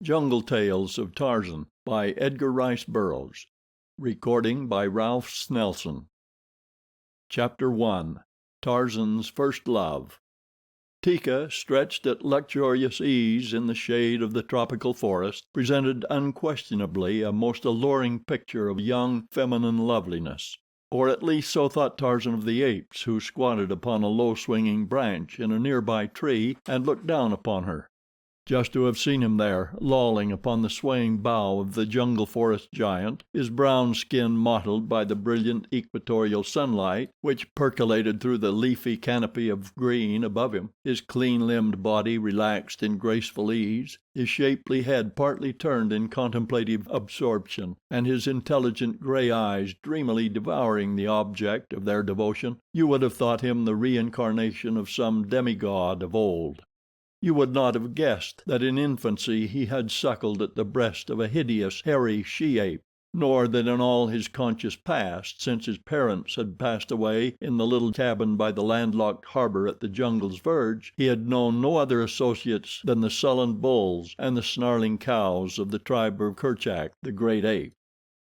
Jungle Tales of Tarzan by Edgar Rice Burroughs. Recording by Ralph Snelson. Chapter 1. Tarzan's First Love. Teeka, stretched at luxurious ease in the shade of the tropical forest, presented unquestionably a most alluring picture of young feminine loveliness. Or at least so thought Tarzan of the Apes, who squatted upon a low swinging branch in a nearby tree and looked down upon her. Just to have seen him there, lolling upon the swaying bough of the jungle forest giant, his brown skin mottled by the brilliant equatorial sunlight which percolated through the leafy canopy of green above him, his clean-limbed body relaxed in graceful ease, his shapely head partly turned in contemplative absorption, and his intelligent gray eyes dreamily devouring the object of their devotion, you would have thought him the reincarnation of some demigod of old. You would not have guessed that in infancy he had suckled at the breast of a hideous, hairy she-ape, nor that in all his conscious past, since his parents had passed away in the little cabin by the landlocked harbor at the jungle's verge, he had known no other associates than the sullen bulls and the snarling cows of the tribe of Kerchak, the great ape.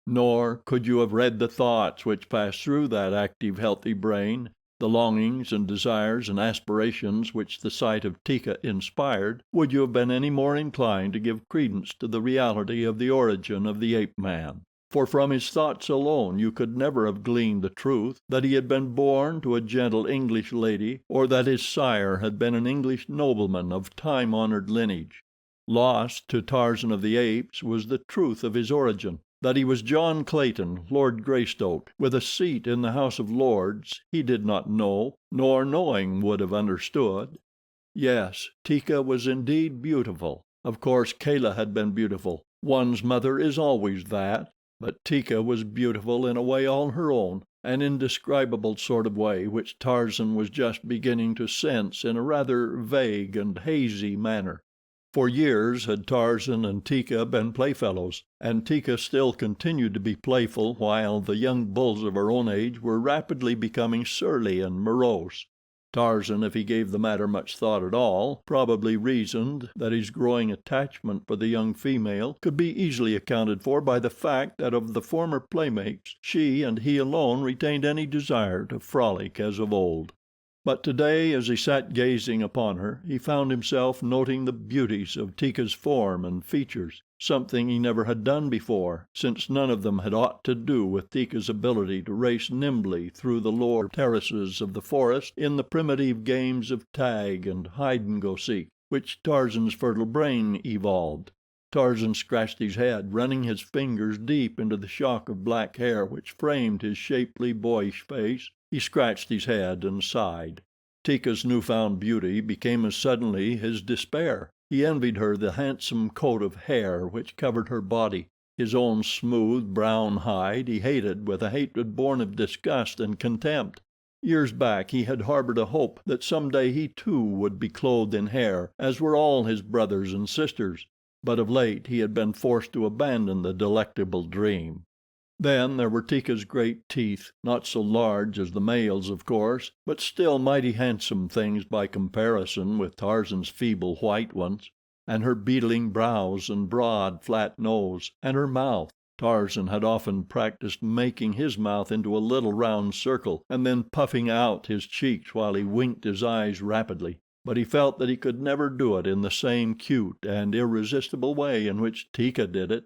Nor could you have read the thoughts which passed through that active, healthy brain, the longings and desires and aspirations which the sight of Teeka inspired, would you have been any more inclined to give credence to the reality of the origin of the ape-man. For from his thoughts alone you could never have gleaned the truth that he had been born to a gentle English lady, or that his sire had been an English nobleman of time-honored lineage. Lost to Tarzan of the Apes was the truth of his origin. That he was John Clayton, Lord Greystoke, with a seat in the House of Lords, he did not know, nor knowing would have understood. Yes, Teeka was indeed beautiful. Of course Kala had been beautiful. One's mother is always that. But Teeka was beautiful in a way all her own, an indescribable sort of way which Tarzan was just beginning to sense in a rather vague and hazy manner. For years had Tarzan and Teeka been playfellows, and Teeka still continued to be playful while the young bulls of her own age were rapidly becoming surly and morose. Tarzan, if he gave the matter much thought at all, probably reasoned that his growing attachment for the young female could be easily accounted for by the fact that of the former playmates she and he alone retained any desire to frolic as of old. But today, as he sat gazing upon her, he found himself noting the beauties of Teeka's form and features, something he never had done before, since none of them had aught to do with Teeka's ability to race nimbly through the lower terraces of the forest in the primitive games of tag and hide-and-go-seek, which Tarzan's fertile brain evolved. Tarzan scratched his head, running his fingers deep into the shock of black hair which framed his shapely, boyish face. He scratched his head and sighed. Teeka's newfound beauty became as suddenly his despair. He envied her the handsome coat of hair which covered her body. His own smooth, brown hide he hated with a hatred born of disgust and contempt. Years back he had harbored a hope that some day he too would be clothed in hair, as were all his brothers and sisters, but of late he had been forced to abandon the delectable dream. Then there were Teeka's great teeth, not so large as the male's, of course, but still mighty handsome things by comparison with Tarzan's feeble white ones, and her beetling brows and broad, flat nose, and her mouth. Tarzan had often practiced making his mouth into a little round circle and then puffing out his cheeks while he winked his eyes rapidly, but he felt that he could never do it in the same cute and irresistible way in which Teeka did it.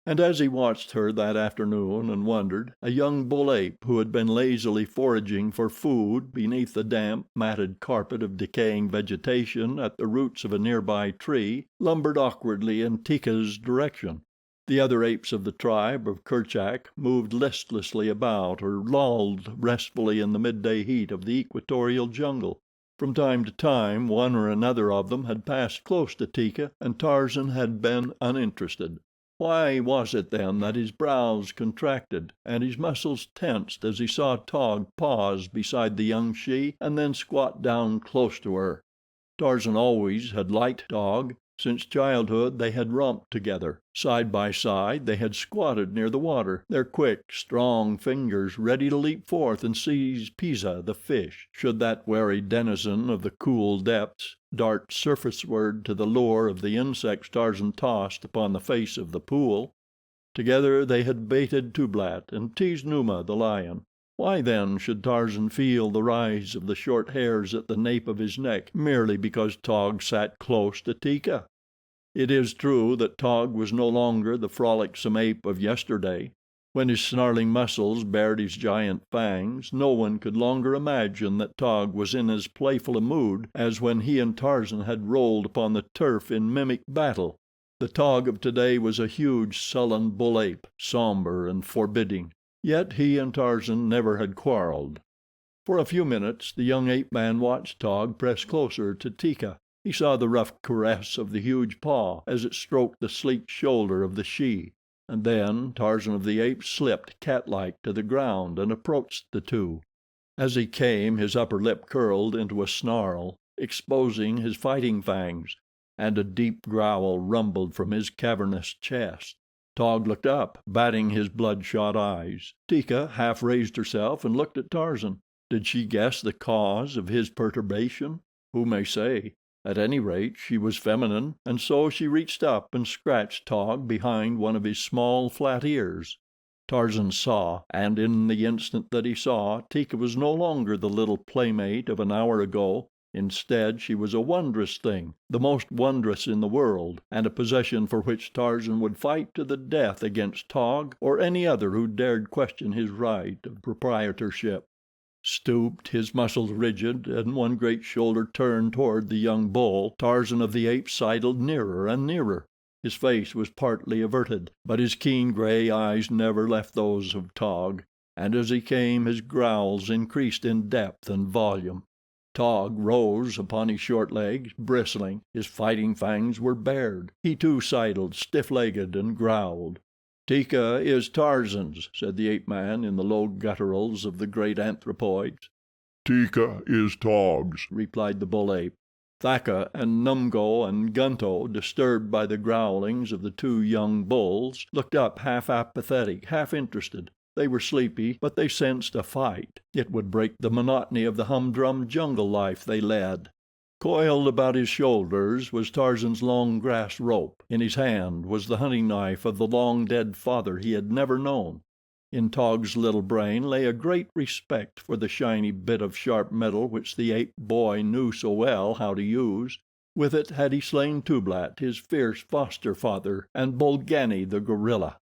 And as he watched her that afternoon and wondered, a young bull ape who had been lazily foraging for food beneath the damp, matted carpet of decaying vegetation at the roots of a nearby tree lumbered awkwardly in Teeka's direction. The other apes of the tribe of Kerchak moved listlessly about or lolled restfully in the midday heat of the equatorial jungle. From time to time one or another of them had passed close to Teeka, and Tarzan had been uninterested. Why was it then that his brows contracted and his muscles tensed as he saw Taug pause beside the young she and then squat down close to her? Tarzan always had liked Taug. Since childhood they had romped together. Side by side they had squatted near the water, their quick, strong fingers ready to leap forth and seize Pisa, the fish, should that wary denizen of the cool depths dart surfaceward to the lure of the insects Tarzan tossed upon the face of the pool. Together they had baited Tublat and teased Numa, the lion. Why, then, should Tarzan feel the rise of the short hairs at the nape of his neck merely because Taug sat close to Teeka? It is true that Taug was no longer the frolicsome ape of yesterday. When his snarling muscles bared his giant fangs, no one could longer imagine that Taug was in as playful a mood as when he and Tarzan had rolled upon the turf in mimic battle. The Taug of today was a huge, sullen bull ape, somber and forbidding. Yet he and Tarzan never had quarreled. For a few minutes the young ape man watched Taug press closer to Teeka. He saw the rough caress of the huge paw as it stroked the sleek shoulder of the she, and then Tarzan of the Apes slipped catlike to the ground and approached the two. As he came, his upper lip curled into a snarl, exposing his fighting fangs, and a deep growl rumbled from his cavernous chest. Taug looked up, batting his bloodshot eyes. Teeka half raised herself and looked at Tarzan. Did she guess the cause of his perturbation? Who may say? At any rate, she was feminine, and so she reached up and scratched Taug behind one of his small, flat ears. Tarzan saw, and in the instant that he saw, Teeka was no longer the little playmate of an hour ago. Instead, she was a wondrous thing, the most wondrous in the world, and a possession for which Tarzan would fight to the death against Taug or any other who dared question his right of proprietorship. Stooped, his muscles rigid, and one great shoulder turned toward the young bull, Tarzan of the Apes sidled nearer and nearer. His face was partly averted, but his keen gray eyes never left those of Taug, and as he came his growls increased in depth and volume. Taug rose upon his short legs, bristling. His fighting fangs were bared. He too sidled, stiff-legged, and growled. "Teeka is Tarzan's," said the ape-man in the low gutturals of the great anthropoids. "Teeka is Taug's," replied the bull ape. Thaka and Numgo and Gunto, disturbed by the growlings of the two young bulls, looked up half apathetic, half interested. They were sleepy, but they sensed a fight. It would break the monotony of the humdrum jungle life they led. Coiled about his shoulders was Tarzan's long grass rope. In his hand was the hunting knife of the long dead father he had never known. In Taug's little brain lay a great respect for the shiny bit of sharp metal which the ape boy knew so well how to use. With it had he slain Tublat, his fierce foster father, and Bolgani, the gorilla.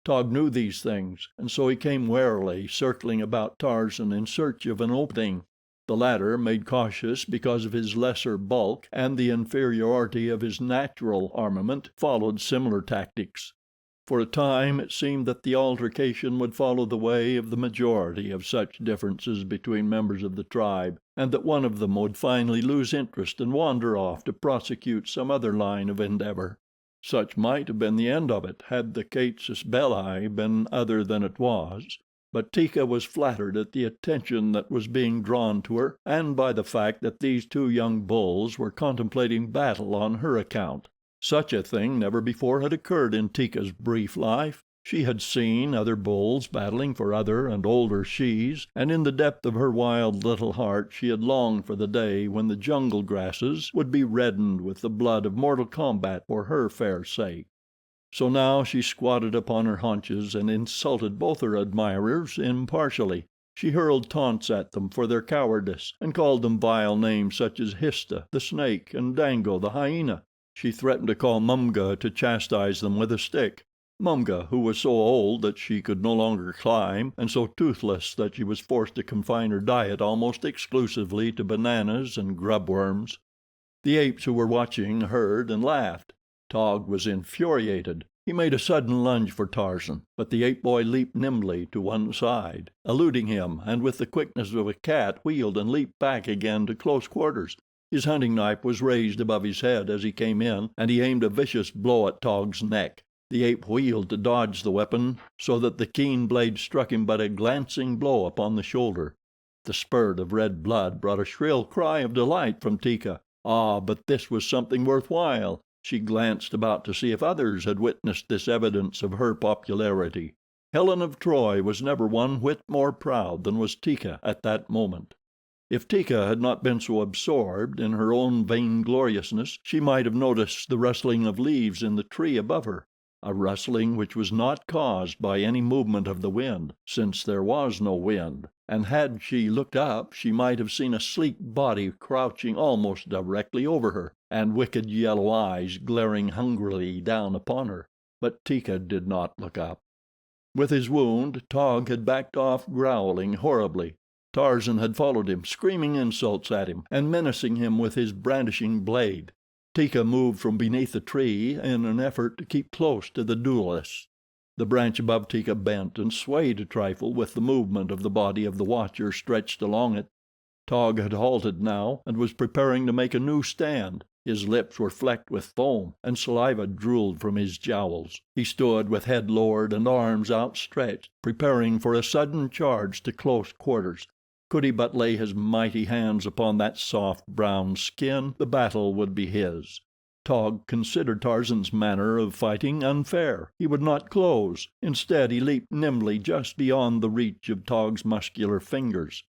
Taug knew these things, and so he came warily, circling about Tarzan in search of an opening. The latter, made cautious because of his lesser bulk and the inferiority of his natural armament, followed similar tactics. For a time it seemed that the altercation would follow the way of the majority of such differences between members of the tribe, and that one of them would finally lose interest and wander off to prosecute some other line of endeavor. Such might have been the end of it, had the casus belli been other than it was. But Teeka was flattered at the attention that was being drawn to her, and by the fact that these two young bulls were contemplating battle on her account. Such a thing never before had occurred in Teeka's brief life. She had seen other bulls battling for other and older shes, and in the depth of her wild little heart she had longed for the day when the jungle grasses would be reddened with the blood of mortal combat for her fair sake. So now she squatted upon her haunches and insulted both her admirers impartially. She hurled taunts at them for their cowardice, and called them vile names such as Hista, the snake, and Dango, the hyena. She threatened to call Mumga to chastise them with a stick. Mumga, who was so old that she could no longer climb, and so toothless that she was forced to confine her diet almost exclusively to bananas and grubworms. The apes who were watching heard and laughed. Taug was infuriated. He made a sudden lunge for Tarzan, but the ape-boy leaped nimbly to one side, eluding him, and with the quickness of a cat wheeled and leaped back again to close quarters. His hunting knife was raised above his head as he came in, and he aimed a vicious blow at Taug's neck. The ape wheeled to dodge the weapon, so that the keen blade struck him but a glancing blow upon the shoulder. The spurt of red blood brought a shrill cry of delight from Teeka. Ah, but this was something worth while. She glanced about to see if others had witnessed this evidence of her popularity. Helen of Troy was never one whit more proud than was Teeka at that moment. If Teeka had not been so absorbed in her own vaingloriousness, she might have noticed the rustling of leaves in the tree above her, a rustling which was not caused by any movement of the wind, since there was no wind, and had she looked up she might have seen a sleek body crouching almost directly over her, and wicked yellow eyes glaring hungrily down upon her. But Teeka did not look up. With his wound, Taug had backed off, growling horribly. Tarzan had followed him, screaming insults at him and menacing him with his brandishing blade. Teeka moved from beneath the tree in an effort to keep close to the duelists. The branch above Teeka bent and swayed a trifle with the movement of the body of the watcher stretched along it. Taug had halted now and was preparing to make a new stand. His lips were flecked with foam, and saliva drooled from his jowls. He stood with head lowered and arms outstretched, preparing for a sudden charge to close quarters. Could he but lay his mighty hands upon that soft, brown skin, the battle would be his. Taug considered Tarzan's manner of fighting unfair. He would not close. Instead, he leaped nimbly just beyond the reach of Taug's muscular fingers.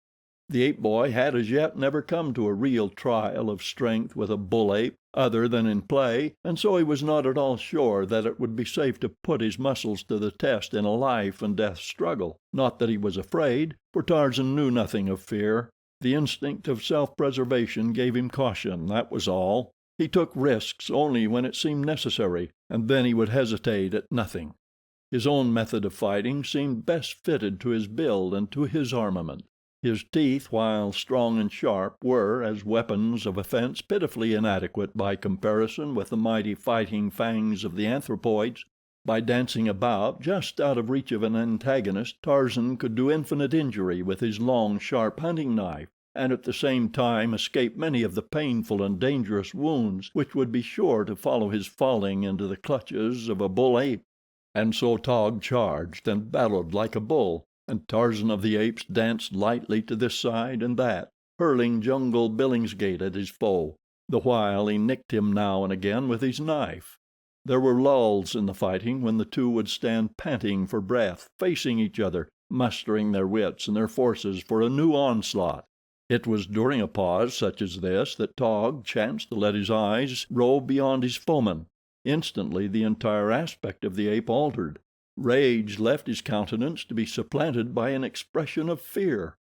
The ape boy had as yet never come to a real trial of strength with a bull ape other than in play, and so he was not at all sure that it would be safe to put his muscles to the test in a life and death struggle. Not that he was afraid, for Tarzan knew nothing of fear. The instinct of self-preservation gave him caution, that was all. He took risks only when it seemed necessary, and then he would hesitate at nothing. His own method of fighting seemed best fitted to his build and to his armament. His teeth, while strong and sharp, were, as weapons of offense, pitifully inadequate by comparison with the mighty fighting fangs of the anthropoids. By dancing about, just out of reach of an antagonist, Tarzan could do infinite injury with his long, sharp hunting knife, and at the same time escape many of the painful and dangerous wounds which would be sure to follow his falling into the clutches of a bull ape. And so Taug charged and bellowed like a bull, and Tarzan of the Apes danced lightly to this side and that, hurling jungle Billingsgate at his foe, the while he nicked him now and again with his knife. There were lulls in the fighting when the two would stand panting for breath, facing each other, mustering their wits and their forces for a new onslaught. It was during a pause such as this that Taug chanced to let his eyes rove beyond his foeman. Instantly the entire aspect of the ape altered. Rage left his countenance to be supplanted by an expression of fear.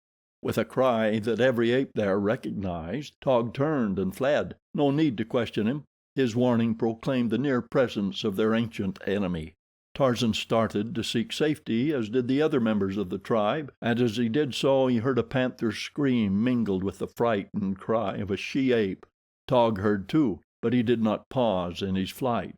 With a cry that every ape there recognized, Taug turned and fled. No need to question him. His warning proclaimed the near presence of their ancient enemy. Tarzan started to seek safety, as did the other members of the tribe, and as he did so he heard a panther's scream mingled with the frightened cry of a she-ape. Taug heard too, but he did not pause in his flight.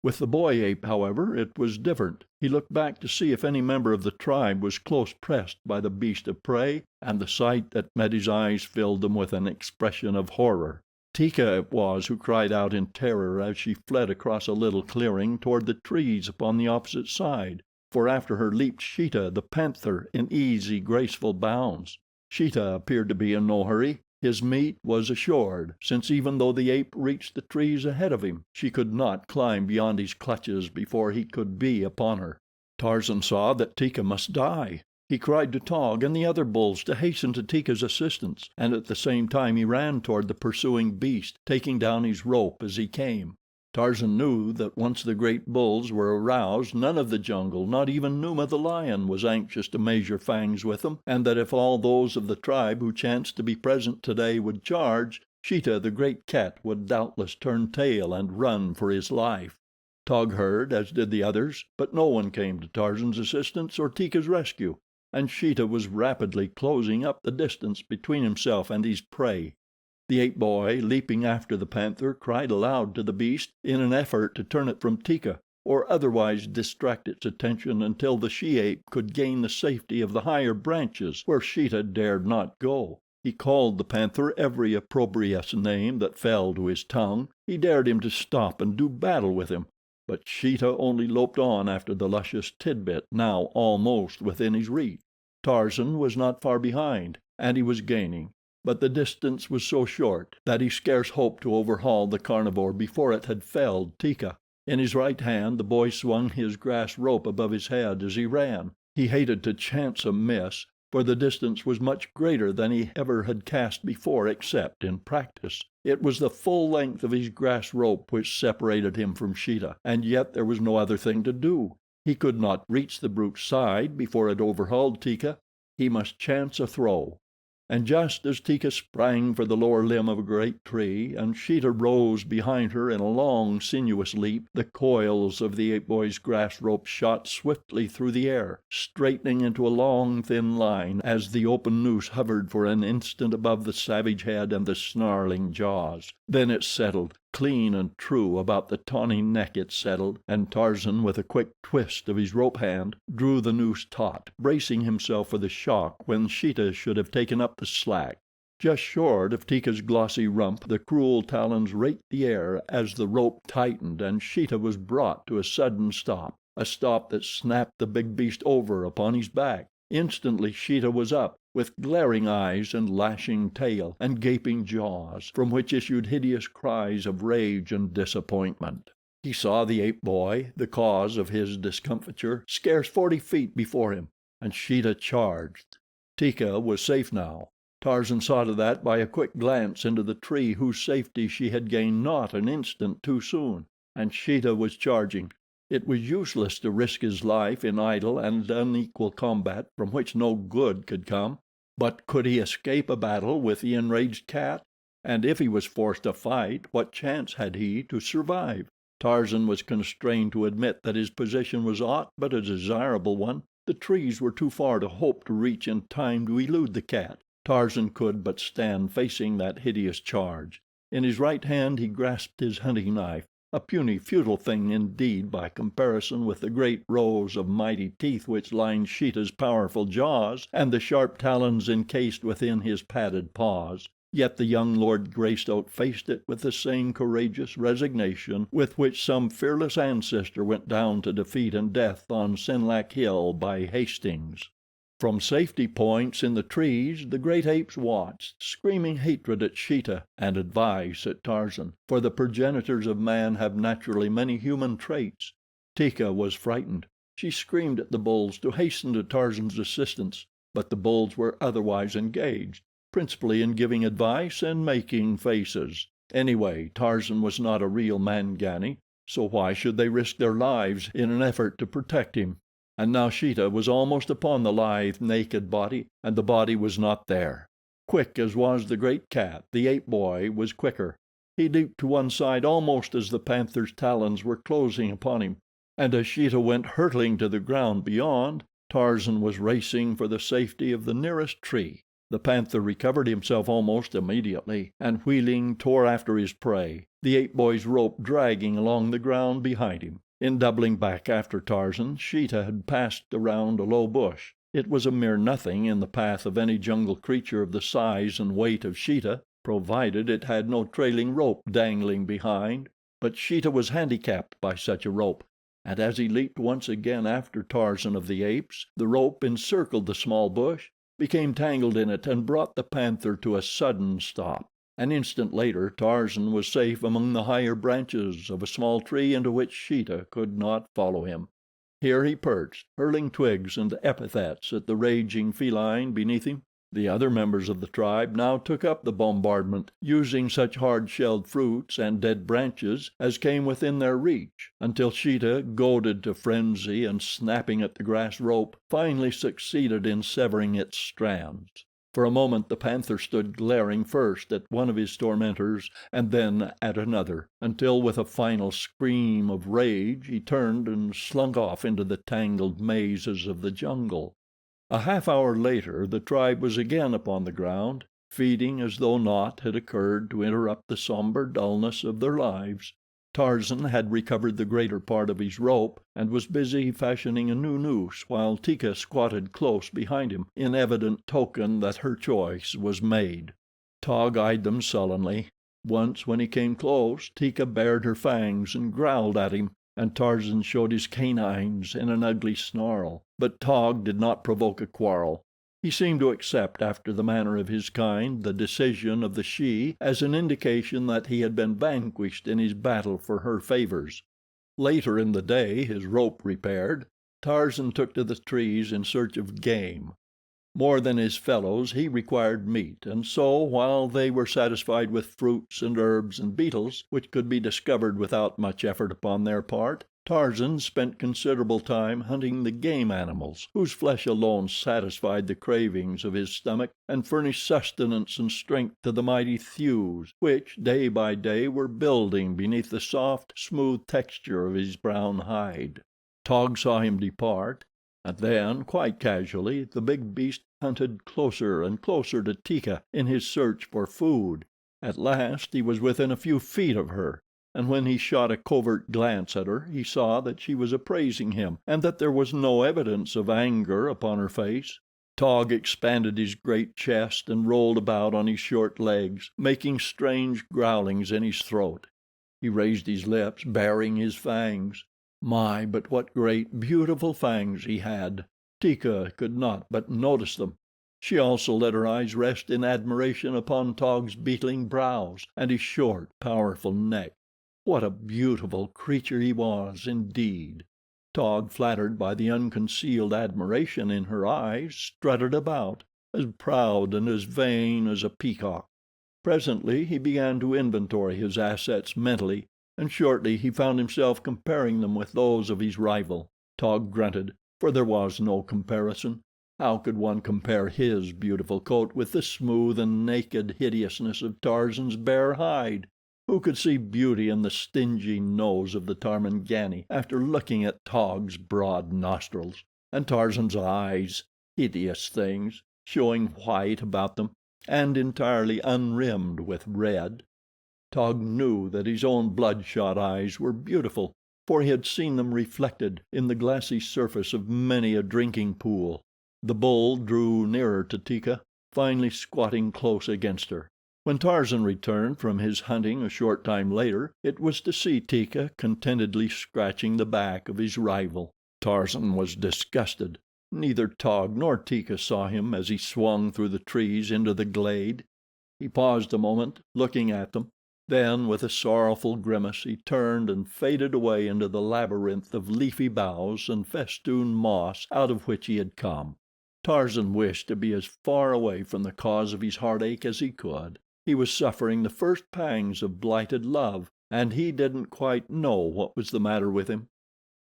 With the boy ape, however, it was different. He looked back to see if any member of the tribe was close pressed by the beast of prey, and the sight that met his eyes filled them with an expression of horror. Teeka it was who cried out in terror as she fled across a little clearing toward the trees upon the opposite side, for after her leaped Sheeta, the panther, in easy, graceful bounds. Sheeta appeared to be in no hurry. His meat was assured, since even though the ape reached the trees ahead of him, she could not climb beyond his clutches before he could be upon her. Tarzan saw that Teeka must die. He cried to Taug and the other bulls to hasten to Teeka's assistance, and at the same time he ran toward the pursuing beast, taking down his rope as he came. Tarzan knew that once the great bulls were aroused none of the jungle, not even Numa the lion, was anxious to measure fangs with them, and that if all those of the tribe who chanced to be present today would charge, Sheeta the great cat would doubtless turn tail and run for his life. Taug heard, as did the others, but no one came to Tarzan's assistance or Teeka's rescue, and Sheeta was rapidly closing up the distance between himself and his prey. The ape boy, leaping after the panther, cried aloud to the beast in an effort to turn it from Teeka, or otherwise distract its attention until the she-ape could gain the safety of the higher branches where Sheeta dared not go. He called the panther every opprobrious name that fell to his tongue. He dared him to stop and do battle with him, but Sheeta only loped on after the luscious tidbit, now almost within his reach. Tarzan was not far behind, and he was gaining. but the distance was so short that he scarce hoped to overhaul the carnivore before it had felled Teeka. In his right hand the boy swung his grass rope above his head as he ran. He hated to chance a miss, for the distance was much greater than he ever had cast before except in practice. It was the full length of his grass rope which separated him from Sheeta, and yet there was no other thing to do. He could not reach the brute's side before it overhauled Teeka. He must chance a throw. And just as Teeka sprang for the lower limb of a great tree, and Sheeta rose behind her in a long, sinuous leap, the coils of the ape boy's grass rope shot swiftly through the air, straightening into a long, thin line as the open noose hovered for an instant above the savage head and the snarling jaws. Then it settled, clean and true about the tawny neck it settled, and Tarzan, with a quick twist of his rope hand, drew the noose taut, bracing himself for the shock when Sheeta should have taken up the slack. Just short of Teeka's glossy rump the cruel talons raked the air as the rope tightened and Sheeta was brought to a sudden stop, a stop that snapped the big beast over upon his back. Instantly Sheeta was up, with glaring eyes and lashing tail and gaping jaws, from which issued hideous cries of rage and disappointment. He saw the ape boy, the cause of his discomfiture, scarce 40 feet before him, and Sheeta charged. Teeka was safe now. Tarzan saw to that by a quick glance into the tree whose safety she had gained not an instant too soon, and Sheeta was charging. It was useless to risk his life in idle and unequal combat from which no good could come. But could he escape a battle with the enraged cat? And if he was forced to fight, what chance had he to survive? Tarzan was constrained to admit that his position was aught but a desirable one. The trees were too far to hope to reach in time to elude the cat. Tarzan could but stand facing that hideous charge. In his right hand he grasped his hunting knife, a puny, futile thing indeed by comparison with the great rows of mighty teeth which lined Sheeta's powerful jaws and the sharp talons encased within his padded paws. Yet the young Lord Greystoke faced it with the same courageous resignation with which some fearless ancestor went down to defeat and death on Senlac Hill by Hastings. From safety points in the trees the great apes watched, screaming hatred at Sheeta and advice at Tarzan, for the progenitors of man have naturally many human traits. Teeka was frightened. She screamed at the bulls to hasten to Tarzan's assistance, but the bulls were otherwise engaged, principally in giving advice and making faces. Anyway, Tarzan was not a real Mangani, so why should they risk their lives in an effort to protect him? And now Sheeta was almost upon the lithe, naked body, and the body was not there. Quick as was the great cat, the ape boy was quicker. He leaped to one side almost as the panther's talons were closing upon him, and as Sheeta went hurtling to the ground beyond, Tarzan was racing for the safety of the nearest tree. The panther recovered himself almost immediately, and wheeling tore after his prey, the ape boy's rope dragging along the ground behind him. In doubling back after Tarzan, Sheeta had passed around a low bush. It was a mere nothing in the path of any jungle creature of the size and weight of Sheeta, provided it had no trailing rope dangling behind. But Sheeta was handicapped by such a rope, and as he leaped once again after Tarzan of the Apes, the rope encircled the small bush, became tangled in it, and brought the panther to a sudden stop. An instant later Tarzan was safe among the higher branches of a small tree into which Sheeta could not follow him. Here he perched, hurling twigs and epithets at the raging feline beneath him. The other members of the tribe now took up the bombardment, using such hard-shelled fruits and dead branches as came within their reach, until Sheeta, goaded to frenzy and snapping at the grass rope, finally succeeded in severing its strands. For a moment the panther stood glaring first at one of his tormentors and then at another, until with a final scream of rage he turned and slunk off into the tangled mazes of the jungle. A half hour later the tribe was again upon the ground, feeding as though naught had occurred to interrupt the somber dullness of their lives. Tarzan had recovered the greater part of his rope and was busy fashioning a new noose, while Teeka squatted close behind him, in evident token that her choice was made. Taug eyed them sullenly. Once when he came close, Teeka bared her fangs and growled at him, and Tarzan showed his canines in an ugly snarl, but Taug did not provoke a quarrel. He seemed to accept, after the manner of his kind, the decision of the she as an indication that he had been vanquished in his battle for her favors. Later in the day, his rope repaired, Tarzan took to the trees in search of game. More than his fellows, he required meat, and so, while they were satisfied with fruits and herbs and beetles, which could be discovered without much effort upon their part, Tarzan spent considerable time hunting the game animals, whose flesh alone satisfied the cravings of his stomach and furnished sustenance and strength to the mighty thews which, day by day, were building beneath the soft, smooth texture of his brown hide. Taug saw him depart, and then, quite casually, the big beast hunted closer and closer to Teeka in his search for food. At last he was within a few feet of her, and when he shot a covert glance at her he saw that she was appraising him and that there was no evidence of anger upon her face. Taug expanded his great chest and rolled about on his short legs, making strange growlings in his throat. He raised his lips, baring his fangs. My, but what great, beautiful fangs he had! Teeka could not but notice them. She also let her eyes rest in admiration upon Taug's beetling brows and his short, powerful neck. What a beautiful creature he was, indeed! Taug, flattered by the unconcealed admiration in her eyes, strutted about, as proud and as vain as a peacock. Presently he began to inventory his assets mentally, and shortly he found himself comparing them with those of his rival. Taug grunted, for there was no comparison. How could one compare his beautiful coat with the smooth and naked hideousness of Tarzan's bare hide? Who could see beauty in the stingy nose of the Tarmangani after looking at Taug's broad nostrils? And Tarzan's eyes, hideous things, showing white about them and entirely unrimmed with red. Taug knew that his own bloodshot eyes were beautiful, for he had seen them reflected in the glassy surface of many a drinking pool. The bull drew nearer to Teeka, finally squatting close against her. When Tarzan returned from his hunting a short time later, it was to see Teeka contentedly scratching the back of his rival. Tarzan was disgusted. Neither Taug nor Teeka saw him as he swung through the trees into the glade. He paused a moment, looking at them. Then, with a sorrowful grimace, he turned and faded away into the labyrinth of leafy boughs and festooned moss out of which he had come. Tarzan wished to be as far away from the cause of his heartache as he could. He was suffering the first pangs of blighted love, and he didn't quite know what was the matter with him.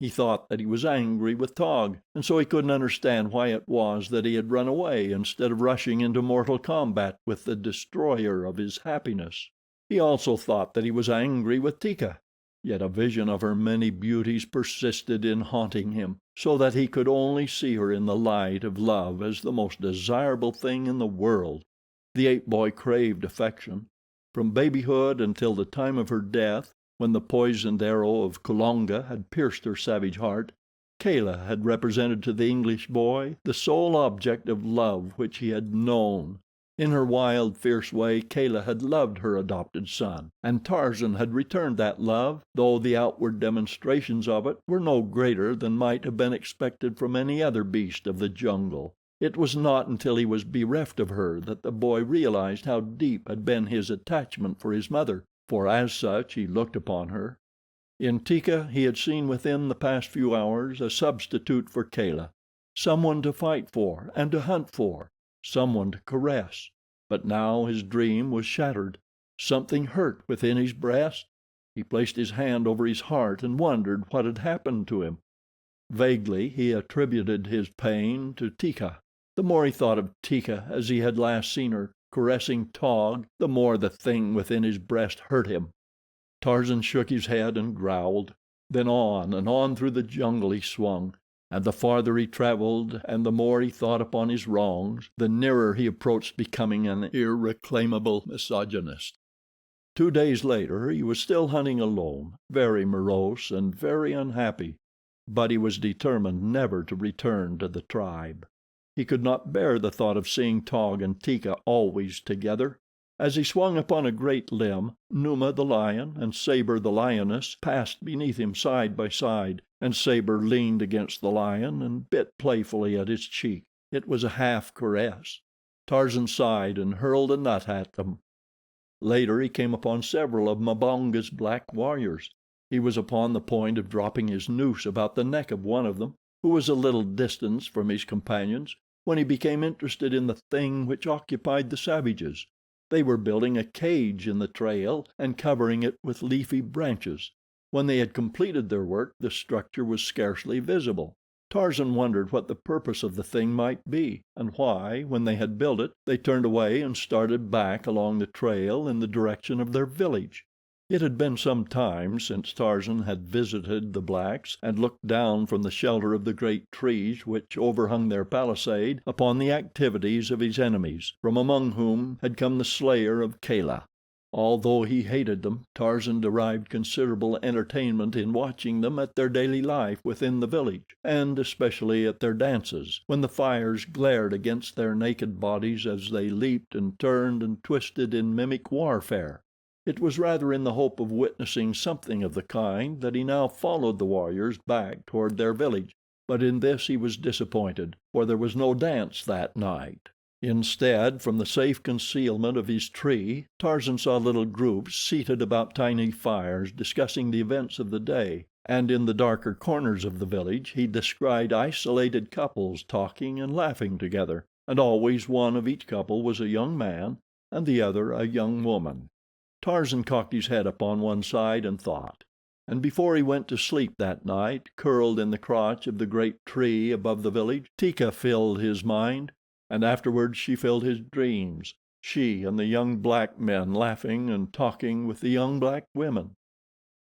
He thought that he was angry with Taug, and so he couldn't understand why it was that he had run away instead of rushing into mortal combat with the destroyer of his happiness. He also thought that he was angry with Teeka, yet a vision of her many beauties persisted in haunting him, so that he could only see her in the light of love as the most desirable thing in the world. The ape boy craved affection. From babyhood until the time of her death, when the poisoned arrow of Kulonga had pierced her savage heart, Kala had represented to the English boy the sole object of love which he had known. In her wild, fierce way Kala had loved her adopted son, and Tarzan had returned that love, though the outward demonstrations of it were no greater than might have been expected from any other beast of the jungle. It was not until he was bereft of her that the boy realized how deep had been his attachment for his mother, for as such he looked upon her. In Teeka he had seen within the past few hours a substitute for Kala, someone to fight for and to hunt for, someone to caress. But now his dream was shattered. Something hurt within his breast. He placed his hand over his heart and wondered what had happened to him. Vaguely he attributed his pain to Teeka. The more he thought of Teeka as he had last seen her, caressing Taug, the more the thing within his breast hurt him. Tarzan shook his head and growled. Then on and on through the jungle he swung, and the farther he traveled and the more he thought upon his wrongs, the nearer he approached becoming an irreclaimable misogynist. 2 days later he was still hunting alone, very morose and very unhappy, but he was determined never to return to the tribe. He could not bear the thought of seeing Taug and Teeka always together. As he swung upon a great limb, Numa the lion and Sabor the lioness passed beneath him side by side, and Sabor leaned against the lion and bit playfully at his cheek. It was a half caress. Tarzan sighed and hurled a nut at them. Later he came upon several of Mbonga's black warriors. He was upon the point of dropping his noose about the neck of one of them, who was a little distance from his companions, when he became interested in the thing which occupied the savages. They were building a cage in the trail and covering it with leafy branches. When they had completed their work, the structure was scarcely visible. Tarzan wondered what the purpose of the thing might be, and why, when they had built it, they turned away and started back along the trail in the direction of their village. It had been some time since Tarzan had visited the blacks and looked down from the shelter of the great trees which overhung their palisade upon the activities of his enemies, from among whom had come the slayer of Kala. Although he hated them, Tarzan derived considerable entertainment in watching them at their daily life within the village, and especially at their dances, when the fires glared against their naked bodies as they leaped and turned and twisted in mimic warfare. It was rather in the hope of witnessing something of the kind that he now followed the warriors back toward their village, but in this he was disappointed, for there was no dance that night. Instead, from the safe concealment of his tree, Tarzan saw little groups seated about tiny fires discussing the events of the day, and in the darker corners of the village he descried isolated couples talking and laughing together, and always one of each couple was a young man and the other a young woman. Tarzan cocked his head upon one side and thought, and before he went to sleep that night, curled in the crotch of the great tree above the village, Teeka filled his mind, and afterwards she filled his dreams, she and the young black men laughing and talking with the young black women.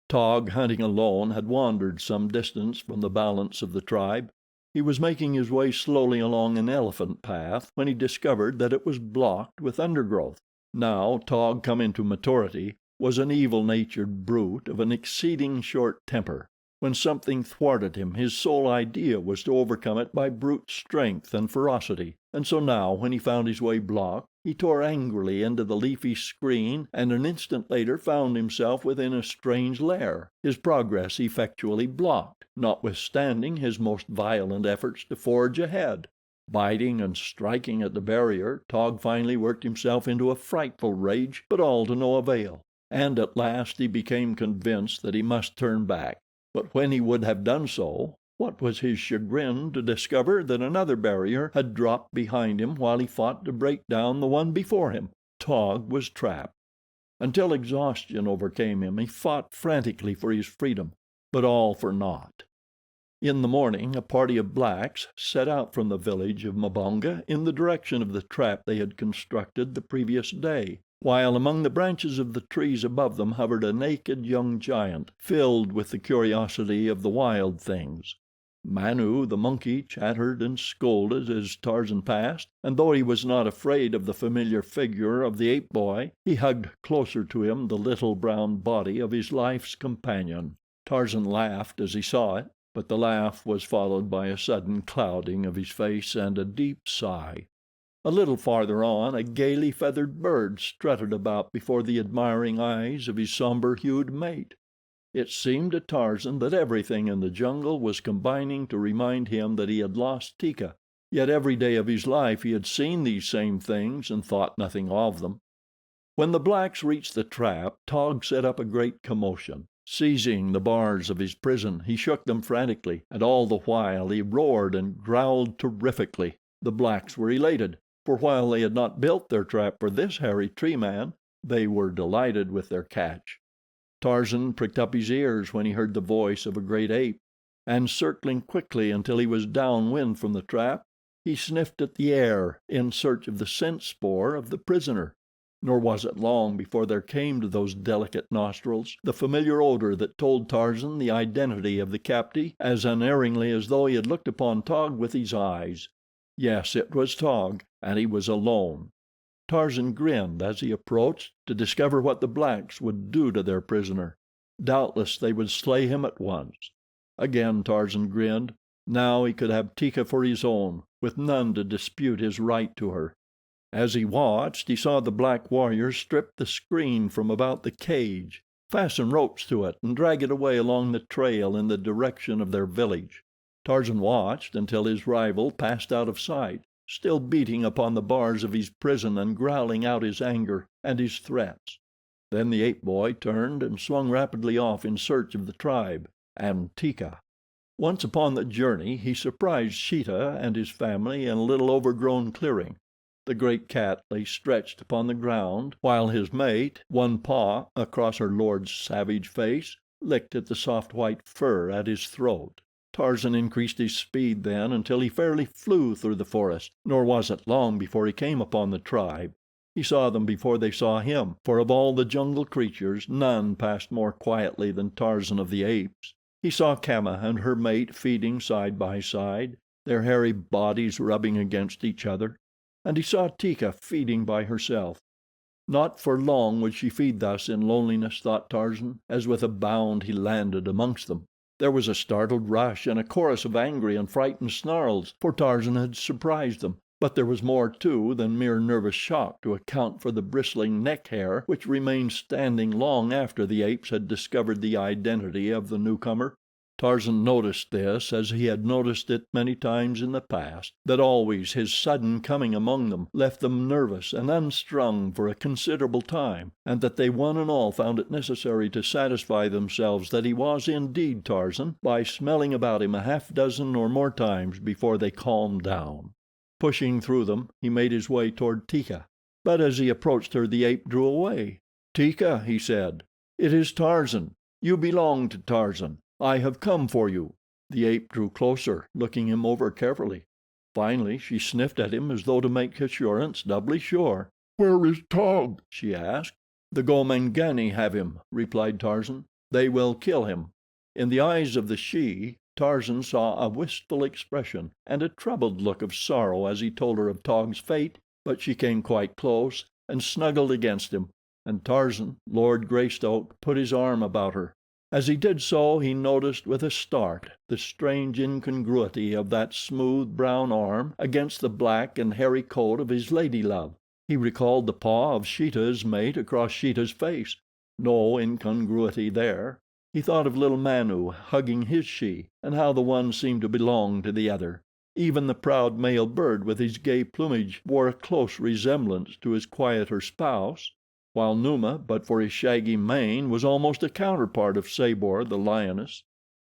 Taug, hunting alone, had wandered some distance from the balance of the tribe. He was making his way slowly along an elephant path when he discovered that it was blocked with undergrowth. Now Taug, come into maturity, was an evil-natured brute of an exceeding short temper. When something thwarted him, his sole idea was to overcome it by brute strength and ferocity, and so now, when he found his way blocked, he tore angrily into the leafy screen and an instant later found himself within a strange lair, his progress effectually blocked, notwithstanding his most violent efforts to forge ahead. Biting and striking at the barrier, Taug finally worked himself into a frightful rage, but all to no avail, and at last he became convinced that he must turn back. But when he would have done so, what was his chagrin to discover that another barrier had dropped behind him while he fought to break down the one before him. Taug was trapped. Until exhaustion overcame him, he fought frantically for his freedom, but all for naught. In the morning a party of blacks set out from the village of Mbonga in the direction of the trap they had constructed the previous day, while among the branches of the trees above them hovered a naked young giant, filled with the curiosity of the wild things. Manu, the monkey, chattered and scolded as Tarzan passed, and though he was not afraid of the familiar figure of the ape boy, he hugged closer to him the little brown body of his life's companion. Tarzan laughed as he saw it, but the laugh was followed by a sudden clouding of his face and a deep sigh. A little farther on a gaily feathered bird strutted about before the admiring eyes of his somber-hued mate. It seemed to Tarzan that everything in the jungle was combining to remind him that he had lost Teeka, yet every day of his life he had seen these same things and thought nothing of them. When the blacks reached the trap, Taug set up a great commotion. Seizing the bars of his prison, he shook them frantically, and all the while he roared and growled terrifically. The blacks were elated, for while they had not built their trap for this hairy tree man, they were delighted with their catch. Tarzan pricked up his ears when he heard the voice of a great ape, and circling quickly until he was downwind from the trap, he sniffed at the air in search of the scent spoor of the prisoner. Nor was it long before there came to those delicate nostrils the familiar odor that told Tarzan the identity of the captive as unerringly as though he had looked upon Taug with his eyes. Yes, it was Taug, and he was alone. Tarzan grinned as he approached to discover what the blacks would do to their prisoner. Doubtless they would slay him at once. Again Tarzan grinned. Now he could have Teeka for his own, with none to dispute his right to her. As he watched, he saw the black warriors strip the screen from about the cage, fasten ropes to it, and drag it away along the trail in the direction of their village. Tarzan watched until his rival passed out of sight, still beating upon the bars of his prison and growling out his anger and his threats. Then the ape-boy turned and swung rapidly off in search of the tribe and Teeka. Once upon the journey he surprised Sheeta and his family in a little overgrown clearing. The great cat lay stretched upon the ground, while his mate, one paw across her lord's savage face, licked at the soft white fur at his throat. Tarzan increased his speed then until he fairly flew through the forest, nor was it long before he came upon the tribe. He saw them before they saw him, for of all the jungle creatures none passed more quietly than Tarzan of the Apes. He saw Kama and her mate feeding side by side, their hairy bodies rubbing against each other, and he saw Teeka feeding by herself. Not for long would she feed thus in loneliness, thought Tarzan, as with a bound he landed amongst them. There was a startled rush and a chorus of angry and frightened snarls, for Tarzan had surprised them, but there was more, too, than mere nervous shock to account for the bristling neck hair which remained standing long after the apes had discovered the identity of the newcomer. Tarzan noticed this as he had noticed it many times in the past, that always his sudden coming among them left them nervous and unstrung for a considerable time, and that they one and all found it necessary to satisfy themselves that he was indeed Tarzan by smelling about him a half dozen or more times before they calmed down. Pushing through them, he made his way toward Teeka, but as he approached her the ape drew away. "Teeka," he said, "it is Tarzan. You belong to Tarzan. I have come for you." The ape drew closer, looking him over carefully. Finally she sniffed at him as though to make assurance doubly sure. "Where is Taug?" she asked. "The Gomangani have him," replied Tarzan. "They will kill him." In the eyes of the she, Tarzan saw a wistful expression and a troubled look of sorrow as he told her of Taug's fate, but she came quite close and snuggled against him, and Tarzan, Lord Greystoke, put his arm about her. As he did so he noticed with a start the strange incongruity of that smooth, brown arm against the black and hairy coat of his lady love. He recalled the paw of Sheeta's mate across Sheeta's face. No incongruity there. He thought of little Manu hugging his she, and how the one seemed to belong to the other. Even the proud male bird with his gay plumage bore a close resemblance to his quieter spouse, while Numa, but for his shaggy mane, was almost a counterpart of Sabor, the lioness.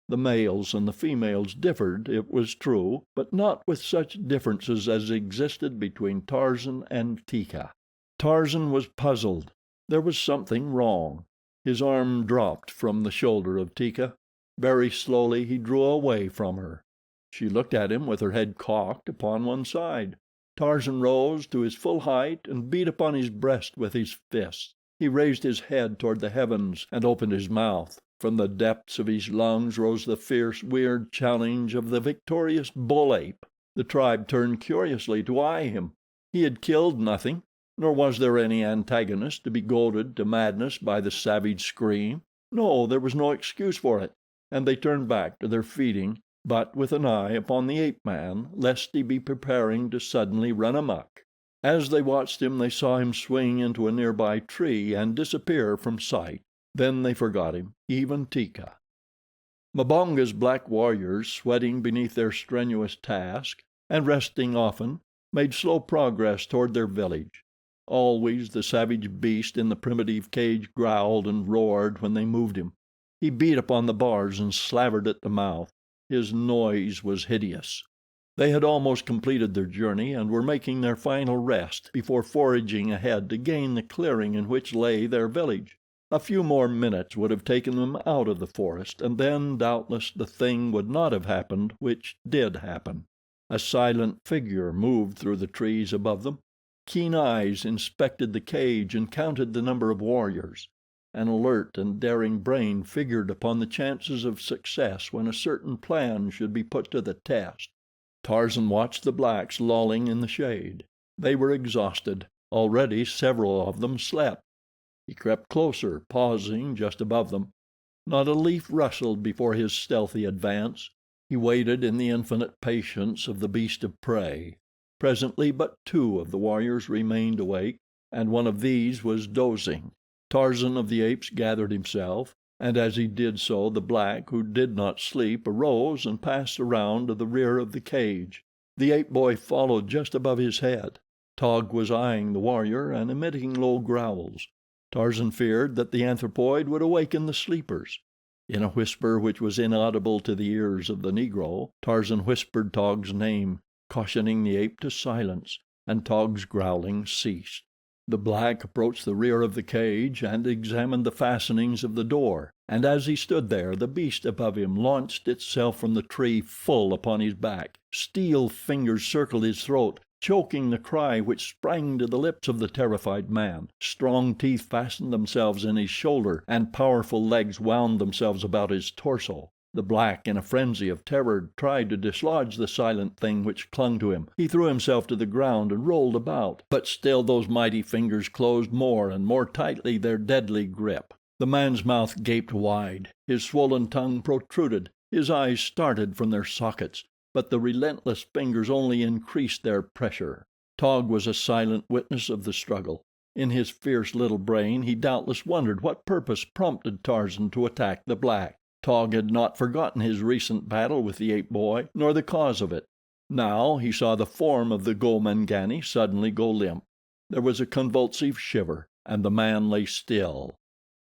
The males and the females differed, it was true, but not with such differences as existed between Tarzan and Teeka. Tarzan was puzzled. There was something wrong. His arm dropped from the shoulder of Teeka. Very slowly he drew away from her. She looked at him with her head cocked upon one side. Tarzan rose to his full height and beat upon his breast with his fists. He raised his head toward the heavens and opened his mouth. From the depths of his lungs rose the fierce, weird challenge of the victorious bull ape. The tribe turned curiously to eye him. He had killed nothing, nor was there any antagonist to be goaded to madness by the savage scream. No, there was no excuse for it, and they turned back to their feeding, but with an eye upon the ape-man, lest he be preparing to suddenly run amuck. As they watched him they saw him swing into a nearby tree and disappear from sight. Then they forgot him, even Teeka. Mbonga's black warriors, sweating beneath their strenuous task, and resting often, made slow progress toward their village. Always the savage beast in the primitive cage growled and roared when they moved him. He beat upon the bars and slavered at the mouth. His noise was hideous. They had almost completed their journey and were making their final rest before foraging ahead to gain the clearing in which lay their village. A few more minutes would have taken them out of the forest, and then, doubtless, the thing would not have happened which did happen. A silent figure moved through the trees above them. Keen eyes inspected the cage and counted the number of warriors. An alert and daring brain figured upon the chances of success when a certain plan should be put to the test. Tarzan watched the blacks lolling in the shade. They were exhausted. Already several of them slept. He crept closer, pausing just above them. Not a leaf rustled before his stealthy advance. He waited in the infinite patience of the beast of prey. Presently but two of the warriors remained awake, and one of these was dozing. Tarzan of the Apes gathered himself, and as he did so the black who did not sleep arose and passed around to the rear of the cage. The ape-boy followed just above his head. Taug was eyeing the warrior and emitting low growls. Tarzan feared that the anthropoid would awaken the sleepers. In a whisper which was inaudible to the ears of the Negro, Tarzan whispered Taug's name, cautioning the ape to silence, and Taug's growling ceased. The black approached the rear of the cage and examined the fastenings of the door, and as he stood there the beast above him launched itself from the tree full upon his back. Steel fingers circled his throat, choking the cry which sprang to the lips of the terrified man. Strong teeth fastened themselves in his shoulder, and powerful legs wound themselves about his torso. The black, in a frenzy of terror, tried to dislodge the silent thing which clung to him. He threw himself to the ground and rolled about, but still those mighty fingers closed more and more tightly their deadly grip. The man's mouth gaped wide, his swollen tongue protruded, his eyes started from their sockets, but the relentless fingers only increased their pressure. Taug was a silent witness of the struggle. In his fierce little brain he doubtless wondered what purpose prompted Tarzan to attack the black. Taug had not forgotten his recent battle with the ape-boy, nor the cause of it. Now he saw the form of the Gomangani suddenly go limp. There was a convulsive shiver, and the man lay still.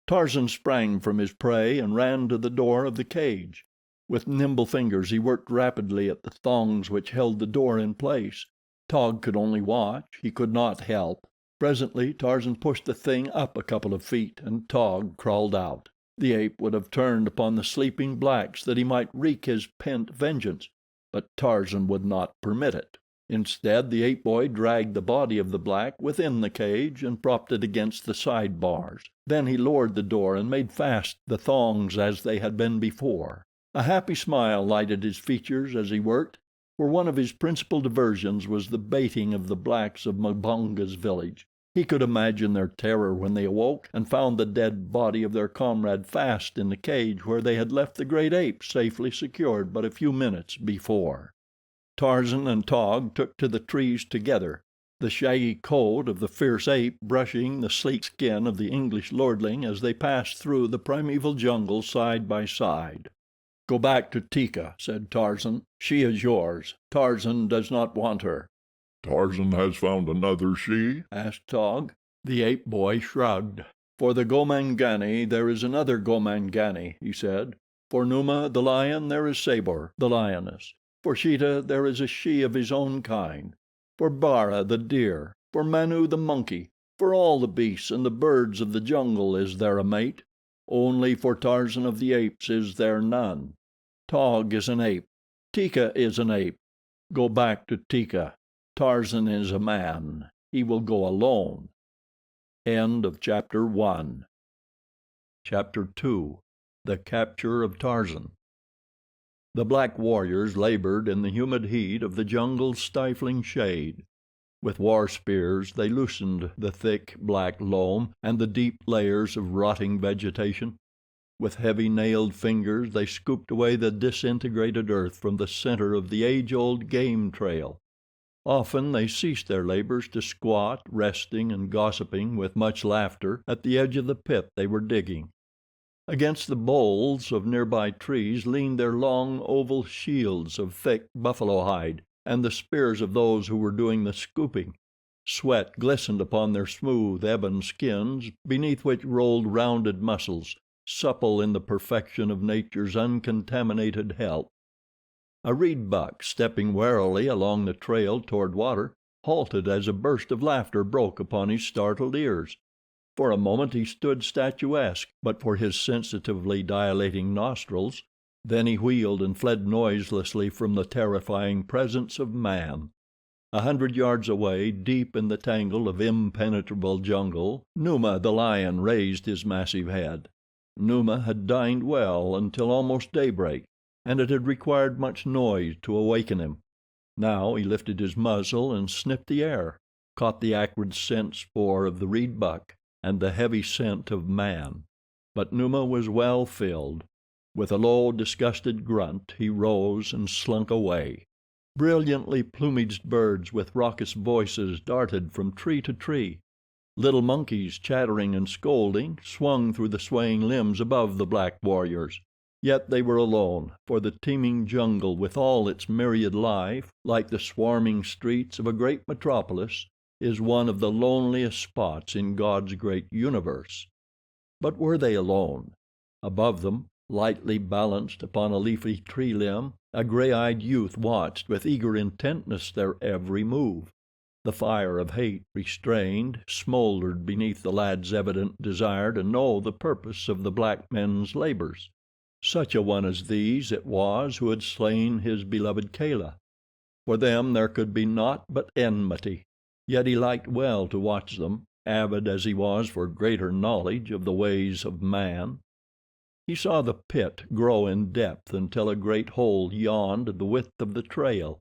Tarzan sprang from his prey and ran to the door of the cage. With nimble fingers he worked rapidly at the thongs which held the door in place. Taug could only watch, he could not help. Presently Tarzan pushed the thing up a couple of feet, and Taug crawled out. The ape would have turned upon the sleeping blacks that he might wreak his pent vengeance, but Tarzan would not permit it. Instead, the ape-boy dragged the body of the black within the cage and propped it against the side bars. Then he lowered the door and made fast the thongs as they had been before. A happy smile lighted his features as he worked, for one of his principal diversions was the baiting of the blacks of Mbonga's village. He could imagine their terror when they awoke and found the dead body of their comrade fast in the cage where they had left the great ape safely secured but a few minutes before. Tarzan and Taug took to the trees together, the shaggy coat of the fierce ape brushing the sleek skin of the English lordling as they passed through the primeval jungle side by side. "Go back to Teeka," said Tarzan. "She is yours. Tarzan does not want her." Tarzan has found another she? asked Taug. The ape-boy shrugged. "For the Gomangani there is another Gomangani," he said. "For Numa, the lion, there is Sabor, the lioness. For Sheeta there is a she of his own kind. For Bara, the deer. For Manu, the monkey. For all the beasts and the birds of the jungle is there a mate. Only for Tarzan of the Apes is there none. Taug is an ape. Teeka is an ape. Go back to Teeka. Tarzan is a man. He will go alone." End of Chapter 1. Chapter 2. The Capture of Tarzan. The black warriors labored in the humid heat of the jungle's stifling shade. With war spears they loosened the thick, black loam and the deep layers of rotting vegetation. With heavy nailed fingers they scooped away the disintegrated earth from the center of the age-old game trail. Often they ceased their labors to squat, resting and gossiping with much laughter at the edge of the pit they were digging. Against the boles of nearby trees leaned their long, oval shields of thick buffalo hide and the spears of those who were doing the scooping. Sweat glistened upon their smooth, ebon skins, beneath which rolled rounded muscles, supple in the perfection of nature's uncontaminated health. A reed buck, stepping warily along the trail toward water, halted as a burst of laughter broke upon his startled ears. For a moment he stood statuesque, but for his sensitively dilating nostrils. Then he wheeled and fled noiselessly from the terrifying presence of man. 100 yards away, deep in the tangle of impenetrable jungle, Numa the lion raised his massive head. Numa had dined well until almost daybreak, and it had required much noise to awaken him. Now he lifted his muzzle and sniffed the air, caught the acrid scent spoor of the reed buck and the heavy scent of man. But Numa was well filled. With a low, disgusted grunt he rose and slunk away. Brilliantly plumaged birds with raucous voices darted from tree to tree. Little monkeys, chattering and scolding, swung through the swaying limbs above the black warriors. Yet they were alone, for the teeming jungle with all its myriad life, like the swarming streets of a great metropolis, is one of the loneliest spots in God's great universe. But were they alone? Above them, lightly balanced upon a leafy tree limb, a gray-eyed youth watched with eager intentness their every move. The fire of hate, restrained, smoldered beneath the lad's evident desire to know the purpose of the black men's labors. Such a one as these it was who had slain his beloved Kala. For them there could be naught but enmity, yet he liked well to watch them, avid as he was for greater knowledge of the ways of man. He saw the pit grow in depth until a great hole yawned the width of the trail,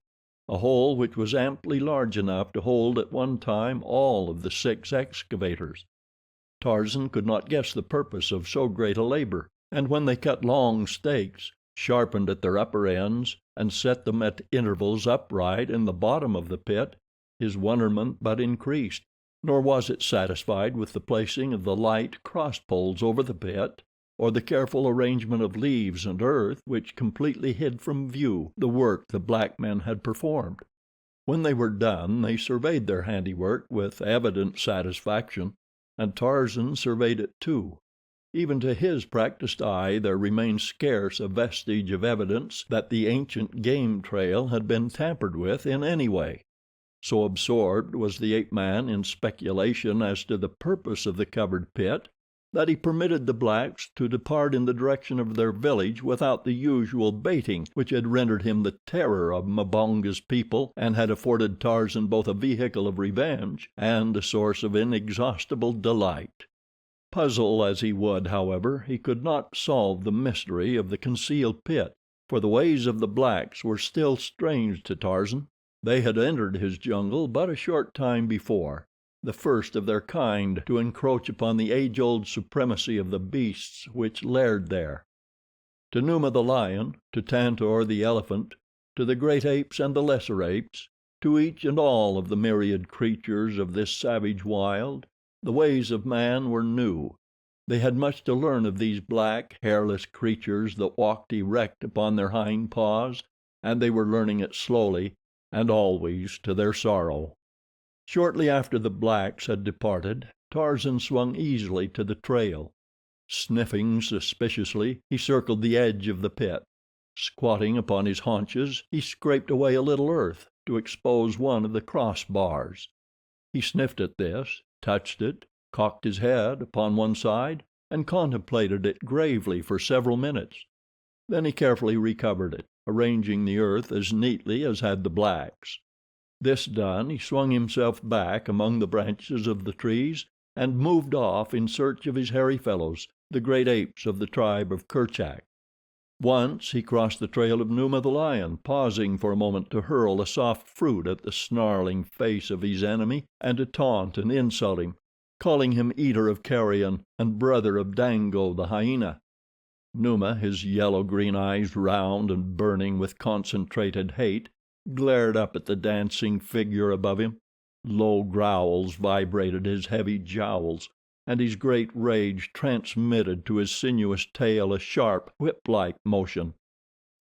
a hole which was amply large enough to hold at one time all of the 6 excavators. Tarzan could not guess the purpose of so great a labor, and when they cut long stakes, sharpened at their upper ends, and set them at intervals upright in the bottom of the pit, his wonderment but increased. Nor was it satisfied with the placing of the light cross poles over the pit, or the careful arrangement of leaves and earth which completely hid from view the work the black men had performed. When they were done, they surveyed their handiwork with evident satisfaction, and Tarzan surveyed it too. Even to his practiced eye there remained scarce a vestige of evidence that the ancient game trail had been tampered with in any way. So absorbed was the ape-man in speculation as to the purpose of the covered pit that he permitted the blacks to depart in the direction of their village without the usual baiting which had rendered him the terror of Mbonga's people and had afforded Tarzan both a vehicle of revenge and a source of inexhaustible delight. Puzzle as he would, however, he could not solve the mystery of the concealed pit, for the ways of the blacks were still strange to Tarzan. They had entered his jungle but a short time before, the first of their kind to encroach upon the age-old supremacy of the beasts which laired there. To Numa the lion, to Tantor the elephant, to the great apes and the lesser apes, to each and all of the myriad creatures of this savage wild, the ways of man were new. They had much to learn of these black, hairless creatures that walked erect upon their hind paws, and they were learning it slowly and always to their sorrow. Shortly after the blacks had departed, Tarzan swung easily to the trail. Sniffing suspiciously, he circled the edge of the pit. Squatting upon his haunches, he scraped away a little earth to expose one of the crossbars. He sniffed at this, touched it, cocked his head upon one side, and contemplated it gravely for several minutes. Then he carefully recovered it, arranging the earth as neatly as had the blacks. This done, he swung himself back among the branches of the trees and moved off in search of his hairy fellows, the great apes of the tribe of Kerchak. Once he crossed the trail of Numa the lion, pausing for a moment to hurl a soft fruit at the snarling face of his enemy and to taunt and insult him, calling him eater of carrion and brother of Dango the hyena. Numa, his yellow-green eyes round and burning with concentrated hate, glared up at the dancing figure above him. Low growls vibrated his heavy jowls, and his great rage transmitted to his sinuous tail a sharp, whip-like motion.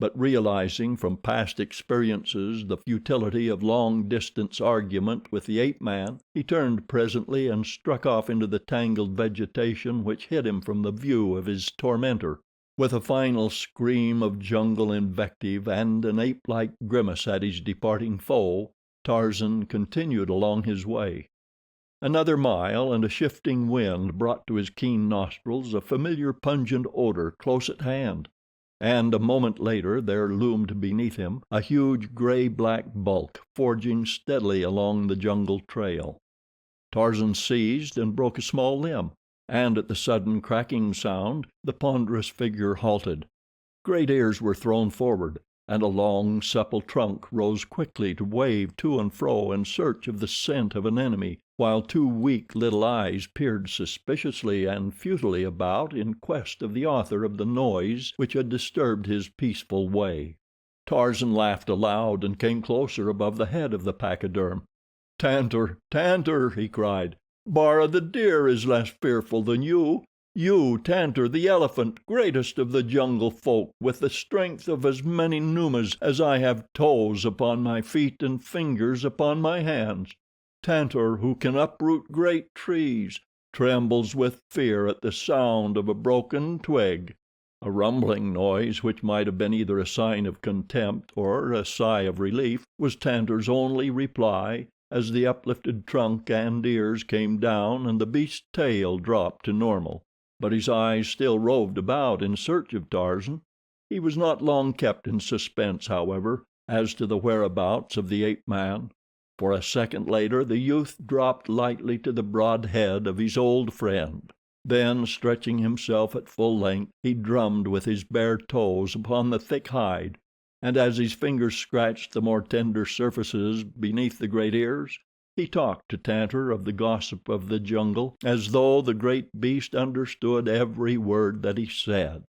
But realizing from past experiences the futility of long-distance argument with the ape-man, he turned presently and struck off into the tangled vegetation which hid him from the view of his tormentor. With a final scream of jungle invective and an ape-like grimace at his departing foe, Tarzan continued along his way. Another mile and a shifting wind brought to his keen nostrils a familiar pungent odor close at hand, and a moment later there loomed beneath him a huge gray-black bulk forging steadily along the jungle trail. Tarzan seized and broke a small limb, and at the sudden cracking sound the ponderous figure halted. Great ears were thrown forward, and a long, supple trunk rose quickly to wave to and fro in search of the scent of an enemy, while 2 weak little eyes peered suspiciously and futilely about in quest of the author of the noise which had disturbed his peaceful way. Tarzan laughed aloud and came closer above the head of the pachyderm. "Tantor, Tantor," he cried, "Bara, the deer, is less fearful than you. You, Tantor the elephant, greatest of the jungle folk, with the strength of as many Numas as I have toes upon my feet and fingers upon my hands. Tantor, who can uproot great trees, trembles with fear at the sound of a broken twig." A rumbling noise, which might have been either a sign of contempt or a sigh of relief, was Tantor's only reply as the uplifted trunk and ears came down and the beast's tail dropped to normal. But his eyes still roved about in search of Tarzan. He was not long kept in suspense, however, as to the whereabouts of the ape man, for a second later the youth dropped lightly to the broad head of his old friend. Then, stretching himself at full length, he drummed with his bare toes upon the thick hide, and as his fingers scratched the more tender surfaces beneath the great ears, he talked to Tantor of the gossip of the jungle as though the great beast understood every word that he said.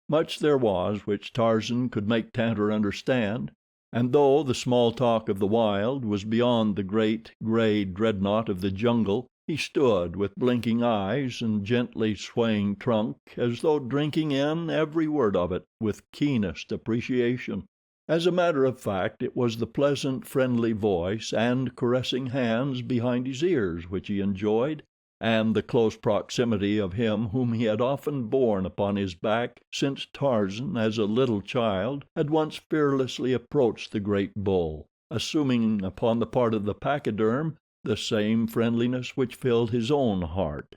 Much there was which Tarzan could make Tantor understand, and though the small talk of the wild was beyond the great, gray dreadnought of the jungle, he stood with blinking eyes and gently swaying trunk as though drinking in every word of it with keenest appreciation. As a matter of fact, it was the pleasant, friendly voice and caressing hands behind his ears which he enjoyed, and the close proximity of him whom he had often borne upon his back since Tarzan, as a little child, had once fearlessly approached the great bull, assuming upon the part of the pachyderm the same friendliness which filled his own heart.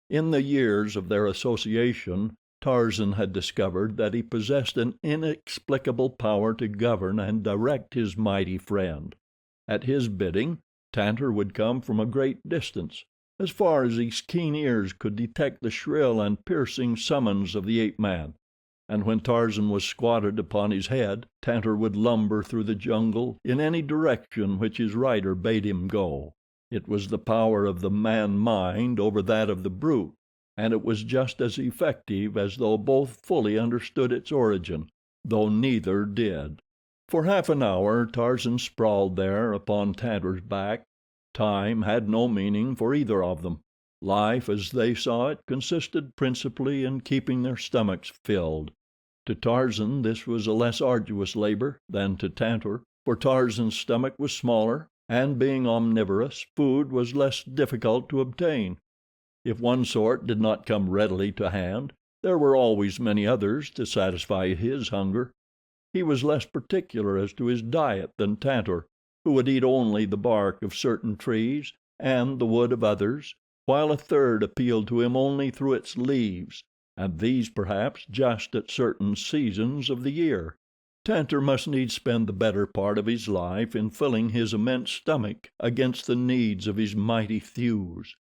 In the years of their association, Tarzan had discovered that he possessed an inexplicable power to govern and direct his mighty friend. At his bidding, Tantor would come from a great distance, as far as his keen ears could detect the shrill and piercing summons of the ape-man, and when Tarzan was squatted upon his head, Tantor would lumber through the jungle in any direction which his rider bade him go. It was the power of the man mind over that of the brute, and it was just as effective as though both fully understood its origin, though neither did. For half an hour Tarzan sprawled there upon Tantor's back. Time had no meaning for either of them. Life, as they saw it, consisted principally in keeping their stomachs filled. To Tarzan this was a less arduous labor than to Tantor, for Tarzan's stomach was smaller, and being omnivorous, food was less difficult to obtain. If one sort did not come readily to hand, there were always many others to satisfy his hunger. He was less particular as to his diet than Tantor, who would eat only the bark of certain trees and the wood of others, while a third appealed to him only through its leaves, and these perhaps just at certain seasons of the year. Tantor must needs spend the better part of his life in filling his immense stomach against the needs of his mighty thews.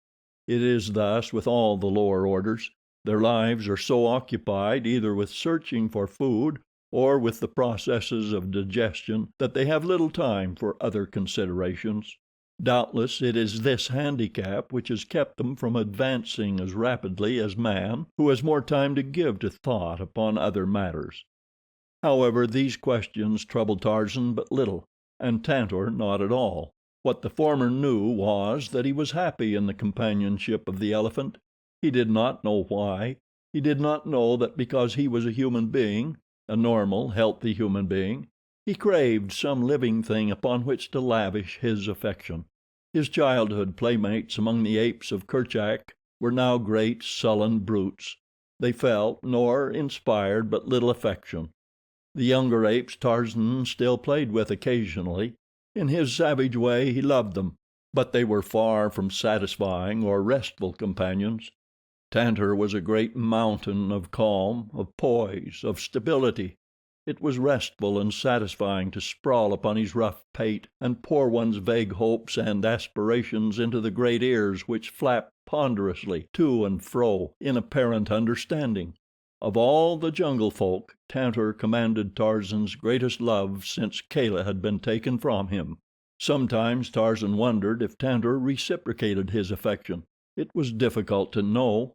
It is thus with all the lower orders. Their lives are so occupied either with searching for food or with the processes of digestion that they have little time for other considerations. Doubtless it is this handicap which has kept them from advancing as rapidly as man, who has more time to give to thought upon other matters. However, these questions troubled Tarzan but little, and Tantor not at all. What the former knew was that he was happy in the companionship of the elephant. He did not know why. He did not know that because he was a human being, a normal, healthy human being, he craved some living thing upon which to lavish his affection. His childhood playmates among the apes of Kerchak were now great, sullen brutes. They felt nor inspired but little affection. The younger apes Tarzan still played with occasionally. In his savage way he loved them, but they were far from satisfying or restful companions. Tantor was a great mountain of calm, of poise, of stability. It was restful and satisfying to sprawl upon his rough pate and pour one's vague hopes and aspirations into the great ears which flapped ponderously to and fro in apparent understanding. Of all the jungle folk, Tantor commanded Tarzan's greatest love since Kala had been taken from him. Sometimes Tarzan wondered if Tantor reciprocated his affection. It was difficult to know.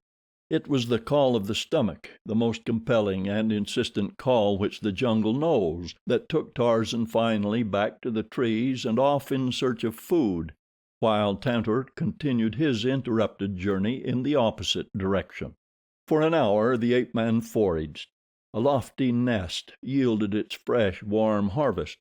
It was the call of the stomach, the most compelling and insistent call which the jungle knows, that took Tarzan finally back to the trees and off in search of food, while Tantor continued his interrupted journey in the opposite direction. For an hour the ape-man foraged. A lofty nest yielded its fresh, warm harvest.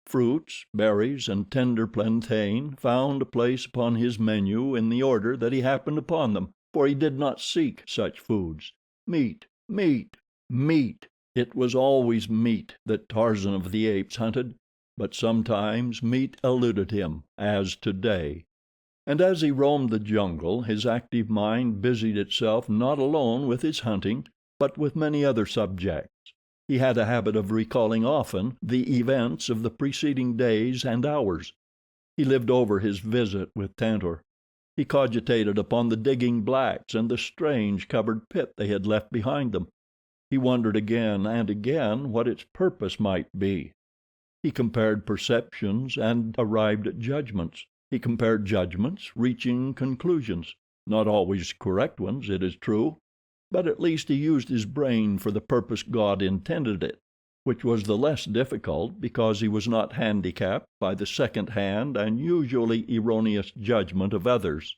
Fruits, berries, and tender plantain found a place upon his menu in the order that he happened upon them, for he did not seek such foods. Meat, meat, meat! It was always meat that Tarzan of the Apes hunted, but sometimes meat eluded him, as today. And as he roamed the jungle his active mind busied itself not alone with his hunting, but with many other subjects. He had a habit of recalling often the events of the preceding days and hours. He lived over his visit with Tantor. He cogitated upon the digging blacks and the strange covered pit they had left behind them. He wondered again and again what its purpose might be. He compared perceptions and arrived at judgments. He compared judgments, reaching conclusions. Not always correct ones, it is true, but at least he used his brain for the purpose God intended it, which was the less difficult because he was not handicapped by the second-hand and usually erroneous judgment of others.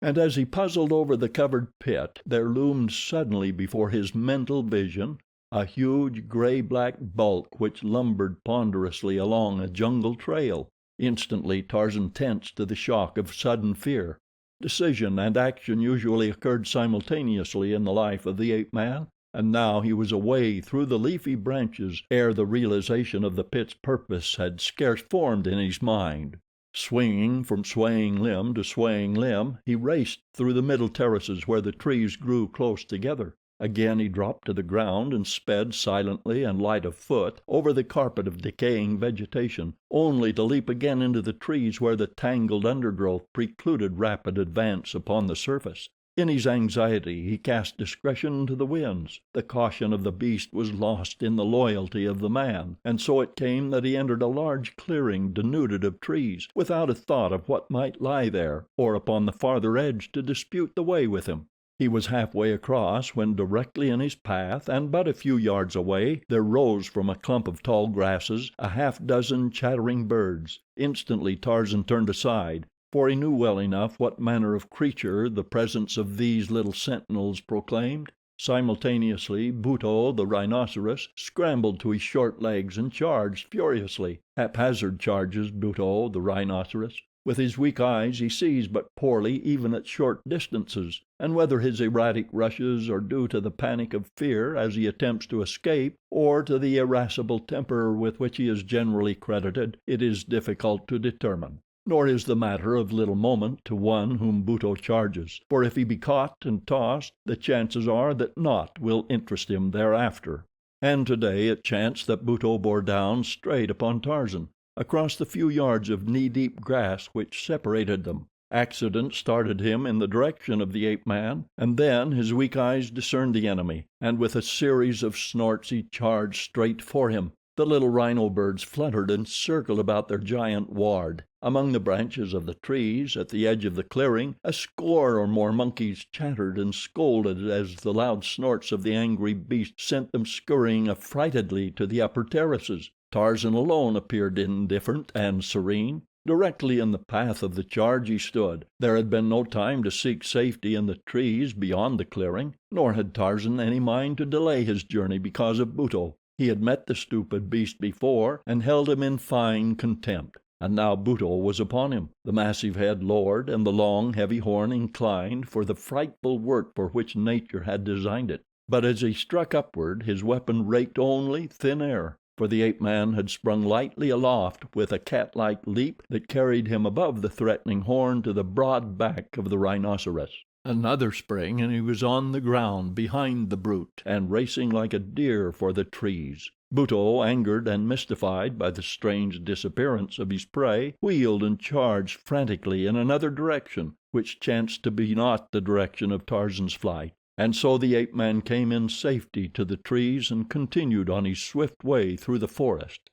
And as he puzzled over the covered pit there loomed suddenly before his mental vision a huge gray-black bulk which lumbered ponderously along a jungle trail. Instantly Tarzan tensed to the shock of sudden fear. Decision and action usually occurred simultaneously in the life of the ape-man, and now he was away through the leafy branches ere the realization of the pit's purpose had scarce formed in his mind. Swinging from swaying limb to swaying limb, he raced through the middle terraces where the trees grew close together. Again he dropped to the ground and sped silently and light of foot over the carpet of decaying vegetation, only to leap again into the trees where the tangled undergrowth precluded rapid advance upon the surface. In his anxiety he cast discretion to the winds. The caution of the beast was lost in the loyalty of the man, and so it came that he entered a large clearing denuded of trees, without a thought of what might lie there or upon the farther edge to dispute the way with him. He was halfway across when directly in his path and but a few yards away there rose from a clump of tall grasses a half-dozen chattering birds. Instantly Tarzan turned aside, for he knew well enough what manner of creature the presence of these little sentinels proclaimed. Simultaneously Buto, the rhinoceros, scrambled to his short legs and charged furiously. Haphazard charges Buto, the rhinoceros. With his weak eyes he sees but poorly even at short distances, and whether his erratic rushes are due to the panic of fear as he attempts to escape, or to the irascible temper with which he is generally credited, it is difficult to determine. Nor is the matter of little moment to one whom Buto charges, for if he be caught and tossed, the chances are that naught will interest him thereafter. And today it chanced that Buto bore down straight upon Tarzan, across the few yards of knee-deep grass which separated them. Accident started him in the direction of the ape-man, and then his weak eyes discerned the enemy, and with a series of snorts he charged straight for him. The little rhino birds fluttered and circled about their giant ward. Among the branches of the trees at the edge of the clearing a score or more monkeys chattered and scolded as the loud snorts of the angry beast sent them scurrying affrightedly to the upper terraces. Tarzan alone appeared indifferent and serene. Directly in the path of the charge he stood. There had been no time to seek safety in the trees beyond the clearing, nor had Tarzan any mind to delay his journey because of Buto. He had met the stupid beast before and held him in fine contempt, and now Buto was upon him, the massive head lowered and the long, heavy horn inclined for the frightful work for which nature had designed it. But as he struck upward his weapon raked only thin air, for the ape-man had sprung lightly aloft with a cat-like leap that carried him above the threatening horn to the broad back of the rhinoceros. Another spring and he was on the ground behind the brute and racing like a deer for the trees. Buto, angered and mystified by the strange disappearance of his prey, wheeled and charged frantically in another direction, which chanced to be not the direction of Tarzan's flight. And so the ape-man came in safety to the trees and continued on his swift way through the forest.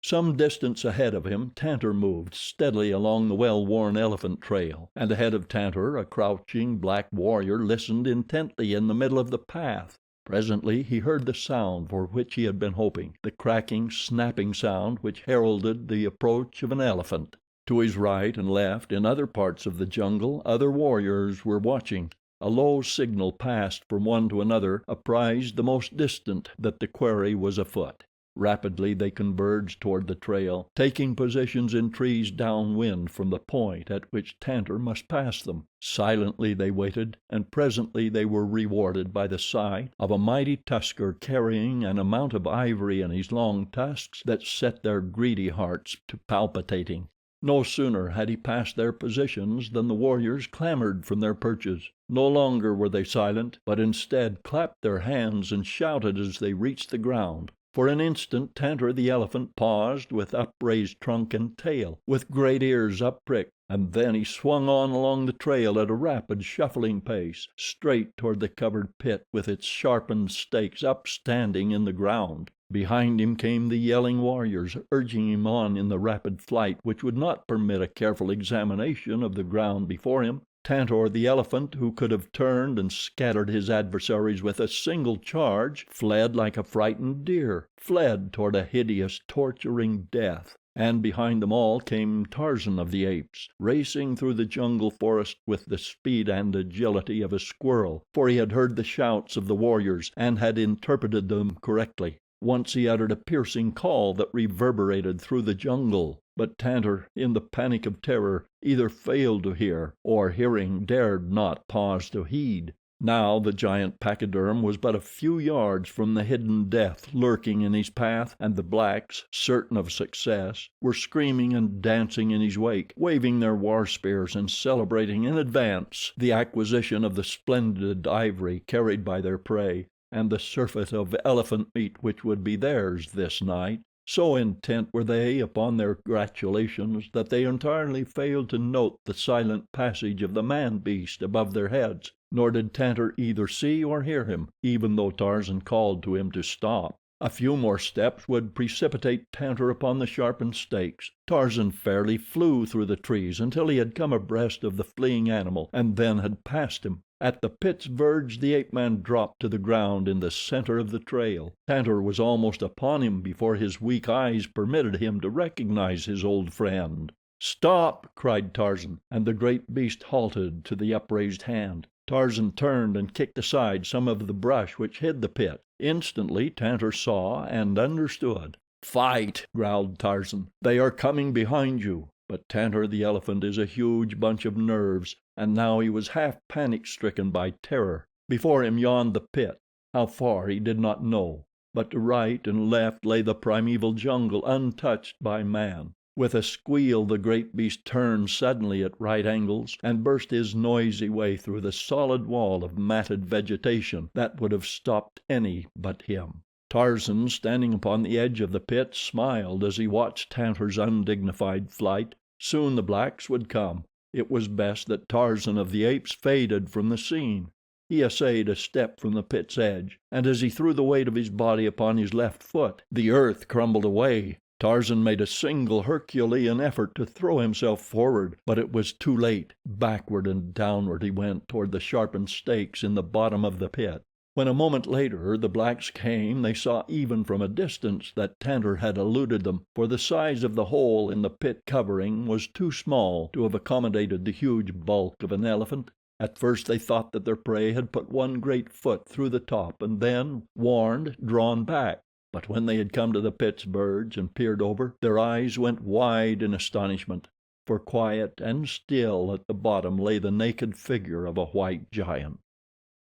Some distance ahead of him Tantor moved steadily along the well-worn elephant trail, and ahead of Tantor a crouching black warrior listened intently in the middle of the path. Presently he heard the sound for which he had been hoping, the cracking, snapping sound which heralded the approach of an elephant. To his right and left in other parts of the jungle other warriors were watching. A low signal passed from one to another apprised the most distant that the quarry was afoot. Rapidly they converged toward the trail, taking positions in trees downwind from the point at which Tantor must pass them. Silently they waited, and presently they were rewarded by the sight of a mighty tusker carrying an amount of ivory in his long tusks that set their greedy hearts to palpitating. No sooner had he passed their positions than the warriors clambered from their perches. No longer were they silent, but instead clapped their hands and shouted as they reached the ground. For an instant Tantor the elephant paused with upraised trunk and tail, with great ears uppricked, and then he swung on along the trail at a rapid, shuffling pace, straight toward the covered pit with its sharpened stakes upstanding in the ground. Behind him came the yelling warriors, urging him on in the rapid flight which would not permit a careful examination of the ground before him. Tantor the elephant, who could have turned and scattered his adversaries with a single charge, fled like a frightened deer, fled toward a hideous, torturing death. And behind them all came Tarzan of the Apes, racing through the jungle forest with the speed and agility of a squirrel, for he had heard the shouts of the warriors and had interpreted them correctly. Once he uttered a piercing call that reverberated through the jungle, but Tantor, in the panic of terror, either failed to hear, or hearing dared not pause to heed. Now the giant pachyderm was but a few yards from the hidden death lurking in his path, and the blacks, certain of success, were screaming and dancing in his wake, waving their war spears and celebrating in advance the acquisition of the splendid ivory carried by their prey, and the surfeit of elephant meat which would be theirs this night. So intent were they upon their gratulations that they entirely failed to note the silent passage of the man beast above their heads, nor did Tantor either see or hear him, even though Tarzan called to him to stop. A few more steps would precipitate Tantor upon the sharpened stakes. Tarzan fairly flew through the trees until he had come abreast of the fleeing animal, and then had passed him. At the pit's verge the ape-man dropped to the ground in the center of the trail. Tantor was almost upon him before his weak eyes permitted him to recognize his old friend. "Stop!" cried Tarzan, and the great beast halted to the upraised hand. Tarzan turned and kicked aside some of the brush which hid the pit. Instantly Tantor saw and understood. "Fight!" growled Tarzan. "They are coming behind you." But Tantor the elephant is a huge bunch of nerves, and now he was half panic stricken by terror. Before him yawned the pit. How far he did not know, but to right and left lay the primeval jungle untouched by man. With a squeal the great beast turned suddenly at right angles and burst his noisy way through the solid wall of matted vegetation that would have stopped any but him. Tarzan, standing upon the edge of the pit, smiled as he watched Tantor's undignified flight. Soon the blacks would come. It was best that Tarzan of the Apes faded from the scene. He essayed a step from the pit's edge, and as he threw the weight of his body upon his left foot, the earth crumbled away. Tarzan made a single Herculean effort to throw himself forward, but it was too late. Backward and downward he went toward the sharpened stakes in the bottom of the pit. When a moment later the blacks came they saw even from a distance that Tantor had eluded them, for the size of the hole in the pit covering was too small to have accommodated the huge bulk of an elephant. At first they thought that their prey had put one great foot through the top and then, warned, drawn back. But when they had come to the pit's verge and peered over, their eyes went wide in astonishment, for quiet and still at the bottom lay the naked figure of a white giant.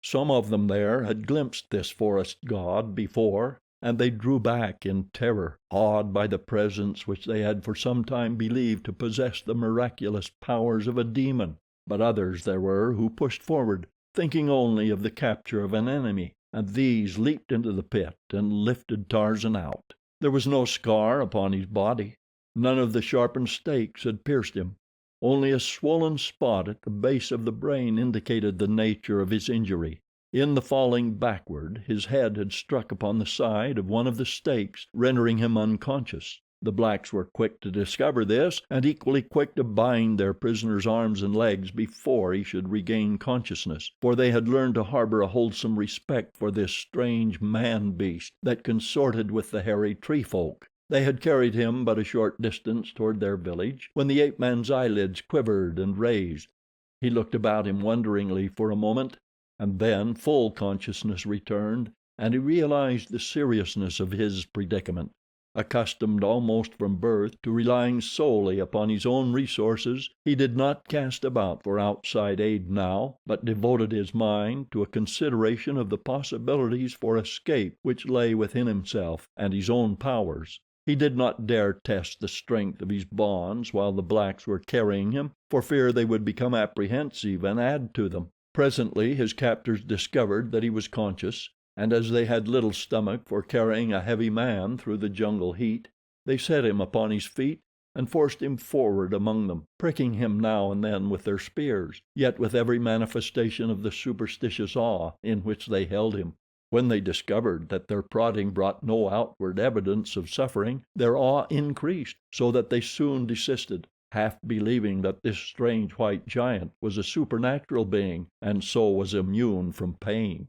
Some of them there had glimpsed this forest god before, and they drew back in terror, awed by the presence which they had for some time believed to possess the miraculous powers of a demon. But others there were who pushed forward, thinking only of the capture of an enemy, and these leaped into the pit and lifted Tarzan out. There was no scar upon his body. None of the sharpened stakes had pierced him. Only a swollen spot at the base of the brain indicated the nature of his injury. In the falling backward, his head had struck upon the side of one of the stakes, rendering him unconscious. The blacks were quick to discover this, and equally quick to bind their prisoner's arms and legs before he should regain consciousness, for they had learned to harbor a wholesome respect for this strange man beast that consorted with the hairy tree folk. They had carried him but a short distance toward their village when the ape-man's eyelids quivered and raised. He looked about him wonderingly for a moment, and then full consciousness returned, and he realized the seriousness of his predicament. Accustomed almost from birth to relying solely upon his own resources, he did not cast about for outside aid now, but devoted his mind to a consideration of the possibilities for escape which lay within himself and his own powers. He did not dare test the strength of his bonds while the blacks were carrying him, for fear they would become apprehensive and add to them. Presently his captors discovered that he was conscious, and as they had little stomach for carrying a heavy man through the jungle heat, they set him upon his feet and forced him forward among them, pricking him now and then with their spears, yet with every manifestation of the superstitious awe in which they held him. When they discovered that their prodding brought no outward evidence of suffering, their awe increased, so that they soon desisted, half believing that this strange white giant was a supernatural being and so was immune from pain.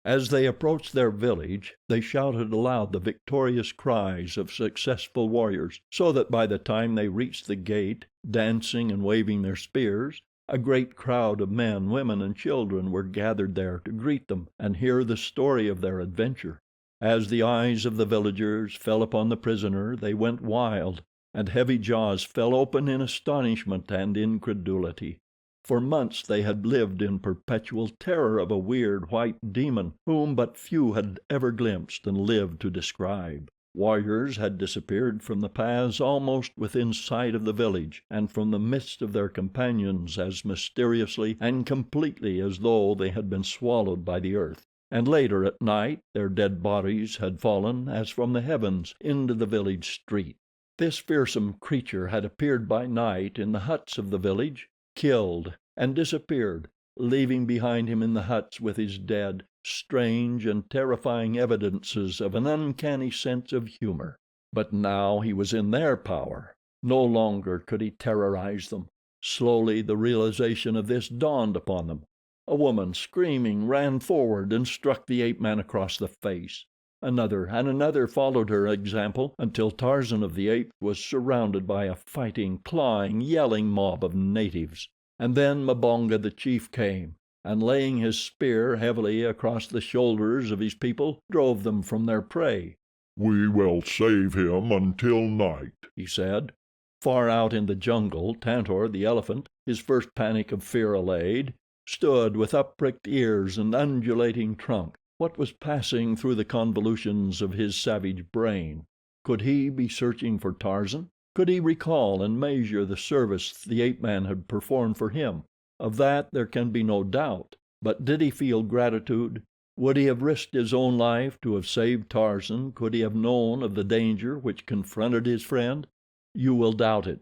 As they approached their village, they shouted aloud the victorious cries of successful warriors, so that by the time they reached the gate, dancing and waving their spears, a great crowd of men, women, and children were gathered there to greet them and hear the story of their adventure. As the eyes of the villagers fell upon the prisoner, they went wild, and heavy jaws fell open in astonishment and incredulity. For months they had lived in perpetual terror of a weird white demon whom but few had ever glimpsed and lived to describe. Warriors had disappeared from the paths almost within sight of the village and from the midst of their companions as mysteriously and completely as though they had been swallowed by the earth, and later at night their dead bodies had fallen as from the heavens into the village street. This fearsome creature had appeared by night in the huts of the village, killed, and disappeared, leaving behind him in the huts with his dead strange and terrifying evidences of an uncanny sense of humor. But now he was in their power. No longer could he terrorize them. Slowly the realization of this dawned upon them. A woman, screaming, ran forward and struck the ape-man across the face. Another and another followed her example until Tarzan of the Apes was surrounded by a fighting, clawing, yelling mob of natives. And then Mbonga the chief came, and laying his spear heavily across the shoulders of his people, drove them from their prey. "We will save him until night," he said. Far out in the jungle, Tantor, the elephant, his first panic of fear allayed, stood with up-pricked ears and undulating trunk. What was passing through the convolutions of his savage brain? Could he be searching for Tarzan? Could he recall and measure the service the ape-man had performed for him? Of that there can be no doubt. But did he feel gratitude? Would he have risked his own life to have saved Tarzan could he have known of the danger which confronted his friend? You will doubt it.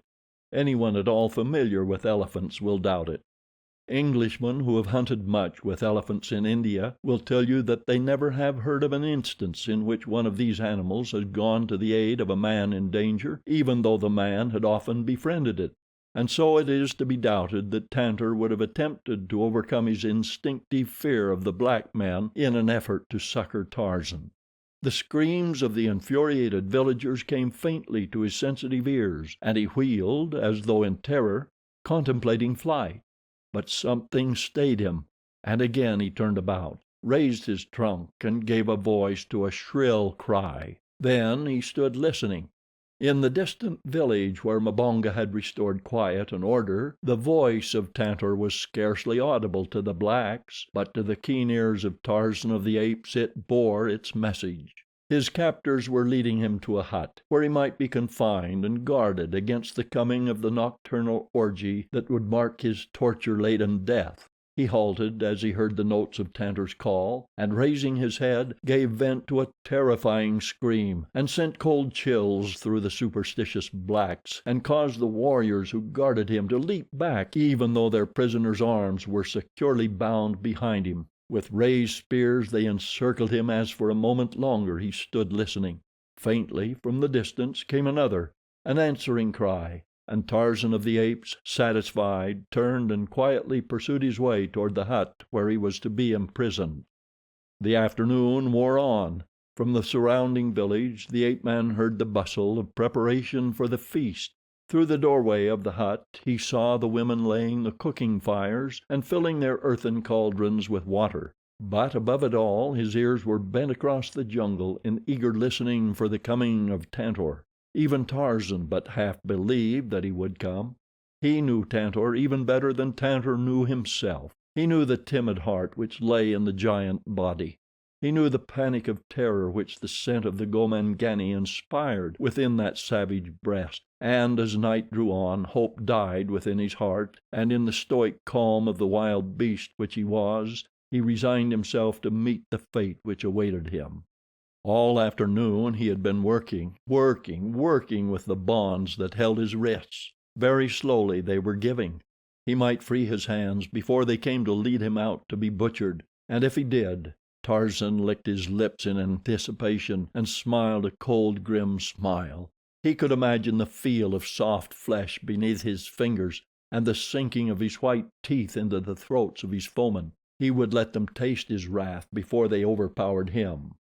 Anyone at all familiar with elephants will doubt it. Englishmen who have hunted much with elephants in India will tell you that they never have heard of an instance in which one of these animals has gone to the aid of a man in danger, even though the man had often befriended it. And so it is to be doubted that Tantor would have attempted to overcome his instinctive fear of the black men in an effort to succor Tarzan. The screams of the infuriated villagers came faintly to his sensitive ears, and he wheeled, as though in terror, contemplating flight. But something stayed him, and again he turned about, raised his trunk, and gave a voice to a shrill cry. Then he stood listening. In the distant village where Mbonga had restored quiet and order, the voice of Tantor was scarcely audible to the blacks, but to the keen ears of Tarzan of the Apes it bore its message. His captors were leading him to a hut, where he might be confined and guarded against the coming of the nocturnal orgy that would mark his torture-laden death. He halted as he heard the notes of Tantor's call, and raising his head, gave vent to a terrifying scream, and sent cold chills through the superstitious blacks, and caused the warriors who guarded him to leap back even though their prisoner's arms were securely bound behind him. With raised spears they encircled him as for a moment longer he stood listening. Faintly from the distance came an answering cry, and Tarzan of the Apes, satisfied, turned and quietly pursued his way toward the hut where he was to be imprisoned. The afternoon wore on. From the surrounding village the ape-man heard the bustle of preparation for the feast. Through the doorway of the hut he saw the women laying the cooking fires and filling their earthen cauldrons with water; but above it all his ears were bent across the jungle in eager listening for the coming of Tantor. Even Tarzan but half believed that he would come. He knew Tantor even better than Tantor knew himself. He knew the timid heart which lay in the giant body. He knew the panic of terror which the scent of the Mangani inspired within that savage breast, and as night drew on hope died within his heart, and in the stoic calm of the wild beast which he was, he resigned himself to meet the fate which awaited him. All afternoon he had been working with the bonds that held his wrists. Very slowly they were giving. He might free his hands before they came to lead him out to be butchered, and if he did— Tarzan licked his lips in anticipation and smiled a cold, grim smile. He could imagine the feel of soft flesh beneath his fingers and the sinking of his white teeth into the throats of his foemen. He would let them taste his wrath before they overpowered him.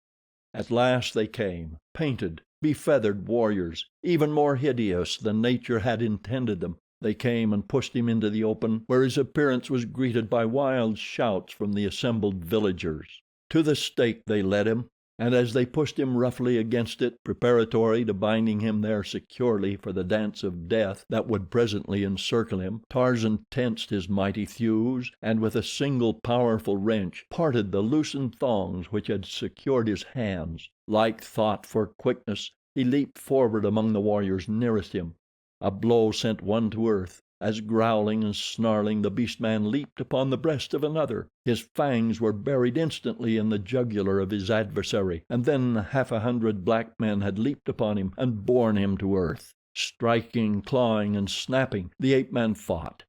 At last they came, painted, befeathered warriors, even more hideous than nature had intended them. They came and pushed him into the open, where his appearance was greeted by wild shouts from the assembled villagers. To the stake they led him, and as they pushed him roughly against it, preparatory to binding him there securely for the dance of death that would presently encircle him, Tarzan tensed his mighty thews, and with a single powerful wrench parted the loosened thongs which had secured his hands. Like thought for quickness, he leaped forward among the warriors nearest him. A blow sent one to earth, as growling and snarling the beast man leaped upon the breast of another. His fangs were buried instantly in the jugular of his adversary, and then half a hundred black men had leaped upon him and borne him to earth. Striking, clawing, and snapping, the ape-man fought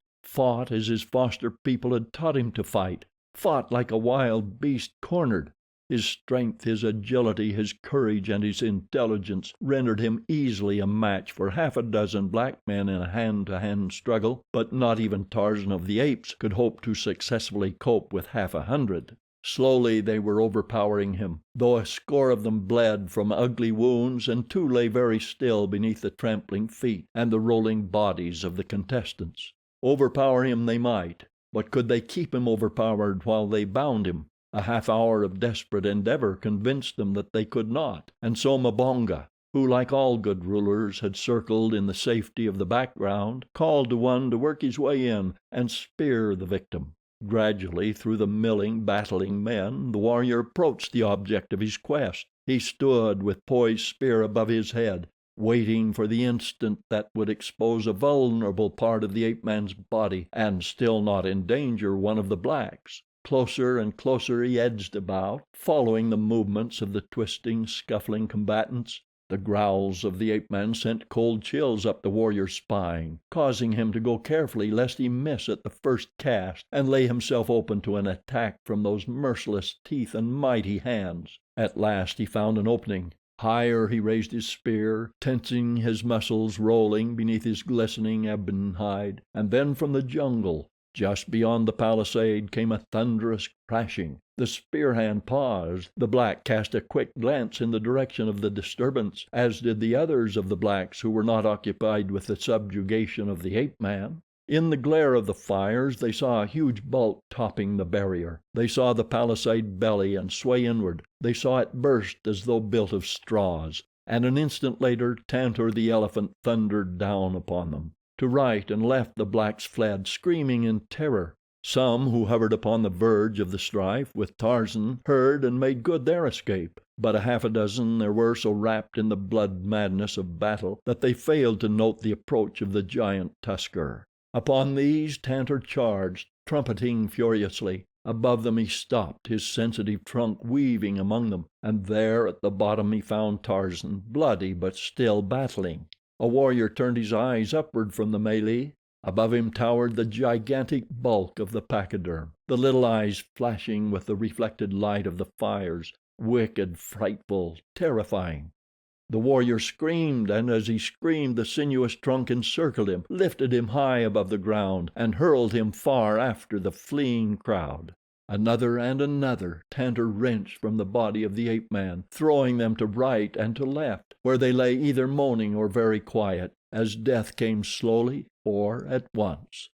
as his foster people had taught him to fight, fought like a wild beast cornered. His strength, his agility, his courage, and his intelligence rendered him easily a match for half a dozen black men in a hand-to-hand struggle, but not even Tarzan of the Apes could hope to successfully cope with half a hundred. Slowly they were overpowering him, though a score of them bled from ugly wounds and two lay very still beneath the trampling feet and the rolling bodies of the contestants. Overpower him they might, but could they keep him overpowered while they bound him? A half hour of desperate endeavor convinced them that they could not, and so Mbonga, who like all good rulers had circled in the safety of the background, called to one to work his way in and spear the victim. Gradually, through the milling, battling men, the warrior approached the object of his quest. He stood with poised spear above his head, waiting for the instant that would expose a vulnerable part of the ape-man's body and still not endanger one of the blacks. Closer and closer he edged about, following the movements of the twisting, scuffling combatants. The growls of the ape-man sent cold chills up the warrior's spine, causing him to go carefully lest he miss at the first cast and lay himself open to an attack from those merciless teeth and mighty hands. At last he found an opening. Higher he raised his spear, tensing his muscles, rolling beneath his glistening ebon hide, and then from the jungle, just beyond the palisade, came a thunderous crashing. The spear hand paused. The black cast a quick glance in the direction of the disturbance, as did the others of the blacks who were not occupied with the subjugation of the ape-man. In the glare of the fires they saw a huge bulk topping the barrier. They saw the palisade belly and sway inward. They saw it burst as though built of straws, and an instant later Tantor the elephant thundered down upon them. To right and left the blacks fled, screaming in terror. Some who hovered upon the verge of the strife with Tarzan heard and made good their escape, but a half a dozen there were so wrapped in the blood madness of battle that they failed to note the approach of the giant tusker. Upon these Tantor charged, trumpeting furiously. Above them he stopped, his sensitive trunk weaving among them, and there at the bottom he found Tarzan, bloody but still battling. A warrior turned his eyes upward from the melee. Above him towered the gigantic bulk of the pachyderm, the little eyes flashing with the reflected light of the fires, wicked, frightful, terrifying. The warrior screamed, and as he screamed the sinuous trunk encircled him, lifted him high above the ground, and hurled him far after the fleeing crowd. Another and another Tantor wrenched from the body of the ape-man, throwing them to right and to left, where they lay either moaning or very quiet, as death came slowly or at once.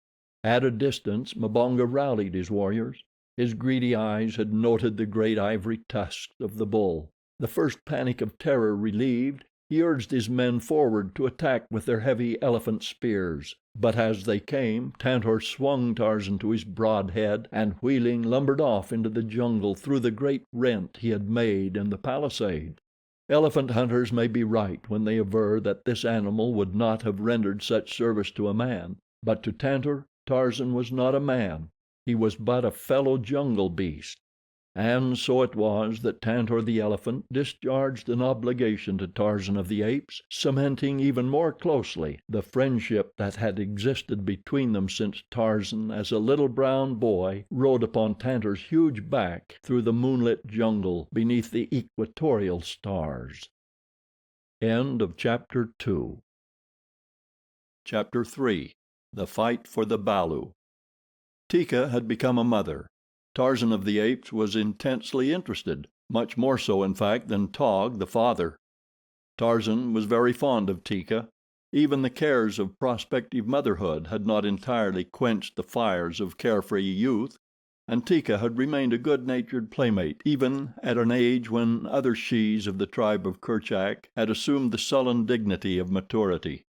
At a distance Mbonga rallied his warriors. His greedy eyes had noted the great ivory tusks of the bull. The first panic of terror relieved, he urged his men forward to attack with their heavy elephant spears; but as they came, Tantor swung Tarzan to his broad head and wheeling lumbered off into the jungle through the great rent he had made in the palisade. Elephant hunters may be right when they aver that this animal would not have rendered such service to a man, but to Tantor, Tarzan was not a man. He was but a fellow jungle beast. And so it was that Tantor the elephant discharged an obligation to Tarzan of the Apes, cementing even more closely the friendship that had existed between them since Tarzan, as a little brown boy, rode upon Tantor's huge back through the moonlit jungle beneath the equatorial stars. Chapter 3. The Fight for the Balu. Teeka had become a mother. Tarzan of the Apes was intensely interested, much more so, in fact, than Taug, the father. Tarzan was very fond of Teeka. Even the cares of prospective motherhood had not entirely quenched the fires of carefree youth, and Teeka had remained a good-natured playmate even at an age when other shes of the tribe of Kerchak had assumed the sullen dignity of maturity.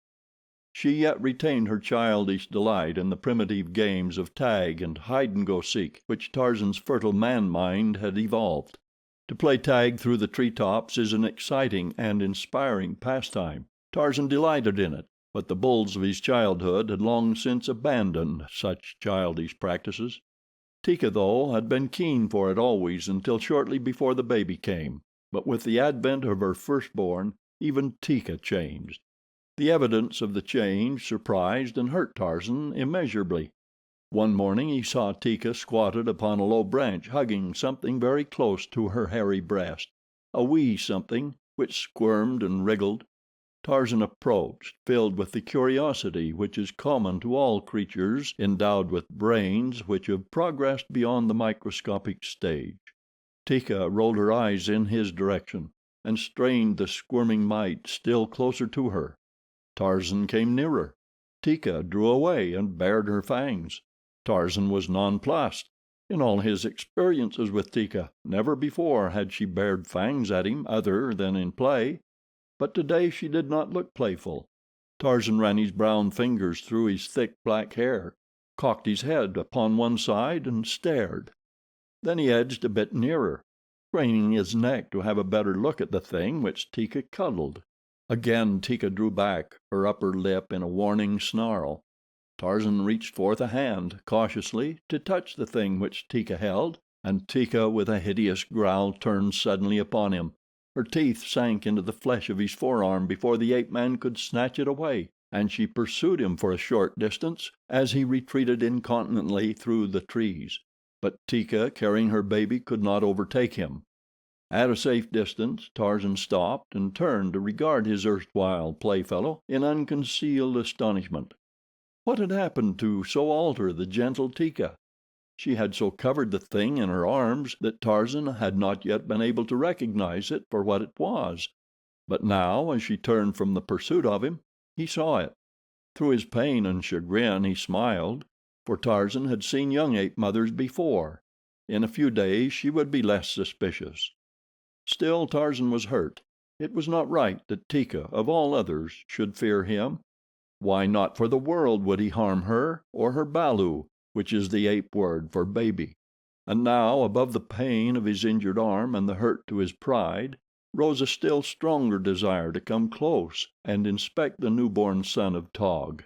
She yet retained her childish delight in the primitive games of tag and hide-and-go-seek which Tarzan's fertile man mind had evolved. To play tag through the tree tops is an exciting and inspiring pastime. Tarzan delighted in it, but the bulls of his childhood had long since abandoned such childish practices. Teeka, though, had been keen for it always until shortly before the baby came, but with the advent of her firstborn even Teeka changed. The evidence of the change surprised and hurt Tarzan immeasurably. One morning he saw Teeka squatted upon a low branch hugging something very close to her hairy breast, a wee something which squirmed and wriggled. Tarzan approached, filled with the curiosity which is common to all creatures endowed with brains which have progressed beyond the microscopic stage. Teeka rolled her eyes in his direction and strained the squirming mite still closer to her. Tarzan came nearer. Teeka drew away and bared her fangs. Tarzan was nonplussed. In all his experiences with Teeka, never before had she bared fangs at him other than in play, but today she did not look playful. Tarzan ran his brown fingers through his thick black hair, cocked his head upon one side and stared. Then he edged a bit nearer, craning his neck to have a better look at the thing which Teeka cuddled. Again Teeka drew back, her upper lip in a warning snarl. Tarzan reached forth a hand, cautiously, to touch the thing which Teeka held, and Teeka, with a hideous growl, turned suddenly upon him. Her teeth sank into the flesh of his forearm before the ape-man could snatch it away, and she pursued him for a short distance as he retreated incontinently through the trees. But Teeka, carrying her baby, could not overtake him. At a safe distance Tarzan stopped and turned to regard his erstwhile playfellow in unconcealed astonishment. What had happened to so alter the gentle Teeka? She had so covered the thing in her arms that Tarzan had not yet been able to recognize it for what it was, but now, as she turned from the pursuit of him, he saw it. Through his pain and chagrin he smiled, for Tarzan had seen young ape mothers before. In a few days she would be less suspicious. Still Tarzan was hurt. It was not right that Teeka, of all others, should fear him. Why, not for the world would he harm her or her balu, which is the ape word for baby. And now, above the pain of his injured arm and the hurt to his pride, rose a still stronger desire to come close and inspect the newborn son of Taug.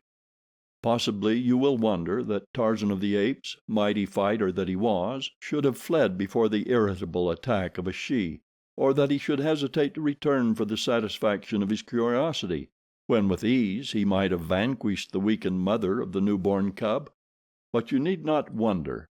Possibly you will wonder that Tarzan of the Apes, mighty fighter that he was, should have fled before the irritable attack of a she, or that he should hesitate to return for the satisfaction of his curiosity, when with ease he might have vanquished the weakened mother of the newborn cub. But you need not wonder.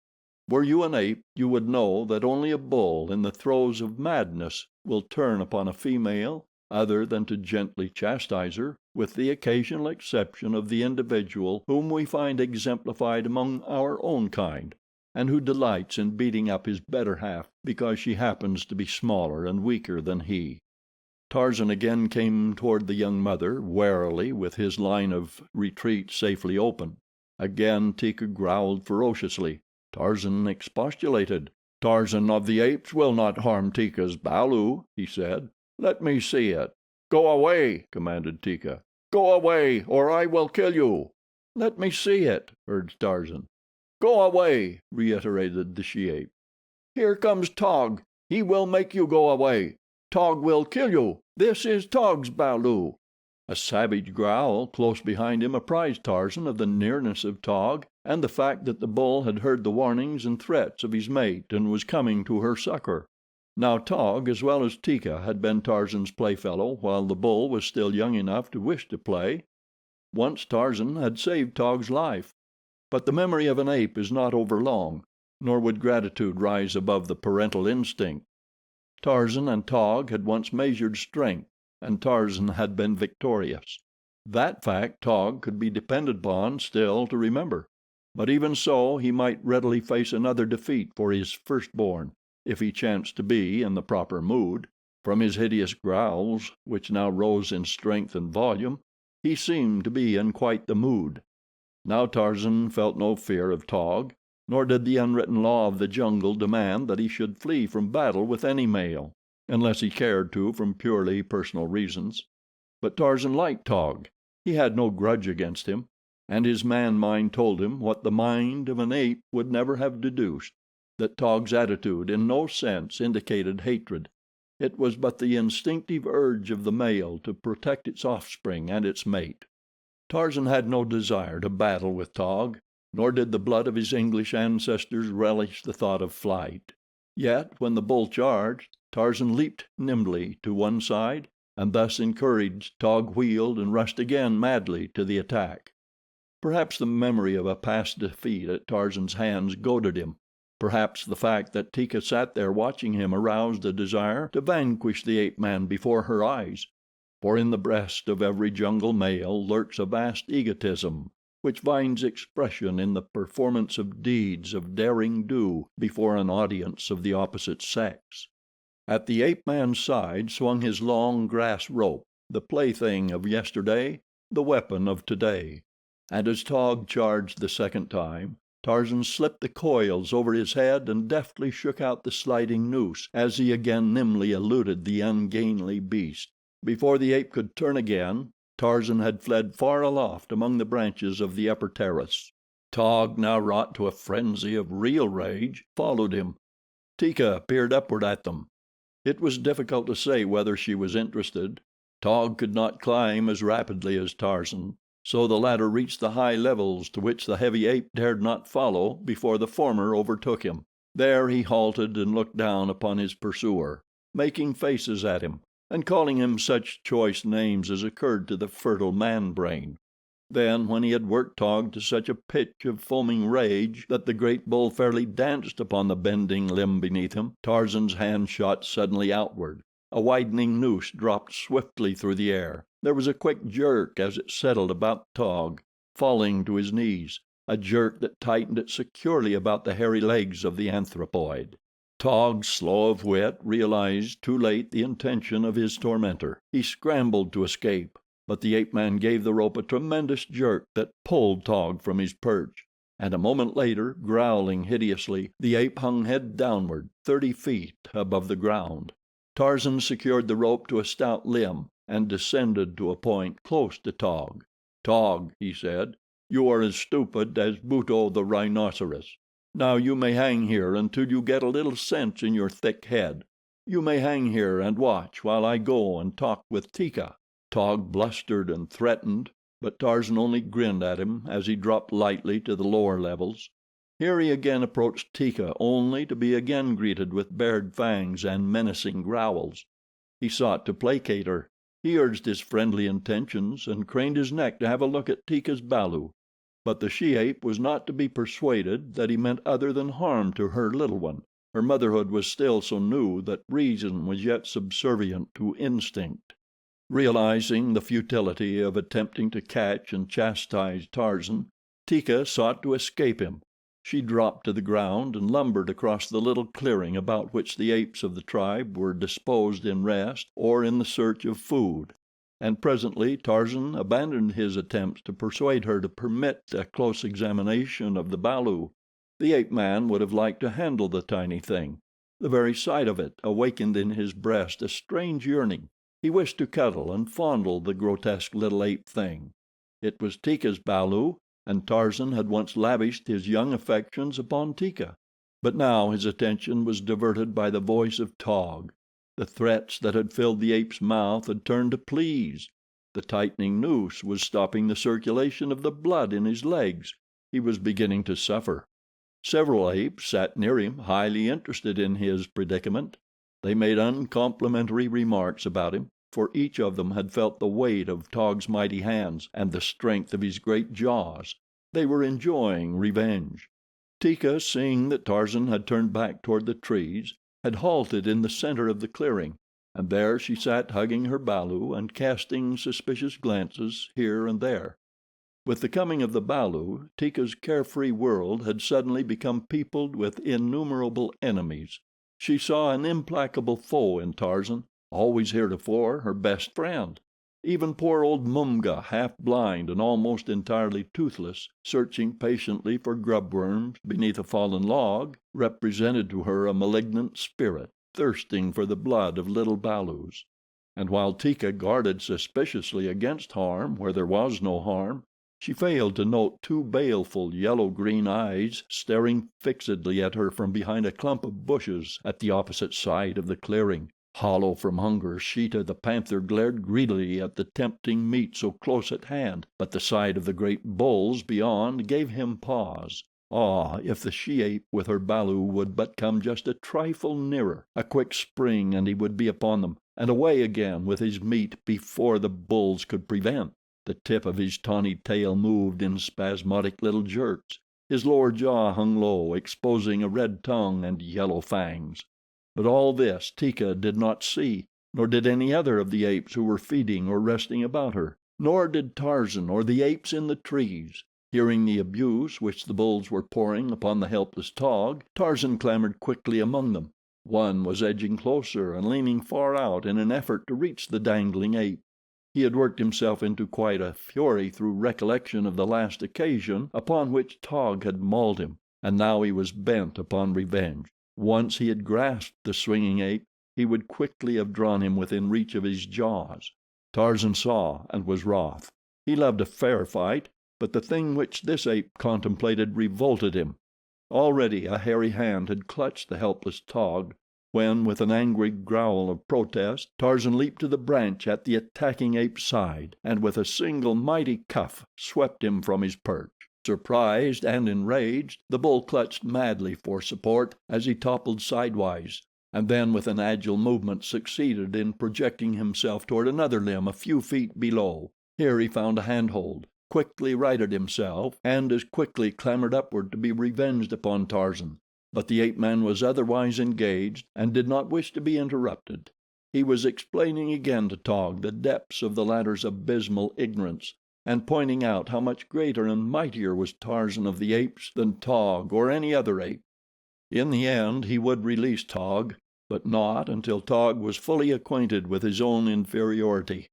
Were you an ape, you would know that only a bull in the throes of madness will turn upon a female other than to gently chastise her, with the occasional exception of the individual whom we find exemplified among our own kind. and who delights in beating up his better half because she happens to be smaller and weaker than he. Tarzan again came toward the young mother, warily, with his line of retreat safely open. Again Teeka growled ferociously. Tarzan expostulated. "Tarzan of the Apes will not harm Teeka's balu," he said. "Let me see it." "Go away," commanded Teeka. "Go away, or I will kill you." "Let me see it," urged Tarzan. "Go away," reiterated the she ape. "Here comes Taug. He will make you go away. Taug will kill you. This is Taug's balu." A savage growl close behind him apprised Tarzan of the nearness of Taug, and the fact that the bull had heard the warnings and threats of his mate and was coming to her succor. Now Taug, as well as Teeka, had been Tarzan's playfellow while the bull was still young enough to wish to play. Once Tarzan had saved Taug's life. But the memory of an ape is not overlong, nor would gratitude rise above the parental instinct. Tarzan and Taug had once measured strength, and Tarzan had been victorious. That fact Taug could be depended upon still to remember. But even so, he might readily face another defeat for his firstborn, if he chanced to be in the proper mood. From his hideous growls, which now rose in strength and volume, he seemed to be in quite the mood. Now Tarzan felt no fear of Taug, nor did the unwritten law of the jungle demand that he should flee from battle with any male, unless he cared to from purely personal reasons. But Tarzan liked Taug. He had no grudge against him, and his man mind told him what the mind of an ape would never have deduced, that Taug's attitude in no sense indicated hatred. It was but the instinctive urge of the male to protect its offspring and its mate. Tarzan had no desire to battle with Taug, nor did the blood of his English ancestors relish the thought of flight. Yet when the bull charged, Tarzan leaped nimbly to one side, and thus encouraged, Taug wheeled and rushed again madly to the attack. Perhaps the memory of a past defeat at Tarzan's hands goaded him. Perhaps the fact that Teeka sat there watching him aroused a desire to vanquish the ape-man before her eyes. For in the breast of every jungle male lurks a vast egotism which finds expression in the performance of deeds of derring do before an audience of the opposite sex. At the ape-man's side swung his long grass rope, the plaything of yesterday, the weapon of today. And as Taug charged the second time, Tarzan slipped the coils over his head and deftly shook out the sliding noose as he again nimbly eluded the ungainly beast. Before the ape could turn again, Tarzan had fled far aloft among the branches of the upper terrace. Taug, now wrought to a frenzy of real rage, followed him. Teeka peered upward at them. It was difficult to say whether she was interested. Taug could not climb as rapidly as Tarzan, so the latter reached the high levels to which the heavy ape dared not follow before the former overtook him. There he halted and looked down upon his pursuer, making faces at him and calling him such choice names as occurred to the fertile man brain. Then, when he had worked Taug to such a pitch of foaming rage that the great bull fairly danced upon the bending limb beneath him, Tarzan's hand shot suddenly outward. A widening noose dropped swiftly through the air. There was a quick jerk as it settled about Taug, falling to his knees, a jerk that tightened it securely about the hairy legs of the anthropoid. Taug, slow of wit, realized too late the intention of his tormentor. He scrambled to escape, but the ape-man gave the rope a tremendous jerk that pulled Taug from his perch, and a moment later, growling hideously, the ape hung head downward 30 feet above the ground. Tarzan secured the rope to a stout limb and descended to a point close to Taug. "Taug," he said, "you are as stupid as Buto, the rhinoceros. Now you may hang here until you get a little sense in your thick head. You may hang here and watch while I go and talk with Teeka." Taug blustered and threatened, but Tarzan only grinned at him as he dropped lightly to the lower levels. Here he again approached Teeka, only to be again greeted with bared fangs and menacing growls. He sought to placate her. He urged his friendly intentions and craned his neck to have a look at Teeka's balu. But the she-ape was not to be persuaded that he meant other than harm to her little one. Her motherhood was still so new that reason was yet subservient to instinct. Realizing the futility of attempting to catch and chastise Tarzan, Teeka sought to escape him. She dropped to the ground and lumbered across the little clearing about which the apes of the tribe were disposed in rest or in the search of food, and presently Tarzan abandoned his attempts to persuade her to permit a close examination of the balu. The ape man would have liked to handle the tiny thing. The very sight of it awakened in his breast a strange yearning. He wished to cuddle and fondle the grotesque little ape thing. It was Teeka's balu, and Tarzan had once lavished his young affections upon Teeka; but now his attention was diverted by the voice of Taug. The threats that had filled the ape's mouth had turned to pleas. The tightening noose was stopping the circulation of the blood in his legs. He was beginning to suffer. Several apes sat near him, highly interested in his predicament. They made uncomplimentary remarks about him, for each of them had felt the weight of Taug's mighty hands and the strength of his great jaws. They were enjoying revenge. Teeka, seeing that Tarzan had turned back toward the trees, had halted in the center of the clearing, and there she sat hugging her balu and casting suspicious glances here and there. With the coming of the balu, Teeka's carefree world had suddenly become peopled with innumerable enemies. She saw an implacable foe in Tarzan, always heretofore her best friend. Even poor old Mumga, half blind and almost entirely toothless, searching patiently for grub worms beneath a fallen log, represented to her a malignant spirit thirsting for the blood of little balus. And while Teeka guarded suspiciously against harm where there was no harm, she failed to note two baleful, yellow-green eyes staring fixedly at her from behind a clump of bushes at the opposite side of the clearing. Hollow from hunger, Sheeta, the panther, glared greedily at the tempting meat so close at hand, but the sight of the great bulls beyond gave him pause. Ah, if the she-ape with her balu would but come just a trifle nearer! A quick spring and he would be upon them, and away again with his meat before the bulls could prevent. The tip of his tawny tail moved in spasmodic little jerks. His lower jaw hung low, exposing a red tongue and yellow fangs. But all this Teeka did not see, nor did any other of the apes who were feeding or resting about her, nor did Tarzan or the apes in the trees. Hearing the abuse which the bulls were pouring upon the helpless Taug, Tarzan clambered quickly among them. One was edging closer and leaning far out in an effort to reach the dangling ape. He had worked himself into quite a fury through recollection of the last occasion upon which Taug had mauled him, and now he was bent upon revenge. Once he had grasped the swinging ape, he would quickly have drawn him within reach of his jaws. Tarzan saw and was wroth. He loved a fair fight, but the thing which this ape contemplated revolted him. Already a hairy hand had clutched the helpless Taug, when, with an angry growl of protest, Tarzan leaped to the branch at the attacking ape's side, and with a single mighty cuff swept him from his perch. Surprised and enraged, the bull clutched madly for support as he toppled sidewise, and then with an agile movement succeeded in projecting himself toward another limb a few feet below. Here he found a handhold, quickly righted himself, and as quickly clambered upward to be revenged upon Tarzan. But the ape-man was otherwise engaged and did not wish to be interrupted. He was explaining again to Taug the depths of the latter's abysmal ignorance, and pointing out how much greater and mightier was Tarzan of the Apes than Taug or any other ape. In the end he would release Taug, but not until Taug was fully acquainted with his own inferiority.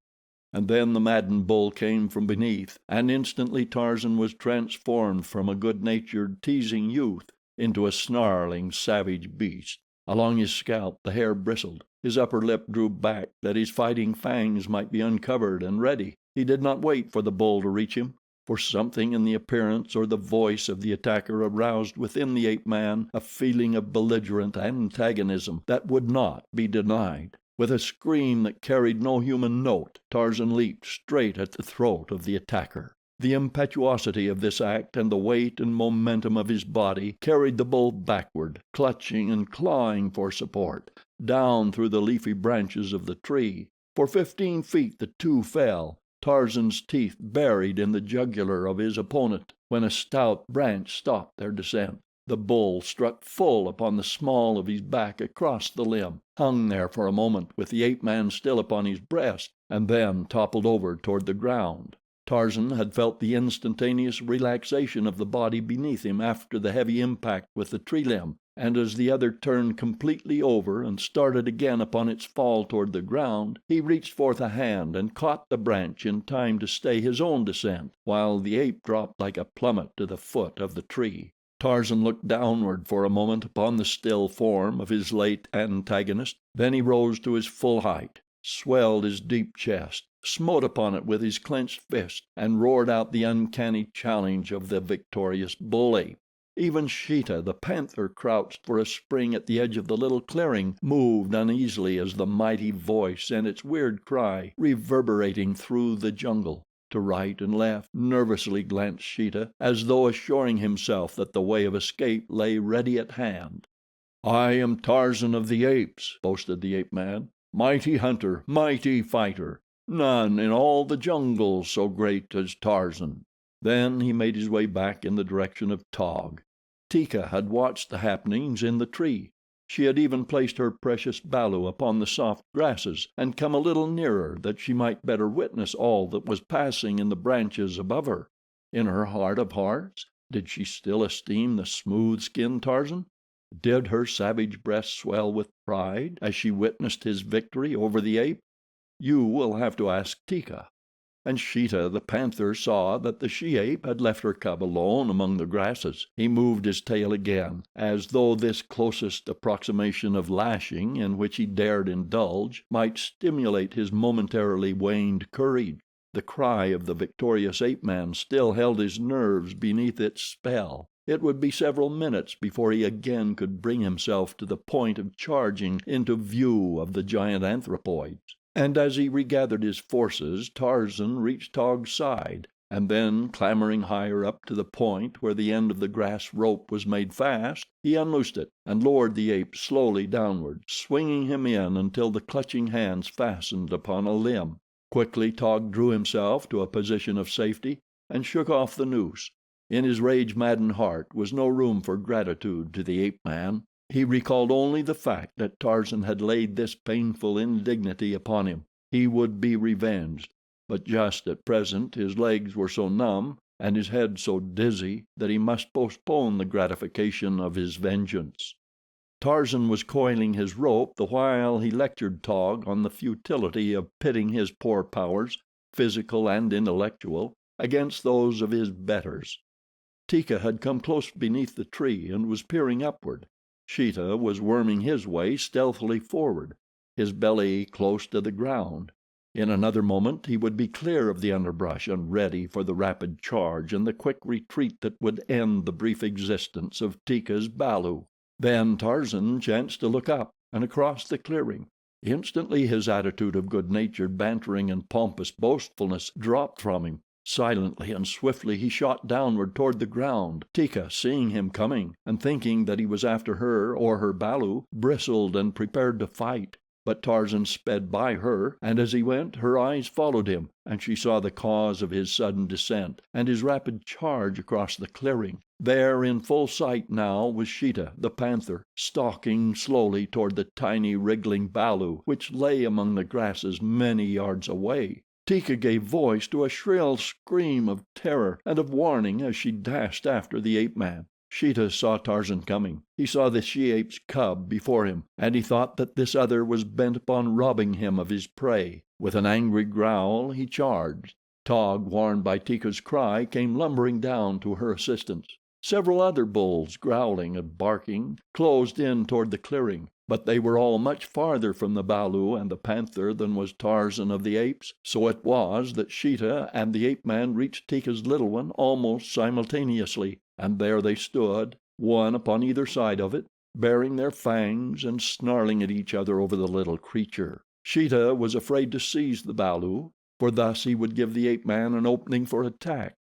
And then the maddened bull came from beneath, and instantly Tarzan was transformed from a good-natured, teasing youth into a snarling, savage beast. Along his scalp the hair bristled. His upper lip drew back that his fighting fangs might be uncovered and ready. He did not wait for the bull to reach him, for something in the appearance or the voice of the attacker aroused within the ape-man a feeling of belligerent antagonism that would not be denied. With a scream that carried no human note, Tarzan leaped straight at the throat of the attacker. The impetuosity of this act and the weight and momentum of his body carried the bull backward, clutching and clawing for support, down through the leafy branches of the tree. For 15 feet the two fell, Tarzan's teeth buried in the jugular of his opponent, when a stout branch stopped their descent. The bull struck full upon the small of his back across the limb, hung there for a moment with the ape-man still upon his breast, and then toppled over toward the ground. Tarzan had felt the instantaneous relaxation of the body beneath him after the heavy impact with the tree limb, and as the other turned completely over and started again upon its fall toward the ground, he reached forth a hand and caught the branch in time to stay his own descent, while the ape dropped like a plummet to the foot of the tree. Tarzan looked downward for a moment upon the still form of his late antagonist, then he rose to his full height, swelled his deep chest, smote upon it with his clenched fist, and roared out the uncanny challenge of the victorious bull ape. Even Sheeta, the panther, crouched for a spring at the edge of the little clearing, moved uneasily as the mighty voice sent its weird cry reverberating through the jungle. To right and left nervously glanced Sheeta, as though assuring himself that the way of escape lay ready at hand. "I am Tarzan of the Apes," boasted the ape man. "Mighty hunter, mighty fighter. None in all the jungle so great as Tarzan." Then he made his way back in the direction of Taug. Teeka had watched the happenings in the tree. She had even placed her precious balu upon the soft grasses and come a little nearer that she might better witness all that was passing in the branches above her. In her heart of hearts, did she still esteem the smooth-skinned Tarzan? Did her savage breast swell with pride as she witnessed his victory over the ape? You will have to ask Teeka. And Sheeta, the panther, saw that the she-ape had left her cub alone among the grasses. He moved his tail again, as though this closest approximation of lashing in which he dared indulge might stimulate his momentarily waned courage. The cry of the victorious ape-man still held his nerves beneath its spell. It would be several minutes before he again could bring himself to the point of charging into view of the giant anthropoids. And as he regathered his forces, Tarzan reached Taug's side, and then, clambering higher up to the point where the end of the grass rope was made fast, he unloosed it and lowered the ape slowly downward, swinging him in until the clutching hands fastened upon a limb. Quickly Taug drew himself to a position of safety and shook off the noose. In his rage-maddened heart was no room for gratitude to the ape-man. He recalled only the fact that Tarzan had laid this painful indignity upon him. He would be revenged, but just at present his legs were so numb and his head so dizzy that he must postpone the gratification of his vengeance. Tarzan was coiling his rope the while he lectured Taug on the futility of pitting his poor powers, physical and intellectual, against those of his betters. Teeka had come close beneath the tree and was peering upward. Sheeta was worming his way stealthily forward, his belly close to the ground. In another moment he would be clear of the underbrush and ready for the rapid charge and the quick retreat that would end the brief existence of Teeka's balu. Then Tarzan chanced to look up and across the clearing. Instantly his attitude of good-natured bantering and pompous boastfulness dropped from him. Silently and swiftly he shot downward toward the ground. Teeka, seeing him coming and thinking that he was after her or her balu, bristled and prepared to fight. But Tarzan sped by her, and as he went her eyes followed him, and she saw the cause of his sudden descent and his rapid charge across the clearing. There in full sight now was Sheeta, the panther, stalking slowly toward the tiny wriggling balu which lay among the grasses many yards away. Teeka gave voice to a shrill scream of terror and of warning as she dashed after the ape-man. Sheeta saw Tarzan coming. He saw the she-ape's cub before him, and he thought that this other was bent upon robbing him of his prey. With an angry growl he charged. Taug, warned by Teeka's cry, came lumbering down to her assistance. Several other bulls, growling and barking, closed in toward the clearing, but they were all much farther from the balu and the panther than was Tarzan of the Apes. So it was that Sheeta and the ape-man reached Teeka's little one almost simultaneously, and there they stood, one upon either side of it, baring their fangs and snarling at each other over the little creature. Sheeta was afraid to seize the balu, for thus he would give the ape-man an opening for attack.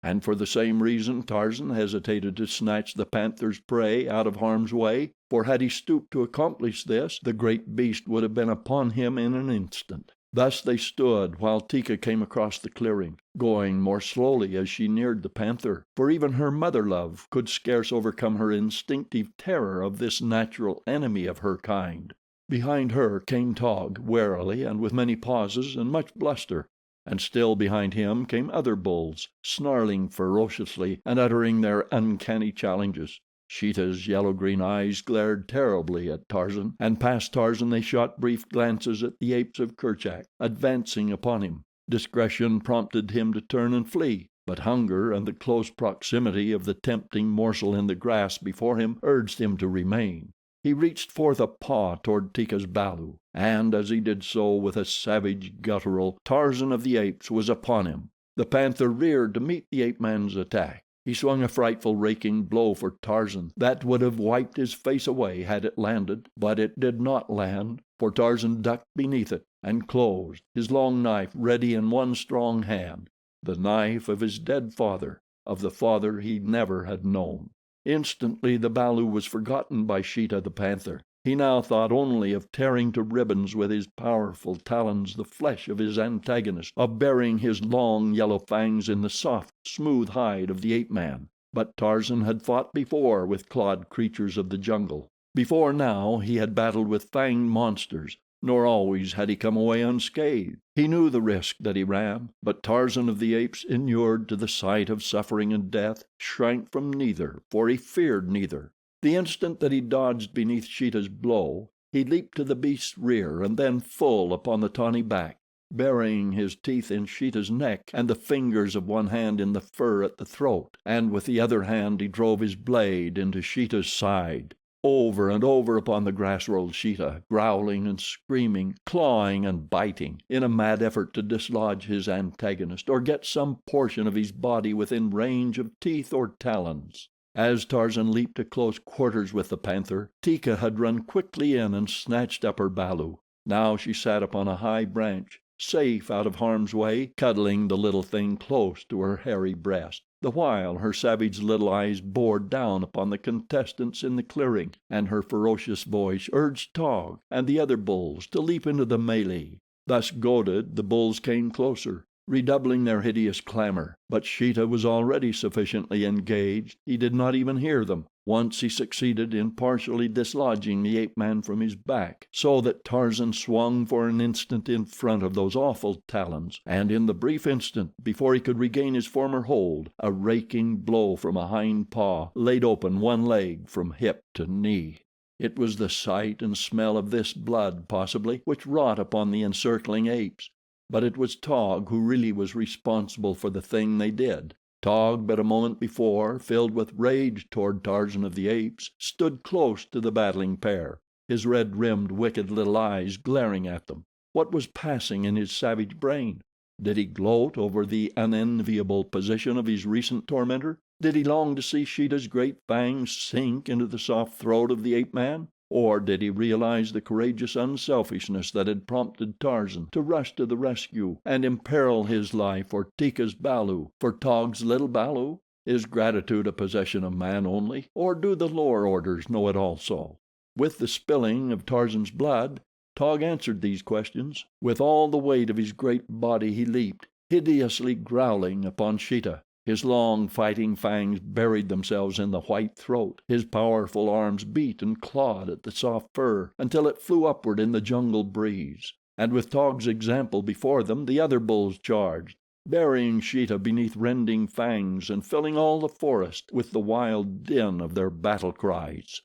And for the same reason Tarzan hesitated to snatch the panther's prey out of harm's way, for had he stooped to accomplish this, the great beast would have been upon him in an instant. Thus they stood while Teeka came across the clearing, going more slowly as she neared the panther, for even her mother love could scarce overcome her instinctive terror of this natural enemy of her kind. Behind her came Taug, warily and with many pauses and much bluster. and still behind him came other bulls, snarling ferociously and uttering their uncanny challenges. Sheeta's yellow-green eyes glared terribly at Tarzan, and past Tarzan they shot brief glances at the apes of Kerchak, advancing upon him. Discretion prompted him to turn and flee, but hunger and the close proximity of the tempting morsel in the grass before him urged him to remain. He reached forth a paw toward Teeka's balu, and as he did so, with a savage guttural, Tarzan of the Apes was upon him. The panther reared to meet the ape-man's attack. He swung a frightful raking blow for Tarzan that would have wiped his face away had it landed, but it did not land, for Tarzan ducked beneath it and closed, his long knife ready in one strong hand, the knife of his dead father, of the father he never had known. Instantly the balu was forgotten by Sheeta, the panther. He now thought only of tearing to ribbons with his powerful talons the flesh of his antagonist, of burying his long, yellow fangs in the soft, smooth hide of the ape-man. But Tarzan had fought before with clawed creatures of the jungle. Before now he had battled with fanged monsters, nor always had he come away unscathed. He knew the risk that he ran, but Tarzan of the Apes, inured to the sight of suffering and death, shrank from neither, for he feared neither. The instant that he dodged beneath Sheeta's blow, he leaped to the beast's rear and then full upon the tawny back, burying his teeth in Sheeta's neck and the fingers of one hand in the fur at the throat, and with the other hand he drove his blade into Sheeta's side. Over and over upon the grass rolled Sheeta, growling and screaming, clawing and biting, in a mad effort to dislodge his antagonist or get some portion of his body within range of teeth or talons. As Tarzan leaped to close quarters with the panther, Teeka had run quickly in and snatched up her balu. Now she sat upon a high branch, safe out of harm's way, cuddling the little thing close to her hairy breast, the while her savage little eyes bored down upon the contestants in the clearing, and her ferocious voice urged Taug and the other bulls to leap into the melee. Thus goaded, the bulls came closer, redoubling their hideous clamor, but Sheeta was already sufficiently engaged. He did not even hear them. Once he succeeded in partially dislodging the ape-man from his back, so that Tarzan swung for an instant in front of those awful talons, and in the brief instant before he could regain his former hold, a raking blow from a hind paw laid open one leg from hip to knee. It was the sight and smell of this blood, possibly, which wrought upon the encircling apes, but it was Taug who really was responsible for the thing they did. Taug, but a moment before, filled with rage toward Tarzan of the Apes, stood close to the battling pair, his red-rimmed, wicked little eyes glaring at them. What was passing in his savage brain? Did he gloat over the unenviable position of his recent tormentor? Did he long to see Sheeta's great fangs sink into the soft throat of the ape-man? Or did he realize the courageous unselfishness that had prompted Tarzan to rush to the rescue and imperil his life for Teeka's balu, for Taug's little balu? Is gratitude a possession of man only, or do the lower orders know it also? With the spilling of Tarzan's blood, Taug answered these questions. With all the weight of his great body he leaped, hideously growling, upon Sheeta. His long, fighting fangs buried themselves in the white throat. His powerful arms beat and clawed at the soft fur until it flew upward in the jungle breeze. And with Taug's example before them, the other bulls charged, burying Sheeta beneath rending fangs and filling all the forest with the wild din of their battle cries.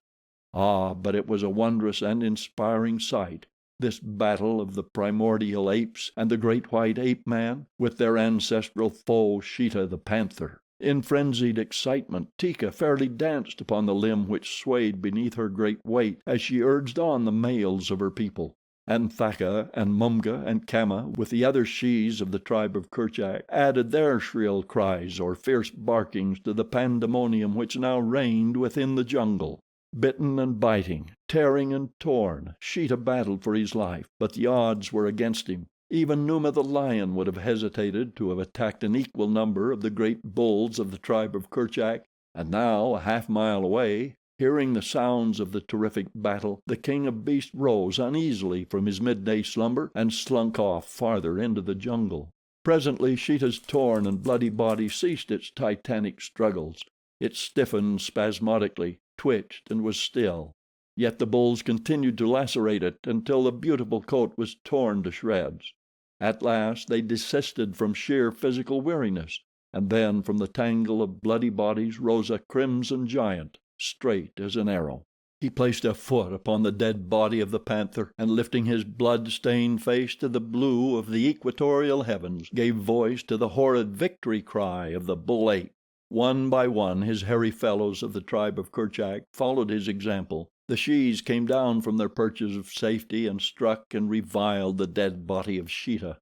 Ah, but it was a wondrous and inspiring sight, this battle of the primordial apes and the great white ape-man, with their ancestral foe, Sheeta the panther. In frenzied excitement, Teeka fairly danced upon the limb which swayed beneath her great weight as she urged on the males of her people. And Thaka and Mumga and Kama, with the other shes of the tribe of Kerchak, added their shrill cries or fierce barkings to the pandemonium which now reigned within the jungle. Bitten and biting, tearing and torn, Sheeta battled for his life, but the odds were against him. Even Numa the lion would have hesitated to have attacked an equal number of the great bulls of the tribe of Kerchak. And now, a half-mile away, hearing the sounds of the terrific battle, the king of beasts rose uneasily from his midday slumber and slunk off farther into the jungle. Presently Sheeta's torn and bloody body ceased its titanic struggles. It stiffened spasmodically, twitched, and was still. Yet the bulls continued to lacerate it until the beautiful coat was torn to shreds. At last they desisted from sheer physical weariness, and then from the tangle of bloody bodies rose a crimson giant, straight as an arrow. He placed a foot upon the dead body of the panther, and lifting his blood-stained face to the blue of the equatorial heavens, gave voice to the horrid victory cry of the bull ape. One by one his hairy fellows of the tribe of Kerchak followed his example. The shes came down from their perches of safety and struck and reviled the dead body of Sheeta.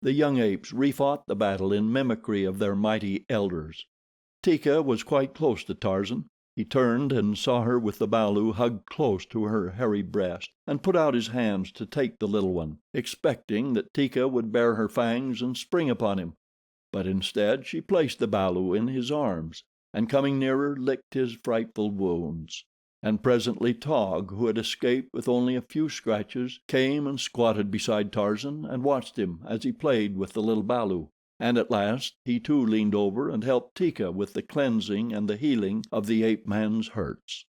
The young apes refought the battle in mimicry of their mighty elders. Teeka was quite close to Tarzan. He turned and saw her with the balu hugged close to her hairy breast, and put out his hands to take the little one, expecting that Teeka would bare her fangs and spring upon him. But instead she placed the balu in his arms, and coming nearer licked his frightful wounds. And presently Taug, who had escaped with only a few scratches, came and squatted beside Tarzan and watched him as he played with the little balu, and at last he too leaned over and helped Teeka with the cleansing and the healing of the ape-man's hurts.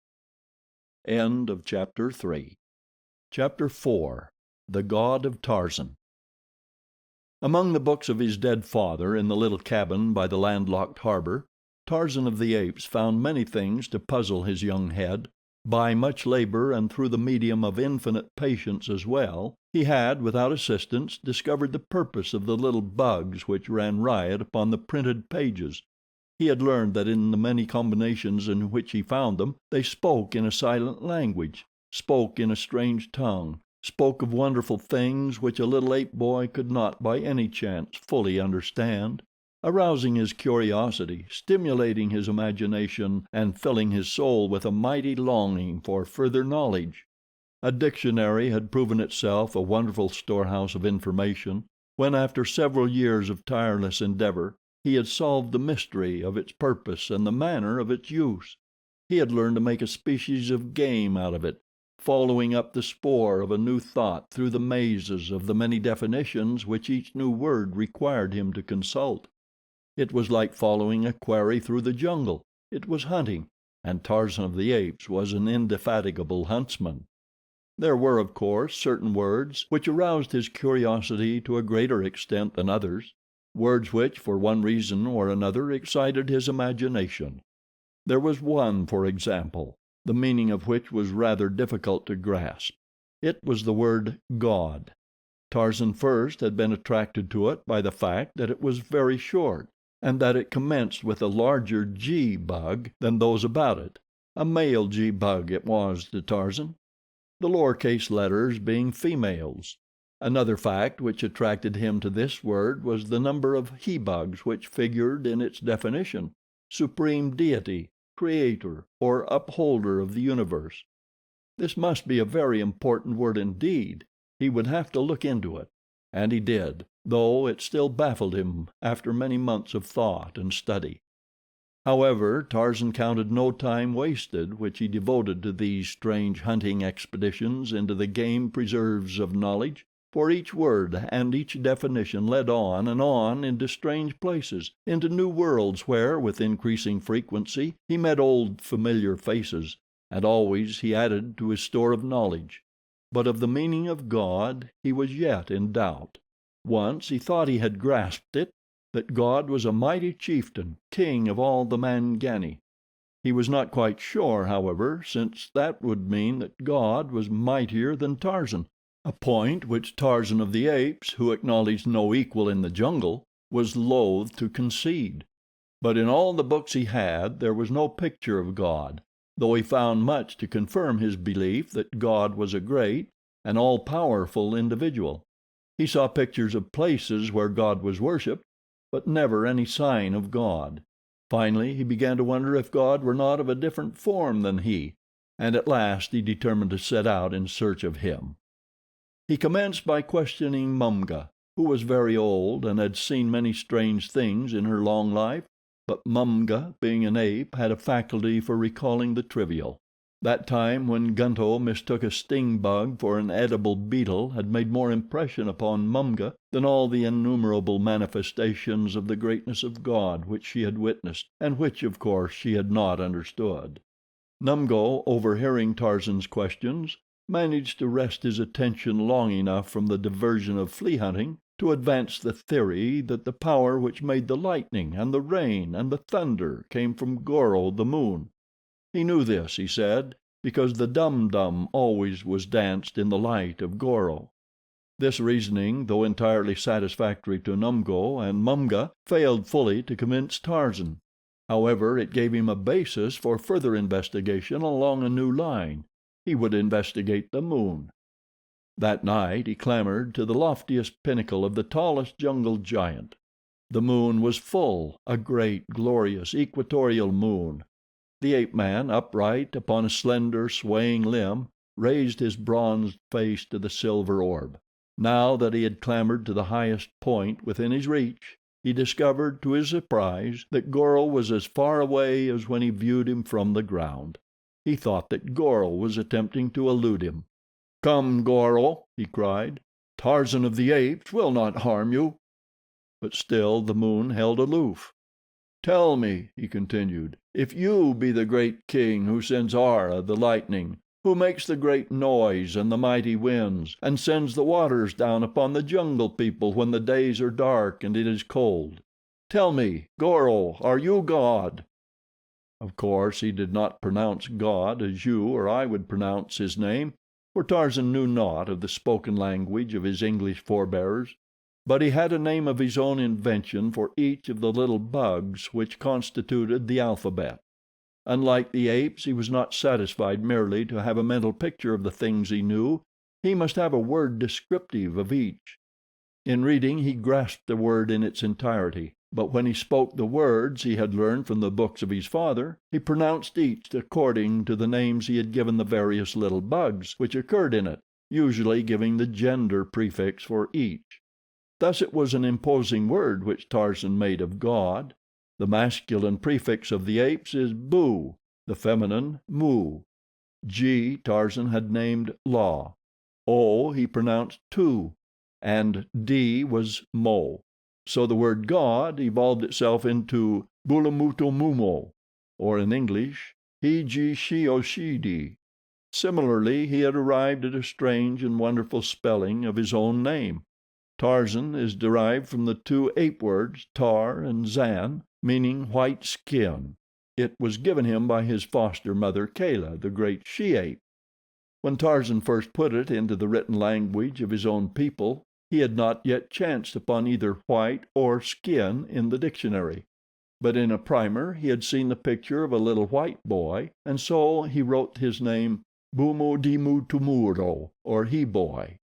Chapter 4. The God of Tarzan. Among the books of his dead father in the little cabin by the landlocked harbor, Tarzan of the Apes found many things to puzzle his young head. By much labor and through the medium of infinite patience as well, he had, without assistance, discovered the purpose of the little bugs which ran riot upon the printed pages. He had learned that in the many combinations in which he found them, they spoke in a silent language, spoke in a strange tongue, spoke of wonderful things which a little ape boy could not by any chance fully understand. Arousing his curiosity, stimulating his imagination, and filling his soul with a mighty longing for further knowledge. A dictionary had proven itself a wonderful storehouse of information, when after several years of tireless endeavor, he had solved the mystery of its purpose and the manner of its use. He had learned to make a species of game out of it, following up the spoor of a new thought through the mazes of the many definitions which each new word required him to consult. It was like following a quarry through the jungle. It was hunting, and Tarzan of the Apes was an indefatigable huntsman. There were, of course, certain words which aroused his curiosity to a greater extent than others, words which, for one reason or another, excited his imagination. There was one, for example, the meaning of which was rather difficult to grasp. It was the word God. Tarzan first had been attracted to it by the fact that it was very short, and that it commenced with a larger G bug than those about it. A male G bug it was to Tarzan, the lowercase letters being females. Another fact which attracted him to this word was the number of he bugs which figured in its definition: supreme deity, creator, or upholder of the universe. This must be a very important word indeed. He would have to look into it, and he did, though it still baffled him after many months of thought and study. However, Tarzan counted no time wasted which he devoted to these strange hunting expeditions into the game preserves of knowledge, for each word and each definition led on and on into strange places, into new worlds where, with increasing frequency, he met old familiar faces, and always he added to his store of knowledge. But of the meaning of God he was yet in doubt. Once he thought he had grasped it, that God was a mighty chieftain, king of all the Mangani. He was not quite sure, however, since that would mean that God was mightier than Tarzan, a point which Tarzan of the Apes, who acknowledged no equal in the jungle, was loath to concede. But in all the books he had there was no picture of God, though he found much to confirm his belief that God was a great and all-powerful individual. He saw pictures of places where God was worshipped, but never any sign of God. Finally he began to wonder if God were not of a different form than he, and at last he determined to set out in search of him. He commenced by questioning Mumga, who was very old and had seen many strange things in her long life, but Mumga, being an ape, had a faculty for recalling the trivial. That time when Gunto mistook a sting bug for an edible beetle had made more impression upon Mumga than all the innumerable manifestations of the greatness of God which she had witnessed, and which, of course, she had not understood. Numgo, overhearing Tarzan's questions, managed to wrest his attention long enough from the diversion of flea hunting to advance the theory that the power which made the lightning and the rain and the thunder came from Goro, the moon. He knew this, he said, because the dum-dum always was danced in the light of Goro. This reasoning, though entirely satisfactory to Numgo and Mumga, failed fully to convince Tarzan. However, it gave him a basis for further investigation along a new line. He would investigate the moon. That night he clambered to the loftiest pinnacle of the tallest jungle giant. The moon was full, a great, glorious, equatorial moon. The ape-man, upright upon a slender, swaying limb, raised his bronzed face to the silver orb. Now that he had clambered to the highest point within his reach, he discovered, to his surprise, that Goro was as far away as when he viewed him from the ground. He thought that Goro was attempting to elude him. "Come, Goro," he cried. "Tarzan of the Apes will not harm you." But still the moon held aloof. "Tell me," he continued, "if you be the great king who sends Ara, the lightning, who makes the great noise and the mighty winds, and sends the waters down upon the jungle people when the days are dark and it is cold. Tell me, Goro, are you God?" Of course he did not pronounce God as you or I would pronounce his name, for Tarzan knew naught of the spoken language of his English forebears, but he had a name of his own invention for each of the little bugs which constituted the alphabet. Unlike the apes, he was not satisfied merely to have a mental picture of the things he knew. He must have a word descriptive of each. In reading he grasped a word in its entirety, but when he spoke the words he had learned from the books of his father, he pronounced each according to the names he had given the various little bugs which occurred in it, usually giving the gender prefix for each. Thus it was an imposing word which Tarzan made of God. The masculine prefix of the apes is Bu, the feminine Mu. G Tarzan had named La. O he pronounced Tu, and D was Mo. So the word God evolved itself into Bulamutomumo, or in English, Hiji-shio-shidi. Similarly, he had arrived at a strange and wonderful spelling of his own name. Tarzan is derived from the two ape words Tar and Zan, meaning white skin. It was given him by his foster mother Kala, the great she-ape. When Tarzan first put it into the written language of his own people, he had not yet chanced upon either white or skin in the dictionary, but in a primer he had seen the picture of a little white boy, and so he wrote his name Bumodimutumuro, or he-boy.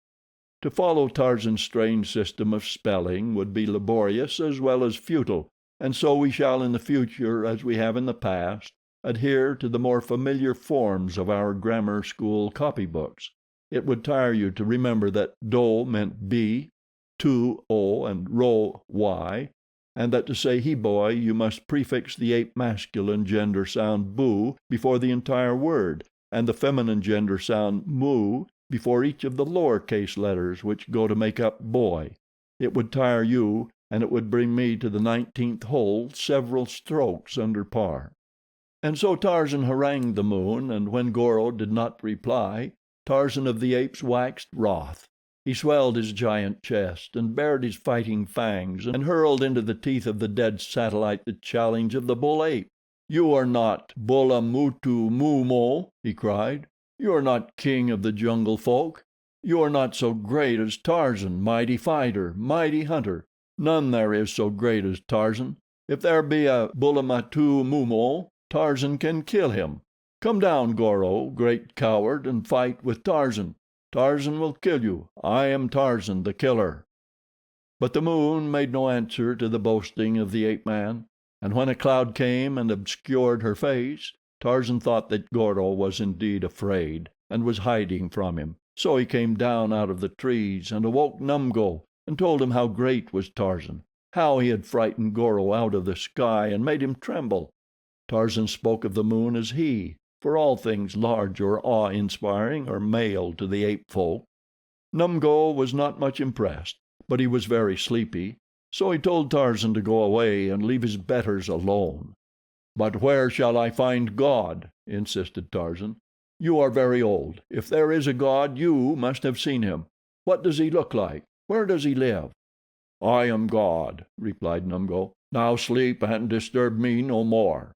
To follow Tarzan's strange system of spelling would be laborious as well as futile, and so we shall in the future, as we have in the past, adhere to the more familiar forms of our grammar school copybooks. It would tire you to remember that do meant b, tu o, and ro y, and that to say he-boy you must prefix the ape masculine gender sound bu before the entire word, and the feminine gender sound mu before each of the lower case letters which go to make up boy. It would tire you, and it would bring me to the 19th hole several strokes under par. And so Tarzan harangued the moon, and when Goro did not reply, Tarzan of the Apes waxed wroth. He swelled his giant chest and bared his fighting fangs and hurled into the teeth of the dead satellite the challenge of the bull ape. "You are not Bulamutu-Mumo," he cried. "You are not king of the jungle folk. You are not so great as Tarzan, mighty fighter, mighty hunter. None there is so great as Tarzan. If there be a Bulamatu-Mumo, Tarzan can kill him. Come down, Goro, great coward, and fight with Tarzan. Tarzan will kill you. I am Tarzan, the killer." But the moon made no answer to the boasting of the ape-man, and when a cloud came and obscured her face, Tarzan thought that Goro was indeed afraid and was hiding from him. So he came down out of the trees and awoke Numgo and told him how great was Tarzan, how he had frightened Goro out of the sky and made him tremble. Tarzan spoke of the moon as he, for all things large or awe-inspiring are male to the ape folk. Numgo was not much impressed, but he was very sleepy, so he told Tarzan to go away and leave his betters alone. "But where shall I find God?" insisted Tarzan. "You are very old. If there is a God, you must have seen him. What does he look like? Where does he live?" "I am God," replied Numgo. "Now sleep and disturb me no more."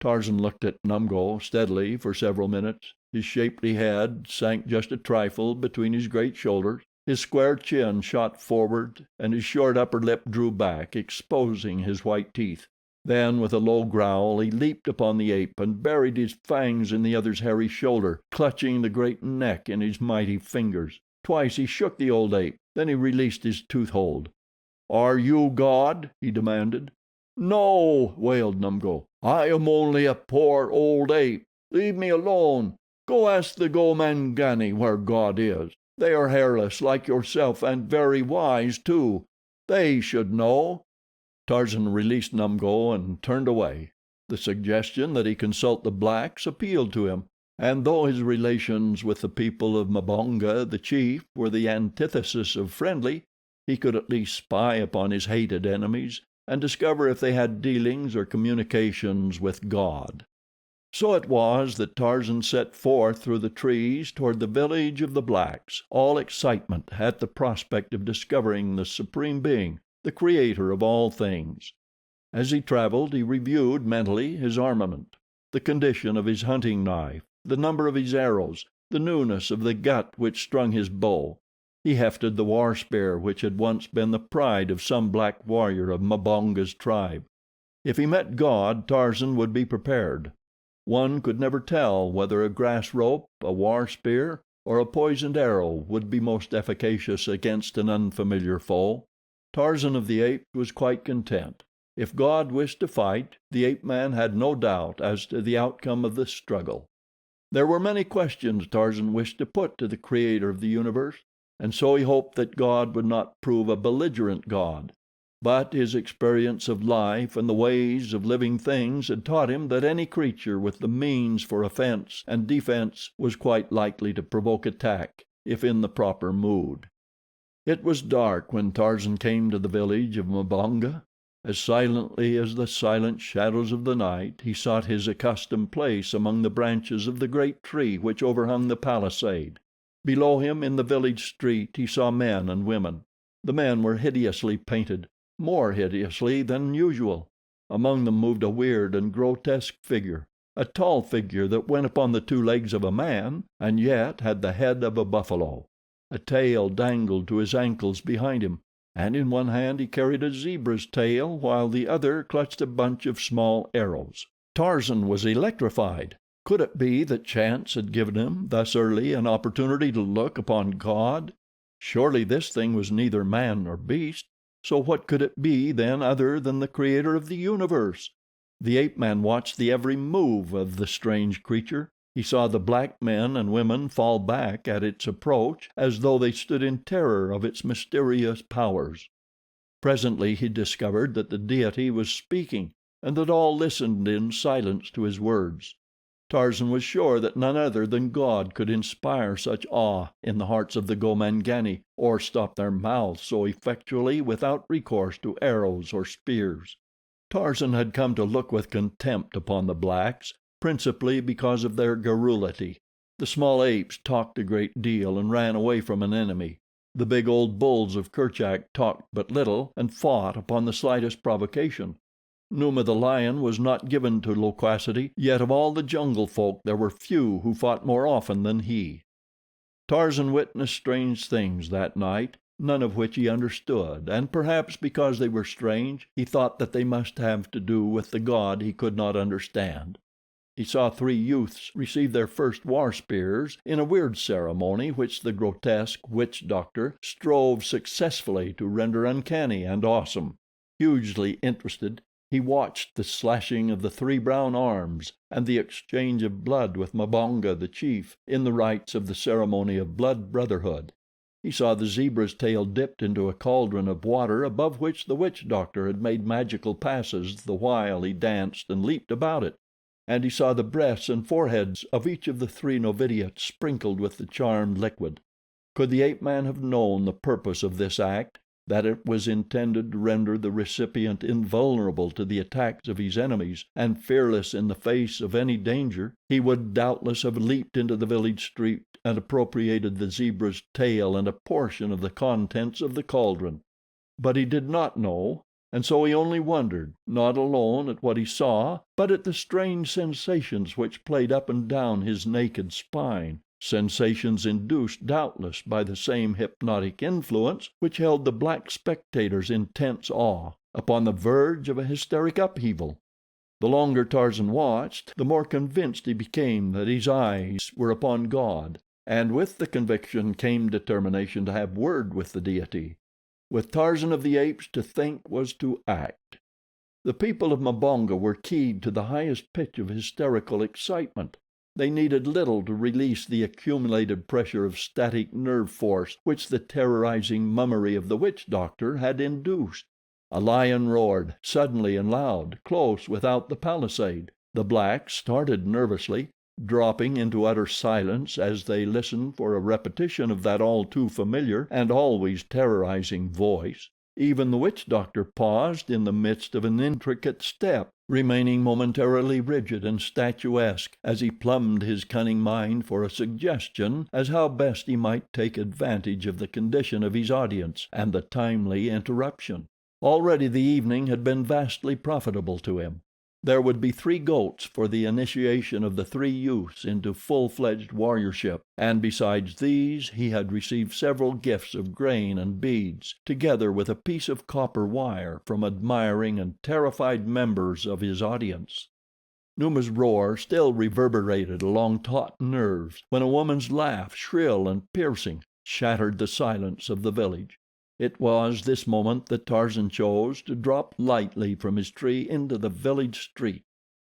Tarzan looked at Numgo steadily for several minutes. His shapely head sank just a trifle between his great shoulders, his square chin shot forward, and his short upper lip drew back, exposing his white teeth. Then, with a low growl, he leaped upon the ape and buried his fangs in the other's hairy shoulder, clutching the great neck in his mighty fingers. Twice he shook the old ape, then he released his tooth hold. "Are you God?" he demanded. "No," wailed Numgo. "I am only a poor old ape. Leave me alone. Go ask the Gomangani where God is. They are hairless like yourself and very wise, too. They should know." Tarzan released Numgo and turned away. The suggestion that he consult the blacks appealed to him, and though his relations with the people of Mbonga, the chief, were the antithesis of friendly, he could at least spy upon his hated enemies and discover if they had dealings or communications with God. So it was that Tarzan set forth through the trees toward the village of the blacks, all excitement at the prospect of discovering the Supreme Being, the creator of all things. As he traveled, he reviewed mentally his armament, the condition of his hunting knife, the number of his arrows, the newness of the gut which strung his bow. He hefted the war spear which had once been the pride of some black warrior of Mbonga's tribe. If he met God, Tarzan would be prepared. One could never tell whether a grass rope, a war spear, or a poisoned arrow would be most efficacious against an unfamiliar foe. Tarzan of the Apes was quite content. If God wished to fight, the ape-man had no doubt as to the outcome of the struggle. There were many questions Tarzan wished to put to the creator of the universe, and so he hoped that God would not prove a belligerent God. But his experience of life and the ways of living things had taught him that any creature with the means for offense and defense was quite likely to provoke attack if in the proper mood. It was dark when Tarzan came to the village of Mbonga. As silently as the silent shadows of the night, he sought his accustomed place among the branches of the great tree which overhung the palisade. Below him, in the village street, he saw men and women. The men were hideously painted, more hideously than usual. Among them moved a weird and grotesque figure, a tall figure that went upon the 2 legs of a man and yet had the head of a buffalo. A tail dangled to his ankles behind him, and in one hand he carried a zebra's tail while the other clutched a bunch of small arrows. Tarzan was electrified. Could it be that chance had given him, thus early, an opportunity to look upon God? Surely this thing was neither man nor beast, so what could it be then other than the creator of the universe? The ape-man watched the every move of the strange creature. He saw the black men and women fall back at its approach as though they stood in terror of its mysterious powers. Presently he discovered that the deity was speaking, and that all listened in silence to his words. Tarzan was sure that none other than God could inspire such awe in the hearts of the Gomangani, or stop their mouths so effectually without recourse to arrows or spears. Tarzan had come to look with contempt upon the blacks, principally because of their garrulity. The small apes talked a great deal and ran away from an enemy. The big old bulls of Kerchak talked but little and fought upon the slightest provocation. Numa the lion was not given to loquacity, yet of all the jungle folk there were few who fought more often than he. Tarzan witnessed strange things that night, none of which he understood, and perhaps because they were strange he thought that they must have to do with the God he could not understand. He saw 3 youths receive their first war spears in a weird ceremony which the grotesque witch doctor strove successfully to render uncanny and awesome. Hugely interested, he watched the slashing of the 3 brown arms and the exchange of blood with Mbonga the chief in the rites of the ceremony of blood brotherhood. He saw the zebra's tail dipped into a cauldron of water above which the witch doctor had made magical passes the while he danced and leaped about it, and he saw the breasts and foreheads of each of the 3 novitiates sprinkled with the charmed liquid. Could the ape-man have known the purpose of this act, that it was intended to render the recipient invulnerable to the attacks of his enemies and fearless in the face of any danger, he would doubtless have leaped into the village street and appropriated the zebra's tail and a portion of the contents of the cauldron. But he did not know, and so he only wondered, not alone at what he saw, but at the strange sensations which played up and down his naked spine, sensations induced doubtless by the same hypnotic influence which held the black spectators in tense awe, upon the verge of a hysteric upheaval. The longer Tarzan watched, the more convinced he became that his eyes were upon God, and with the conviction came determination to have word with the deity. With Tarzan of the Apes, to think was to act. The people of Mbonga were keyed to the highest pitch of hysterical excitement. They needed little to release the accumulated pressure of static nerve force which the terrorizing mummery of the witch doctor had induced. A lion roared, suddenly and loud, close without the palisade. The blacks started nervously, dropping into utter silence as they listened for a repetition of that all too familiar and always terrorizing voice. Even the witch doctor paused in the midst of an intricate step, remaining momentarily rigid and statuesque as he plumbed his cunning mind for a suggestion as how best he might take advantage of the condition of his audience and the timely interruption. Already the evening had been vastly profitable to him. There would be 3 goats for the initiation of the 3 youths into full-fledged warriorship, and besides these he had received several gifts of grain and beads, together with a piece of copper wire from admiring and terrified members of his audience. Numa's roar still reverberated along taut nerves when a woman's laugh, shrill and piercing, shattered the silence of the village. It was this moment that Tarzan chose to drop lightly from his tree into the village street.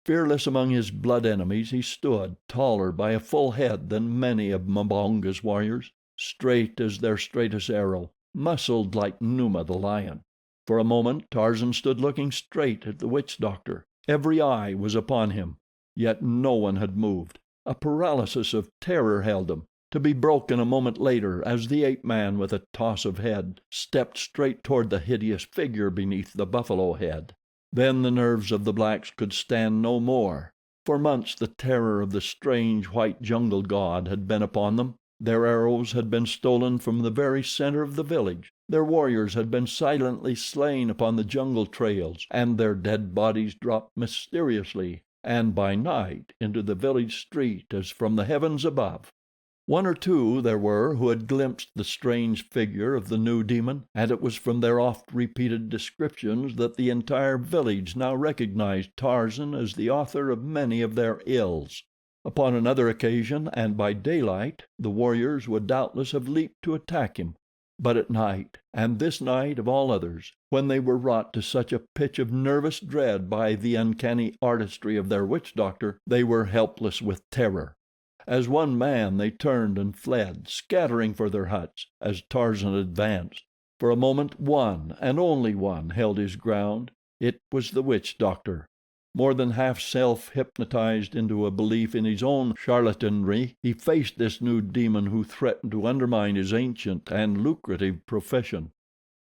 Fearless among his blood enemies he stood, taller by a full head than many of Mbonga's warriors, straight as their straightest arrow, muscled like Numa the lion. For a moment Tarzan stood looking straight at the witch doctor. Every eye was upon him, yet no one had moved. A paralysis of terror held them, to be broken a moment later as the ape-man, with a toss of head, stepped straight toward the hideous figure beneath the buffalo head. Then the nerves of the blacks could stand no more. For months the terror of the strange white jungle god had been upon them. Their arrows had been stolen from the very center of the village. Their warriors had been silently slain upon the jungle trails, and their dead bodies dropped mysteriously and by night into the village street as from the heavens above. 1 or 2 there were who had glimpsed the strange figure of the new demon, and it was from their oft-repeated descriptions that the entire village now recognized Tarzan as the author of many of their ills. Upon another occasion, and by daylight, the warriors would doubtless have leaped to attack him, but at night, and this night of all others, when they were wrought to such a pitch of nervous dread by the uncanny artistry of their witch doctor, they were helpless with terror. As one man they turned and fled, scattering for their huts, as Tarzan advanced. For a moment one, and only one, held his ground. It was the witch doctor. More than half self-hypnotized into a belief in his own charlatanry, he faced this new demon who threatened to undermine his ancient and lucrative profession.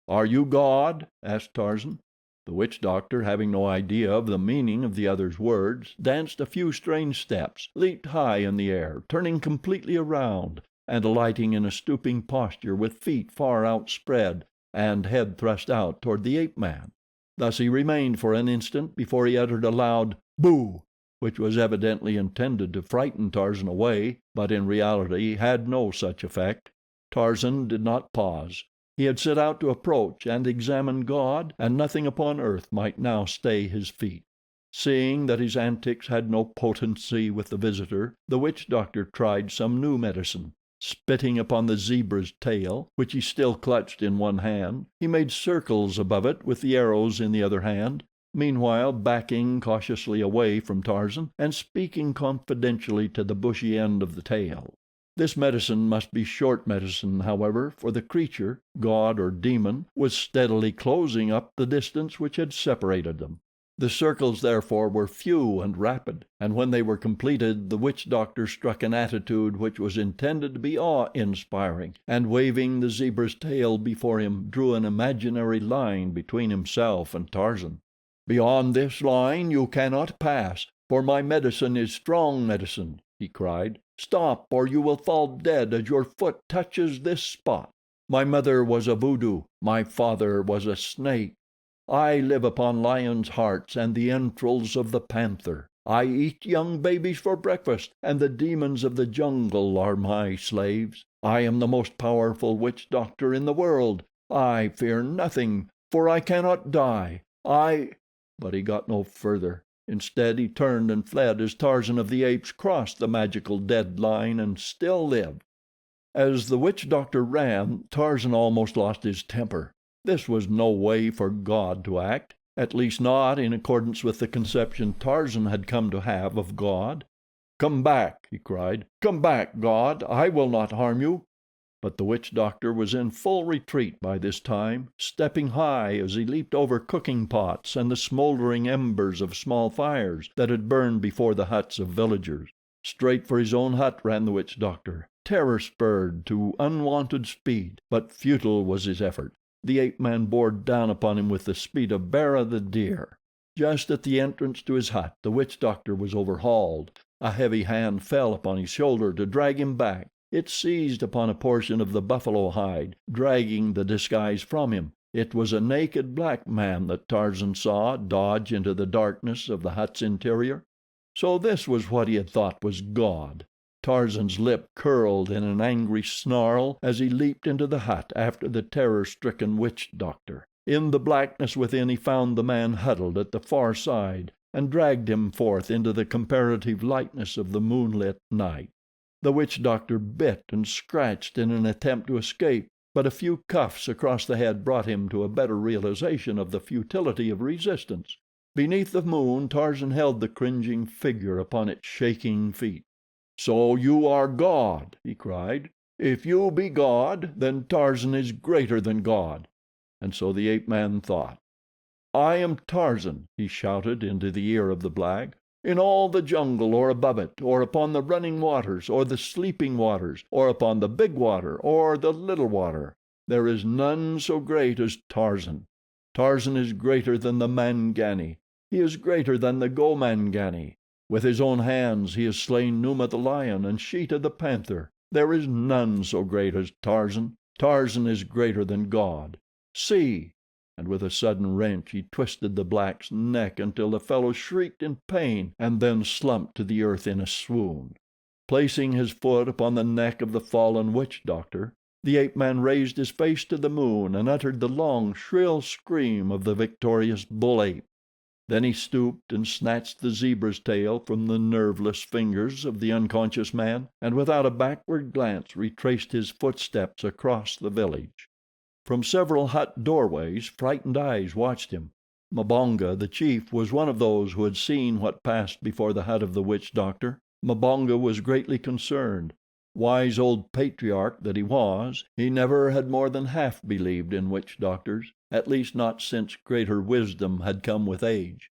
"Are you God?" asked Tarzan. The witch doctor, having no idea of the meaning of the other's words, danced a few strange steps, leaped high in the air, turning completely around, and alighting in a stooping posture with feet far outspread and head thrust out toward the ape-man. Thus he remained for an instant before he uttered a loud "Boo!" which was evidently intended to frighten Tarzan away, but in reality had no such effect. Tarzan did not pause. He had set out to approach and examine God, and nothing upon earth might now stay his feet. Seeing that his antics had no potency with the visitor, the witch doctor tried some new medicine. Spitting upon the zebra's tail, which he still clutched in one hand, he made circles above it with the arrows in the other hand, meanwhile backing cautiously away from Tarzan and speaking confidentially to the bushy end of the tail. This medicine must be short medicine, however, for the creature, god or demon, was steadily closing up the distance which had separated them. The circles therefore were few and rapid, and when they were completed the witch doctor struck an attitude which was intended to be awe-inspiring, and waving the zebra's tail before him drew an imaginary line between himself and Tarzan. "Beyond this line you cannot pass, for my medicine is strong medicine," he cried. "Stop, or you will fall dead as your foot touches this spot." My mother was a voodoo, my father was a snake. I live upon lions' hearts and the entrails of the panther. I eat young babies for breakfast, and the demons of the jungle are my slaves. I am the most powerful witch doctor in the world. I fear nothing, for I cannot die. But he got no further. Instead, he turned and fled as Tarzan of the Apes crossed the magical dead line and still lived. As the witch doctor ran, Tarzan almost lost his temper. This was no way for God to act, at least not in accordance with the conception Tarzan had come to have of God. "Come back," he cried. "Come back, God. I will not harm you." But the witch doctor was in full retreat by this time, stepping high as he leaped over cooking pots and the smoldering embers of small fires that had burned before the huts of villagers. Straight for his own hut ran the witch doctor, terror spurred to unwonted speed, but futile was his effort. The ape-man bore down upon him with the speed of Bara, the deer. Just at the entrance to his hut the witch doctor was overhauled. A heavy hand fell upon his shoulder to drag him back. It seized upon a portion of the buffalo hide, dragging the disguise from him. It was a naked black man that Tarzan saw dodge into the darkness of the hut's interior. So this was what he had thought was God. Tarzan's lip curled in an angry snarl as he leaped into the hut after the terror-stricken witch doctor. In the blackness within he found the man huddled at the far side and dragged him forth into the comparative lightness of the moonlit night. The witch doctor bit and scratched in an attempt to escape, but a few cuffs across the head brought him to a better realization of the futility of resistance. Beneath the moon Tarzan held the cringing figure upon its shaking feet. "So you are God," he cried. "If you be God, then Tarzan is greater than God." And so the ape-man thought. "I am Tarzan," he shouted into the ear of the black. "In all the jungle, or above it, or upon the running waters, or the sleeping waters, or upon the big water, or the little water, there is none so great as Tarzan. Tarzan is greater than the Mangani. He is greater than the Gomangani. With his own hands he has slain Numa the lion and Sheeta the panther. There is none so great as Tarzan. Tarzan is greater than God. See!" And with a sudden wrench he twisted the black's neck until the fellow shrieked in pain and then slumped to the earth in a swoon. Placing his foot upon the neck of the fallen witch doctor, the ape-man raised his face to the moon and uttered the long, shrill scream of the victorious bull ape. Then he stooped and snatched the zebra's tail from the nerveless fingers of the unconscious man, and without a backward glance retraced his footsteps across the village. From several hut doorways frightened eyes watched him. Mbonga, the chief, was one of those who had seen what passed before the hut of the witch doctor. Mbonga was greatly concerned. Wise old patriarch that he was, he never had more than half believed in witch doctors, at least not since greater wisdom had come with age.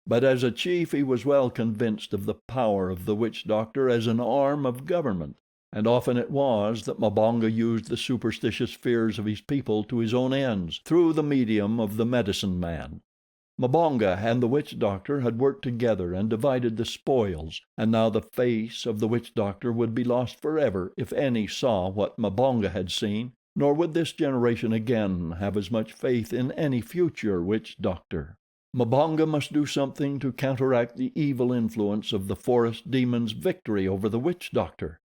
But as a chief he was well convinced of the power of the witch doctor as an arm of government, and often it was that Mbonga used the superstitious fears of his people to his own ends through the medium of the medicine man. Mbonga and the witch doctor had worked together and divided the spoils, and now the face of the witch doctor would be lost forever if any saw what Mbonga had seen, nor would this generation again have as much faith in any future witch doctor. Mbonga must do something to counteract the evil influence of the forest demon's victory over the witch doctor.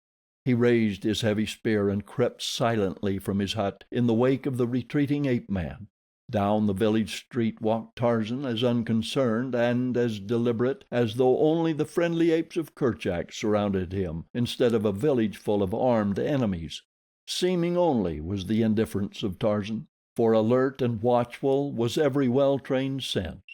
He raised his heavy spear and crept silently from his hut in the wake of the retreating ape-man. Down the village street walked Tarzan, as unconcerned and as deliberate as though only the friendly apes of Kerchak surrounded him instead of a village full of armed enemies. Seeming only was the indifference of Tarzan, for alert and watchful was every well-trained sense.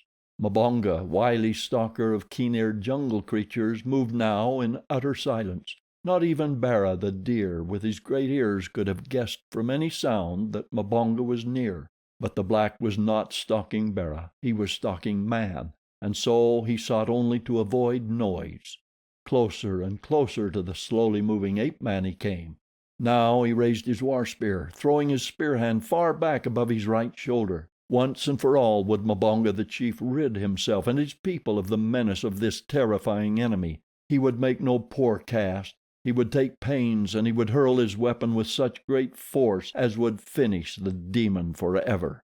Mbonga, wily stalker of keen-eared jungle creatures, moved now in utter silence. Not even Bara, the deer, with his great ears, could have guessed from any sound that Mbonga was near. But the black was not stalking Bara, he was stalking man, and so he sought only to avoid noise. Closer and closer to the slowly moving ape-man he came. Now he raised his war spear, throwing his spear hand far back above his right shoulder. Once and for all would Mbonga the chief rid himself and his people of the menace of this terrifying enemy. He would make no poor cast. He would take pains, and he would hurl his weapon with such great force as would finish the demon forever.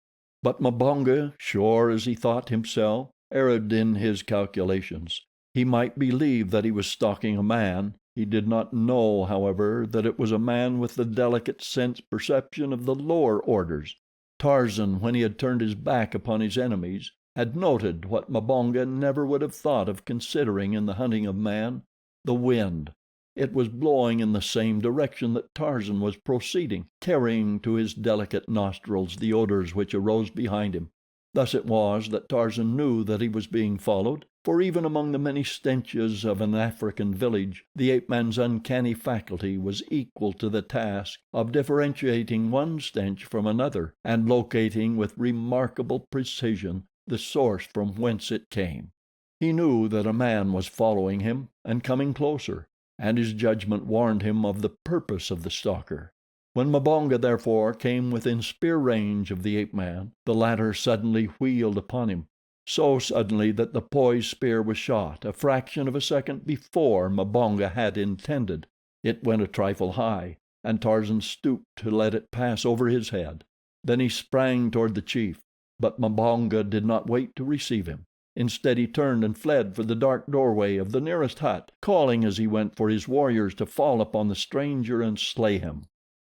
But Mbonga, sure as he thought himself, erred in his calculations. He might believe that he was stalking a man. He did not know, however, that it was a man with the delicate sense perception of the lower orders. Tarzan, when he had turned his back upon his enemies, had noted what Mbonga never would have thought of considering in the hunting of man—the wind. It was blowing in the same direction that Tarzan was proceeding, carrying to his delicate nostrils the odors which arose behind him. Thus it was that Tarzan knew that he was being followed, for even among the many stenches of an African village the ape-man's uncanny faculty was equal to the task of differentiating one stench from another and locating with remarkable precision the source from whence it came. He knew that a man was following him and coming closer, and his judgment warned him of the purpose of the stalker. When Mbonga, therefore, came within spear range of the ape-man, the latter suddenly wheeled upon him, so suddenly that the poised spear was shot a fraction of a second before Mbonga had intended. It went a trifle high, and Tarzan stooped to let it pass over his head. Then he sprang toward the chief, but Mbonga did not wait to receive him. Instead, he turned and fled for the dark doorway of the nearest hut, calling as he went for his warriors to fall upon the stranger and slay him.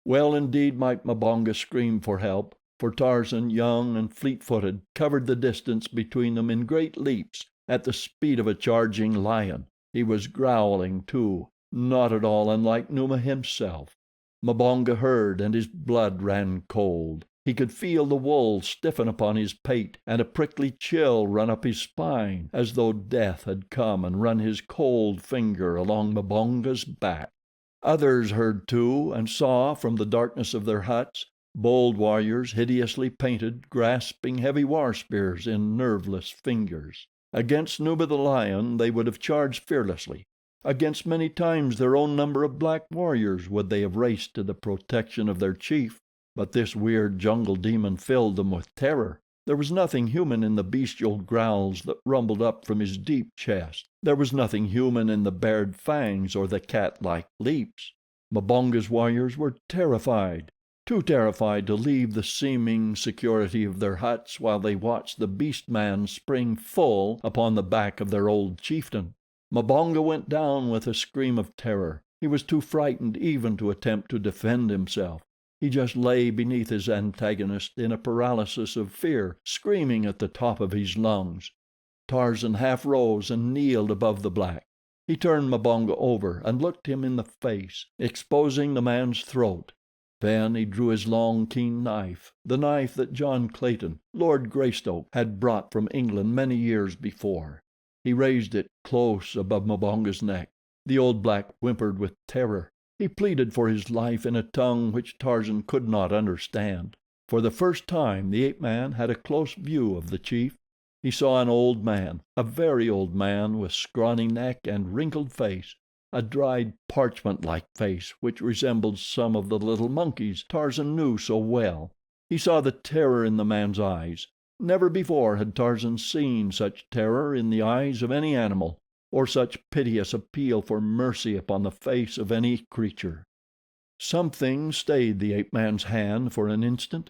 Well indeed might Mbonga scream for help, for Tarzan, young and fleet-footed, covered the distance between them in great leaps, at the speed of a charging lion. He was growling, too, not at all unlike Numa himself. Mbonga heard, and his blood ran cold. He could feel the wool stiffen upon his pate and a prickly chill run up his spine, as though death had come and run his cold finger along Mbonga's back. Others heard, too, and saw, from the darkness of their huts, bold warriors, hideously painted, grasping heavy war spears in nerveless fingers. Against Numa the lion they would have charged fearlessly. Against many times their own number of black warriors would they have raced to the protection of their chief. But this weird jungle demon filled them with terror. There was nothing human in the bestial growls that rumbled up from his deep chest. There was nothing human in the bared fangs or the cat-like leaps. Mbonga's warriors were terrified, too terrified to leave the seeming security of their huts while they watched the beast man spring full upon the back of their old chieftain. Mbonga went down with a scream of terror. He was too frightened even to attempt to defend himself. He just lay beneath his antagonist in a paralysis of fear, screaming at the top of his lungs. Tarzan half rose and kneeled above the black. He turned Mbonga over and looked him in the face, exposing the man's throat. Then he drew his long, keen knife, the knife that John Clayton, Lord Greystoke, had brought from England many years before. He raised it close above Mbonga's neck. The old black whimpered with terror. He pleaded for his life in a tongue which Tarzan could not understand. For the first time the ape-man had a close view of the chief. He saw an old man, a very old man, with scrawny neck and wrinkled face, a dried parchment-like face which resembled some of the little monkeys Tarzan knew so well. He saw the terror in the man's eyes. Never before had Tarzan seen such terror in the eyes of any animal, or such piteous appeal for mercy upon the face of any creature. Something stayed the ape-man's hand for an instant.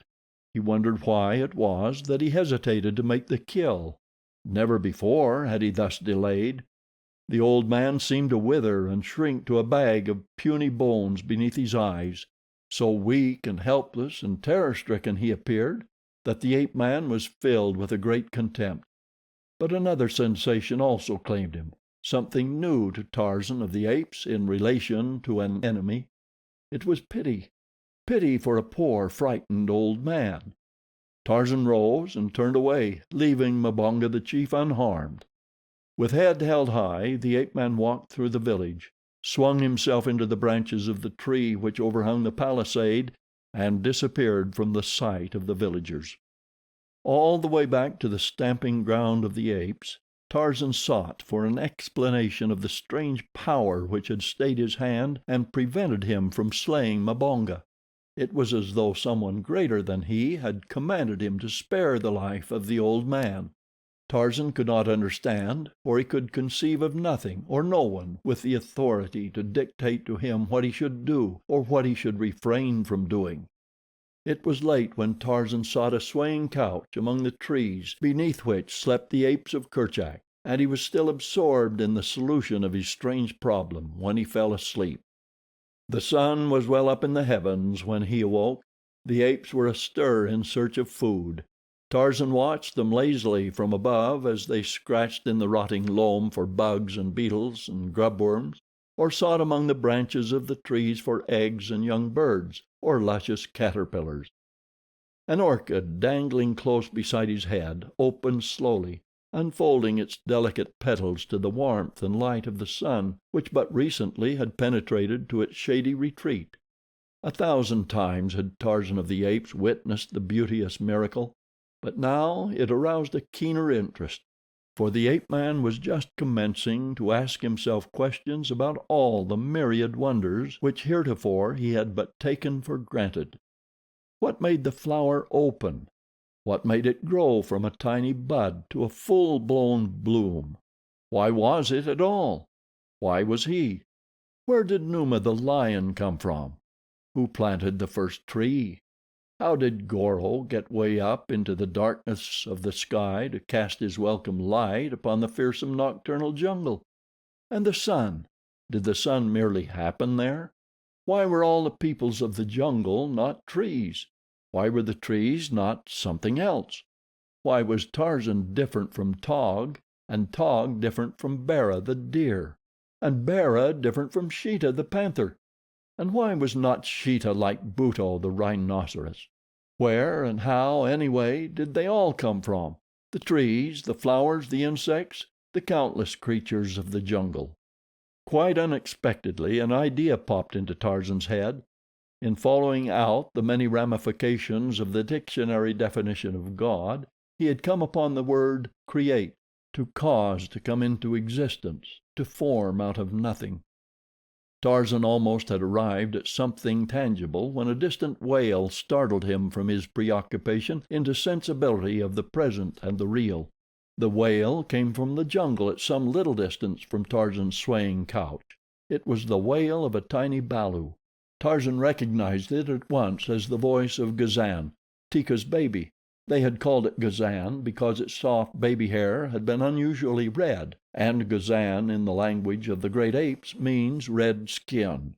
He wondered why it was that he hesitated to make the kill. Never before had he thus delayed. The old man seemed to wither and shrink to a bag of puny bones beneath his eyes. So weak and helpless and terror-stricken he appeared that the ape-man was filled with a great contempt. But another sensation also claimed him. Something new to Tarzan of the Apes in relation to an enemy. It was pity. Pity for a poor, frightened old man. Tarzan rose and turned away, leaving Mbonga the chief unharmed. With head held high, the ape-man walked through the village, swung himself into the branches of the tree which overhung the palisade, and disappeared from the sight of the villagers. All the way back to the stamping ground of the apes, Tarzan sought for an explanation of the strange power which had stayed his hand and prevented him from slaying Mbonga. It was as though someone greater than he had commanded him to spare the life of the old man. Tarzan could not understand, for he could conceive of nothing or no one with the authority to dictate to him what he should do or what he should refrain from doing. It was late when Tarzan sought a swaying couch among the trees beneath which slept the apes of Kerchak, and he was still absorbed in the solution of his strange problem when he fell asleep. The sun was well up in the heavens when he awoke. The apes were astir in search of food. Tarzan watched them lazily from above as they scratched in the rotting loam for bugs and beetles and grubworms, or sought among the branches of the trees for eggs and young birds or luscious caterpillars. An orchid dangling close beside his head opened slowly, unfolding its delicate petals to the warmth and light of the sun which but recently had penetrated to its shady retreat. 1,000 times had Tarzan of the Apes witnessed the beauteous miracle, but now it aroused a keener interest, for the ape-man was just commencing to ask himself questions about all the myriad wonders which heretofore he had but taken for granted. What made the flower open? What made it grow from a tiny bud to a full-blown bloom? Why was it at all? Why was he? Where did Numa the lion come from? Who planted the first tree? How did Goro get way up into the darkness of the sky to cast his welcome light upon the fearsome nocturnal jungle? And the sun? Did the sun merely happen there? Why were all the peoples of the jungle not trees? Why were the trees not something else? Why was Tarzan different from Taug, and Taug different from Bara, the deer, and Bara different from Sheeta, the panther? And why was not Sheeta like Buto, the rhinoceros? Where and how, anyway, did they all come from? The trees, the flowers, the insects, the countless creatures of the jungle. Quite unexpectedly an idea popped into Tarzan's head. In following out the many ramifications of the dictionary definition of God, he had come upon the word create, to cause to come into existence, to form out of nothing. Tarzan almost had arrived at something tangible when a distant wail startled him from his preoccupation into sensibility of the present and the real. The wail came from the jungle at some little distance from Tarzan's swaying couch. It was the wail of a tiny balu. Tarzan recognized it at once as the voice of Gazan, Teeka's baby. They had called it Gazan because its soft baby hair had been unusually red, and Gazan in the language of the great apes means red skin.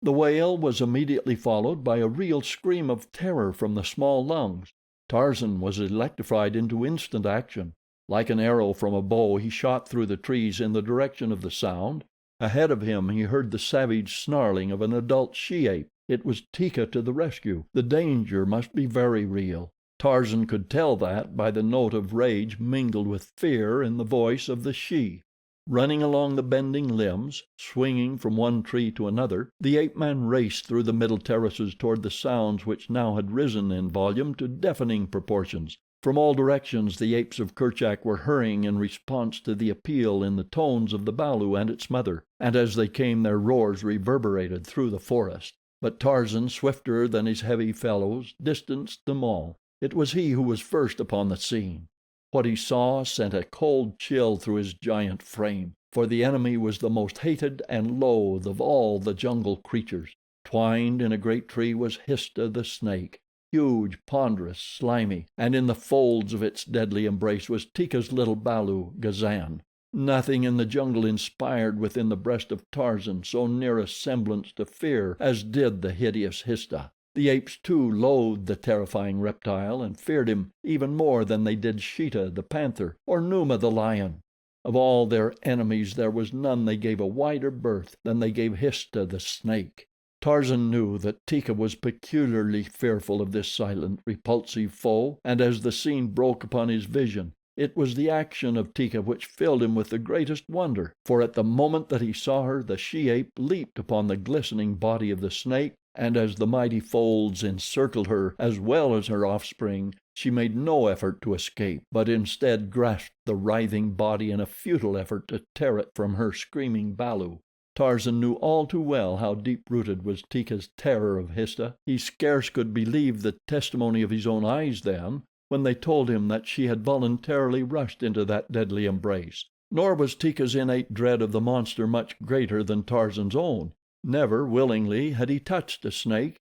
The wail was immediately followed by a real scream of terror from the small lungs. Tarzan was electrified into instant action. Like an arrow from a bow he shot through the trees in the direction of the sound. Ahead of him he heard the savage snarling of an adult she-ape. It was Teeka to the rescue. The danger must be very real. Tarzan could tell that by the note of rage mingled with fear in the voice of the she. Running along the bending limbs, swinging from one tree to another, the ape-man raced through the middle terraces toward the sounds which now had risen in volume to deafening proportions. From all directions the apes of Kerchak were hurrying in response to the appeal in the tones of the balu and its mother, and as they came their roars reverberated through the forest. But Tarzan, swifter than his heavy fellows, distanced them all. It was he who was first upon the scene. What he saw sent a cold chill through his giant frame, for the enemy was the most hated and loathed of all the jungle creatures. Twined in a great tree was Histah the snake, huge, ponderous, slimy, and in the folds of its deadly embrace was Teeka's little balu, Gazan. Nothing in the jungle inspired within the breast of Tarzan so near a semblance to fear as did the hideous Histah. The apes, too, loathed the terrifying reptile and feared him even more than they did Sheeta, the panther, or Numa, the lion. Of all their enemies there was none they gave a wider berth than they gave Histah, the snake. Tarzan knew that Teeka was peculiarly fearful of this silent, repulsive foe, and as the scene broke upon his vision, it was the action of Teeka which filled him with the greatest wonder, for at the moment that he saw her the she-ape leaped upon the glistening body of the snake, and as the mighty folds encircled her as well as her offspring, she made no effort to escape, but instead grasped the writhing body in a futile effort to tear it from her screaming balu. Tarzan knew all too well how deep-rooted was Teeka's terror of Histah. He scarce could believe the testimony of his own eyes then, when they told him that she had voluntarily rushed into that deadly embrace. Nor was Teeka's innate dread of the monster much greater than Tarzan's own. Never, willingly, had he touched a snake.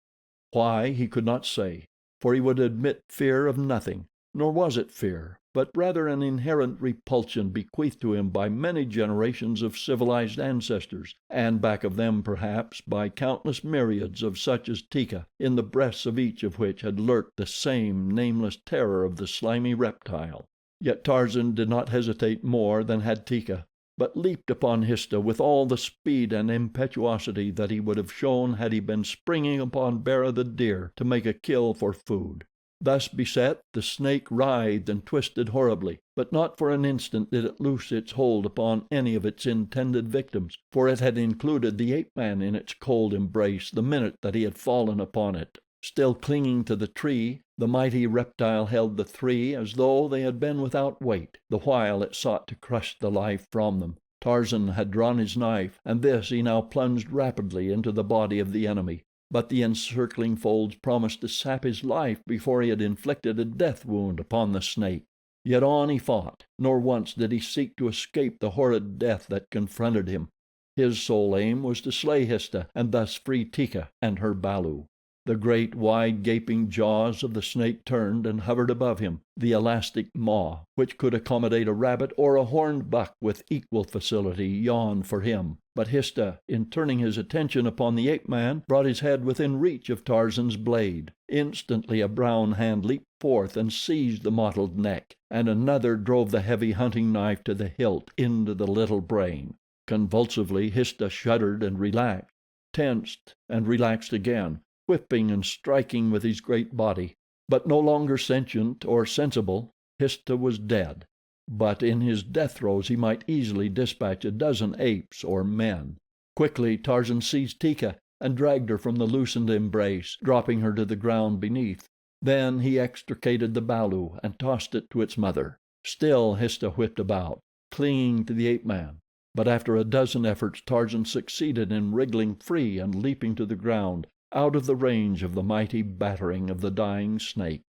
Why, he could not say, for he would admit fear of nothing. Nor was it fear, but rather an inherent repulsion bequeathed to him by many generations of civilized ancestors, and back of them, perhaps, by countless myriads of such as Teeka, in the breasts of each of which had lurked the same nameless terror of the slimy reptile. Yet Tarzan did not hesitate more than had Teeka, but leaped upon Histah with all the speed and impetuosity that he would have shown had he been springing upon Bara, the deer, to make a kill for food. Thus beset, the snake writhed and twisted horribly, but not for an instant did it loose its hold upon any of its intended victims, for it had included the ape-man in its cold embrace the minute that he had fallen upon it. Still clinging to the tree, the mighty reptile held the three as though they had been without weight, the while it sought to crush the life from them. Tarzan had drawn his knife, and this he now plunged rapidly into the body of the enemy, but the encircling folds promised to sap his life before he had inflicted a death wound upon the snake. Yet on he fought, nor once did he seek to escape the horrid death that confronted him. His sole aim was to slay Histah and thus free Teeka and her balu. The great, wide, gaping jaws of the snake turned and hovered above him, the elastic maw, which could accommodate a rabbit or a horned buck with equal facility, yawned for him. But Histah, in turning his attention upon the ape-man, brought his head within reach of Tarzan's blade. Instantly a brown hand leaped forth and seized the mottled neck, and another drove the heavy hunting knife to the hilt into the little brain. Convulsively Histah shuddered and relaxed, tensed and relaxed again, whipping and striking with his great body. But no longer sentient or sensible, Histah was dead. But in his death throes he might easily dispatch a dozen apes or men. Quickly Tarzan seized Teeka and dragged her from the loosened embrace, dropping her to the ground beneath. Then he extricated the balu and tossed it to its mother. Still Histah whipped about, clinging to the ape-man. But after a dozen efforts Tarzan succeeded in wriggling free and leaping to the ground, out of the range of the mighty battering of the dying snake.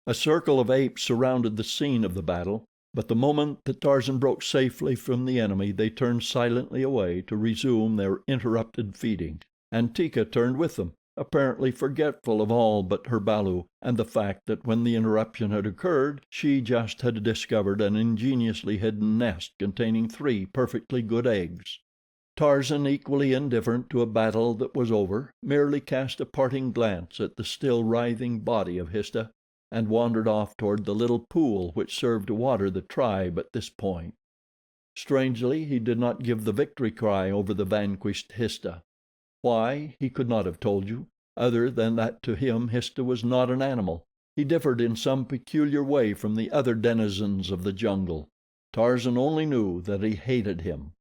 A circle of apes surrounded the scene of the battle, but the moment that Tarzan broke safely from the enemy they turned silently away to resume their interrupted feeding, and Teeka turned with them, apparently forgetful of all but her balu and the fact that when the interruption had occurred she just had discovered an ingeniously hidden nest containing 3 perfectly good eggs. Tarzan, equally indifferent to a battle that was over, merely cast a parting glance at the still writhing body of Histah and wandered off toward the little pool which served to water the tribe at this point. Strangely, he did not give the victory cry over the vanquished Histah. Why, he could not have told you, other than that to him Histah was not an animal. He differed in some peculiar way from the other denizens of the jungle. Tarzan only knew that he hated him.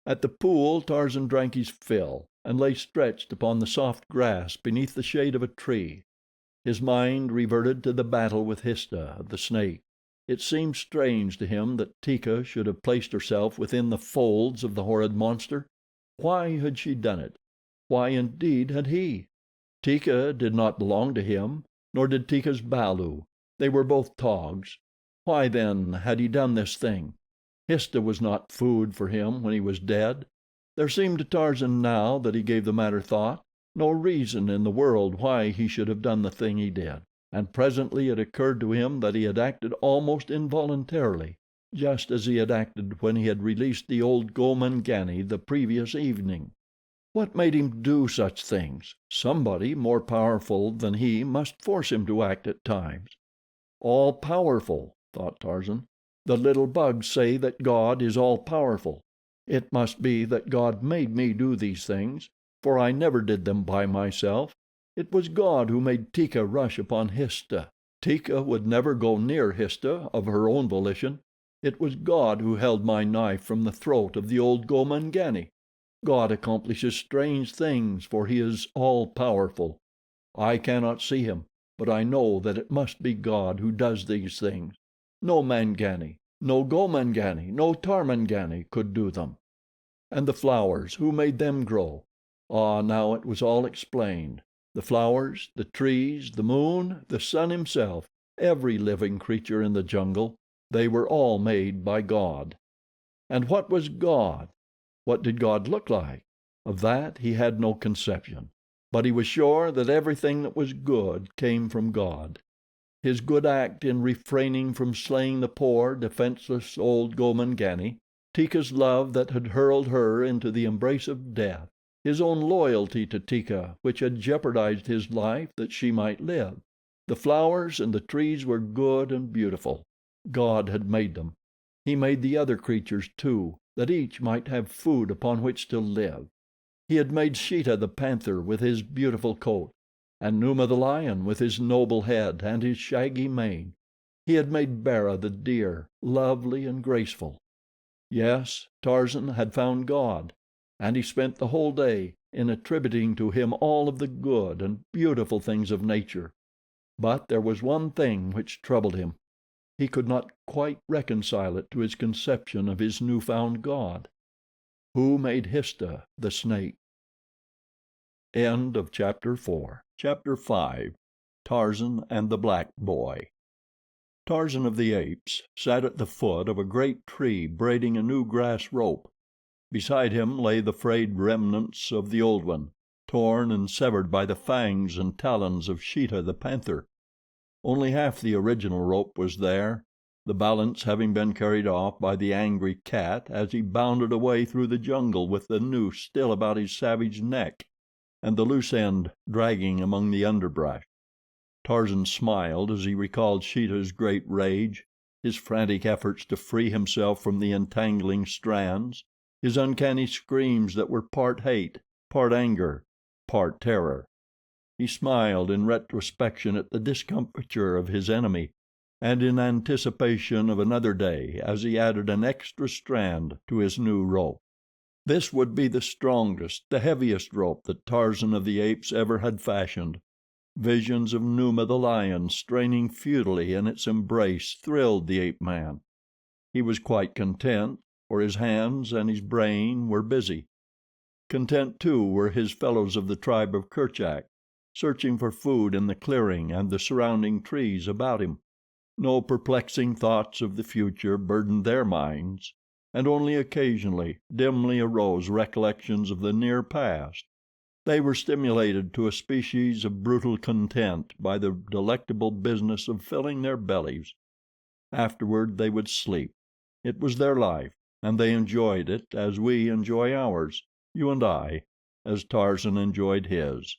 At the pool Tarzan drank his fill, and lay stretched upon the soft grass beneath the shade of a tree. His mind reverted to the battle with Histah, the snake. It seemed strange to him that Teeka should have placed herself within the folds of the horrid monster. Why had she done it? Why, indeed, had he? Teeka did not belong to him, nor did Teeka's balu. They were both Taug's. Why, then, had he done this thing? Histah was not food for him when he was dead. There seemed to Tarzan, now that he gave the matter thought, no reason in the world why he should have done the thing he did, and presently it occurred to him that he had acted almost involuntarily, just as he had acted when he had released the old Gomangani the previous evening. What made him do such things? Somebody more powerful than he must force him to act at times. All powerful, thought Tarzan. The little bugs say that God is all powerful. It must be that God made me do these things, for I never did them by myself. It was God who made Teeka rush upon Histah. Teeka would never go near Histah of her own volition. It was God who held my knife from the throat of the old Gomangani. God accomplishes strange things, for he is all powerful. I cannot see him, but I know that it must be God who does these things. No Mangani, no Gomangani, no Tarmangani could do them. And the flowers, who made them grow? Ah, now it was all explained. The flowers, the trees, the moon, the sun himself. every living creature in the jungle. They were all made by God. And what was God? What did God look like? Of that he had no conception, but he was sure that everything that was good came from God. His good act in refraining from slaying the poor, defenseless old Mangani, Teeka's love that had hurled her into the embrace of death, his own loyalty to Teeka which had jeopardized his life that she might live. The flowers and the trees were good and beautiful. God had made them. He made the other creatures, too, that each might have food upon which to live. He had made Sheeta the panther with his beautiful coat, and Numa the lion with his noble head and his shaggy mane. He had made Bara the deer, lovely and graceful. Yes, Tarzan had found God, and he spent the whole day in attributing to him all of the good and beautiful things of nature. But there was one thing which troubled him. He could not quite reconcile it to his conception of his new-found God. Who made Histah, the snake? End of Chapter 4. Chapter 5. Tarzan and the Black Boy. Tarzan of the Apes sat at the foot of a great tree braiding a new grass rope. Beside him lay the frayed remnants of the old one, torn and severed by the fangs and talons of Sheeta the panther. Only half the original rope was there, the balance having been carried off by the angry cat as he bounded away through the jungle with the noose still about his savage neck, and the loose end dragging among the underbrush. Tarzan smiled as he recalled Sheeta's great rage, his frantic efforts to free himself from the entangling strands, his uncanny screams that were part hate, part anger, part terror. He smiled in retrospection at the discomfiture of his enemy, and in anticipation of another day as he added an extra strand to his new rope. This would be the strongest, the heaviest rope that Tarzan of the Apes ever had fashioned. Visions of Numa the lion straining futilely in its embrace thrilled the ape-man. He was quite content, for his hands and his brain were busy. Content, too, were his fellows of the tribe of Kerchak, searching for food in the clearing and the surrounding trees about him. No perplexing thoughts of the future burdened their minds, and only occasionally dimly arose recollections of the near past. They were stimulated to a species of brutal content by the delectable business of filling their bellies. Afterward they would sleep. It was their life, and they enjoyed it as we enjoy ours, you and I, as Tarzan enjoyed his.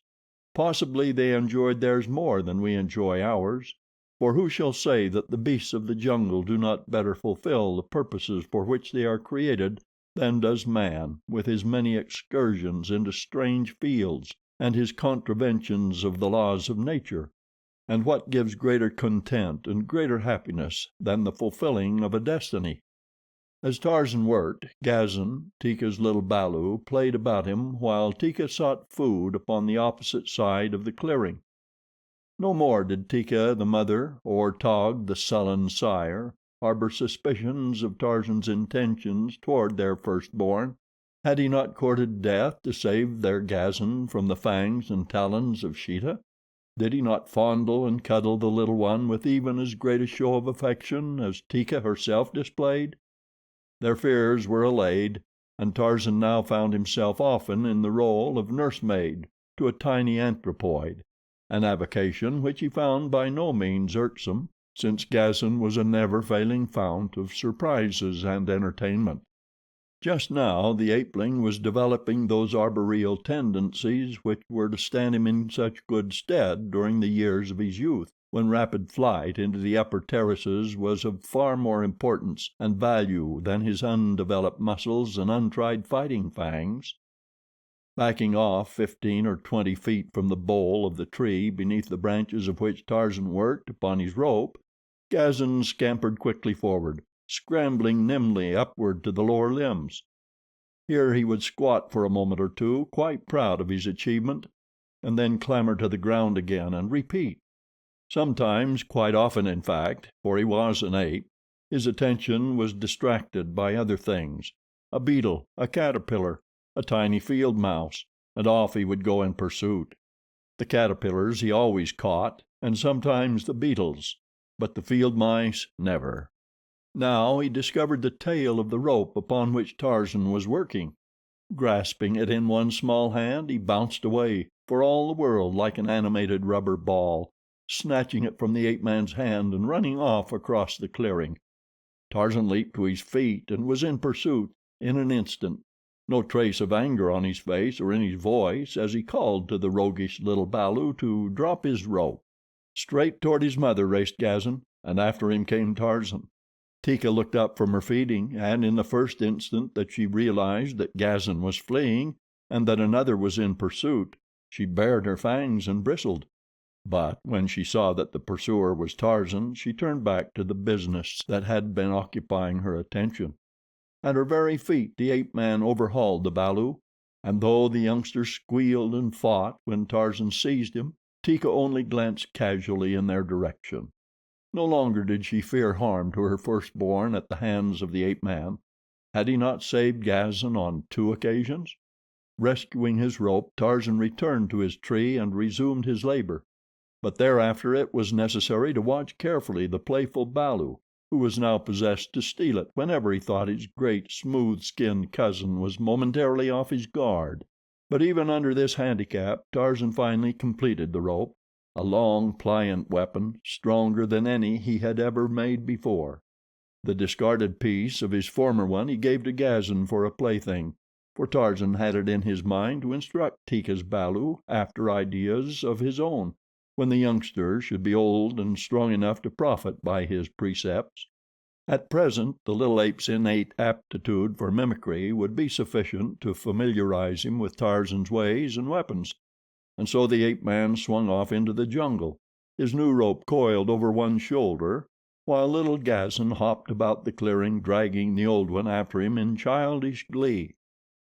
Possibly they enjoyed theirs more than we enjoy ours, for who shall say that the beasts of the jungle do not better fulfill the purposes for which they are created than does man, with his many excursions into strange fields and his contraventions of the laws of nature? And what gives greater content and greater happiness than the fulfilling of a destiny? As Tarzan worked, Gazan, Teeka's little balu, played about him while Teeka sought food upon the opposite side of the clearing. No more did Teeka the mother, or Taug the sullen sire, harbor suspicions of Tarzan's intentions toward their firstborn. Had he not courted death to save their Gazan from the fangs and talons of Sheeta? Did he not fondle and cuddle the little one with even as great a show of affection as Teeka herself displayed? Their fears were allayed, and Tarzan now found himself often in the role of nursemaid to a tiny anthropoid, an avocation which he found by no means irksome, since Gazan was a never-failing fount of surprises and entertainment. Just now the apeling was developing those arboreal tendencies which were to stand him in such good stead during the years of his youth, when rapid flight into the upper terraces was of far more importance and value than his undeveloped muscles and untried fighting fangs. Backing off 15 or 20 feet from the bole of the tree beneath the branches of which Tarzan worked upon his rope, Gazan scampered quickly forward, scrambling nimbly upward to the lower limbs. Here he would squat for a moment or two, quite proud of his achievement, and then clamber to the ground again and repeat. Sometimes, quite often in fact, for he was an ape, his attention was distracted by other things, a beetle, a caterpillar, a tiny field mouse, and off he would go in pursuit. The caterpillars he always caught, and sometimes the beetles. but the field mice never. Now he discovered the tail of the rope upon which Tarzan was working. Grasping it in one small hand, he bounced away, for all the world like an animated rubber ball, snatching it from the ape man's hand and running off across the clearing. Tarzan leaped to his feet and was in pursuit in an instant, no trace of anger on his face or in his voice as he called to the roguish little balu to drop his rope. Straight toward his mother raced Gazan, and after him came Tarzan. Teeka looked up from her feeding, and in the first instant that she realized that Gazan was fleeing and that another was in pursuit, she bared her fangs and bristled. But when she saw that the pursuer was Tarzan, she turned back to the business that had been occupying her attention. At her very feet the ape man overhauled the balu, and though the youngster squealed and fought when Tarzan seized him, Teeka only glanced casually in their direction. No longer did she fear harm to her firstborn at the hands of the ape man. Had he not saved Gazan on 2 occasions? Rescuing his rope, Tarzan returned to his tree and resumed his labor. But thereafter it was necessary to watch carefully the playful balu, who was now possessed to steal it whenever he thought his great, smooth-skinned cousin was momentarily off his guard. But even under this handicap Tarzan finally completed the rope, a long, pliant weapon, stronger than any he had ever made before. The discarded piece of his former one he gave to Gazan for a plaything, for Tarzan had it in his mind to instruct Teeka's balu after ideas of his own, when the youngster should be old and strong enough to profit by his precepts. At present the little ape's innate aptitude for mimicry would be sufficient to familiarize him with Tarzan's ways and weapons, and so the ape man swung off into the jungle, his new rope coiled over one shoulder, while little Gazan hopped about the clearing, dragging the old one after him in childish glee.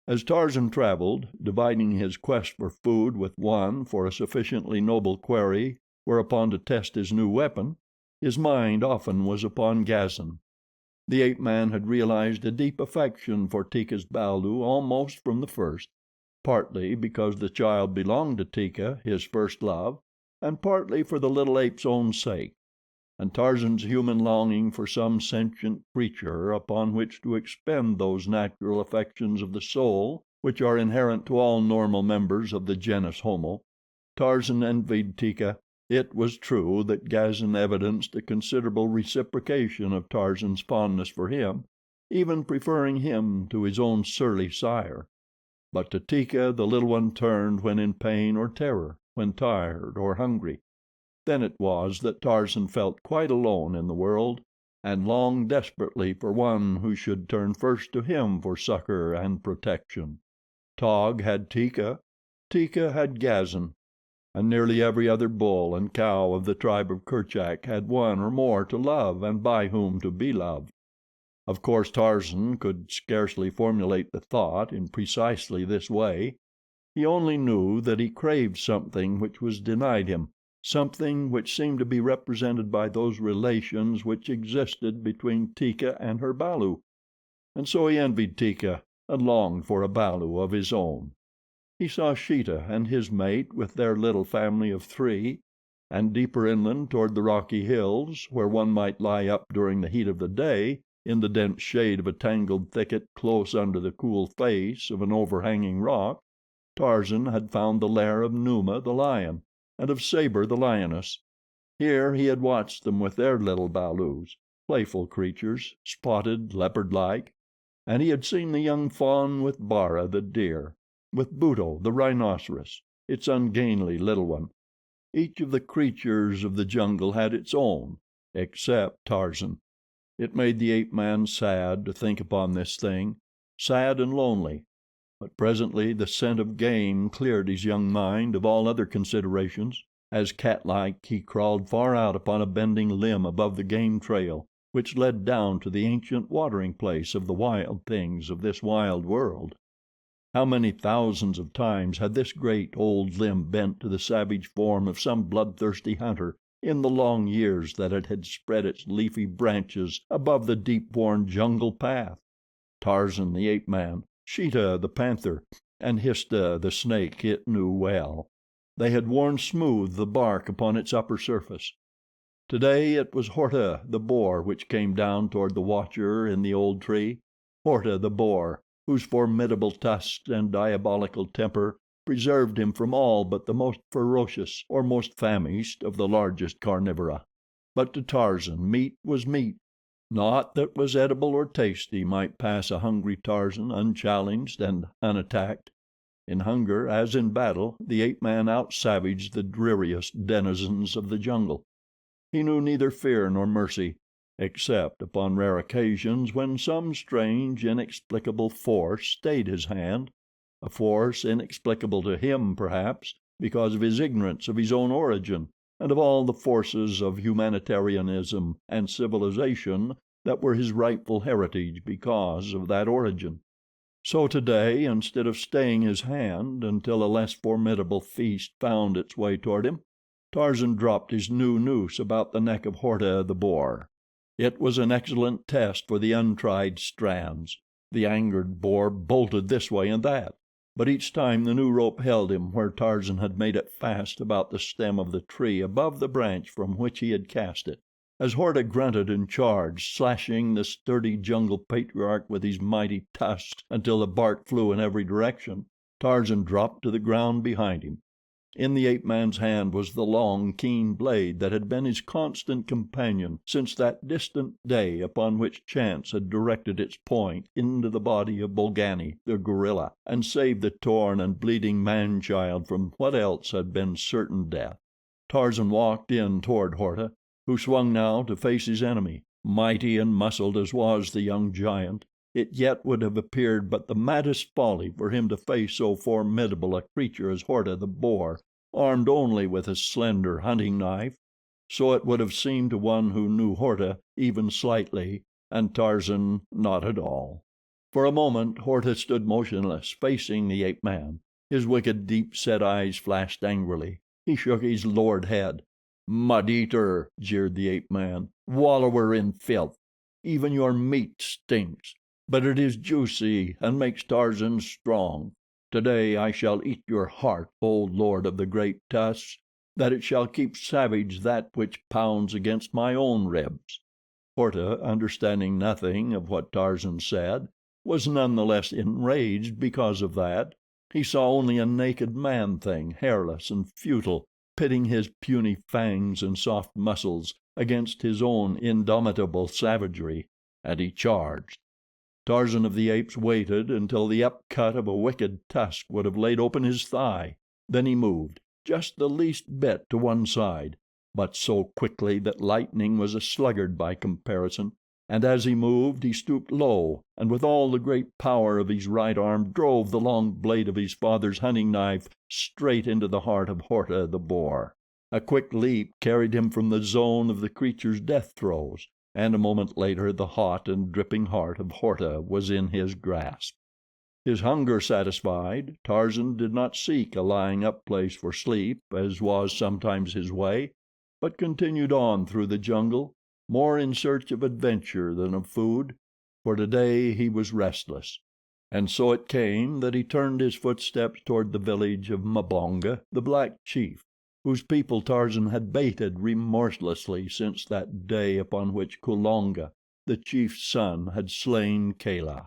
As Tarzan traveled, dividing his quest for food with one for a sufficiently noble quarry whereupon to test his new weapon, his mind often was upon Gazan. The ape man had realized a deep affection for Teeka's balu almost from the first, partly because the child belonged to Teeka, his first love, and partly for the little ape's own sake. And Tarzan's human longing for some sentient creature upon which to expend those natural affections of the soul which are inherent to all normal members of the genus Homo. Tarzan envied Teeka. It was true that Gazan evidenced a considerable reciprocation of Tarzan's fondness for him, even preferring him to his own surly sire. But to Teeka the little one turned when in pain or terror, when tired or hungry. Then it was that Tarzan felt quite alone in the world, and longed desperately for one who should turn first to him for succor and protection. Taug had Teeka, Teeka had Gazan, and nearly every other bull and cow of the tribe of Kerchak had one or more to love and by whom to be loved. Of course Tarzan could scarcely formulate the thought in precisely this way. He only knew that he craved something which was denied him, something which seemed to be represented by those relations which existed between Teeka and her balu, and so he envied Teeka and longed for a balu of his own. He saw Sheeta and his mate with their little family of 3, and deeper inland toward the rocky hills, where one might lie up during the heat of the day in the dense shade of a tangled thicket close under the cool face of an overhanging rock, Tarzan had found the lair of Numa the lion and of Sabor the lioness. Here he had watched them with their little balus, playful creatures, spotted, leopard-like, and he had seen the young fawn with Bara the deer, with Buto the rhinoceros, its ungainly little one. Each of the creatures of the jungle had its own, except Tarzan. It made the ape man sad to think upon this thing, sad and lonely. But presently the scent of game cleared his young mind of all other considerations, as catlike he crawled far out upon a bending limb above the game trail which led down to the ancient watering place of the wild things of this wild world. How many thousands of times had this great, old limb bent to the savage form of some bloodthirsty hunter in the long years that it had spread its leafy branches above the deep-worn jungle path. Tarzan, the ape man, Sheeta, the panther, and Histah, the snake, it knew well. They had worn smooth the bark upon its upper surface. Today it was Horta, the boar, which came down toward the watcher in the old tree. Horta, the boar, whose formidable tusks and diabolical temper preserved him from all but the most ferocious or most famished of the largest carnivora. But to Tarzan meat was meat. Naught that was edible or tasty might pass a hungry Tarzan unchallenged and unattacked. In hunger, as in battle, the ape man out-savaged the dreariest denizens of the jungle. He knew neither fear nor mercy, except upon rare occasions when some strange, inexplicable force stayed his hand, a force inexplicable to him, perhaps, because of his ignorance of his own origin and of all the forces of humanitarianism and civilization that were his rightful heritage because of that origin. So today, instead of staying his hand until a less formidable feast found its way toward him, Tarzan dropped his new noose about the neck of Horta, the boar. It was an excellent test for the untried strands. The angered boar bolted this way and that, but each time the new rope held him where Tarzan had made it fast about the stem of the tree above the branch from which he had cast it. As Horta grunted and charged, slashing the sturdy jungle patriarch with his mighty tusks until the bark flew in every direction, Tarzan dropped to the ground behind him. In the ape man's hand was the long, keen blade that had been his constant companion since that distant day upon which chance had directed its point into the body of Bolgani, the gorilla, and saved the torn and bleeding man child from what else had been certain death. Tarzan walked in toward Horta, who swung now to face his enemy. Mighty and muscled as was the young giant, it yet would have appeared but the maddest folly for him to face so formidable a creature as Horta, the boar, armed only with a slender hunting knife. So it would have seemed to one who knew Horta even slightly, and Tarzan not at all. For a moment Horta stood motionless, facing the ape man. His wicked, deep-set eyes flashed angrily. He shook his lowered head. "Mud eater," jeered the ape man, "wallower in filth. Even your meat stinks, but it is juicy and makes Tarzan strong. Today I shall eat your heart, O Lord of the great tusks, that it shall keep savage that which pounds against my own ribs." Horta, understanding nothing of what Tarzan said, was none the less enraged because of that. He saw only a naked man thing, hairless and futile, pitting his puny fangs and soft muscles against his own indomitable savagery, and he charged. Tarzan of the Apes waited until the upcut of a wicked tusk would have laid open his thigh. Then he moved, just the least bit to one side, but so quickly that lightning was a sluggard by comparison, and as he moved he stooped low and with all the great power of his right arm drove the long blade of his father's hunting knife straight into the heart of Horta, the boar. A quick leap carried him from the zone of the creature's death throes, and a moment later the hot and dripping heart of Horta was in his grasp. His hunger satisfied, Tarzan did not seek a lying up place for sleep, as was sometimes his way, but continued on through the jungle, more in search of adventure than of food, for today he was restless. And so it came that he turned his footsteps toward the village of Mbonga, the black chief, whose people Tarzan had baited remorselessly since that day upon which Kulonga, the chief's son, had slain Kala.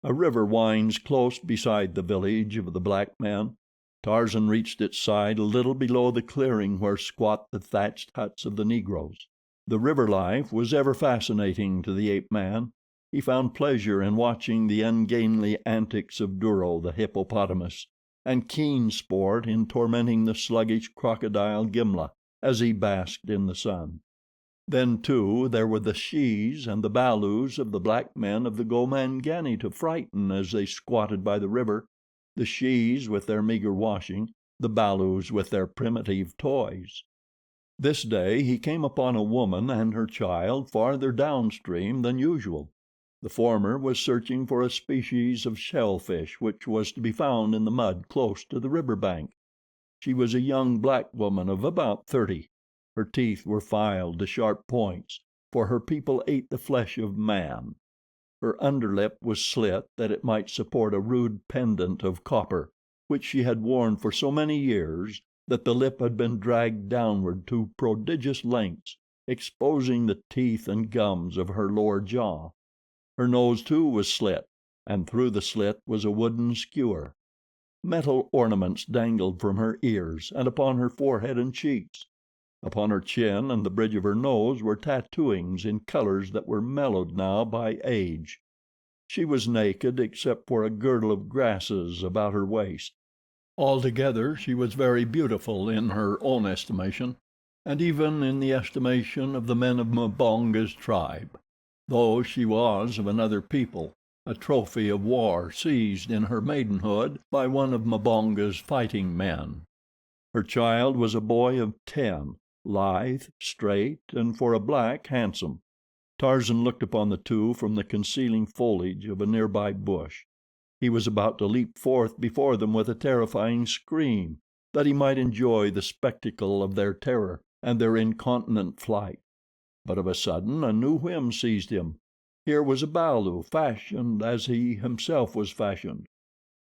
A river winds close beside the village of the black men. Tarzan reached its side a little below the clearing where squat the thatched huts of the Negroes. The river life was ever fascinating to the ape man. He found pleasure in watching the ungainly antics of Duro, the hippopotamus, and keen sport in tormenting the sluggish crocodile Gimla as he basked in the sun. Then, too, there were the shes and the balus of the black men of the Mangani to frighten as they squatted by the river, the shes with their meager washing, the balus with their primitive toys. This day he came upon a woman and her child farther downstream than usual. The former was searching for a species of shellfish which was to be found in the mud close to the river bank. She was a young black woman of about 30. Her teeth were filed to sharp points, for her people ate the flesh of man. Her underlip was slit that it might support a rude pendant of copper, which she had worn for so many years that the lip had been dragged downward to prodigious lengths. exposing the teeth and gums of her lower jaw. Her nose, too, was slit, and through the slit was a wooden skewer. Metal ornaments dangled from her ears and upon her forehead and cheeks. Upon her chin and the bridge of her nose were tattooings in colors that were mellowed now by age. She was naked except for a girdle of grasses about her waist. Altogether she was very beautiful in her own estimation, and even in the estimation of the men of Mbonga's tribe, though she was of another people, a trophy of war seized in her maidenhood by one of Mbonga's fighting men. Her child was a boy of 10, lithe, straight, and for a black, handsome. Tarzan looked upon the two from the concealing foliage of a nearby bush. He was about to leap forth before them with a terrifying scream, that he might enjoy the spectacle of their terror and their incontinent flight. But of a sudden a new whim seized him. Here was a balu fashioned as he himself was fashioned.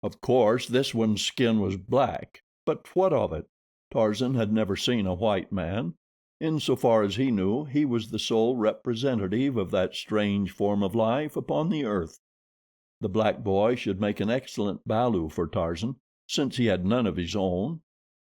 Of course this one's skin was black, but what of it? Tarzan had never seen a white man. In so far as he knew, he was the sole representative of that strange form of life upon the earth. The black boy should make an excellent balu for Tarzan, since he had none of his own.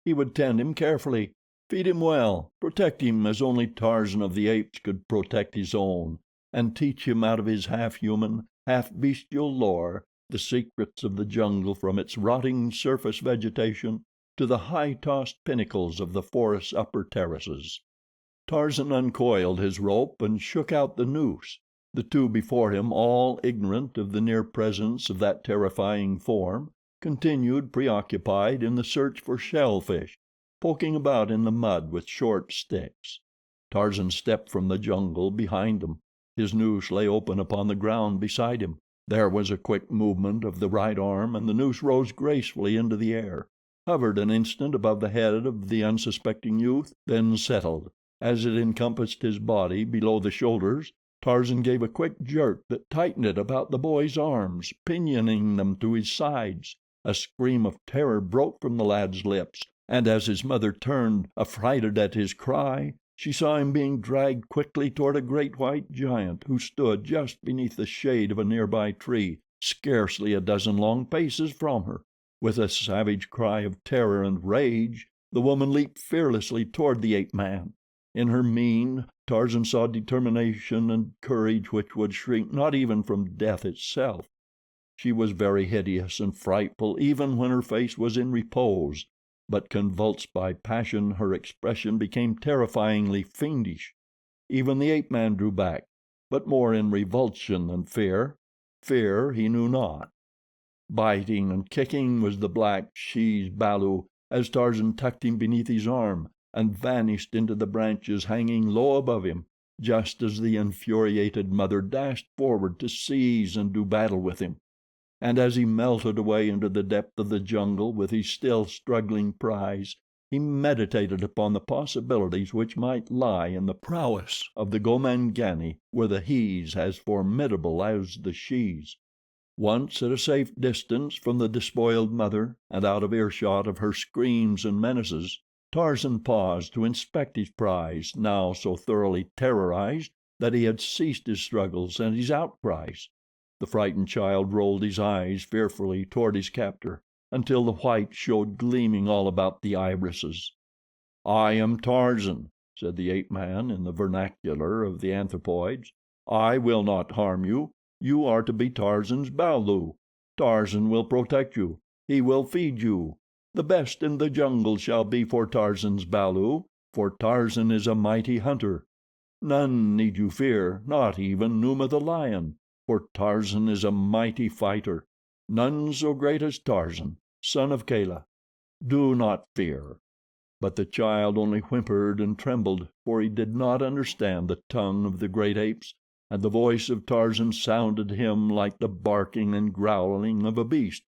He would tend him carefully, feed him well, protect him as only Tarzan of the Apes could protect his own, and teach him out of his half-human, half-bestial lore the secrets of the jungle from its rotting surface vegetation to the high-tossed pinnacles of the forest's upper terraces. Tarzan uncoiled his rope and shook out the noose. The two before him, all ignorant of the near presence of that terrifying form, continued preoccupied in the search for shellfish, poking about in the mud with short sticks. Tarzan stepped from the jungle behind them. His noose lay open upon the ground beside him. There was a quick movement of the right arm and the noose rose gracefully into the air, hovered an instant above the head of the unsuspecting youth, then settled. As it encompassed his body below the shoulders, Tarzan gave a quick jerk that tightened it about the boy's arms, pinioning them to his sides. A scream of terror broke from the lad's lips, and as his mother turned, affrighted at his cry, she saw him being dragged quickly toward a great white giant who stood just beneath the shade of a nearby tree, scarcely a dozen long paces from her. With a savage cry of terror and rage, the woman leaped fearlessly toward the ape-man. In her mien, Tarzan saw determination and courage which would shrink not even from death itself. She was very hideous and frightful even when her face was in repose, but convulsed by passion her expression became terrifyingly fiendish. Even the ape-man drew back, but more in revulsion than fear. Fear he knew not. Biting and kicking was the black she's balu as Tarzan tucked him beneath his arm and vanished into the branches hanging low above him, just as the infuriated mother dashed forward to seize and do battle with him. And as he melted away into the depth of the jungle with his still struggling prize, he meditated upon the possibilities which might lie in the prowess of the Gomangani were the hes as formidable as the shes. Once at a safe distance from the despoiled mother and out of earshot of her screams and menaces, Tarzan paused to inspect his prize, now so thoroughly terrorized that he had ceased his struggles and his outcries. The frightened child rolled his eyes fearfully toward his captor until the white showed gleaming all about the irises. "I am Tarzan," said the ape-man in the vernacular of the anthropoids. "I will not harm you. You are to be Tarzan's balu. Tarzan will protect you. He will feed you. The best in the jungle shall be for Tarzan's balu, for Tarzan is a mighty hunter. None need you fear, not even Numa the lion, for Tarzan is a mighty fighter. None so great as Tarzan, son of Kala. Do not fear." But the child only whimpered and trembled, for he did not understand the tongue of the great apes, and the voice of Tarzan sounded to him like the barking and growling of a beast.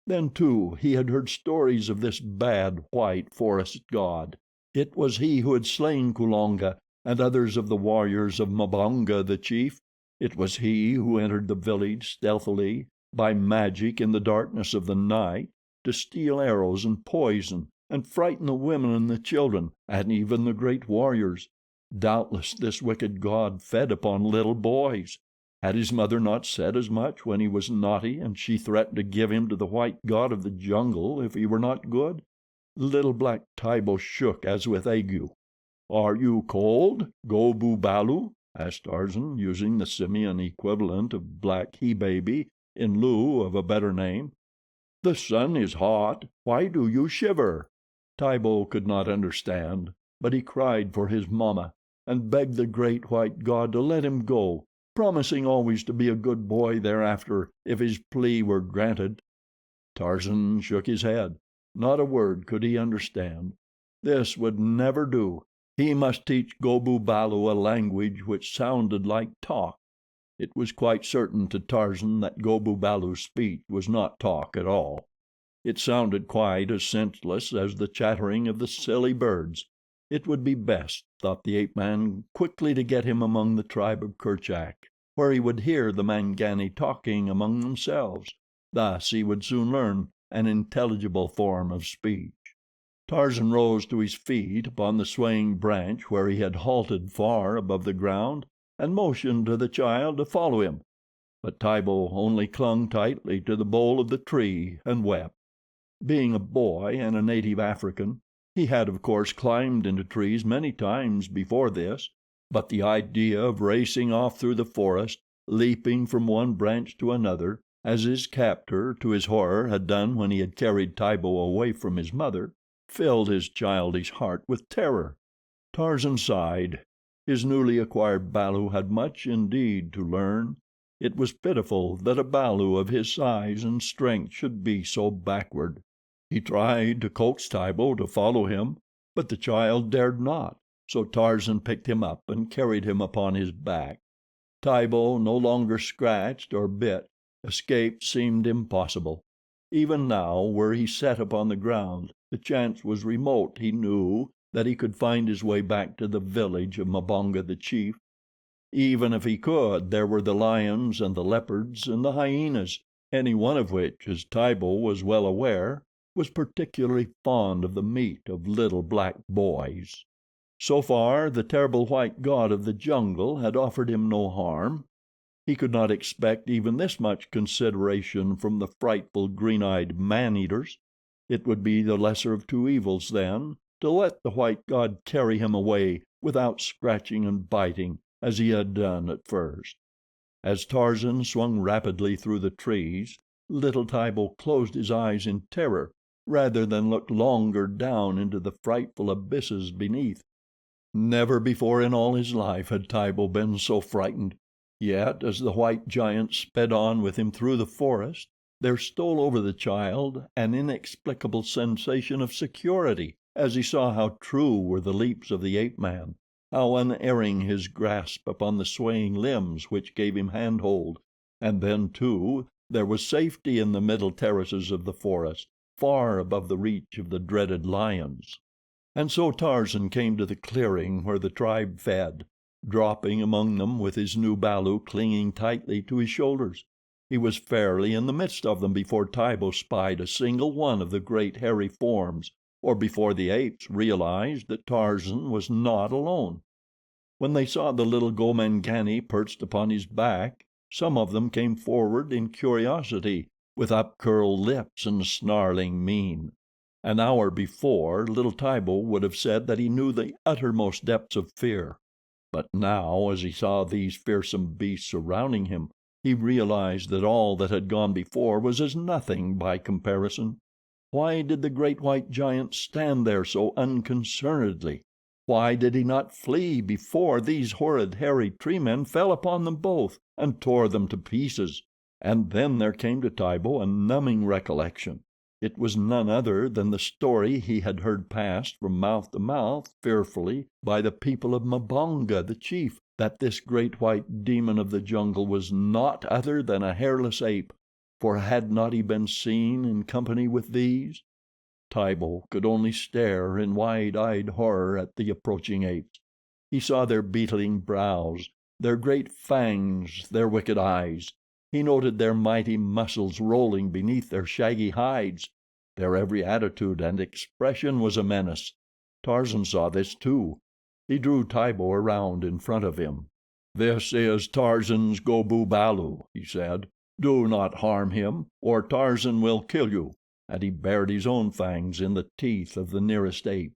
Then, too, he had heard stories of this bad, white forest god. It was he who had slain Kulonga and others of the warriors of Mbonga, the chief. It was he who entered the village stealthily, by magic in the darkness of the night, to steal arrows and poison and frighten the women and the children, and even the great warriors. Doubtless this wicked god fed upon little boys. Had his mother not said as much when he was naughty and she threatened to give him to the white god of the jungle if he were not good? Little black Tibo shook as with ague. "Are you cold, Go bu balu?" asked Tarzan, using the simian equivalent of black he baby in lieu of a better name. "The sun is hot. Why do you shiver?" Tibo could not understand, but he cried for his mamma and begged the great white god to let him go, promising always to be a good boy thereafter if his plea were granted. Tarzan shook his head. Not a word could he understand. This would never do. He must teach Go bu balu a language which sounded like talk. It was quite certain to Tarzan that Go bu balu's speech was not talk at all. It sounded quite as senseless as the chattering of the silly birds. It would be best, thought the ape man, quickly to get him among the tribe of Kerchak, where he would hear the Mangani talking among themselves. Thus he would soon learn an intelligible form of speech. Tarzan rose to his feet upon the swaying branch where he had halted far above the ground and motioned to the child to follow him, but Tibo only clung tightly to the bole of the tree and wept. Being a boy and a native African, he had of course climbed into trees many times before this, but the idea of racing off through the forest, leaping from one branch to another, as his captor, to his horror, had done when he had carried Tibo away from his mother, filled his childish heart with terror. Tarzan sighed. His newly acquired balu had much indeed to learn. It was pitiful that a balu of his size and strength should be so backward. He tried to coax Tibo to follow him, but the child dared not, so Tarzan picked him up and carried him upon his back. Tibo no longer scratched or bit. Escape seemed impossible. Even now, were he set upon the ground, the chance was remote, he knew, that he could find his way back to the village of Mbonga, the chief. Even if he could, there were the lions and the leopards and the hyenas, any one of which, as Tibo was well aware, was particularly fond of the meat of little black boys. So far, the terrible white god of the jungle had offered him no harm. He could not expect even this much consideration from the frightful, green-eyed man-eaters. It would be the lesser of two evils, then, to let the white god carry him away without scratching and biting, as he had done at first. As Tarzan swung rapidly through the trees, little Tibo closed his eyes in terror rather than look longer down into the frightful abysses beneath. Never before in all his life had Tibo been so frightened. Yet, as the white giant sped on with him through the forest, there stole over the child an inexplicable sensation of security as he saw how true were the leaps of the ape man, how unerring his grasp upon the swaying limbs which gave him handhold. And then, too, there was safety in the middle terraces of the forest, far above the reach of the dreaded lions. And so Tarzan came to the clearing where the tribe fed, dropping among them with his new balu clinging tightly to his shoulders. He was fairly in the midst of them before Tibo spied a single one of the great hairy forms, or before the apes realized that Tarzan was not alone. When they saw the little Gomangani perched upon his back, some of them came forward in curiosity, with upcurled lips and snarling mien. An hour before, little Tibo would have said that he knew the uttermost depths of fear. But now, as he saw these fearsome beasts surrounding him, he realized that all that had gone before was as nothing by comparison. Why did the great white giant stand there so unconcernedly? Why did he not flee before these horrid hairy tree men fell upon them both and tore them to pieces? And then there came to Tibo a numbing recollection. It was none other than the story he had heard passed from mouth to mouth fearfully by the people of Mbonga, the chief, that this great white demon of the jungle was naught other than a hairless ape, for had not he been seen in company with these? Tibo could only stare in wide-eyed horror at the approaching apes. He saw their beetling brows, their great fangs, their wicked eyes. He noted their mighty muscles rolling beneath their shaggy hides. Their every attitude and expression was a menace. Tarzan saw this too. He drew Tibo around in front of him. "This is Tarzan's Go bu balu," he said. "Do not harm him, or Tarzan will kill you," and he bared his own fangs in the teeth of the nearest ape.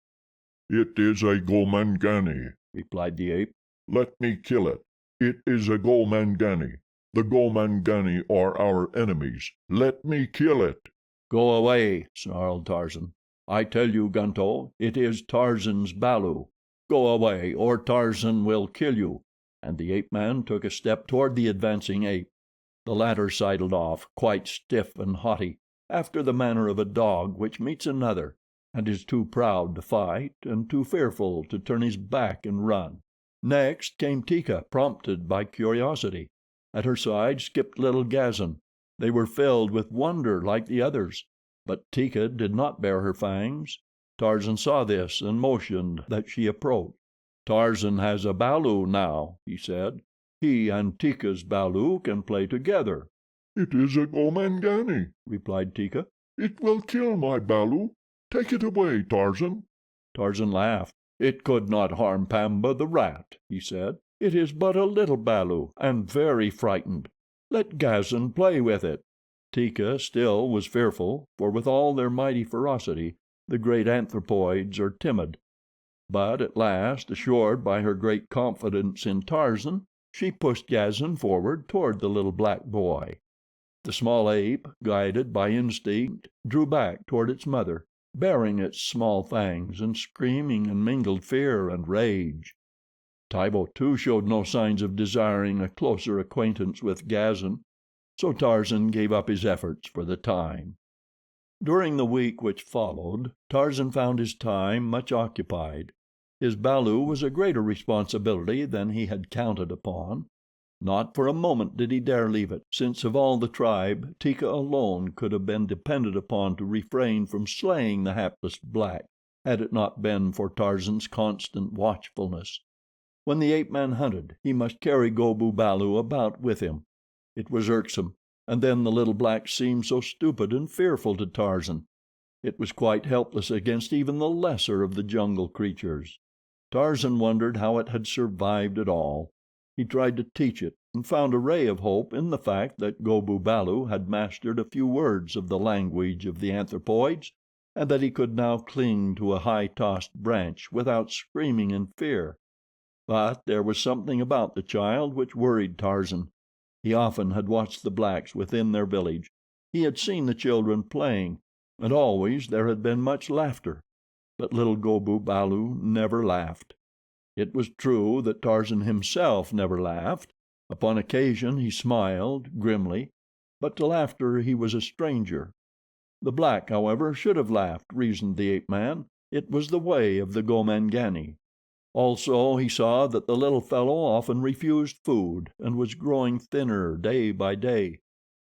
"It is a Gomangani," replied the ape. "Let me kill it. It is a Gomangani. The Gomangani are our enemies. Let me kill it." "Go away," snarled Tarzan. "I tell you, Gunto, it is Tarzan's balu. Go away, or Tarzan will kill you," and the ape man took a step toward the advancing ape. The latter sidled off, quite stiff and haughty, after the manner of a dog which meets another, and is too proud to fight and too fearful to turn his back and run. Next came Teeka, prompted by curiosity. At her side skipped little Gazan. They were filled with wonder like the others, but Teeka did not bare her fangs. Tarzan saw this and motioned that she approach. "Tarzan has a balu now," he said. "He and Teeka's balu can play together." "It is a Gomangani," replied Teeka. "It will kill my balu. Take it away, Tarzan." Tarzan laughed. "It could not harm Pamba, the rat," he said. "It is but a little balu, and very frightened. Let Gazan play with it." Teeka still was fearful, for with all their mighty ferocity the great anthropoids are timid; but at last, assured by her great confidence in Tarzan, she pushed Gazan forward toward the little black boy. The small ape, guided by instinct, drew back toward its mother, baring its small fangs and screaming in mingled fear and rage. Tibo, too, showed no signs of desiring a closer acquaintance with Gazan, so Tarzan gave up his efforts for the time. During the week which followed, Tarzan found his time much occupied. His balu was a greater responsibility than he had counted upon. Not for a moment did he dare leave it, since of all the tribe Teeka alone could have been depended upon to refrain from slaying the hapless black, had it not been for Tarzan's constant watchfulness. When the ape man hunted, he must carry Go bu balu about with him. It was irksome, and then the little black seemed so stupid and fearful to Tarzan. It was quite helpless against even the lesser of the jungle creatures. Tarzan wondered how it had survived at all. He tried to teach it, and found a ray of hope in the fact that Go bu balu had mastered a few words of the language of the anthropoids, and that he could now cling to a high tossed branch without screaming in fear. But there was something about the child which worried Tarzan. He often had watched the blacks within their village. He had seen the children playing, and always there had been much laughter, but little Go bu balu never laughed. It was true that Tarzan himself never laughed. Upon occasion he smiled, grimly, but to laughter he was a stranger. The black, however, should have laughed, reasoned the ape man. It was the way of the Gomangani. Also he saw that the little fellow often refused food and was growing thinner day by day.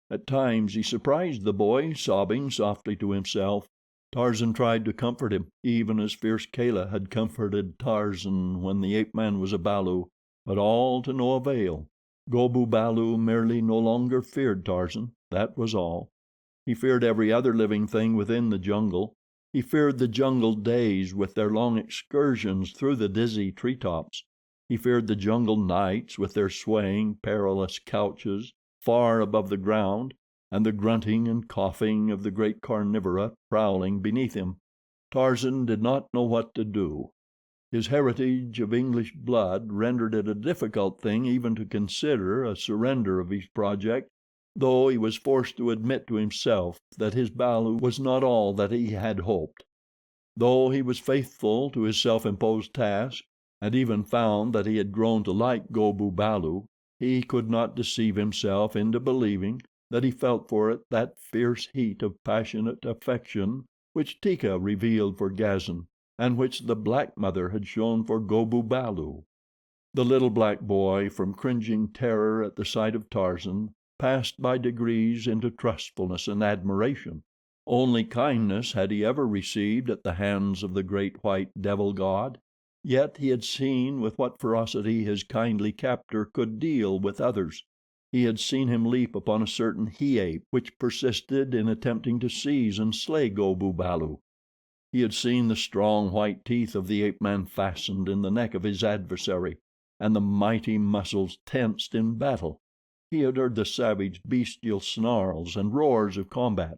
At times he surprised the boy sobbing softly to himself. Tarzan tried to comfort him, even as fierce Kala had comforted Tarzan when the ape man was a balu, but all to no avail. Go bu balu merely no longer feared Tarzan, that was all. He feared every other living thing within the jungle. He feared the jungle days with their long excursions through the dizzy tree tops. He feared the jungle nights with their swaying, perilous couches far above the ground, and the grunting and coughing of the great carnivora prowling beneath him. Tarzan did not know what to do. His heritage of English blood rendered it a difficult thing even to consider a surrender of his project, though he was forced to admit to himself that his balu was not all that he had hoped. Though he was faithful to his self-imposed task, and even found that he had grown to like Go bu balu, he could not deceive himself into believing that he felt for it that fierce heat of passionate affection which Teeka revealed for Gazan, and which the black mother had shown for Go bu balu. The little black boy, from cringing terror at the sight of Tarzan, passed by degrees into trustfulness and admiration. Only kindness had he ever received at the hands of the great white devil god, yet he had seen with what ferocity his kindly captor could deal with others. He had seen him leap upon a certain he ape which persisted in attempting to seize and slay Go bu balu. He had seen the strong white teeth of the ape-man fastened in the neck of his adversary, and the mighty muscles tensed in battle. He had heard the savage, bestial snarls and roars of combat,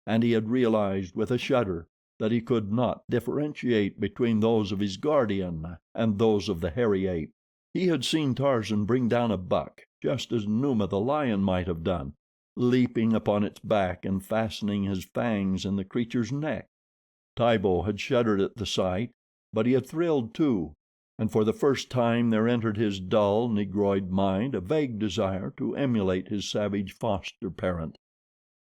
and he had realized with a shudder that he could not differentiate between those of his guardian and those of the hairy ape. He had seen Tarzan bring down a buck, just as Numa the lion might have done, leaping upon its back and fastening his fangs in the creature's neck. Tibo had shuddered at the sight, but he had thrilled too, and for the first time there entered his dull, negroid mind a vague desire to emulate his savage foster parent.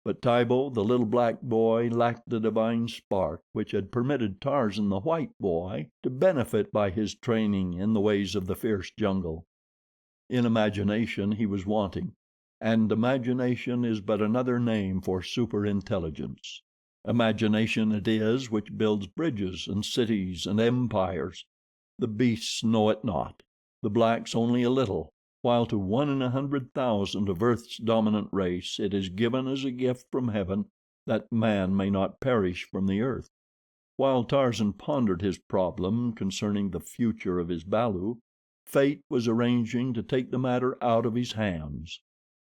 But Tibo, the little black boy, lacked the divine spark which had permitted Tarzan, the white boy, to benefit by his training in the ways of the fierce jungle. In imagination he was wanting, and imagination is but another name for superintelligence. Imagination it is which builds bridges and cities and empires. The beasts know it not, the blacks only a little, while to 1 in 100,000 of Earth's dominant race it is given as a gift from heaven that man may not perish from the earth. While Tarzan pondered his problem concerning the future of his balu, fate was arranging to take the matter out of his hands.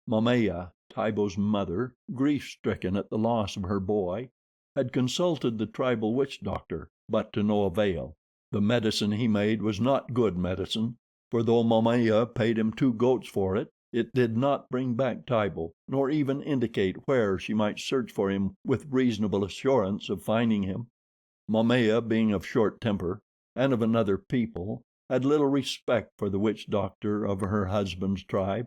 Momaya, Tibo's mother, grief-stricken at the loss of her boy, had consulted the tribal witch doctor, but to no avail. The medicine he made was not good medicine, for though Momaya paid him 2 goats for it, it did not bring back Tibo, nor even indicate where she might search for him with reasonable assurance of finding him. Momaya, being of short temper and of another people, had little respect for the witch doctor of her husband's tribe,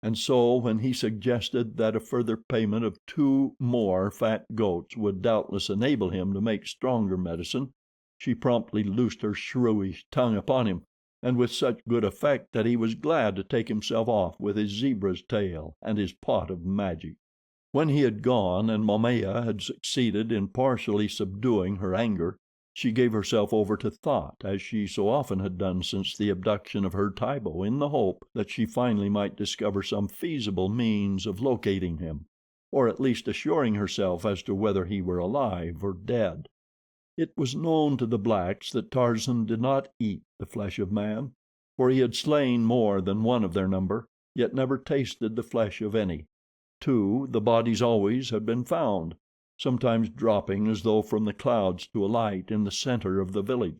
and so when he suggested that a further payment of 2 more fat goats would doubtless enable him to make stronger medicine, she promptly loosed her shrewish tongue upon him, and with such good effect that he was glad to take himself off with his zebra's tail and his pot of magic. When he had gone and Momaya had succeeded in partially subduing her anger, she gave herself over to thought, as she so often had done since the abduction of her Tibo, in the hope that she finally might discover some feasible means of locating him, or at least assuring herself as to whether he were alive or dead. It was known to the blacks that Tarzan did not eat the flesh of man, for he had slain more than one of their number, yet never tasted the flesh of any. Too, the bodies always had been found, sometimes dropping as though from the clouds to alight in the center of the village.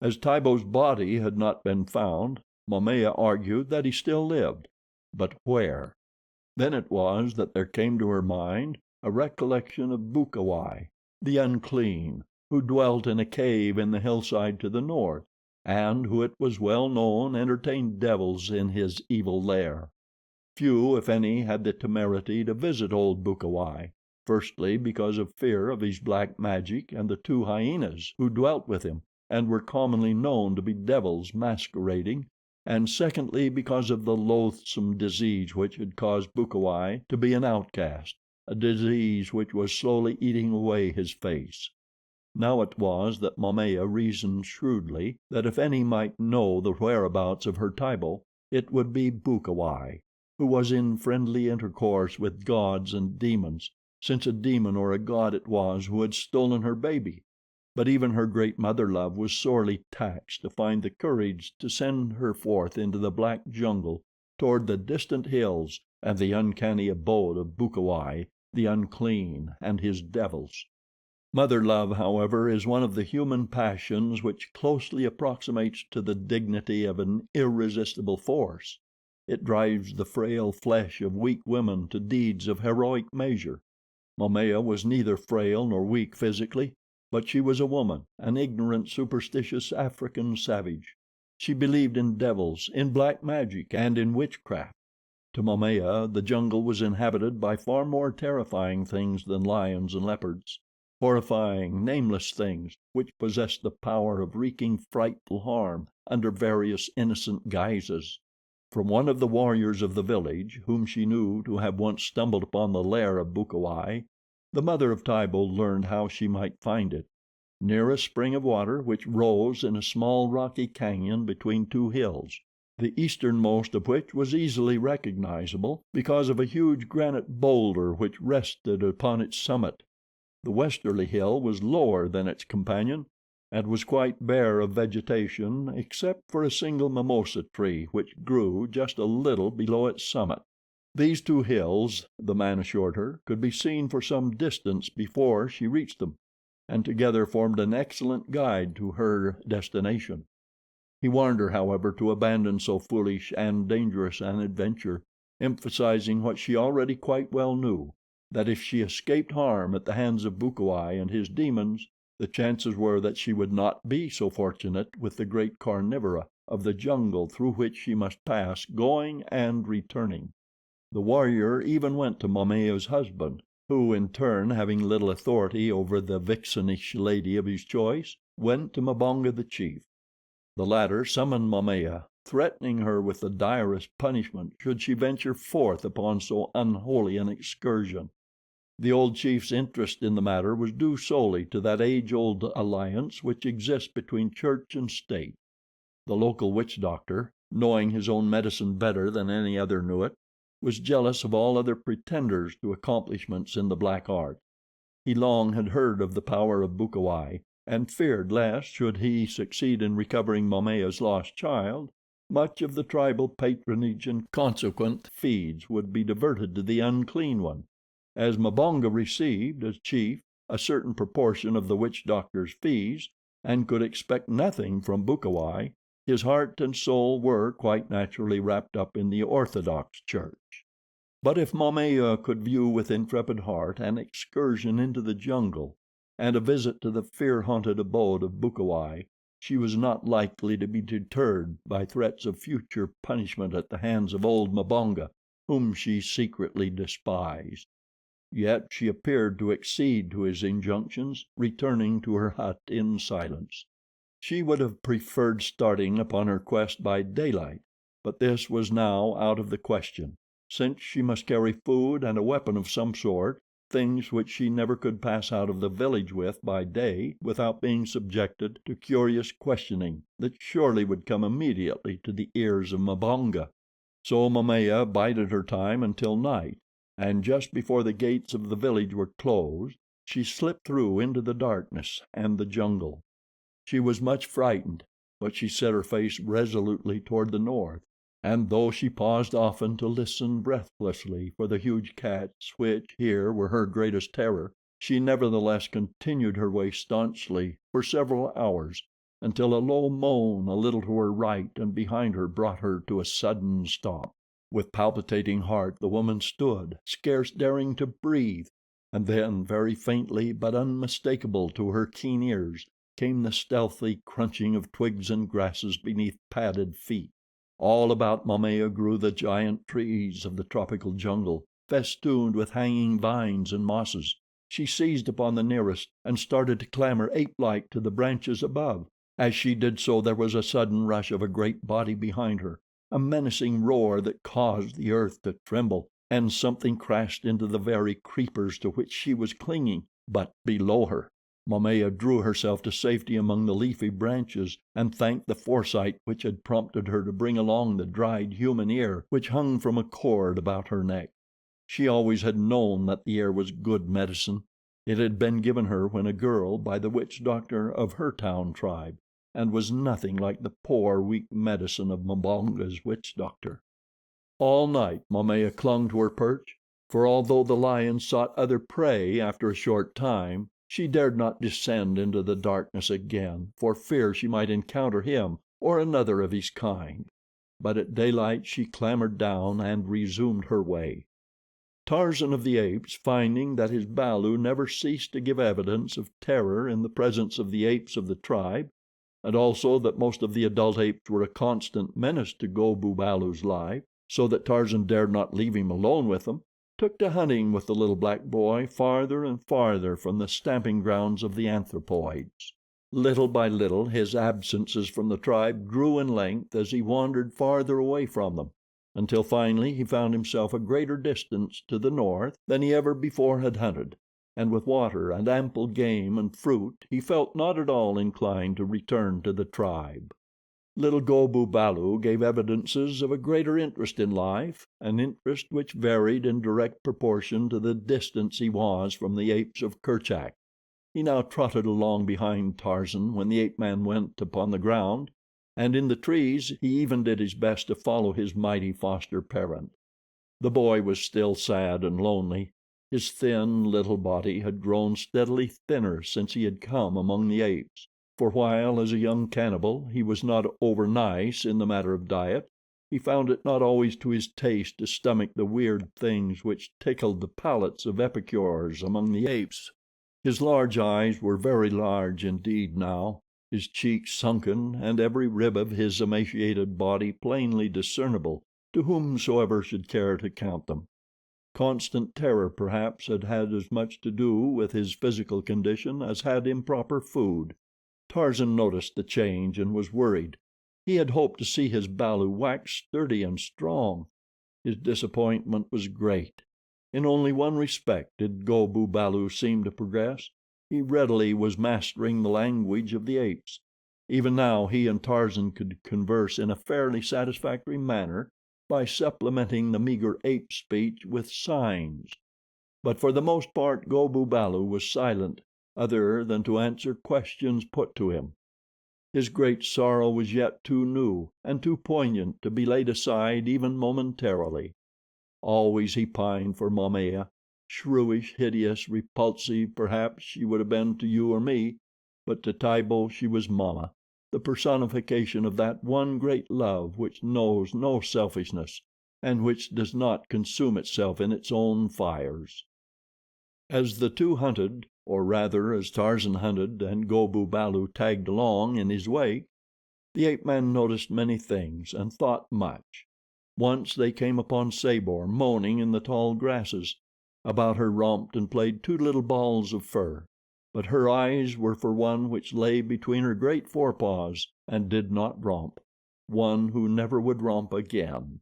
As Tibo's body had not been found, Momaya argued that he still lived, but where? Then it was that there came to her mind a recollection of Bukawai, the unclean, who dwelt in a cave in the hillside to the north, and who, it was well known, entertained devils in his evil lair. Few, if any, had the temerity to visit old Bukawai, firstly because of fear of his black magic and the 2 hyenas who dwelt with him and were commonly known to be devils masquerading, and secondly because of the loathsome disease which had caused Bukawai to be an outcast, a disease which was slowly eating away his face. Now it was that Momaya reasoned shrewdly that if any might know the whereabouts of her Tibo, it would be Bukawai, who was in friendly intercourse with gods and demons, since a demon or a god it was who had stolen her baby. But even her great mother love was sorely taxed to find the courage to send her forth into the black jungle toward the distant hills and the uncanny abode of Bukawai, the unclean, and his devils. Mother love, however, is one of the human passions which closely approximates to the dignity of an irresistible force. It drives the frail flesh of weak women to deeds of heroic measure. Momaya was neither frail nor weak physically, but she was a woman, an ignorant, superstitious African savage. She believed in devils, in black magic, and in witchcraft. To Momaya the jungle was inhabited by far more terrifying things than lions and leopards. Horrifying, nameless things which possessed the power of wreaking frightful harm under various innocent guises. From one of the warriors of the village, whom she knew to have once stumbled upon the lair of Bukawai, the mother of Tibo learned how she might find it. Near a spring of water which rose in a small rocky canyon between 2 hills, the easternmost of which was easily recognizable because of a huge granite boulder which rested upon its summit. The westerly hill was lower than its companion, and was quite bare of vegetation except for a single mimosa tree which grew just a little below its summit. These two hills, the man assured her, could be seen for some distance before she reached them, and together formed an excellent guide to her destination. He warned her, however, to abandon so foolish and dangerous an adventure, emphasizing what she already quite well knew, that if she escaped harm at the hands of Bukawai and his demons, the chances were that she would not be so fortunate with the great carnivora of the jungle through which she must pass going and returning. The warrior even went to Momaya's husband, who, in turn, having little authority over the vixenish lady of his choice, went to Mbonga the chief. The latter summoned Momaya, threatening her with the direst punishment should she venture forth upon so unholy an excursion. The old chief's interest in the matter was due solely to that age-old alliance which exists between church and state. The local witch doctor, knowing his own medicine better than any other knew it, was jealous of all other pretenders to accomplishments in the black art. He long had heard of the power of Bukawai, and feared lest, should he succeed in recovering Momaya's lost child, much of the tribal patronage and consequent fees would be diverted to the unclean one. As Mbonga received, as chief, a certain proportion of the witch doctor's fees, and could expect nothing from Bukawai, his heart and soul were, quite naturally, wrapped up in the orthodox church. But if Momaya could view with intrepid heart an excursion into the jungle, and a visit to the fear-haunted abode of Bukawai, she was not likely to be deterred by threats of future punishment at the hands of old Mbonga, whom she secretly despised. Yet she appeared to accede to his injunctions, returning to her hut in silence. She would have preferred starting upon her quest by daylight, but this was now out of the question, since she must carry food and a weapon of some sort, things which she never could pass out of the village with by day without being subjected to curious questioning that surely would come immediately to the ears of Mbonga. So Momaya bided her time until night, and just before the gates of the village were closed, she slipped through into the darkness and the jungle. She was much frightened, but she set her face resolutely toward the north, and though she paused often to listen breathlessly for the huge cats which, here, were her greatest terror, she nevertheless continued her way staunchly for several hours, until a low moan a little to her right and behind her brought her to a sudden stop. With palpitating heart the woman stood, scarce daring to breathe, and then, very faintly but unmistakable to her keen ears, came the stealthy crunching of twigs and grasses beneath padded feet. All about Momaya grew the giant trees of the tropical jungle, festooned with hanging vines and mosses. She seized upon the nearest and started to clamber ape-like to the branches above. As she did so there was a sudden rush of a great body behind her, a menacing roar that caused the earth to tremble, and something crashed into the very creepers to which she was clinging, but below her. Momaya drew herself to safety among the leafy branches and thanked the foresight which had prompted her to bring along the dried human ear which hung from a cord about her neck. She always had known that the ear was good medicine. It had been given her when a girl by the witch doctor of her town tribe, and was nothing like the poor, weak medicine of Mbonga's witch doctor. All night Momaya clung to her perch, for although the lion sought other prey after a short time, she dared not descend into the darkness again for fear she might encounter him or another of his kind. But at daylight she clambered down and resumed her way. Tarzan of the Apes, finding that his balu never ceased to give evidence of terror in the presence of the apes of the tribe, and also that most of the adult apes were a constant menace to Go bu balu's life, so that Tarzan dared not leave him alone with them, took to hunting with the little black boy farther and farther from the stamping grounds of the anthropoids. Little by little his absences from the tribe grew in length as he wandered farther away from them, until finally he found himself a greater distance to the north than he ever before had hunted, and with water and ample game and fruit he felt not at all inclined to return to the tribe. Little Go Bu Balu gave evidences of a greater interest in life, an interest which varied in direct proportion to the distance he was from the apes of Kerchak. He now trotted along behind Tarzan when the ape man went upon the ground, and in the trees he even did his best to follow his mighty foster parent. The boy was still sad and lonely. His thin little body had grown steadily thinner since he had come among the apes, for while as a young cannibal he was not over nice in the matter of diet, he found it not always to his taste to stomach the weird things which tickled the palates of epicures among the apes. His large eyes were very large indeed now, his cheeks sunken and every rib of his emaciated body plainly discernible to whomsoever should care to count them. Constant terror perhaps had had as much to do with his physical condition as had improper food. Tarzan noticed the change and was worried. He had hoped to see his balu wax sturdy and strong. His disappointment was great. In only one respect did Go Bu Balu seem to progress. He readily was mastering the language of the apes. Even now he and Tarzan could converse in a fairly satisfactory manner by supplementing the meager ape speech with signs. But for the most part Go Bu Balu was silent, other than to answer questions put to him. His great sorrow was yet too new and too poignant to be laid aside even momentarily. Always he pined for Momaya. Shrewish, hideous, repulsive perhaps she would have been to you or me, but to Tibo she was Mama, the personification of that one great love which knows no selfishness and which does not consume itself in its own fires. As the two hunted, or rather as Tarzan hunted and Go Bu Balu tagged along in his wake, the ape man noticed many things and thought much. Once they came upon Sabor moaning in the tall grasses. About her romped and played two little balls of fur, but her eyes were for one which lay between her great forepaws and did not romp, one who never would romp again.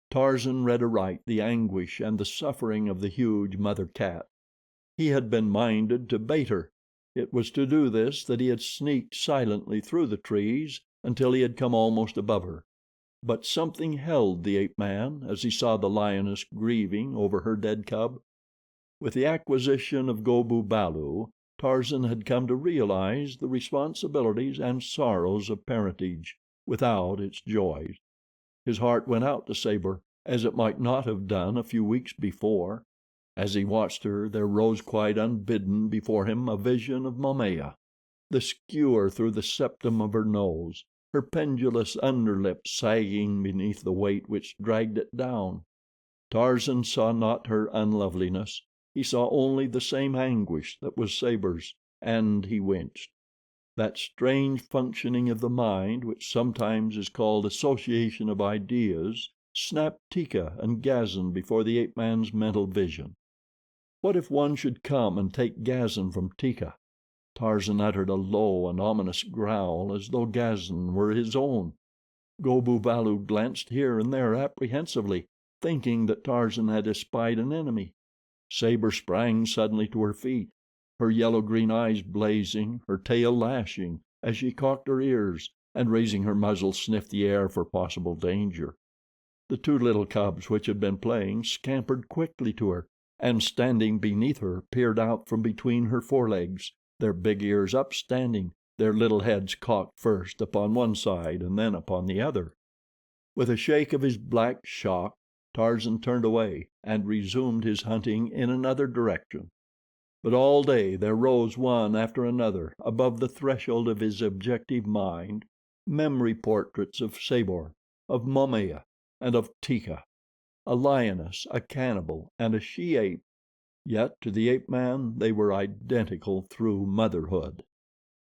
Tarzan read aright the anguish and the suffering of the huge mother cat. He had been minded to bait her. It was to do this that he had sneaked silently through the trees until he had come almost above her. But something held the ape man as he saw the lioness grieving over her dead cub. With the acquisition of Go Bu Balu, Tarzan had come to realize the responsibilities and sorrows of parentage, without its joys. His heart went out to Sabor, as it might not have done a few weeks before. As he watched her, there rose quite unbidden before him a vision of Momaya, the skewer through the septum of her nose, her pendulous underlip sagging beneath the weight which dragged it down. Tarzan saw not her unloveliness. He saw only the same anguish that was Sabor's, and he winced. That strange functioning of the mind which sometimes is called association of ideas snapped Teeka and Gazan before the ape man's mental vision. What if one should come and take Gazan from Teeka? Tarzan uttered a low and ominous growl as though Gazan were his own. Go Bu Balu glanced here and there apprehensively, thinking that Tarzan had espied an enemy. Sabor sprang suddenly to her feet, her yellow-green eyes blazing, her tail lashing, as she cocked her ears and raising her muzzle sniffed the air for possible danger. The two little cubs which had been playing scampered quickly to her, and standing beneath her peered out from between her forelegs, their big ears upstanding, their little heads cocked first upon one side and then upon the other. With a shake of his black shock, Tarzan turned away and resumed his hunting in another direction. But all day there rose one after another above the threshold of his objective mind memory portraits of Sabor, of Momaya, and of Teeka, a lioness, a cannibal, and a she-ape. Yet to the ape man they were identical through motherhood.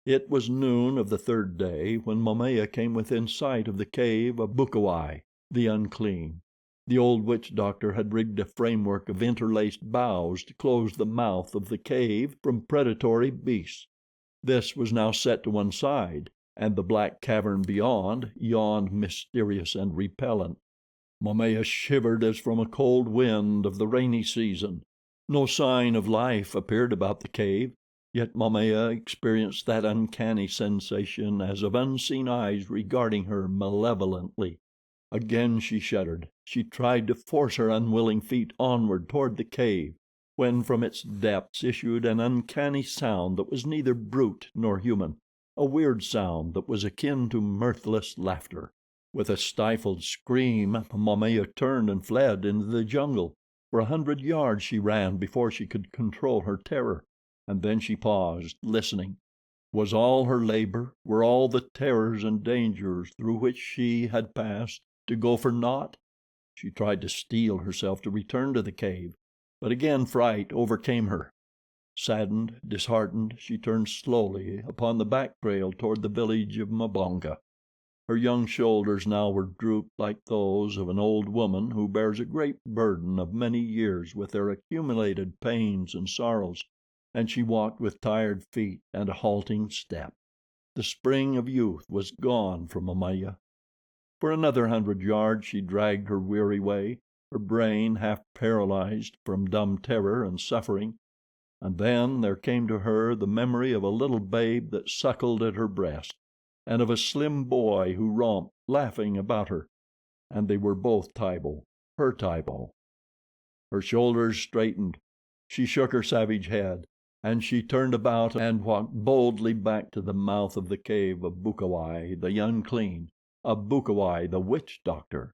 It was noon of the third day when Momaya came within sight of the cave of Bukawai, the unclean. The old witch doctor had rigged a framework of interlaced boughs to close the mouth of the cave from predatory beasts. This was now set to one side, and the black cavern beyond yawned mysterious and repellent. Momaya shivered as from a cold wind of the rainy season. No sign of life appeared about the cave. Yet Momaya experienced that uncanny sensation as of unseen eyes regarding her malevolently. Again she shuddered. She tried to force her unwilling feet onward toward the cave, when from its depths issued an uncanny sound that was neither brute nor human, a weird sound that was akin to mirthless laughter. With a stifled scream, Momaya turned and fled into the jungle. For 100 yards she ran before she could control her terror, and then she paused, listening. Was all her labor, were all the terrors and dangers through which she had passed, to go for naught? She tried to steel herself to return to the cave, but again fright overcame her. Saddened, disheartened, she turned slowly upon the back trail toward the village of Mbonga. Her young shoulders now were drooped like those of an old woman who bears a great burden of many years with their accumulated pains and sorrows, and she walked with tired feet and a halting step. The spring of youth was gone from Momaya. For another 100 yards she dragged her weary way, her brain half paralyzed from dumb terror and suffering, and then there came to her the memory of a little babe that suckled at her breast, and of a slim boy who romped, laughing, about her, and they were both Tibo, her Tibo. Her shoulders straightened, she shook her savage head, and she turned about and walked boldly back to the mouth of the cave of Bukawai the unclean, of Bukawai the witch doctor.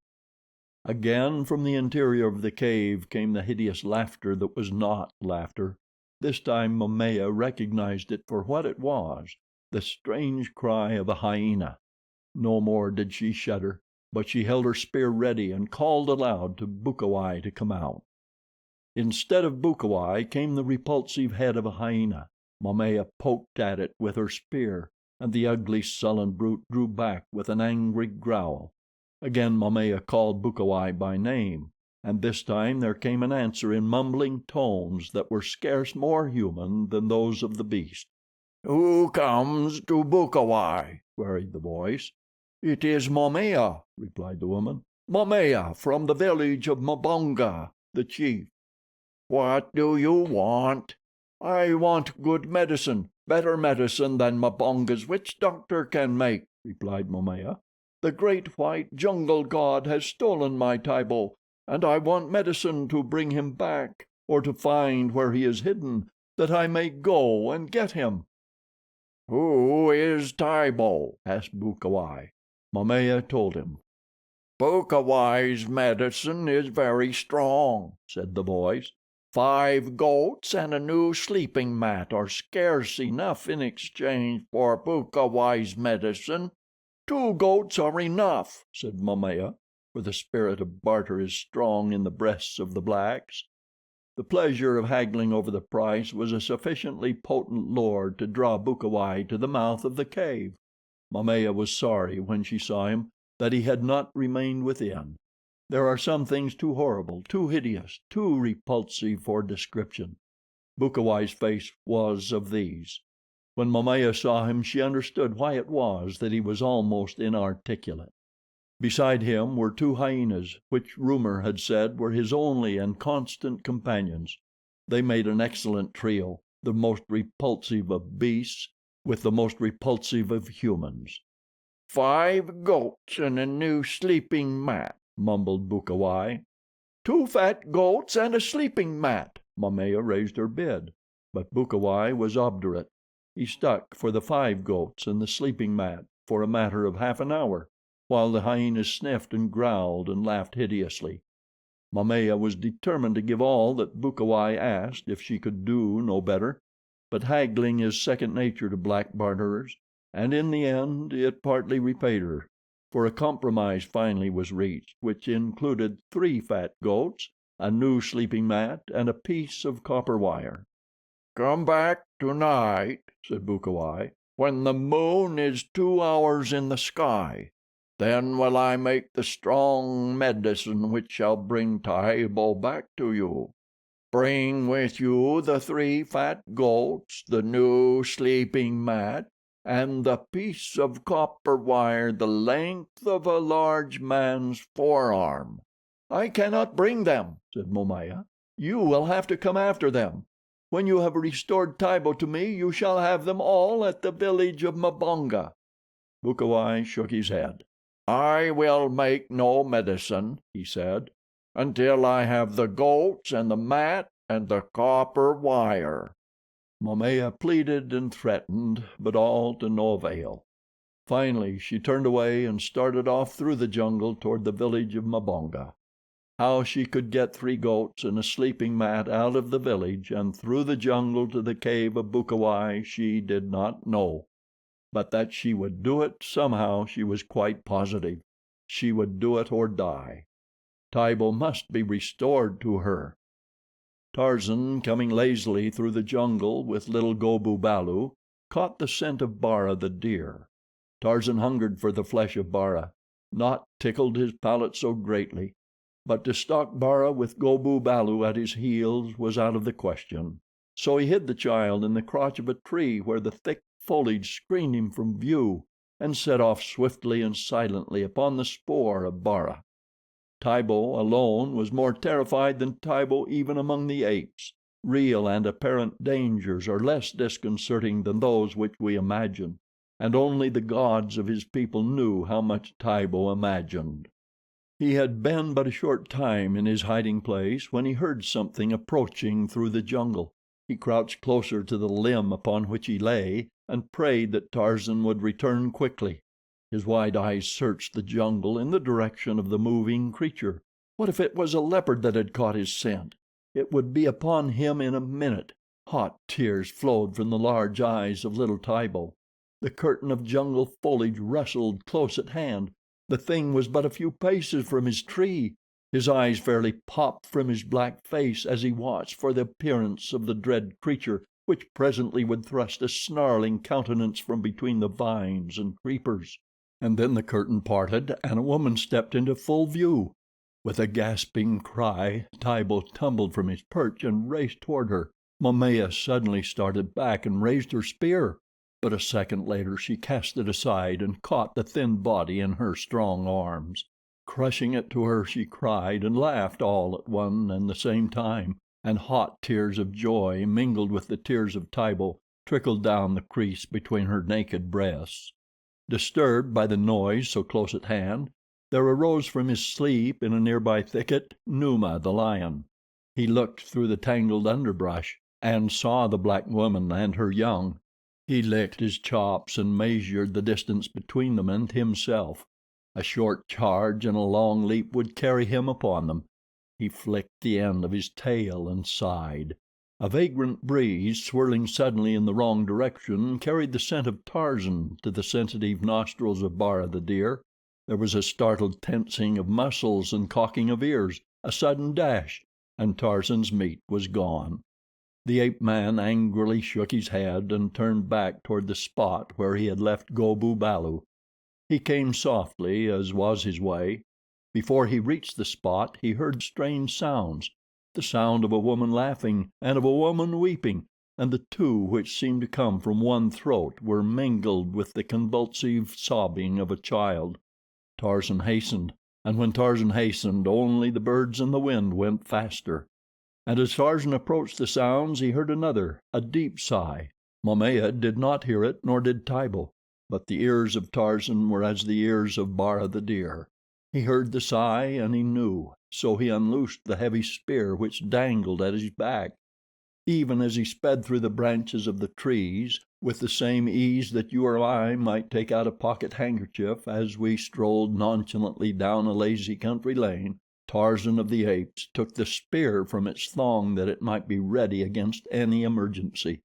Again from the interior of the cave came the hideous laughter that was not laughter. This time Momaya recognized it for what it was, the strange cry of a hyena. No more did she shudder, but she held her spear ready and called aloud to Bukawai to come out. Instead of Bukawai came the repulsive head of a hyena. Momaya poked at it with her spear, and the ugly, sullen brute drew back with an angry growl. Again Momaya called Bukawai by name, and this time there came an answer in mumbling tones that were scarce more human than those of the beast. "Who comes to Bukawai?" queried the voice. "It is Momaya," replied the woman. "Momaya from the village of Mbonga, the chief." "What do you want?" "I want good medicine, better medicine than Mbonga's witch doctor can make," replied Momaya. "The great white jungle god has stolen my Tibo, and I want medicine to bring him back, or to find where he is hidden, that I may go and get him." "Who is Tibo?" asked Bukawai. Momaya told him. "Bukawai's medicine is very strong," said the voice. "5 goats and a new sleeping mat are scarce enough in exchange for Bukawai's medicine." "2 goats are enough," said Momaya, for the spirit of barter is strong in the breasts of the blacks. The pleasure of haggling over the price was a sufficiently potent lure to draw Bukawai to the mouth of the cave. Momaya was sorry when she saw him that he had not remained within. There are some things too horrible, too hideous, too repulsive for description. Bukawai's face was of these. When Momaya saw him she understood why it was that he was almost inarticulate. Beside him were 2 hyenas, which rumor had said were his only and constant companions. They made an excellent trio, the most repulsive of beasts with the most repulsive of humans. "5 goats and a new sleeping mat," mumbled Bukawai. "2 fat goats and a sleeping mat." Momaya raised her bid, but Bukawai was obdurate. He stuck for the 5 goats and the sleeping mat for a matter of half an hour, while the hyenas sniffed and growled and laughed hideously. Momaya was determined to give all that Bukawai asked if she could do no better, but haggling is second nature to black barterers, and in the end it partly repaid her, for a compromise finally was reached which included 3 fat goats, a new sleeping mat, and a piece of copper wire. "Come back tonight," said Bukawai, "when the moon is 2 hours in the sky. Then will I make the strong medicine which shall bring Tibo back to you. Bring with you the 3 fat goats, the new sleeping mat, and the piece of copper wire the length of a large man's forearm." "I cannot bring them," said Momaya. "You will have to come after them." When you have restored Tibo to me, you shall have them all at the village of Mbonga." Bukawai shook his head. "I will make no medicine," he said, "until I have the goats and the mat and the copper wire." Momaya pleaded and threatened, but all to no avail. Finally she turned away and started off through the jungle toward the village of Mbonga. How she could get 3 goats and a sleeping mat out of the village and through the jungle to the cave of Bukawai she did not know, but that she would do it somehow she was quite positive. She would do it or die. Tibo must be restored to her. Tarzan, coming lazily through the jungle with little Go bu balu, caught the scent of Bara, the deer. Tarzan hungered for the flesh of Bara. Naught tickled his palate so greatly, but to stalk Bara with Go bu balu at his heels was out of the question. So he hid the child in the crotch of a tree where the thick foliage screened him from view, and set off swiftly and silently upon the spoor of Bara. Tibo, alone, was more terrified than Tibo even among the apes. Real and apparent dangers are less disconcerting than those which we imagine, and only the gods of his people knew how much Tibo imagined. He had been but a short time in his hiding place when he heard something approaching through the jungle. He crouched closer to the limb upon which he lay and prayed that Tarzan would return quickly. His wide eyes searched the jungle in the direction of the moving creature. What if it was a leopard that had caught his scent? It would be upon him in a minute. Hot tears flowed from the large eyes of little Tibo. The curtain of jungle foliage rustled close at hand. The thing was but a few paces from his tree. His eyes fairly popped from his black face as he watched for the appearance of the dread creature which presently would thrust a snarling countenance from between the vines and creepers. And then the curtain parted and a woman stepped into full view. With a gasping cry, Tibo tumbled from his perch and raced toward her. Momaya suddenly started back and raised her spear. But a second later she cast it aside and caught the thin body in her strong arms. Crushing it to her, she cried and laughed all at one and the same time, and hot tears of joy mingled with the tears of Tibo trickled down the crease between her naked breasts. Disturbed by the noise so close at hand, there arose from his sleep in a nearby thicket Numa, the lion. He looked through the tangled underbrush and saw the black woman and her young. He licked his chops and measured the distance between them and himself. A short charge and a long leap would carry him upon them. He flicked the end of his tail and sighed. A vagrant breeze, swirling suddenly in the wrong direction, carried the scent of Tarzan to the sensitive nostrils of Bara, the deer. There was a startled tensing of muscles and cocking of ears, a sudden dash, and Tarzan's meat was gone. The ape-man angrily shook his head and turned back toward the spot where he had left Go bu balu. He came softly, as was his way. Before he reached the spot he heard strange sounds, the sound of a woman laughing and of a woman weeping, and the two, which seemed to come from one throat, were mingled with the convulsive sobbing of a child. Tarzan hastened, and when Tarzan hastened only the birds and the wind went faster. And as Tarzan approached the sounds he heard another, a deep sigh. Momaya did not hear it, nor did Tibo, but the ears of Tarzan were as the ears of Bara, the deer. He heard the sigh and he knew, so he unloosed the heavy spear which dangled at his back. Even as he sped through the branches of the trees, with the same ease that you or I might take out a pocket handkerchief as we strolled nonchalantly down a lazy country lane, Tarzan of the Apes took the spear from its thong that it might be ready against any emergency.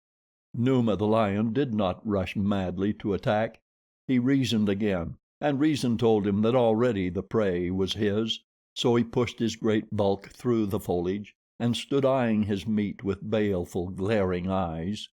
Numa, the lion, did not rush madly to attack. He reasoned again, and reason told him that already the prey was his, so he pushed his great bulk through the foliage and stood eyeing his meat with baleful, glaring eyes.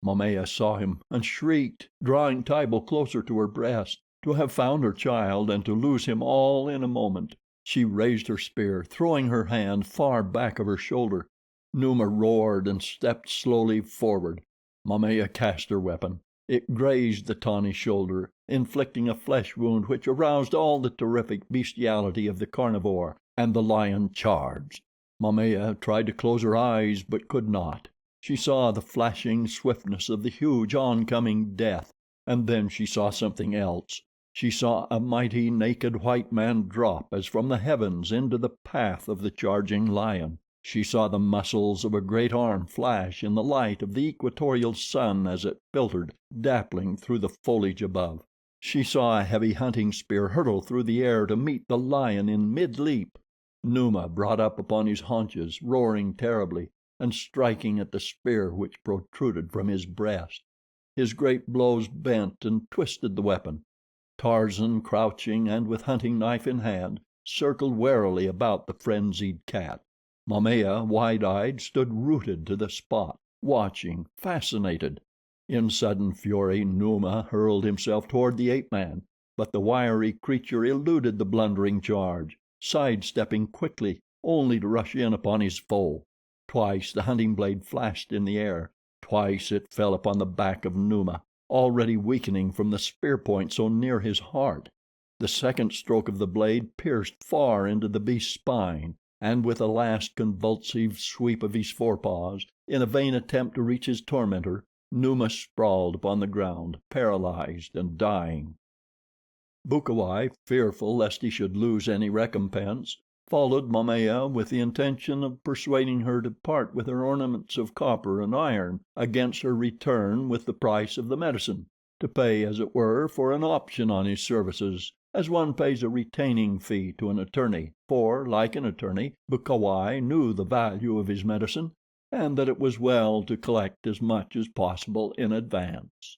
Momaya saw him and shrieked, drawing Tibo closer to her breast. To have found her child and to lose him all in a moment. She raised her spear, throwing her hand far back of her shoulder. Numa roared and stepped slowly forward. Momaya cast her weapon. It grazed the tawny shoulder, inflicting a flesh wound which aroused all the terrific bestiality of the carnivore, and the lion charged. Momaya tried to close her eyes but could not. She saw the flashing swiftness of the huge oncoming death, and then she saw something else. She saw a mighty, naked white man drop as from the heavens into the path of the charging lion. She saw the muscles of a great arm flash in the light of the equatorial sun as it filtered, dappling, through the foliage above. She saw a heavy hunting spear hurtle through the air to meet the lion in mid-leap. Numa brought up upon his haunches, roaring terribly, and striking at the spear which protruded from his breast. His great blows bent and twisted the weapon. Tarzan, crouching and with hunting knife in hand, circled warily about the frenzied cat. Momaya, wide-eyed, stood rooted to the spot, watching, fascinated. In sudden fury Numa hurled himself toward the ape-man, but the wiry creature eluded the blundering charge, sidestepping quickly, only to rush in upon his foe. Twice the hunting blade flashed in the air. Twice it fell upon the back of Numa, already weakening from the spear point so near his heart. The second stroke of the blade pierced far into the beast's spine, and with a last convulsive sweep of his forepaws, in a vain attempt to reach his tormentor, Numa sprawled upon the ground, paralyzed and dying. Bukawai, fearful lest he should lose any recompense, followed Momaya with the intention of persuading her to part with her ornaments of copper and iron against her return with the price of the medicine, to pay, as it were, for an option on his services, as one pays a retaining fee to an attorney, for, like an attorney, Bukawai knew the value of his medicine, and that it was well to collect as much as possible in advance.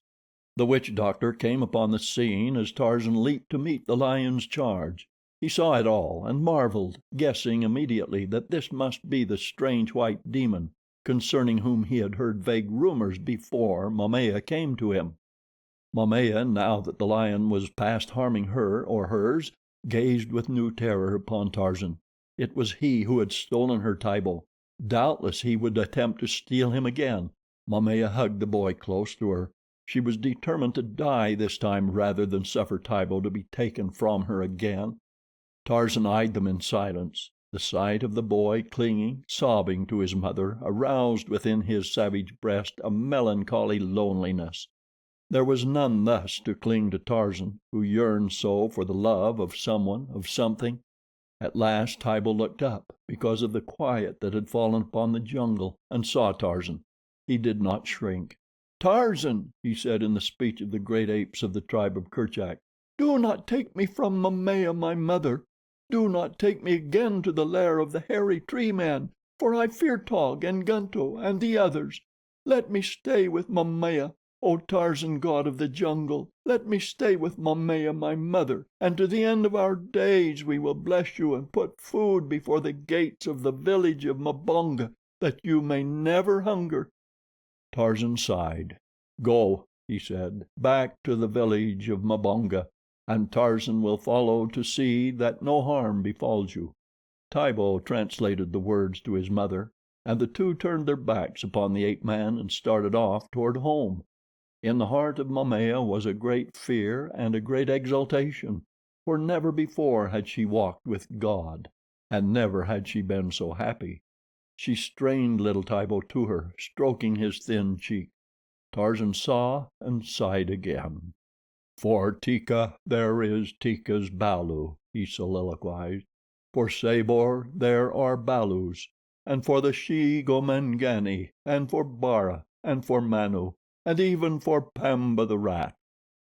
The witch doctor came upon the scene as Tarzan leaped to meet the lion's charge. He saw it all and marveled, guessing immediately that this must be the strange white demon concerning whom he had heard vague rumors before Momaya came to him. Momaya, now that the lion was past harming her or hers, gazed with new terror upon Tarzan. It was he who had stolen her Tibo. Doubtless he would attempt to steal him again. Momaya hugged the boy close to her. She was determined to die this time rather than suffer Tibo to be taken from her again. Tarzan eyed them in silence. The sight of the boy clinging, sobbing to his mother aroused within his savage breast a melancholy loneliness. There was none thus to cling to Tarzan, who yearned so for the love of someone, of something. At last Tibo looked up, because of the quiet that had fallen upon the jungle, and saw Tarzan. He did not shrink. "Tarzan," he said in the speech of the great apes of the tribe of Kerchak, "do not take me from Momaya, my mother. Do not take me again to the lair of the hairy tree men, for I fear Taug and Gunto and the others. Let me stay with Momaya. O Tarzan, god of the jungle, let me stay with Momaya, my mother, and to the end of our days we will bless you and put food before the gates of the village of Mbonga, that you may never hunger." Tarzan sighed. "Go," he said, "back to the village of Mbonga, and Tarzan will follow to see that no harm befalls you." Tibo translated the words to his mother, and the two turned their backs upon the ape man and started off toward home. In the heart of Momaya was a great fear and a great exultation, for never before had she walked with God, and never had she been so happy. She strained little Tibo to her, stroking his thin cheek. Tarzan saw and sighed again. "For Teeka there is Teeka's balu," he soliloquized. "For Sabor there are balus, and for the she Gomangani, and for Bara, and for Manu, and even for Pamba the rat.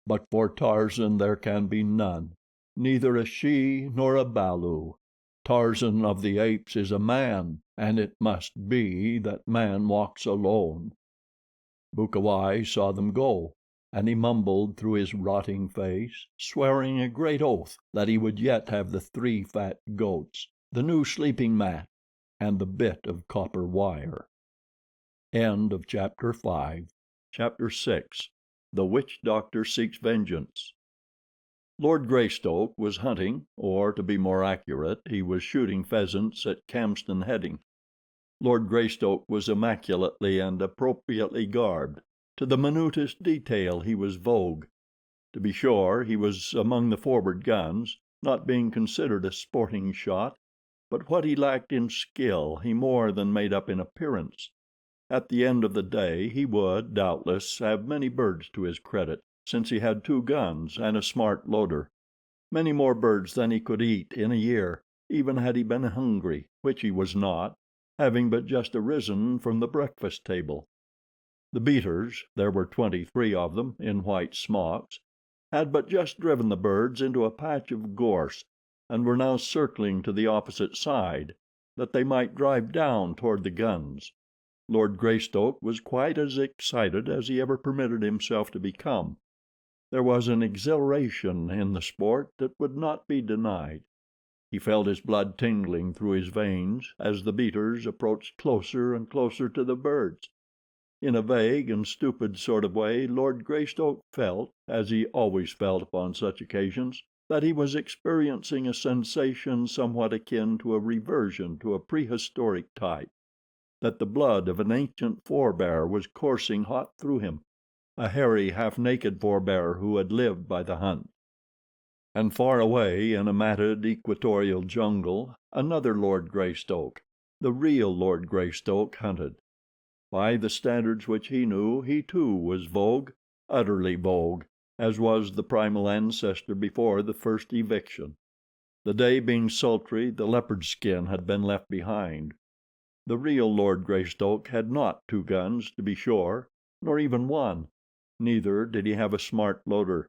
But for Tarzan there can be none, neither a she nor a balu. Tarzan of the Apes is a man, and it must be that man walks alone." Bukawai saw them go, and he mumbled through his rotting face, swearing a great oath that he would yet have the 3 fat goats, the new sleeping mat, and the bit of copper wire. Chapter 6. The Witch Doctor Seeks Vengeance. Lord Greystoke was hunting, or, to be more accurate, he was shooting pheasants at Camston Heading. Lord Greystoke was immaculately and appropriately garbed. To the minutest detail he was vogue. To be sure, he was among the forward guns, not being considered a sporting shot, but what he lacked in skill he more than made up in appearance. At the end of the day he would, doubtless, have many birds to his credit, since he had 2 guns and a smart loader. Many more birds than he could eat in a year, even had he been hungry, which he was not, having but just arisen from the breakfast table. The beaters, there were 23 of them, in white smocks, had but just driven the birds into a patch of gorse, and were now circling to the opposite side, that they might drive down toward the guns. Lord Greystoke was quite as excited as he ever permitted himself to become. There was an exhilaration in the sport that would not be denied. He felt his blood tingling through his veins as the beaters approached closer and closer to the birds. In a vague and stupid sort of way Lord Greystoke felt, as he always felt upon such occasions, that he was experiencing a sensation somewhat akin to a reversion to a prehistoric type, that the blood of an ancient forebear was coursing hot through him, a hairy, half-naked forebear who had lived by the hunt. And far away in a matted equatorial jungle another Lord Greystoke, the real Lord Greystoke, hunted. By the standards which he knew, he too was vogue, utterly vogue, as was the primal ancestor before the first eviction. The day being sultry, the leopard skin had been left behind. The real Lord Greystoke had not 2 guns, to be sure, nor even 1. Neither did he have a smart loader.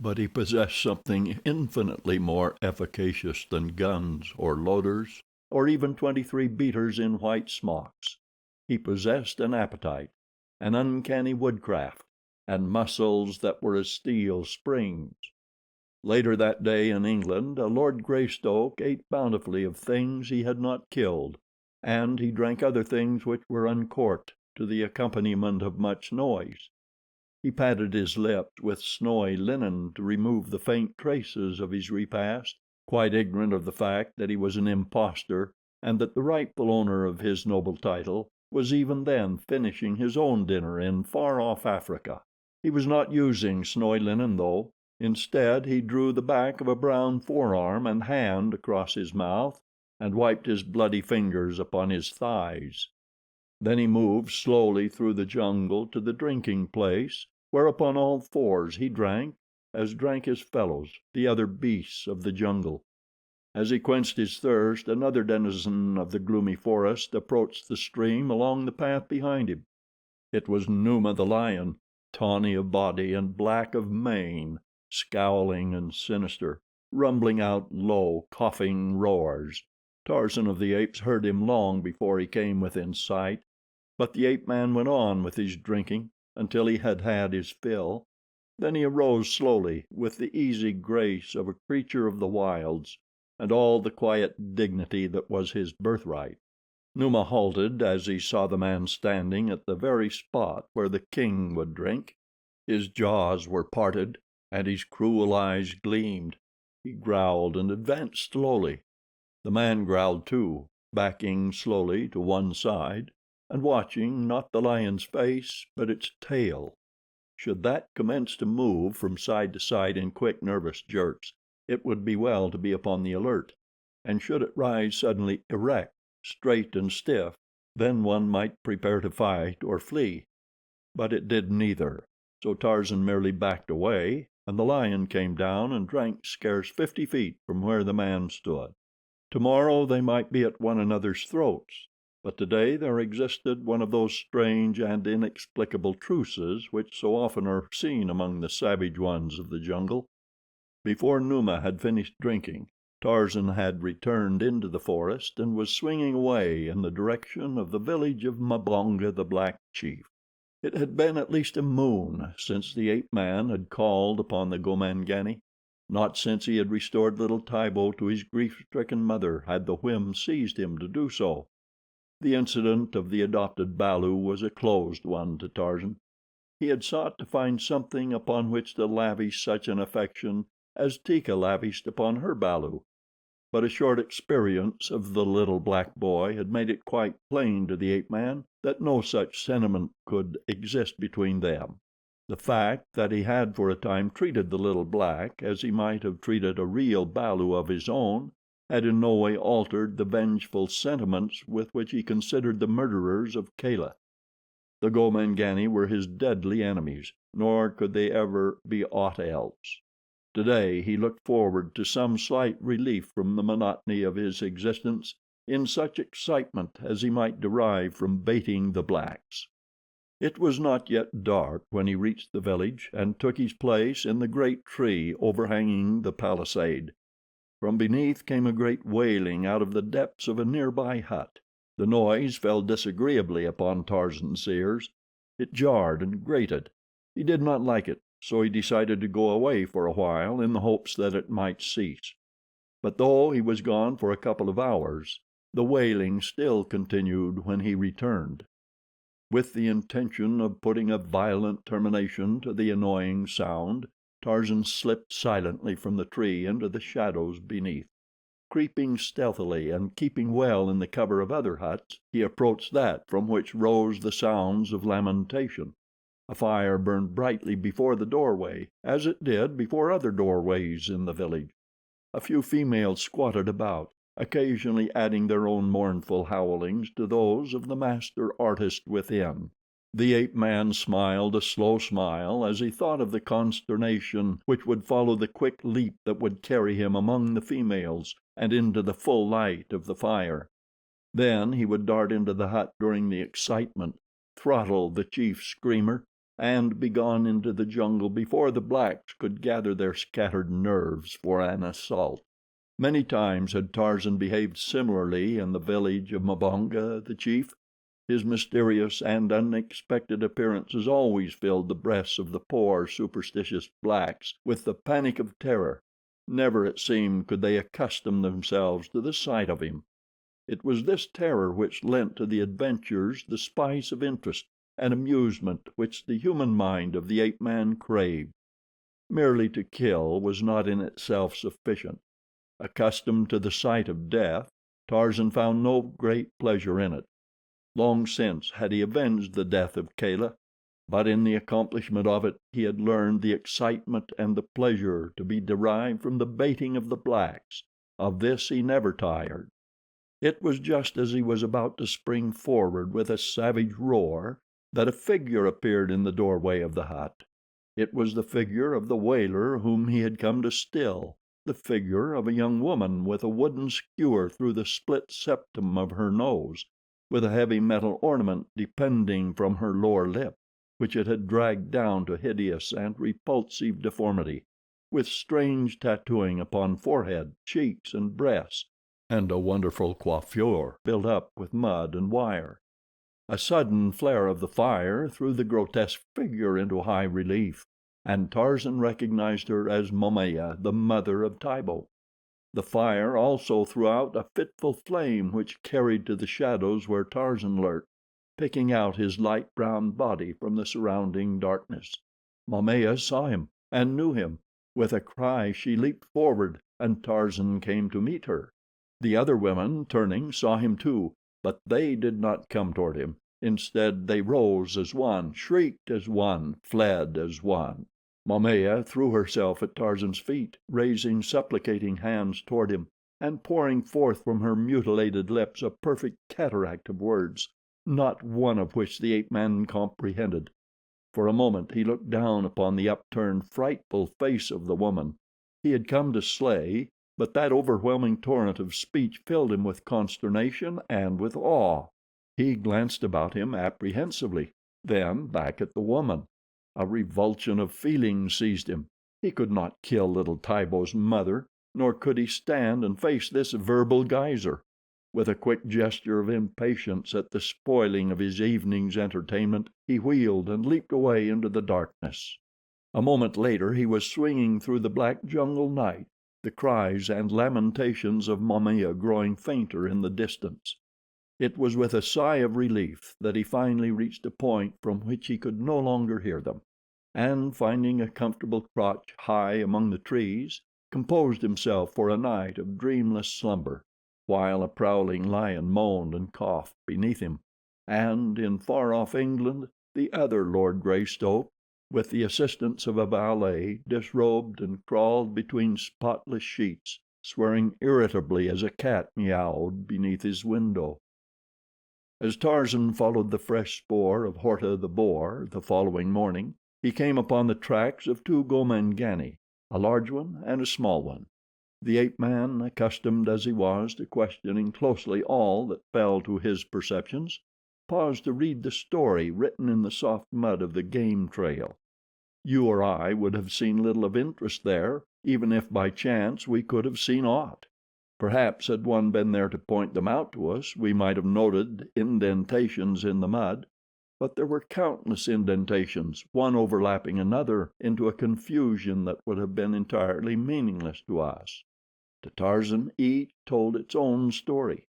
But he possessed something infinitely more efficacious than guns or loaders, or even 23 beaters in white smocks. He possessed an appetite, an uncanny woodcraft, and muscles that were as steel springs. Later that day in England a Lord Greystoke ate bountifully of things he had not killed, and he drank other things which were uncorked, to the accompaniment of much noise. He patted his lips with snowy linen to remove the faint traces of his repast, quite ignorant of the fact that he was an impostor, and that the rightful owner of his noble title was even then finishing his own dinner in far-off Africa. He was not using snowy linen, though. Instead, he drew the back of a brown forearm and hand across his mouth, and wiped his bloody fingers upon his thighs. Then he moved slowly through the jungle to the drinking place, where upon all fours he drank, as drank his fellows, the other beasts of the jungle. As he quenched his thirst, another denizen of the gloomy forest approached the stream along the path behind him. It was Numa the lion, tawny of body and black of mane, scowling and sinister, rumbling out low, coughing roars. Tarzan of the Apes heard him long before he came within sight, but the ape-man went on with his drinking until he had had his fill. Then he arose slowly, with the easy grace of a creature of the wilds, and all the quiet dignity that was his birthright. Numa halted as he saw the man standing at the very spot where the king would drink. His jaws were parted, and his cruel eyes gleamed. He growled and advanced slowly. The man growled too, backing slowly to one side, and watching not the lion's face but its tail. Should that commence to move from side to side in quick, nervous jerks, it would be well to be upon the alert, and should it rise suddenly erect, straight and stiff, then one might prepare to fight or flee. But it did neither, so Tarzan merely backed away, and the lion came down and drank scarce 50 feet from where the man stood. Tomorrow they might be at one another's throats, but today there existed one of those strange and inexplicable truces which so often are seen among the savage ones of the jungle. Before Numa had finished drinking, Tarzan had returned into the forest and was swinging away in the direction of the village of Mbonga, the black chief. It had been at least a moon since the ape-man had called upon the Gomangani. Not since he had restored little Tibo to his grief-stricken mother had the whim seized him to do so. The incident of the adopted balu was a closed one to Tarzan. He had sought to find something upon which to lavish such an affection as Teeka lavished upon her balu, but a short experience of the little black boy had made it quite plain to the ape-man that no such sentiment could exist between them. The fact that he had for a time treated the little black as he might have treated a real balu of his own had in no way altered the vengeful sentiments with which he considered the murderers of Kala. The Gomangani were his deadly enemies, nor could they ever be aught else. Today he looked forward to some slight relief from the monotony of his existence in such excitement as he might derive from baiting the blacks. It was not yet dark when he reached the village and took his place in the great tree overhanging the palisade. From beneath came a great wailing out of the depths of a nearby hut. The noise fell disagreeably upon Tarzan's ears. It jarred and grated. He did not like it, so he decided to go away for a while in the hopes that it might cease. But though he was gone for a couple of hours, the wailing still continued when he returned. With the intention of putting a violent termination to the annoying sound, Tarzan slipped silently from the tree into the shadows beneath. Creeping stealthily and keeping well in the cover of other huts, he approached that from which rose the sounds of lamentation. A fire burned brightly before the doorway, as it did before other doorways in the village. A few females squatted about, occasionally adding their own mournful howlings to those of the master artist within. The ape-man smiled a slow smile as he thought of the consternation which would follow the quick leap that would carry him among the females and into the full light of the fire. Then he would dart into the hut during the excitement, throttle the chief screamer, and be gone into the jungle before the blacks could gather their scattered nerves for an assault. Many times had Tarzan behaved similarly in the village of Mbonga, the chief. His mysterious and unexpected appearances always filled the breasts of the poor, superstitious blacks with the panic of terror. Never, it seemed, could they accustom themselves to the sight of him. It was this terror which lent to the adventures the spice of interest and amusement which the human mind of the ape-man craved. Merely to kill was not in itself sufficient. Accustomed to the sight of death, Tarzan found no great pleasure in it. Long since had he avenged the death of Kala, but in the accomplishment of it he had learned the excitement and the pleasure to be derived from the baiting of the blacks. Of this he never tired. It was just as he was about to spring forward with a savage roar that a figure appeared in the doorway of the hut. It was the figure of the wailer whom he had come to still, the figure of a young woman with a wooden skewer through the split septum of her nose, with a heavy metal ornament depending from her lower lip, which it had dragged down to hideous and repulsive deformity, with strange tattooing upon forehead, cheeks, and breasts, and a wonderful coiffure built up with mud and wire. A sudden flare of the fire threw the grotesque figure into high relief, and Tarzan recognized her as Momaya, the mother of Tibo. The fire also threw out a fitful flame which carried to the shadows where Tarzan lurked, picking out his light brown body from the surrounding darkness. Momaya saw him and knew him. With a cry she leaped forward, and Tarzan came to meet her. The other women, turning, saw him too, but they did not come toward him. Instead they rose as one, shrieked as one, fled as one. Momaya threw herself at Tarzan's feet, raising supplicating hands toward him, and pouring forth from her mutilated lips a perfect cataract of words, not one of which the ape-man comprehended. For a moment he looked down upon the upturned, frightful face of the woman. He had come to slay, but that overwhelming torrent of speech filled him with consternation and with awe. He glanced about him apprehensively, then back at the woman. A revulsion of feeling seized him. He could not kill little Tibo's mother, nor could he stand and face this verbal geyser. With a quick gesture of impatience at the spoiling of his evening's entertainment, he wheeled and leaped away into the darkness. A moment later he was swinging through the black jungle night, the cries and lamentations of Momaya growing fainter in the distance. It was with a sigh of relief that he finally reached a point from which he could no longer hear them, and finding a comfortable crotch high among the trees, composed himself for a night of dreamless slumber, while a prowling lion moaned and coughed beneath him, and in far-off England the other Lord Greystoke, with the assistance of a valet, disrobed and crawled between spotless sheets, swearing irritably as a cat meowed beneath his window. As Tarzan followed the fresh spoor of Horta the boar the following morning, he came upon the tracks of two Gomangani, a large one and a small one. The ape-man, accustomed as he was to questioning closely all that fell to his perceptions, paused to read the story written in the soft mud of the game trail. You or I would have seen little of interest there, even if by chance we could have seen aught. Perhaps had one been there to point them out to us, we might have noted indentations in the mud, but there were countless indentations, one overlapping another into a confusion that would have been entirely meaningless to us. To Tarzan each told its own story.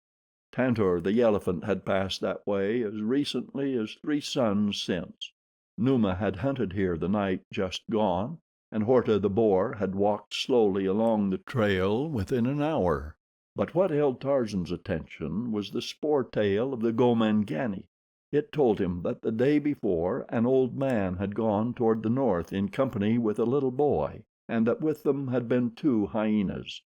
Tantor the elephant had passed that way as recently as 3 suns since. Numa had hunted here the night just gone, and Horta the boar had walked slowly along the trail within an hour. But what held Tarzan's attention was the spoor tale of the Gomangani. It told him that the day before an old man had gone toward the north in company with a little boy, and that with them had been 2 hyenas.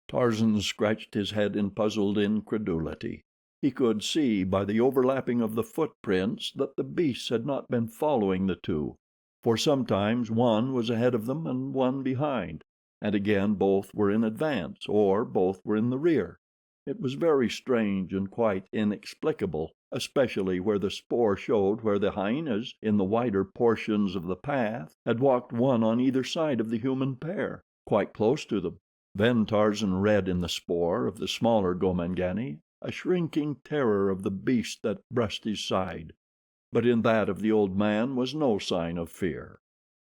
Tarzan scratched his head in puzzled incredulity. He could see by the overlapping of the footprints that the beasts had not been following the 2, for sometimes one was ahead of them and one behind, and again both were in advance, or both were in the rear. It was very strange and quite inexplicable, especially where the spoor showed where the hyenas, in the wider portions of the path, had walked one on either side of the human pair, quite close to them. Then Tarzan read in the spoor of the smaller Gomangani a shrinking terror of the beast that brushed his side, but in that of the old man was no sign of fear.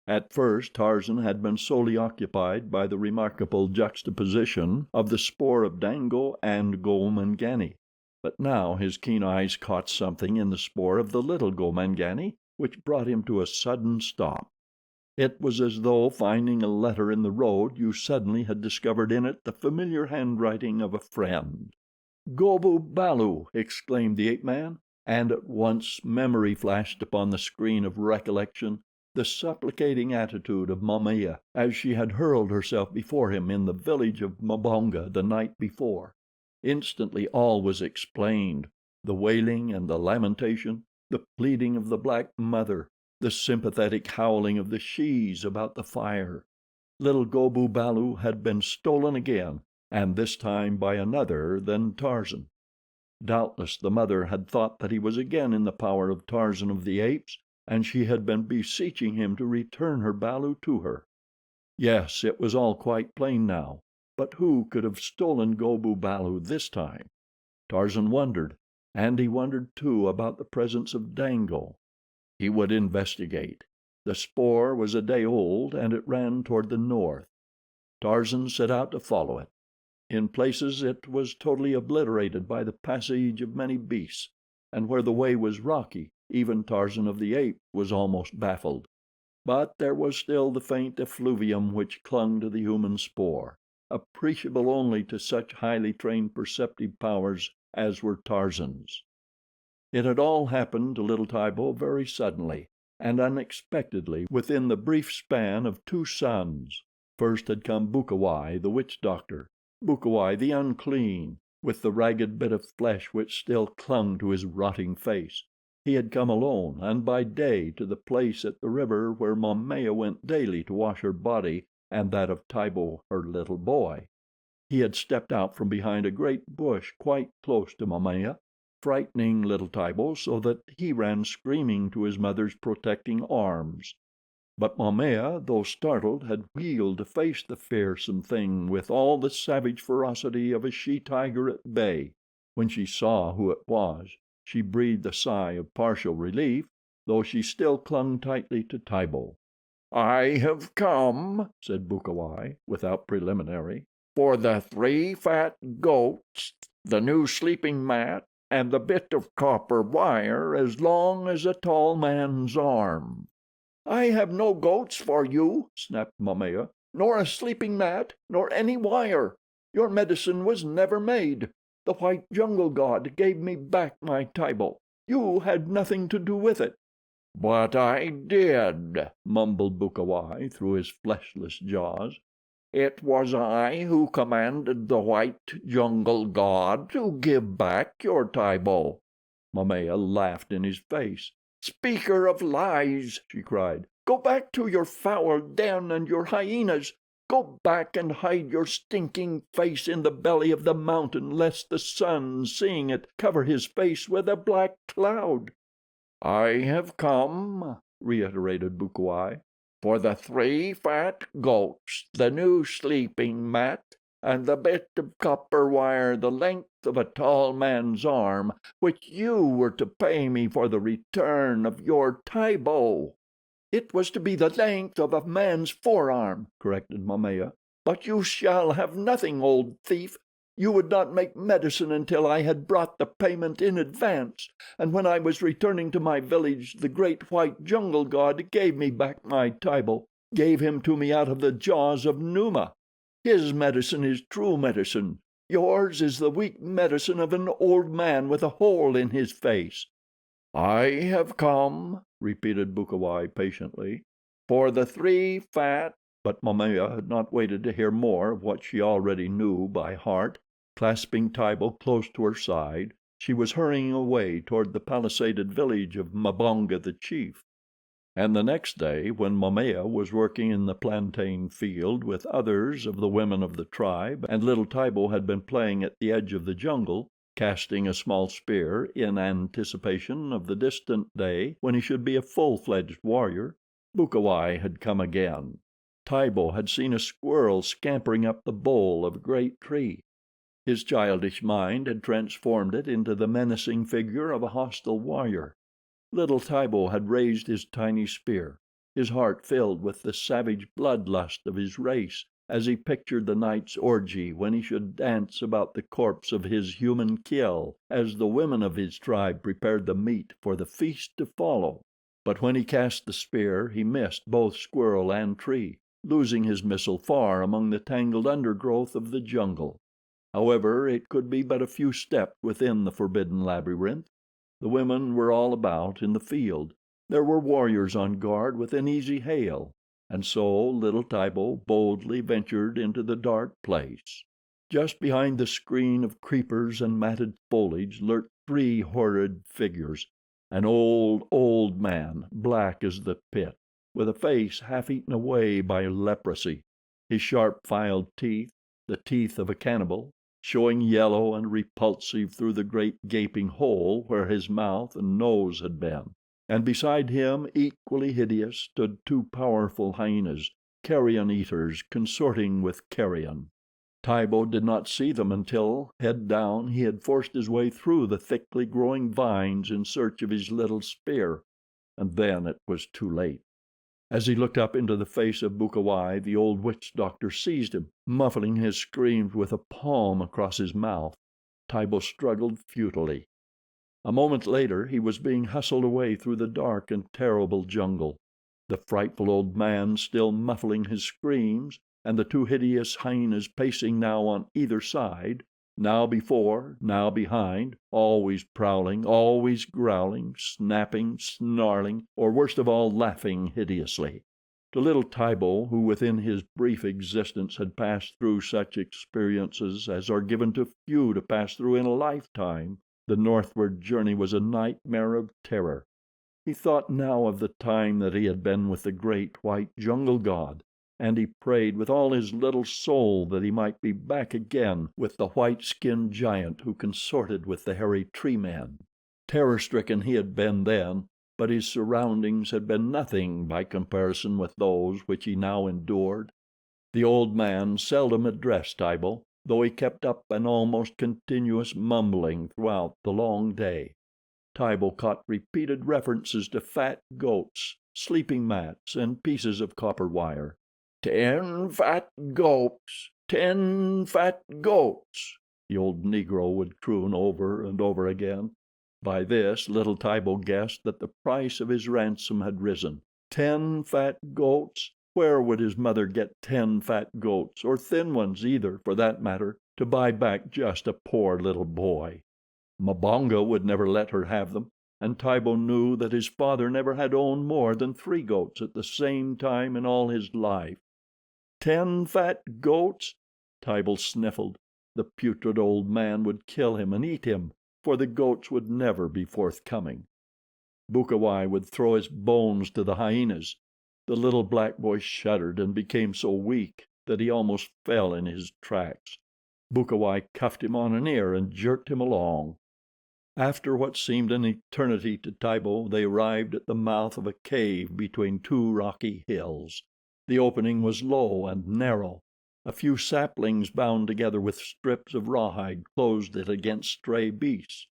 At first Tarzan had been solely occupied by the remarkable juxtaposition of the spoor of Dango and Gomangani, but now his keen eyes caught something in the spoor of the little Gomangani which brought him to a sudden stop. It was as though, finding a letter in the road, you suddenly had discovered in it the familiar handwriting of a friend. "Gobu Balu!" exclaimed the ape-man, and at once memory flashed upon the screen of recollection the supplicating attitude of Momaya as she had hurled herself before him in the village of Mbonga the night before. Instantly all was explained: the wailing and the lamentation, the pleading of the black mother, the sympathetic howling of the shes about the fire. Little Gobu Balu had been stolen again, and this time by another than Tarzan. Doubtless the mother had thought that he was again in the power of Tarzan of the Apes, and she had been beseeching him to return her Balu to her. Yes, it was all quite plain now, but who could have stolen Gobu Balu this time? Tarzan wondered, and he wondered too about the presence of Dango. He would investigate. The spoor was a day old, and it ran toward the north. Tarzan set out to follow it. In places it was totally obliterated by the passage of many beasts, and where the way was rocky, even Tarzan of the Apes was almost baffled. But there was still the faint effluvium which clung to the human spoor, appreciable only to such highly trained perceptive powers as were Tarzan's. It had all happened to little Tibo very suddenly and unexpectedly within the brief span of 2 suns. First had come Bukawai, the witch doctor, Bukawai the unclean, with the ragged bit of flesh which still clung to his rotting face. He had come alone and by day to the place at the river where Momaya went daily to wash her body and that of Tibo, her little boy. He had stepped out from behind a great bush quite close to Momaya, frightening little Tibo so that he ran screaming to his mother's protecting arms. But Momaya, though startled, had wheeled to face the fearsome thing with all the savage ferocity of a she tiger at bay. When she saw who it was, she breathed a sigh of partial relief, though she still clung tightly to Tibo. "I have come," said Bukawai, without preliminary, "for the 3 fat goats, the new sleeping mat, and the bit of copper wire as long as a tall man's arm." "I have no goats for you," snapped Momaya, "nor a sleeping mat, nor any wire. Your medicine was never made. The white jungle god gave me back my Tibo. You had nothing to do with it." "But I did," mumbled Bukawai through his fleshless jaws. "It was I who commanded the white jungle god to give back your Tibo." Momaya laughed in his face. "Speaker of lies," she cried, "go back to your foul den and your hyenas. Go back and hide your stinking face in the belly of the mountain, lest the sun, seeing it, cover his face with a black cloud." "I have come," reiterated Bukawai, "for the 3 fat goats, the new sleeping mat, and the bit of copper wire the length of a tall man's arm, which you were to pay me for the return of your Tibo." "It was to be the length of a man's forearm," corrected Momaya. "But you shall have nothing, old thief. You would not make medicine until I had brought the payment in advance, and when I was returning to my village the great white jungle god gave me back my Tibo, gave him to me out of the jaws of Numa. His medicine is true medicine. Yours is the weak medicine of an old man with a hole in his face." "I have come," repeated Bukawai patiently, "for the 3 fat—" But Momaya had not waited to hear more of what she already knew by heart. Clasping Tibo close to her side, she was hurrying away toward the palisaded village of Mbonga, the chief. And the next day, when Momaya was working in the plantain field with others of the women of the tribe, and little Tibo had been playing at the edge of the jungle, casting a small spear in anticipation of the distant day when he should be a full-fledged warrior, Bukawai had come again. Tibo had seen a squirrel scampering up the bole of a great tree. His childish mind had transformed it into the menacing figure of a hostile warrior. Little Tibo had raised his tiny spear, his heart filled with the savage bloodlust of his race, as he pictured the night's orgy when he should dance about the corpse of his human kill as the women of his tribe prepared the meat for the feast to follow. But when he cast the spear he missed both squirrel and tree, losing his missile far among the tangled undergrowth of the jungle. However, it could be but a few steps within the forbidden labyrinth. The women were all about in the field. There were warriors on guard within easy hail, and so little Tibo boldly ventured into the dark place. Just behind the screen of creepers and matted foliage lurked 3 horrid figures. An old man, black as the pit, with a face half eaten away by leprosy, his sharp filed teeth, the teeth of a cannibal, showing yellow and repulsive through the great gaping hole where his mouth and nose had been. And beside him, equally hideous, stood 2 powerful hyenas, carrion eaters consorting with carrion. Tibo did not see them until, head down, he had forced his way through the thickly growing vines in search of his little spear, and then it was too late. As he looked up into the face of Bukawai, the old witch doctor seized him, muffling his screams with a palm across his mouth. Tibo struggled futilely. A moment later he was being hustled away through the dark and terrible jungle, the frightful old man still muffling his screams, and the 2 hideous hyenas pacing now on either side, now before, now behind, always prowling, always growling, snapping, snarling, or worst of all, laughing hideously. To little Tibo, who within his brief existence had passed through such experiences as are given to few to pass through in a lifetime, the northward journey was a nightmare of terror. He thought now of the time that he had been with the great white jungle god, and he prayed with all his little soul that he might be back again with the white-skinned giant who consorted with the hairy tree men. Terror-stricken he had been then, but his surroundings had been nothing by comparison with those which he now endured. The old man seldom addressed Tibo, though he kept up an almost continuous mumbling throughout the long day. Tibo caught repeated references to fat goats, sleeping mats, and pieces of copper wire. 10 fat goats, 10 fat goats, the old Negro would croon over and over again. By this, little Tibo guessed that the price of his ransom had risen. 10 fat goats! Where would his mother get 10 fat goats, or thin ones either, for that matter, to buy back just a poor little boy? Mbonga would never let her have them, and Tibo knew that his father never had owned more than 3 goats at the same time in all his life. 10 fat goats! Tibo sniffled. The putrid old man would kill him and eat him, for the goats would never be forthcoming. Bukawai would throw his bones to the hyenas. The little black boy shuddered and became so weak that he almost fell in his tracks. Bukawai cuffed him on an ear and jerked him along. After what seemed an eternity to Tibo, they arrived at the mouth of a cave between two rocky hills. The opening was low and narrow. A few saplings bound together with strips of rawhide closed it against stray beasts.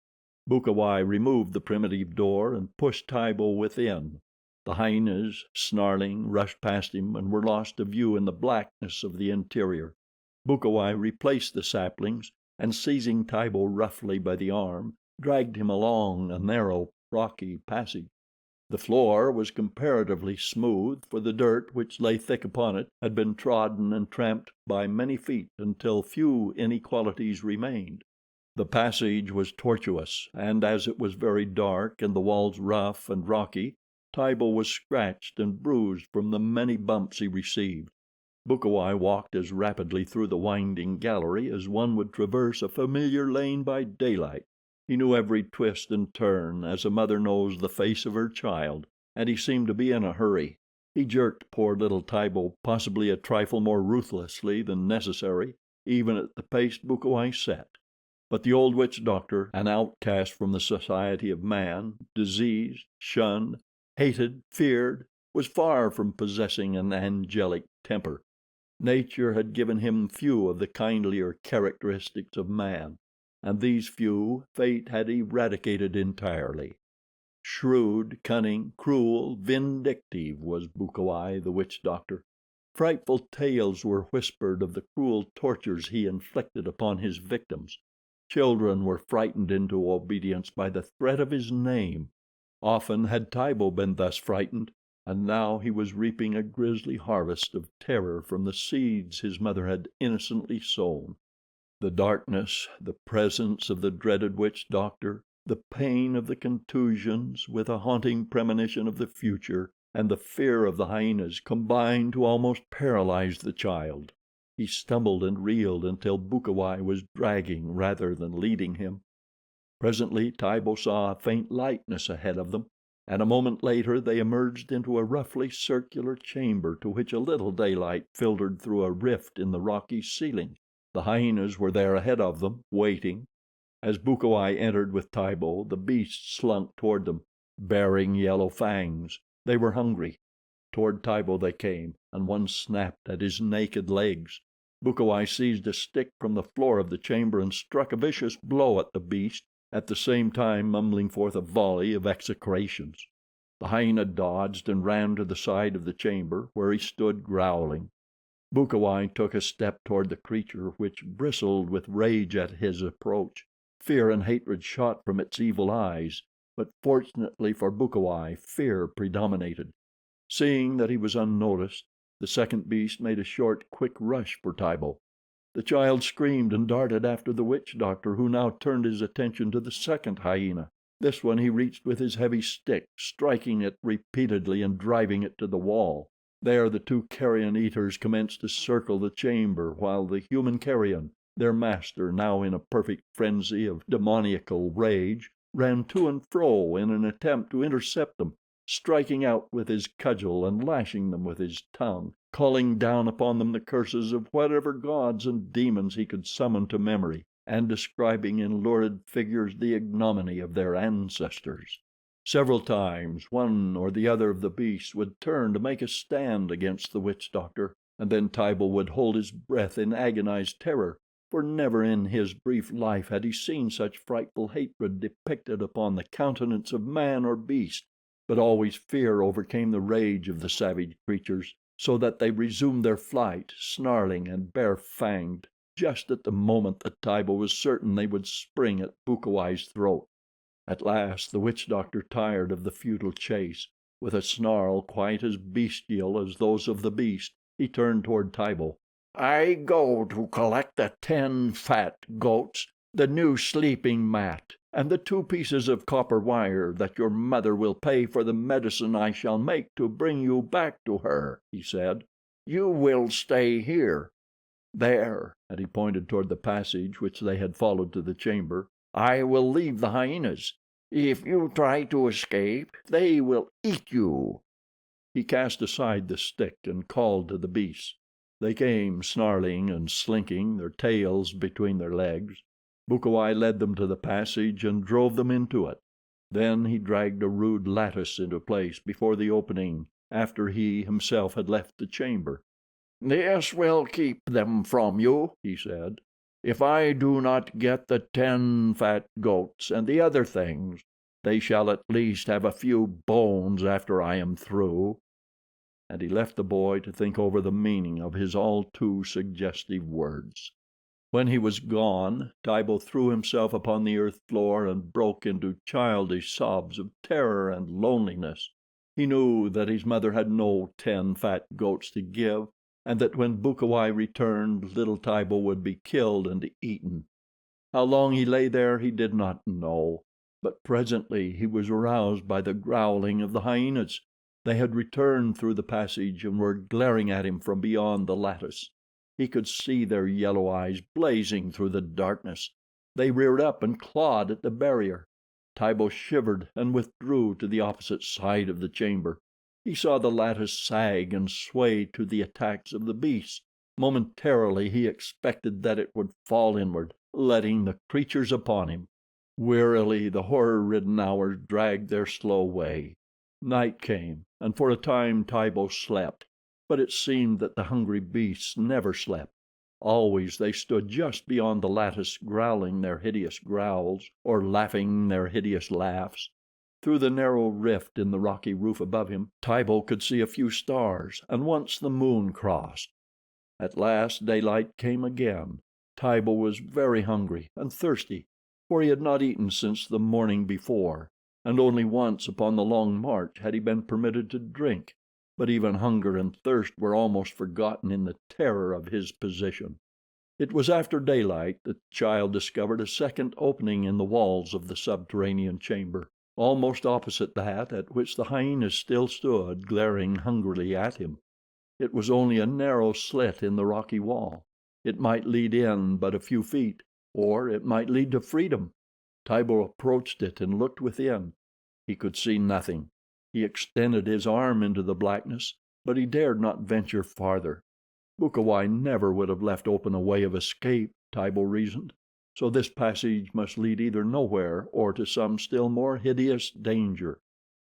Bukawai removed the primitive door and pushed Tibo within. The hyenas, snarling, rushed past him and were lost to view in the blackness of the interior. Bukawai replaced the saplings and, seizing Tibo roughly by the arm, dragged him along a narrow, rocky passage. The floor was comparatively smooth, for the dirt which lay thick upon it had been trodden and tramped by many feet until few inequalities remained. The passage was tortuous, and as it was very dark and the walls rough and rocky, Tibo was scratched and bruised from the many bumps he received. Bukawai walked as rapidly through the winding gallery as one would traverse a familiar lane by daylight. He knew every twist and turn as a mother knows the face of her child, and he seemed to be in a hurry. He jerked poor little Tibo possibly a trifle more ruthlessly than necessary, even at the pace Bukawai set. But the old witch doctor, an outcast from the society of man, diseased, shunned, hated, feared, was far from possessing an angelic temper. Nature had given him few of the kindlier characteristics of man, and these few fate had eradicated entirely. Shrewd, cunning, cruel, vindictive was Bukawai the witch doctor. Frightful tales were whispered of the cruel tortures he inflicted upon his victims. Children were frightened into obedience by the threat of his name. Often had Tibo been thus frightened, and now he was reaping a grisly harvest of terror from the seeds his mother had innocently sown. The darkness, the presence of the dreaded witch doctor, the pain of the contusions, with a haunting premonition of the future, and the fear of the hyenas, combined to almost paralyze the child. He stumbled and reeled until Bukawai was dragging rather than leading him. Presently Tibo saw a faint lightness ahead of them, and a moment later they emerged into a roughly circular chamber to which a little daylight filtered through a rift in the rocky ceiling. The hyenas were there ahead of them, waiting. As Bukawai entered with Tibo, the beasts slunk toward them, baring yellow fangs. They were hungry. Toward Tibo they came, and one snapped at his naked legs. Bukawai seized a stick from the floor of the chamber and struck a vicious blow at the beast, at the same time mumbling forth a volley of execrations. The hyena dodged and ran to the side of the chamber, where he stood growling. Bukawai took a step toward the creature, which bristled with rage at his approach. Fear and hatred shot from its evil eyes, but fortunately for Bukawai, fear predominated. Seeing that he was unnoticed, the second beast made a short, quick rush for Tibo. The child screamed and darted after the witch doctor, who now turned his attention to the second hyena. This one he reached with his heavy stick, striking it repeatedly and driving it to the wall. There the two carrion eaters commenced to circle the chamber, while the human carrion, their master, now in a perfect frenzy of demoniacal rage, ran to and fro in an attempt to intercept them, striking out with his cudgel and lashing them with his tongue, calling down upon them the curses of whatever gods and demons he could summon to memory, and describing in lurid figures the ignominy of their ancestors. Several times one or the other of the beasts would turn to make a stand against the witch doctor, and then Tibo would hold his breath in agonized terror, for never in his brief life had he seen such frightful hatred depicted upon the countenance of man or beast. But always fear overcame the rage of the savage creatures, so that they resumed their flight, snarling and bare-fanged, just at the moment that Tibo was certain they would spring at Bukawai's throat. At last the witch doctor tired of the futile chase. With a snarl quite as bestial as those of the beast, he turned toward Tibo. "I go to collect the 10 fat goats, the new sleeping mat, and the 2 pieces of copper wire that your mother will pay for the medicine I shall make to bring you back to her," he said. "You will stay here. There," and he pointed toward the passage which they had followed to the chamber. I will leave the hyenas. If you try to escape, they will eat you." He cast aside the stick and called to the beasts. They came, snarling and slinking, their tails between their legs. Bukawai led them to the passage and drove them into it. Then he dragged a rude lattice into place before the opening after he himself had left the chamber. "This will keep them from you," he said. "If I do not get the 10 fat goats and the other things, they shall at least have a few bones after I am through." And he left the boy to think over the meaning of his all too suggestive words. When he was gone, Tibo threw himself upon the earth floor and broke into childish sobs of terror and loneliness. He knew that his mother had no 10 fat goats to give, and that when Bukawai returned, little Tibo would be killed and eaten. How long he lay there he did not know, but presently he was aroused by the growling of the hyenas. They had returned through the passage and were glaring at him from beyond the lattice. He could see their yellow eyes blazing through the darkness. They reared up and clawed at the barrier. Tibo shivered and withdrew to the opposite side of the chamber. He saw the lattice sag and sway to the attacks of the beasts. Momentarily he expected that it would fall inward, letting the creatures upon him. Wearily the horror-ridden hours dragged their slow way. Night came, and for a time Tibo slept, but it seemed that the hungry beasts never slept. Always they stood just beyond the lattice, growling their hideous growls or laughing their hideous laughs. Through the narrow rift in the rocky roof above him, Tibo could see a few stars, and once the moon crossed. At last daylight came again. Tibo was very hungry and thirsty, for he had not eaten since the morning before, and only once upon the long march had he been permitted to drink. But even hunger and thirst were almost forgotten in the terror of his position. It was after daylight that the child discovered a second opening in the walls of the subterranean chamber, almost opposite that at which the hyenas still stood glaring hungrily at him. It was only a narrow slit in the rocky wall. It might lead in but a few feet, or it might lead to freedom. Tibo approached it and looked within. He could see nothing. He extended his arm into the blackness, but he dared not venture farther. Bukawai never would have left open a way of escape, Tibo reasoned, so this passage must lead either nowhere or to some still more hideous danger.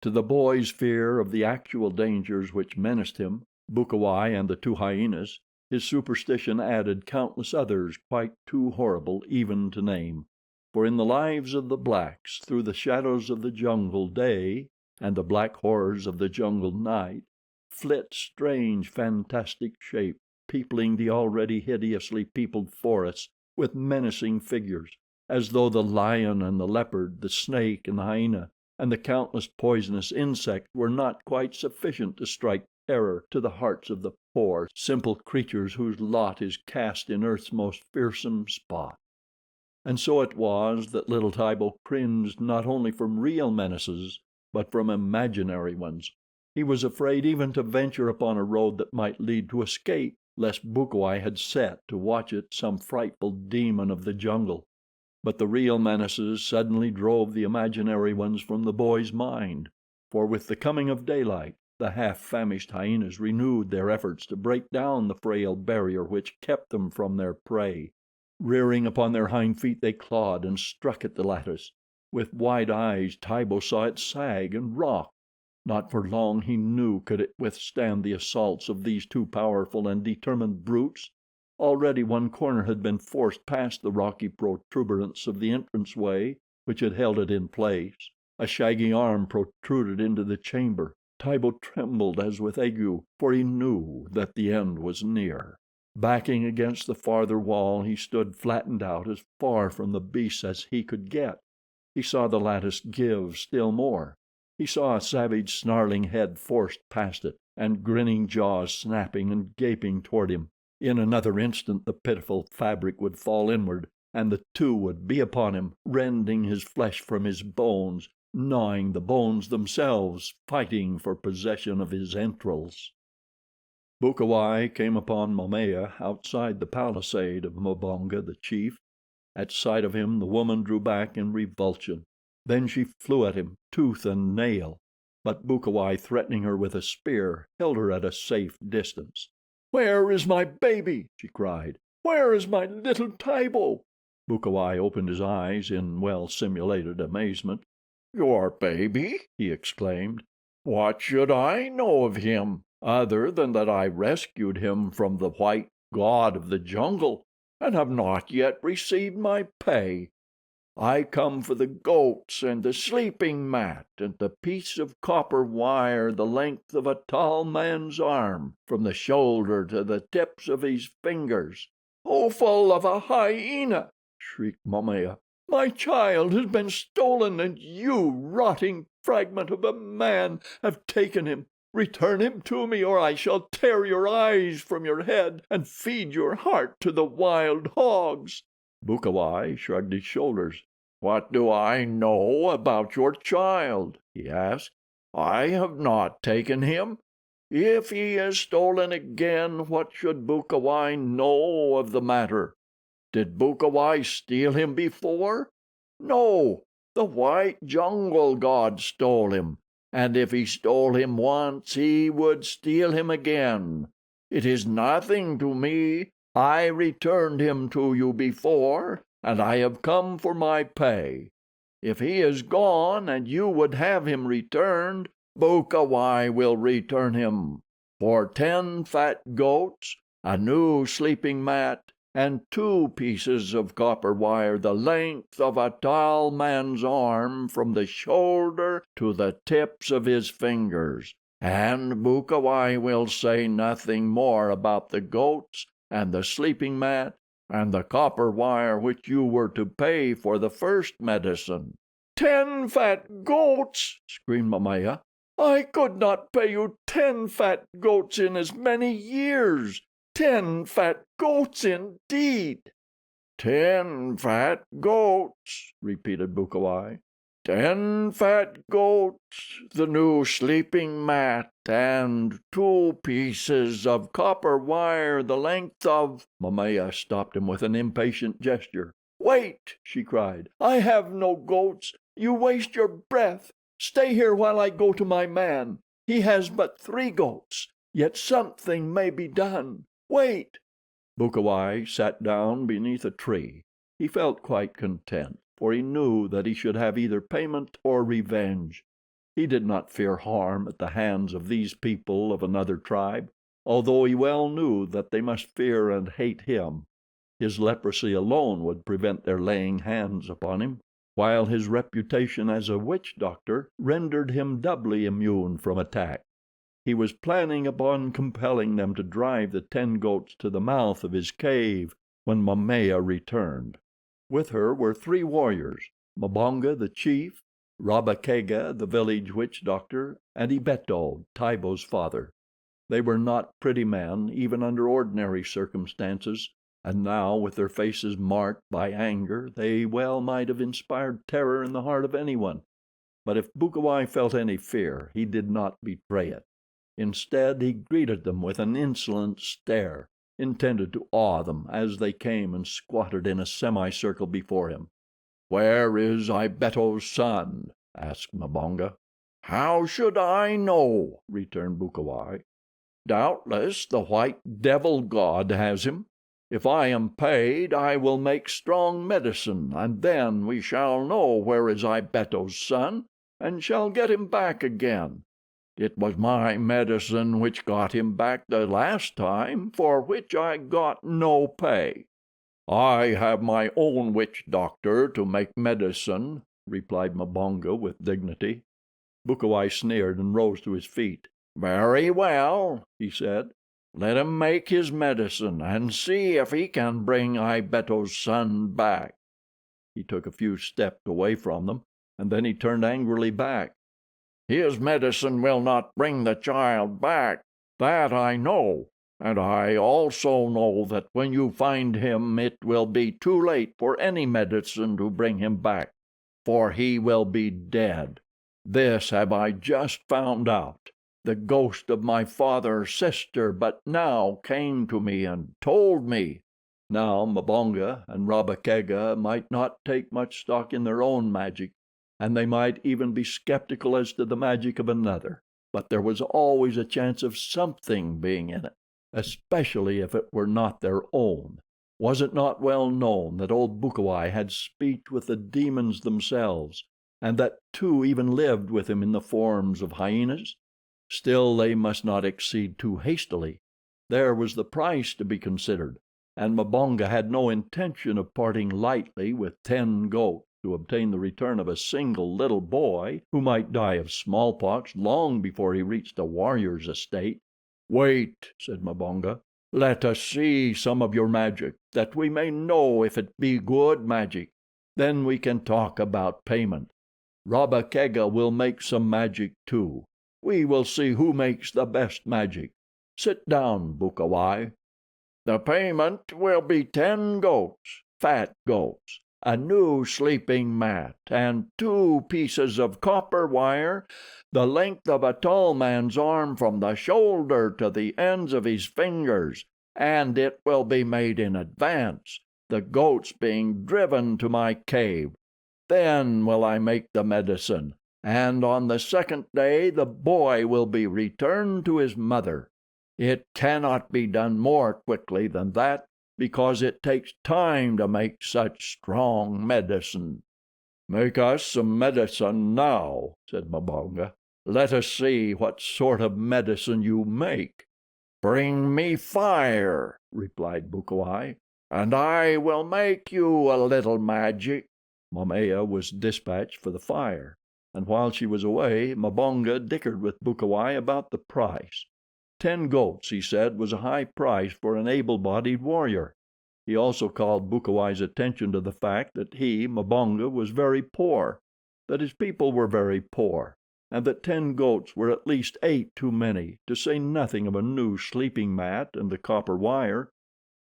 To the boy's fear of the actual dangers which menaced him, Bukawai and the 2 hyenas, his superstition added countless others quite too horrible even to name. For in the lives of the blacks, through the shadows of the jungle day and the black horrors of the jungle night, flit strange, fantastic shapes, peopling the already hideously peopled forests with menacing figures, as though the lion and the leopard, the snake and the hyena, and the countless poisonous insects were not quite sufficient to strike terror to the hearts of the poor, simple creatures whose lot is cast in earth's most fearsome spot. And so it was that little Tibo cringed not only from real menaces, but from imaginary ones. He was afraid even to venture upon a road that might lead to escape, lest Bukawai had set to watch it some frightful demon of the jungle. But the real menaces suddenly drove the imaginary ones from the boy's mind, for with the coming of daylight, the half-famished hyenas renewed their efforts to break down the frail barrier which kept them from their prey. Rearing upon their hind feet, they clawed and struck at the lattice. With wide eyes, Tibo saw it sag and rock. Not for long, he knew, could it withstand the assaults of these 2 powerful and determined brutes. Already one corner had been forced past the rocky protuberance of the entranceway which had held it in place. A shaggy arm protruded into the chamber. Tibo trembled as with ague, for he knew that the end was near. Backing against the farther wall, he stood flattened out as far from the beasts as he could get. He saw the lattice give still more. He saw a savage, snarling head forced past it, and grinning jaws snapping and gaping toward him. In another instant the pitiful fabric would fall inward, and the 2 would be upon him, rending his flesh from his bones, gnawing the bones themselves, fighting for possession of his entrails. Bukawai came upon Momaya outside the palisade of Mbonga the chief. At sight of him the woman drew back in revulsion. Then she flew at him, tooth and nail, but Bukawai, threatening her with a spear, held her at a safe distance. "Where is my baby?" she cried. "Where is my little Tibo?" Bukawai opened his eyes in well-simulated amazement. "Your baby?" he exclaimed. "What should I know of him, other than that I rescued him from the white god of the jungle, and have not yet received my pay? I come for the goats and the sleeping mat and the piece of copper wire the length of a tall man's arm, from the shoulder to the tips of his fingers." "Offal of a hyena!" shrieked Momaya. "My child has been stolen, and you, rotting fragment of a man, have taken him. Return him to me, or I shall tear your eyes from your head and feed your heart to the wild hogs." Bukawai shrugged his shoulders. "What do I know about your child?" he asked. "I have not taken him. If he is stolen again, what should Bukawai know of the matter? Did Bukawai steal him before? No, the white jungle god stole him, and if he stole him once, he would steal him again. It is nothing to me. I returned him to you before, and I have come for my pay. If he is gone and you would have him returned, Bukawai will return him for 10 fat goats, a new sleeping mat, and 2 pieces of copper wire the length of a tall man's arm from the shoulder to the tips of his fingers. And Bukawai will say nothing more about the goats and the sleeping mat and the copper wire which you were to pay for the first medicine." "10 fat goats!" screamed Momaya. "I could not pay you 10 fat goats in as many years. 10 fat goats indeed!" "10 fat goats," repeated Bukawai. "10 fat goats, the new sleeping mat, and 2 pieces of copper wire the length of—" Momaya stopped him with an impatient gesture. "Wait!" she cried. "I have no goats. You waste your breath. Stay here while I go to my man. He has but 3 goats, yet something may be done. Wait!" Bukawai sat down beneath a tree. He felt quite content, for he knew that he should have either payment or revenge. He did not fear harm at the hands of these people of another tribe, although he well knew that they must fear and hate him. His leprosy alone would prevent their laying hands upon him, while his reputation as a witch doctor rendered him doubly immune from attack. He was planning upon compelling them to drive the 10 goats to the mouth of his cave when Momaya returned. With her were 3 warriors, Mbonga the chief, Rabakega the village witch doctor, and Ibeto, Tibo's father. They were not pretty men even under ordinary circumstances, and now, with their faces marked by anger, they well might have inspired terror in the heart of anyone. But if Bukawai felt any fear, he did not betray it. Instead, he greeted them with an insolent stare, intended to awe them as they came and squatted in a semicircle before him. "Where is Ibeto's son?" asked Mbonga. "How should I know?" returned Bukawai. "Doubtless the white devil god has him. If I am paid, I will make strong medicine, and then we shall know where is Ibeto's son, and shall get him back again. It was my medicine which got him back the last time, for which I got no pay." "I have my own witch doctor to make medicine," replied Mbonga with dignity. Bukawai sneered and rose to his feet. "Very well," he said. "Let him make his medicine, and see if he can bring Ibeto's son back." He took a few steps away from them, and then he turned angrily back. "His medicine will not bring the child back, that I know, and I also know that when you find him it will be too late for any medicine to bring him back, for he will be dead. This have I just found out. The ghost of my father's sister but now came to me and told me. Now Mbonga and Rabba Kega might not take much stock in their own magic, and they might even be skeptical as to the magic of another, but there was always a chance of something being in it, especially if it were not their own. Was it not well known that old Bukawai had speech with the demons themselves, and that two even lived with him in the forms of hyenas? Still, they must not exceed too hastily. There was the price to be considered, and Mbonga had no intention of parting lightly with 10 goats to obtain the return of a single little boy who might die of smallpox long before he reached a warrior's estate. "Wait," said Mbonga. "Let us see some of your magic, that we may know if it be good magic. Then we can talk about payment. Rabba Kega will make some magic too. We will see who makes the best magic. Sit down, Bukawai." "The payment will be 10 goats, fat goats, a new sleeping mat, and 2 pieces of copper wire the length of a tall man's arm from the shoulder to the ends of his fingers, and it will be made in advance, the goats being driven to my cave. Then will I make the medicine, and on the 2nd day the boy will be returned to his mother. It cannot be done more quickly than that, because it takes time to make such strong medicine." "Make us some medicine now," said Mbonga. "Let us see what sort of medicine you make." "Bring me fire," replied Bukawai, "and I will make you a little magic." Momaya was dispatched for the fire, and while she was away Mbonga dickered with Bukawai about the price. 10 goats, he said, was a high price for an able-bodied warrior. He also called Bukawai's attention to the fact that he, Mbonga, was very poor, that his people were very poor, and that 10 goats were at least 8 too many, to say nothing of a new sleeping mat and the copper wire.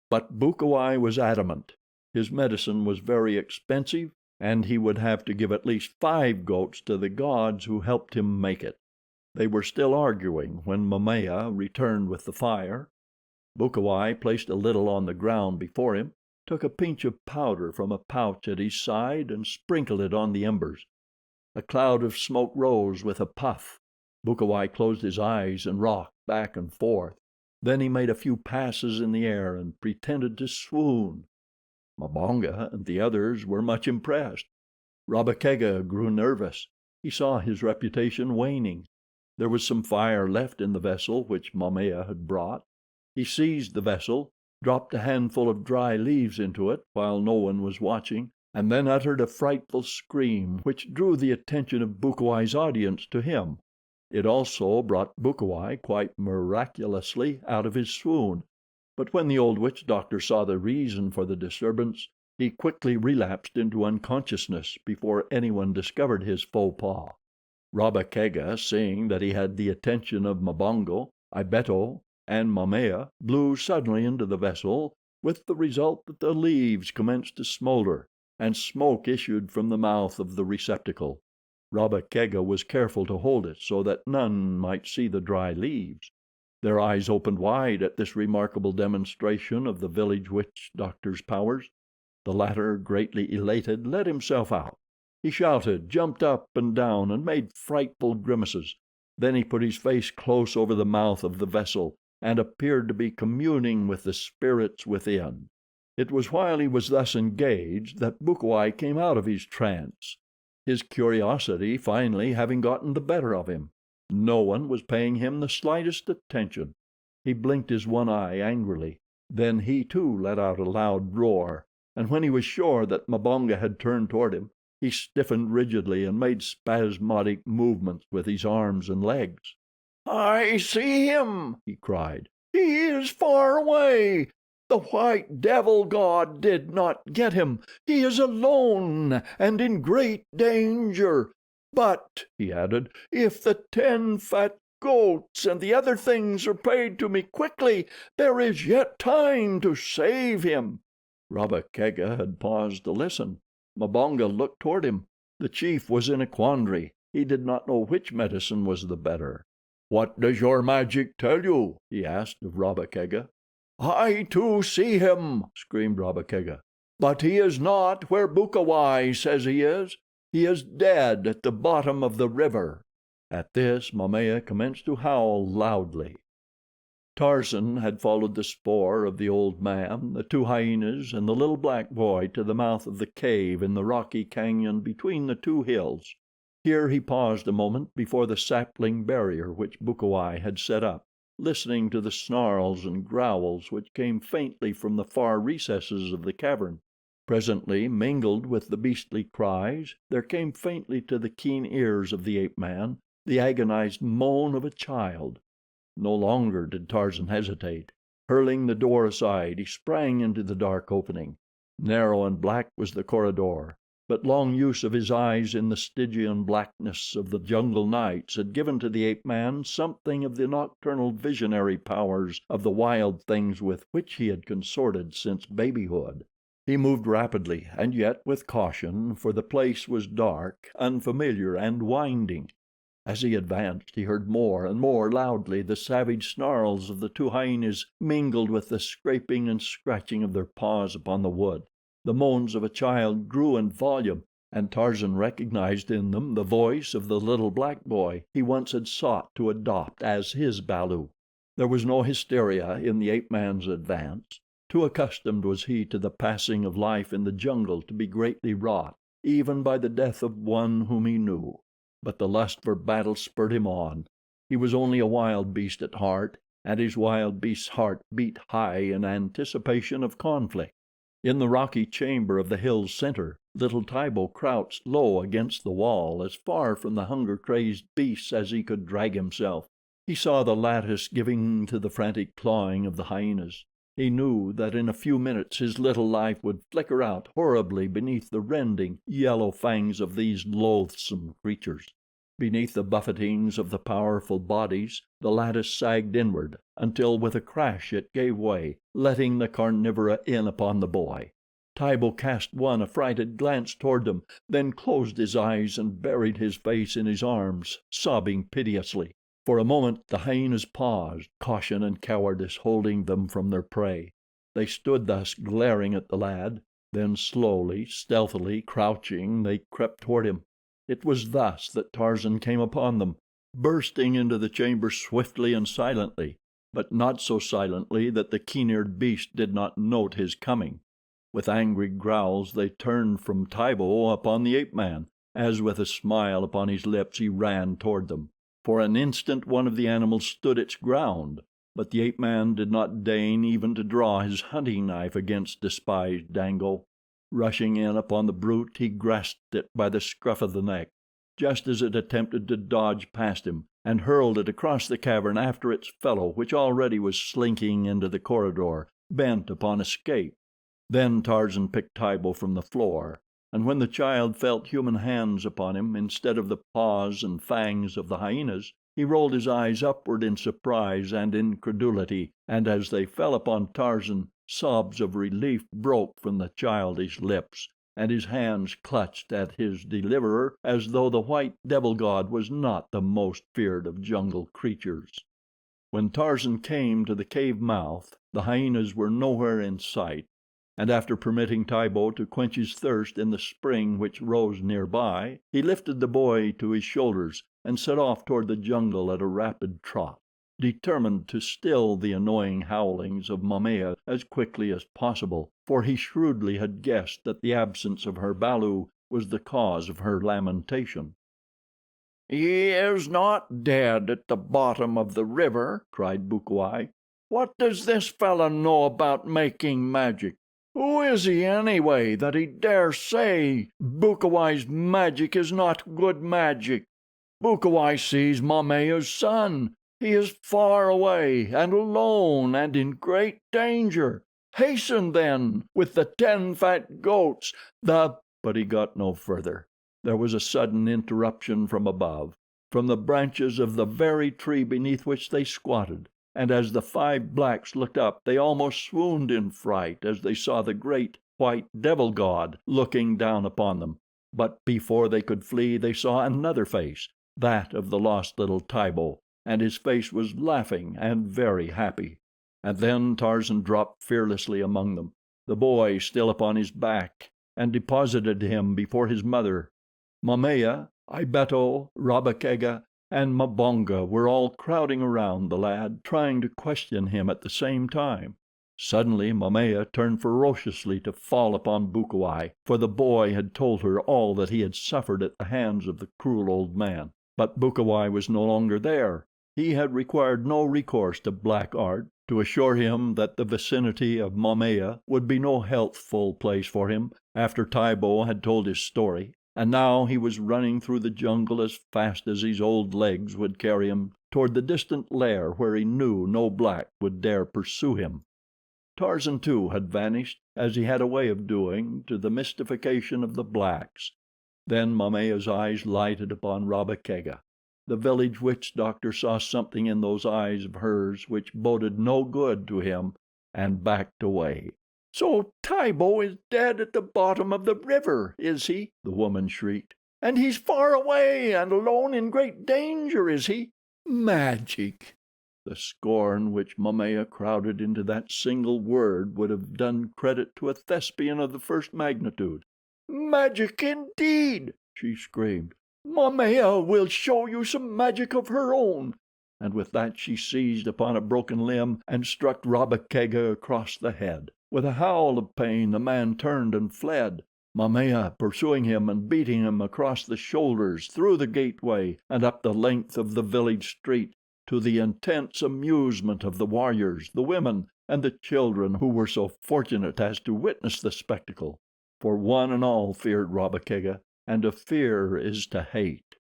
But Bukawai was adamant. His medicine was very expensive, and he would have to give at least 5 goats to the gods who helped him make it. They were still arguing when Momaya returned with the fire. Bukawai placed a little on the ground before him, took a pinch of powder from a pouch at his side, and sprinkled it on the embers. A cloud of smoke rose with a puff. Bukawai closed his eyes and rocked back and forth. Then he made a few passes in the air and pretended to swoon. Mbonga and the others were much impressed. Rabba Kega grew nervous. He saw his reputation waning. There was some fire left in the vessel which Momaya had brought. He seized the vessel, dropped a handful of dry leaves into it while no one was watching, and then uttered a frightful scream which drew the attention of Bukawai's audience to him. It also brought Bukawai quite miraculously out of his swoon, but when the old witch doctor saw the reason for the disturbance, he quickly relapsed into unconsciousness before anyone discovered his faux pas. Rabba Kega, seeing that he had the attention of Mbonga, Ibeto, and Momaya, blew suddenly into the vessel, with the result that the leaves commenced to smolder, and smoke issued from the mouth of the receptacle. Rabba Kega was careful to hold it so that none might see the dry leaves. Their eyes opened wide at this remarkable demonstration of the village witch doctor's powers. The latter, greatly elated, let himself out. He shouted, jumped up and down, and made frightful grimaces. Then he put his face close over the mouth of the vessel and appeared to be communing with the spirits within. It was while he was thus engaged that Bukawai came out of his trance, his curiosity finally having gotten the better of him. No one was paying him the slightest attention. He blinked his one eye angrily. Then he, too, let out a loud roar, and when he was sure that Mbonga had turned toward him, he stiffened rigidly and made spasmodic movements with his arms and legs. "I see him!" he cried. "He is far away. The white devil god did not get him. He is alone and in great danger. But," he added, "if the 10 fat goats and the other things are paid to me quickly, there is yet time to save him." Rabba Kega had paused to listen. Mbonga looked toward him. The chief was in a quandary. He did not know which medicine was the better. "What does your magic tell you?" he asked of Rabba Kega. "I too see him," screamed Rabakega. "But he is not where Bukawai says he is. He is dead at the bottom of the river." At this Momaya commenced to howl loudly. Tarzan had followed the spoor of the old man, the two hyenas, and the little black boy to the mouth of the cave in the rocky canyon between the two hills. Here he paused a moment before the sapling barrier which Bukawai had set up, listening to the snarls and growls which came faintly from the far recesses of the cavern. Presently, mingled with the beastly cries, there came faintly to the keen ears of the ape-man the agonized moan of a child. No longer did Tarzan hesitate. Hurling the door aside, he sprang into the dark opening. Narrow and black was the corridor, but long use of his eyes in the Stygian blackness of the jungle nights had given to the ape-man something of the nocturnal visionary powers of the wild things with which he had consorted since babyhood. He moved rapidly and yet with caution, for the place was dark, unfamiliar, and winding. As he advanced, he heard more and more loudly the savage snarls of the two hyenas mingled with the scraping and scratching of their paws upon the wood. The moans of a child grew in volume, and Tarzan recognized in them the voice of the little black boy he once had sought to adopt as his balu. There was no hysteria in the ape-man's advance. Too accustomed was he to the passing of life in the jungle to be greatly wrought, even by the death of one whom he knew. But the lust for battle spurred him on. He was only a wild beast at heart, and his wild beast's heart beat high in anticipation of conflict. In the rocky chamber of the hill's center, little Tibo crouched low against the wall, as far from the hunger-crazed beasts as he could drag himself. He saw the lattice giving to the frantic clawing of the hyenas. He knew that in a few minutes his little life would flicker out horribly beneath the rending, yellow fangs of these loathsome creatures. Beneath the buffetings of the powerful bodies, the lattice sagged inward, until with a crash it gave way, letting the carnivora in upon the boy. Tibo cast one affrighted glance toward them, then closed his eyes and buried his face in his arms, sobbing piteously. For a moment the hyenas paused, caution and cowardice holding them from their prey. They stood thus glaring at the lad, then slowly, stealthily crouching, they crept toward him. It was thus that Tarzan came upon them, bursting into the chamber swiftly and silently, but not so silently that the keen-eared beast did not note his coming. With angry growls they turned from Tibo upon the ape-man, as with a smile upon his lips he ran toward them. For an instant one of the animals stood its ground, but the ape-man did not deign even to draw his hunting knife against despised Dango. Rushing in upon the brute, he grasped it by the scruff of the neck, just as it attempted to dodge past him, and hurled it across the cavern after its fellow, which already was slinking into the corridor, bent upon escape. Then Tarzan picked Tibo from the floor, and when the child felt human hands upon him instead of the paws and fangs of the hyenas, he rolled his eyes upward in surprise and incredulity, and as they fell upon Tarzan, sobs of relief broke from the childish lips, and his hands clutched at his deliverer as though the white devil god was not the most feared of jungle creatures. When Tarzan came to the cave mouth, the hyenas were nowhere in sight, and after permitting Tibo to quench his thirst in the spring which rose nearby, he lifted the boy to his shoulders and set off toward the jungle at a rapid trot, determined to still the annoying howlings of Momaya as quickly as possible, for he shrewdly had guessed that the absence of her balu was the cause of her lamentation. "He is not dead at the bottom of the river," cried Bukawai. "What does this fellow know about making magic? Who is he, anyway, that he dare say Bukawai's magic is not good magic? Bukawai sees Momaya's son. He is far away, and alone, and in great danger. Hasten, then, with the 10 fat goats, But he got no further. There was a sudden interruption from above, from the branches of the very tree beneath which they squatted, and as the 5 blacks looked up they almost swooned in fright as they saw the great white devil god looking down upon them. But before they could flee they saw another face, that of the lost little Tibo, and his face was laughing and very happy. And then Tarzan dropped fearlessly among them, the boy still upon his back, and deposited him before his mother. Momaya, Ibeto, Rabba Kega, and Mbonga were all crowding around the lad, trying to question him at the same time. Suddenly Momaya turned ferociously to fall upon Bukawai, for the boy had told her all that he had suffered at the hands of the cruel old man. But Bukawai was no longer there. He had required no recourse to black art to assure him that the vicinity of Momaya would be no healthful place for him after Tibo had told his story, and now he was running through the jungle as fast as his old legs would carry him toward the distant lair where he knew no black would dare pursue him. Tarzan, too, had vanished, as he had a way of doing, to the mystification of the blacks. Then Momaya's eyes lighted upon Rabba Kega. The village witch doctor saw something in those eyes of hers which boded no good to him, and backed away. "So Tibo is dead at the bottom of the river, is he?" the woman shrieked. "And he's far away and alone in great danger, is he? Magic!" The scorn which Momaya crowded into that single word would have done credit to a Thespian of the first magnitude. "Magic indeed!" she screamed. "Momaya will show you some magic of her own," and with that she seized upon a broken limb and struck Rabba Kega across the head. With a howl of pain the man turned and fled, Momaya pursuing him and beating him across the shoulders, through the gateway, and up the length of the village street, to the intense amusement of the warriors, the women, and the children who were so fortunate as to witness the spectacle. For one and all feared Rabba Kega, and to fear is to hate.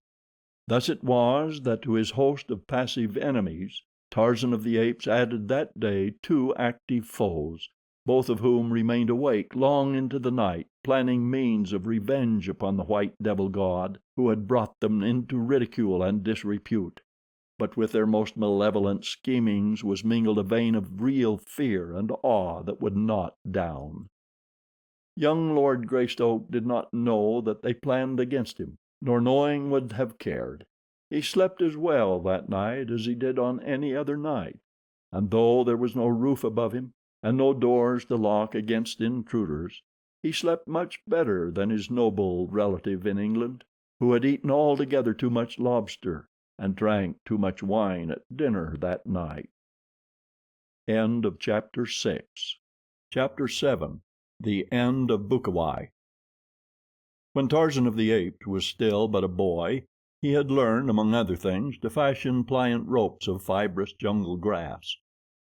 Thus it was that to his host of passive enemies Tarzan of the Apes added that day 2 active foes, both of whom remained awake long into the night, planning means of revenge upon the white devil god who had brought them into ridicule and disrepute. But with their most malevolent schemings was mingled a vein of real fear and awe that would not down. Young Lord Greystoke did not know that they planned against him, nor knowing would have cared. He slept as well that night as he did on any other night, and though there was no roof above him, and no doors to lock against intruders, he slept much better than his noble relative in England, who had eaten altogether too much lobster and drank too much wine at dinner that night. Chapter 7. The End of Bukawai. When Tarzan of the Apes was still but a boy, he had learned, among other things, to fashion pliant ropes of fibrous jungle grass.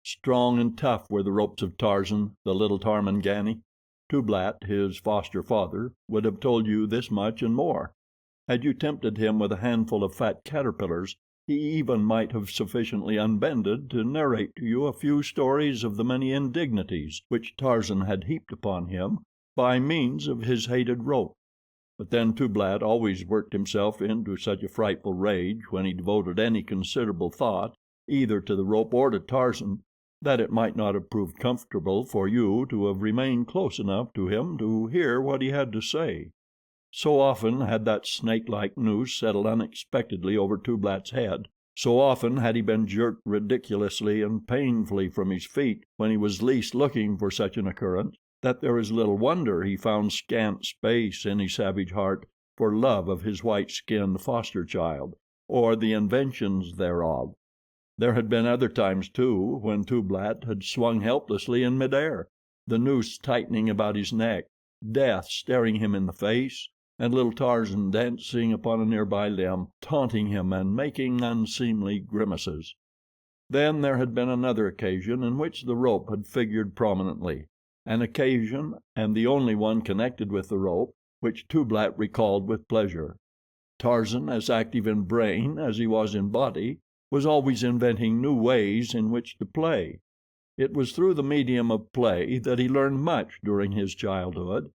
Strong and tough were the ropes of Tarzan, the little Tarmangani. Tublat, his foster father, would have told you this much and more. Had you tempted him with a handful of fat caterpillars, he even might have sufficiently unbended to narrate to you a few stories of the many indignities which Tarzan had heaped upon him by means of his hated rope. But then Tublat always worked himself into such a frightful rage when he devoted any considerable thought either to the rope or to Tarzan, that it might not have proved comfortable for you to have remained close enough to him to hear what he had to say. So often had that snake-like noose settled unexpectedly over Tublat's head, so often had he been jerked ridiculously and painfully from his feet when he was least looking for such an occurrence, that there is little wonder he found scant space in his savage heart for love of his white-skinned foster child, or the inventions thereof. There had been other times, too, when Tublat had swung helplessly in midair, the noose tightening about his neck, death staring him in the face, and little Tarzan dancing upon a nearby limb, taunting him and making unseemly grimaces. Then there had been another occasion in which the rope had figured prominently, an occasion, and the only one connected with the rope, which Tublat recalled with pleasure. Tarzan, as active in brain as he was in body, was always inventing new ways in which to play. It was through the medium of play that he learned much during his childhood.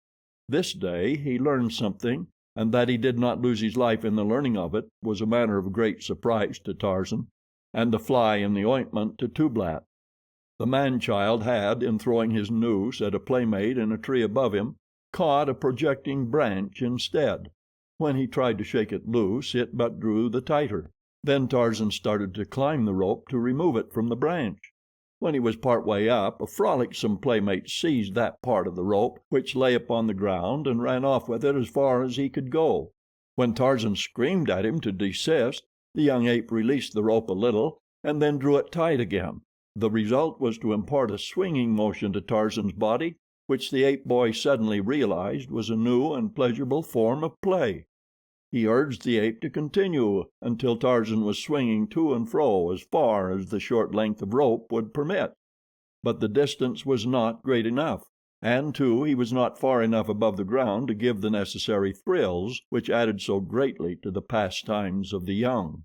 This day he learned something, and that he did not lose his life in the learning of it was a matter of great surprise to Tarzan, and the fly in the ointment to Tublat. The man-child had, in throwing his noose at a playmate in a tree above him, caught a projecting branch instead. When he tried to shake it loose, it but drew the tighter. Then Tarzan started to climb the rope to remove it from the branch. When he was part way up, a frolicsome playmate seized that part of the rope which lay upon the ground and ran off with it as far as he could go. When Tarzan screamed at him to desist, the young ape released the rope a little and then drew it tight again. The result was to impart a swinging motion to Tarzan's body, which the ape boy suddenly realized was a new and pleasurable form of play. He urged the ape to continue until Tarzan was swinging to and fro as far as the short length of rope would permit. But the distance was not great enough, and, too, he was not far enough above the ground to give the necessary thrills which added so greatly to the pastimes of the young.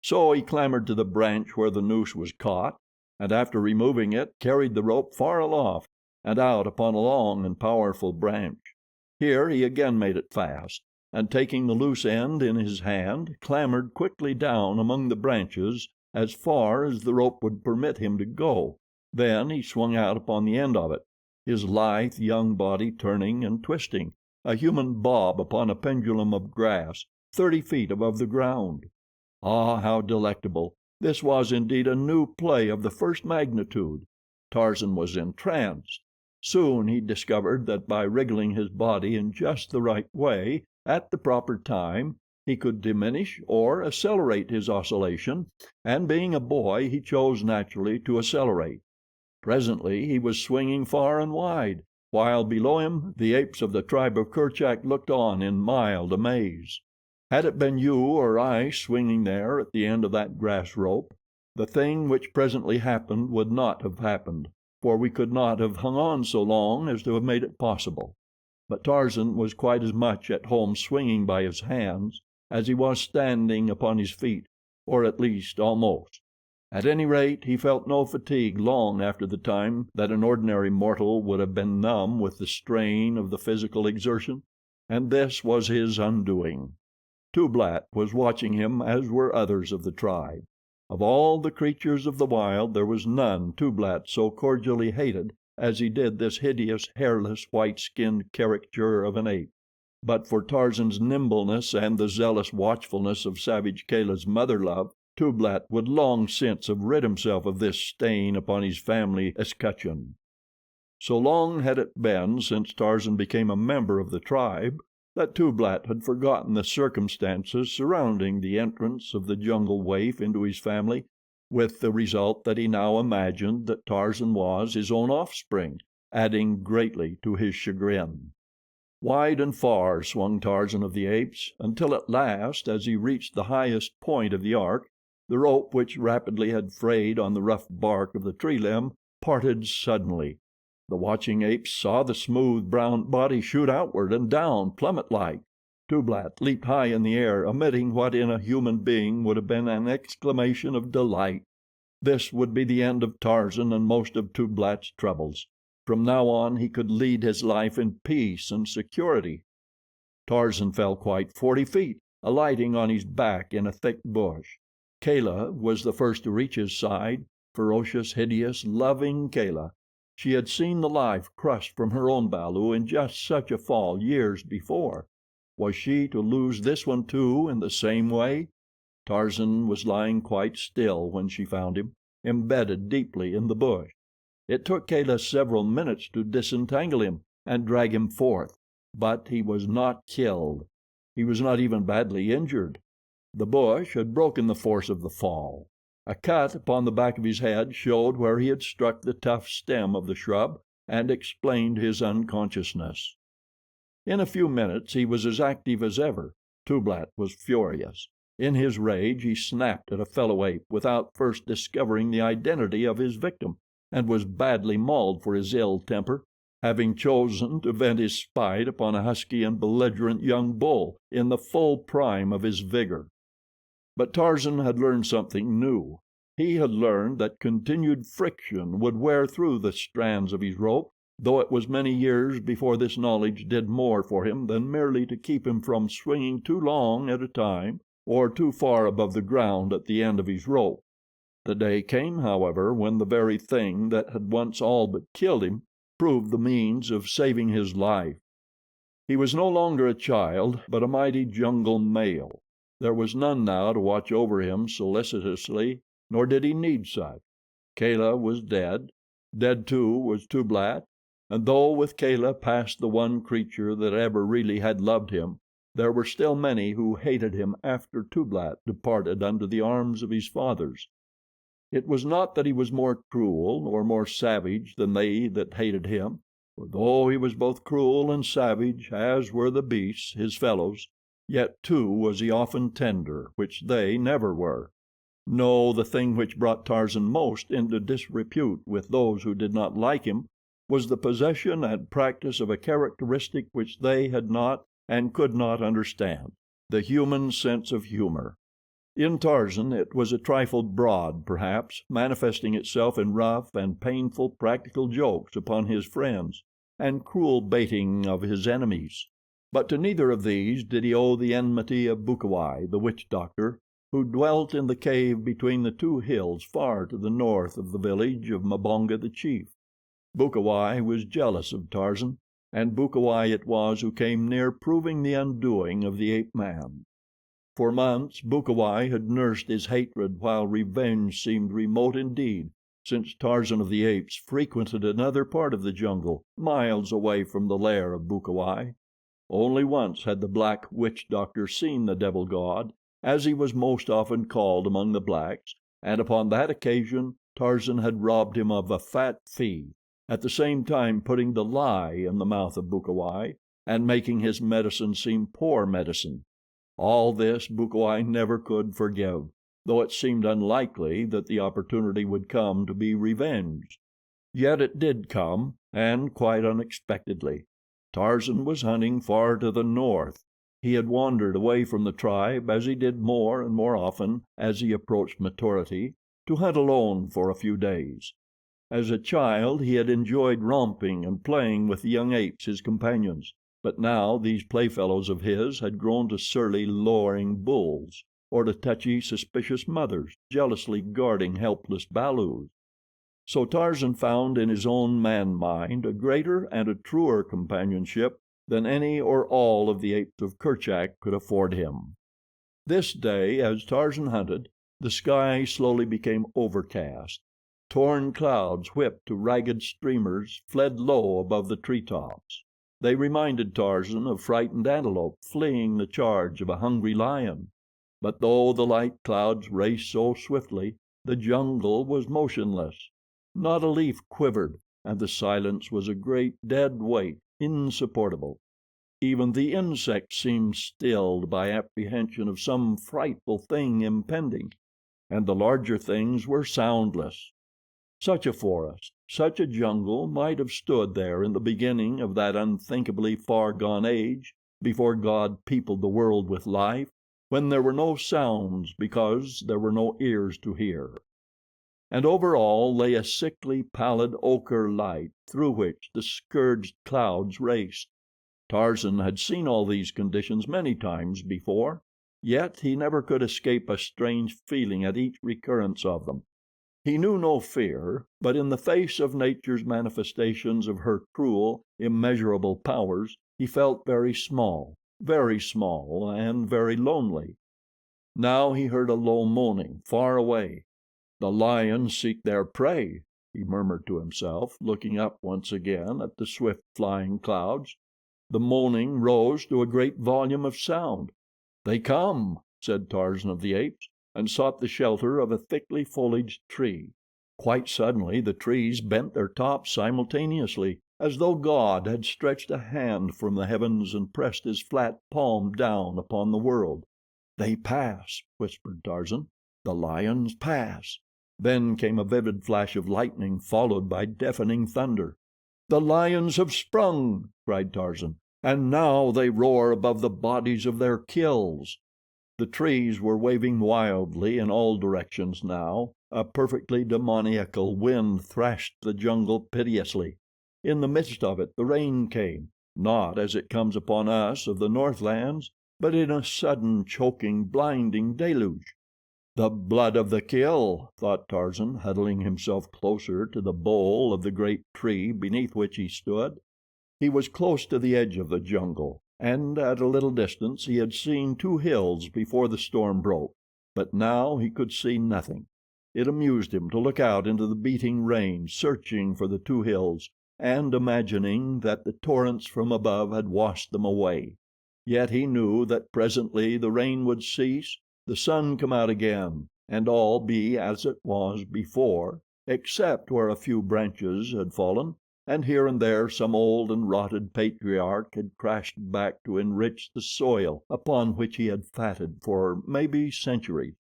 So he clambered to the branch where the noose was caught, and after removing it, carried the rope far aloft and out upon a long and powerful branch. Here he again made it fast, and taking the loose end in his hand, clambered quickly down among the branches as far as the rope would permit him to go. Then he swung out upon the end of it, his lithe young body turning and twisting, a human bob upon a pendulum of grass 30 feet above the ground. Ah, how delectable! This was indeed a new play of the first magnitude. Tarzan was entranced. Soon he discovered that by wriggling his body in just the right way at the proper time, he could diminish or accelerate his oscillation, and being a boy, he chose naturally to accelerate. Presently he was swinging far and wide, while below him the apes of the tribe of Kerchak looked on in mild amaze. Had it been you or I swinging there at the end of that grass rope, the thing which presently happened would not have happened, for we could not have hung on so long as to have made it possible. But Tarzan was quite as much at home swinging by his hands as he was standing upon his feet, or at least almost. At any rate, he felt no fatigue long after the time that an ordinary mortal would have been numb with the strain of the physical exertion, and this was his undoing. Tublat was watching him, as were others of the tribe. Of all the creatures of the wild there was none Tublat so cordially hated as he did this hideous, hairless, white-skinned caricature of an ape. But for Tarzan's nimbleness and the zealous watchfulness of savage Kala's mother love, Tublat would long since have rid himself of this stain upon his family escutcheon. So long had it been since Tarzan became a member of the tribe that Tublat had forgotten the circumstances surrounding the entrance of the jungle waif into his family, with the result that he now imagined that Tarzan was his own offspring, adding greatly to his chagrin. Wide and far swung Tarzan of the Apes, until at last, as he reached the highest point of the arc, the rope which rapidly had frayed on the rough bark of the tree limb parted suddenly. The watching apes saw the smooth, brown body shoot outward and down, plummet-like. Tublat leaped high in the air, emitting what in a human being would have been an exclamation of delight. This would be the end of Tarzan and most of Tublat's troubles. From now on he could lead his life in peace and security. Tarzan fell quite 40 feet, alighting on his back in a thick bush. Kala was the first to reach his side, ferocious, hideous, loving Kala. She had seen the life crushed from her own balu in just such a fall years before. Was she to lose this one too in the same way? Tarzan was lying quite still when she found him, embedded deeply in the bush. It took Kala several minutes to disentangle him and drag him forth, but he was not killed. He was not even badly injured. The bush had broken the force of the fall. A cut upon the back of his head showed where he had struck the tough stem of the shrub and explained his unconsciousness. In a few minutes he was as active as ever. Tublat was furious. In his rage he snapped at a fellow ape without first discovering the identity of his victim, and was badly mauled for his ill temper, having chosen to vent his spite upon a husky and belligerent young bull in the full prime of his vigor. But Tarzan had learned something new. He had learned that continued friction would wear through the strands of his rope, though it was many years before this knowledge did more for him than merely to keep him from swinging too long at a time or too far above the ground at the end of his rope. The day came, however, when the very thing that had once all but killed him proved the means of saving his life. He was no longer a child, but a mighty jungle male. There was none now to watch over him solicitously, nor did he need such. Kala was dead. Dead, too, was Tublat, and though with Kala passed the one creature that ever really had loved him, there were still many who hated him after Tublat departed unto the arms of his fathers. It was not that he was more cruel or more savage than they that hated him, for though he was both cruel and savage, as were the beasts, his fellows, yet too was he often tender, which they never were. No, the thing which brought Tarzan most into disrepute with those who did not like him was the possession and practice of a characteristic which they had not and could not understand, the human sense of humor. In Tarzan it was a trifle broad, perhaps, manifesting itself in rough and painful practical jokes upon his friends and cruel baiting of his enemies. But to neither of these did he owe the enmity of Bukawai, the witch doctor, who dwelt in the cave between the two hills far to the north of the village of Mbonga the chief. Bukawai was jealous of Tarzan, and Bukawai it was who came near proving the undoing of the ape-man. For months Bukawai had nursed his hatred while revenge seemed remote indeed, since Tarzan of the Apes frequented another part of the jungle, miles away from the lair of Bukawai. Only once had the black witch doctor seen the devil god, as he was most often called among the blacks, and upon that occasion Tarzan had robbed him of a fat fee, at the same time putting the lie in the mouth of Bukawai and making his medicine seem poor medicine. All this Bukawai never could forgive, though it seemed unlikely that the opportunity would come to be revenged. Yet it did come, and quite unexpectedly. Tarzan was hunting far to the north. He had wandered away from the tribe, as he did more and more often as he approached maturity, to hunt alone for a few days. As a child he had enjoyed romping and playing with the young apes, his companions, but now these playfellows of his had grown to surly, lowering bulls, or to touchy, suspicious mothers, jealously guarding helpless balus. So Tarzan found in his own man mind a greater and a truer companionship than any or all of the apes of Kerchak could afford him. This day, as Tarzan hunted, the sky slowly became overcast. Torn clouds, whipped to ragged streamers, fled low above the tree tops. They reminded Tarzan of frightened antelope fleeing the charge of a hungry lion. But though the light clouds raced so swiftly, the jungle was motionless. Not a leaf quivered, and the silence was a great dead weight, insupportable. Even the insects seemed stilled by apprehension of some frightful thing impending, and the larger things were soundless. Such a forest, such a jungle might have stood there in the beginning of that unthinkably far gone age, before God peopled the world with life, when there were no sounds because there were no ears to hear. And over all lay a sickly, pallid ochre light through which the scourged clouds raced. Tarzan had seen all these conditions many times before, yet he never could escape a strange feeling at each recurrence of them. He knew no fear, but in the face of nature's manifestations of her cruel, immeasurable powers, he felt very small, and very lonely. Now he heard a low moaning far away. "The lions seek their prey," he murmured to himself, looking up once again at the swift flying clouds. The moaning rose to a great volume of sound. "They come," said Tarzan of the Apes, and sought the shelter of a thickly foliaged tree. Quite suddenly the trees bent their tops simultaneously, as though God had stretched a hand from the heavens and pressed his flat palm down upon the world. "They pass," whispered Tarzan. "The lions pass." Then came a vivid flash of lightning, followed by deafening thunder. "The lions have sprung," cried Tarzan, "and now they roar above the bodies of their kills." The trees were waving wildly in all directions now. A perfectly demoniacal wind thrashed the jungle piteously. In the midst of it the rain came, not as it comes upon us of the northlands, but in a sudden, choking, blinding deluge. The blood of the kill, thought Tarzan, huddling himself closer to the bole of the great tree beneath which he stood. He was close to the edge of the jungle, and at a little distance he had seen two hills before the storm broke, but now he could see nothing. It amused him to look out into the beating rain, searching for the two hills, and imagining that the torrents from above had washed them away. Yet he knew that presently the rain would cease, the sun come out again, and all be as it was before, except where a few branches had fallen, and here and there some old and rotted patriarch had crashed back to enrich the soil upon which he had fatted for maybe centuries.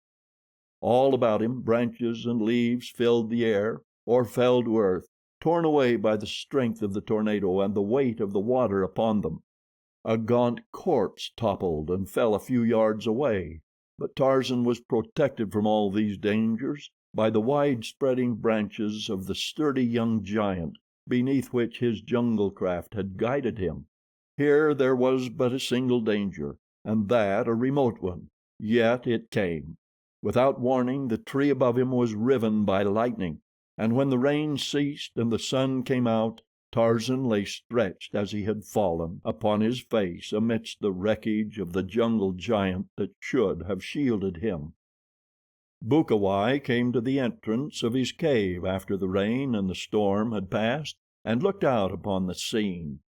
All about him branches and leaves filled the air, or fell to earth, torn away by the strength of the tornado and the weight of the water upon them. A gaunt corpse toppled and fell a few yards away, but Tarzan was protected from all these dangers by the wide spreading branches of the sturdy young giant beneath which his jungle craft had guided him. Here there was but a single danger, and that a remote one, yet it came. Without warning, the tree above him was riven by lightning, and when the rain ceased and the sun came out, Tarzan lay stretched as he had fallen, upon his face amidst the wreckage of the jungle giant that should have shielded him. Bukawai came to the entrance of his cave after the rain and the storm had passed, and looked out upon the scene.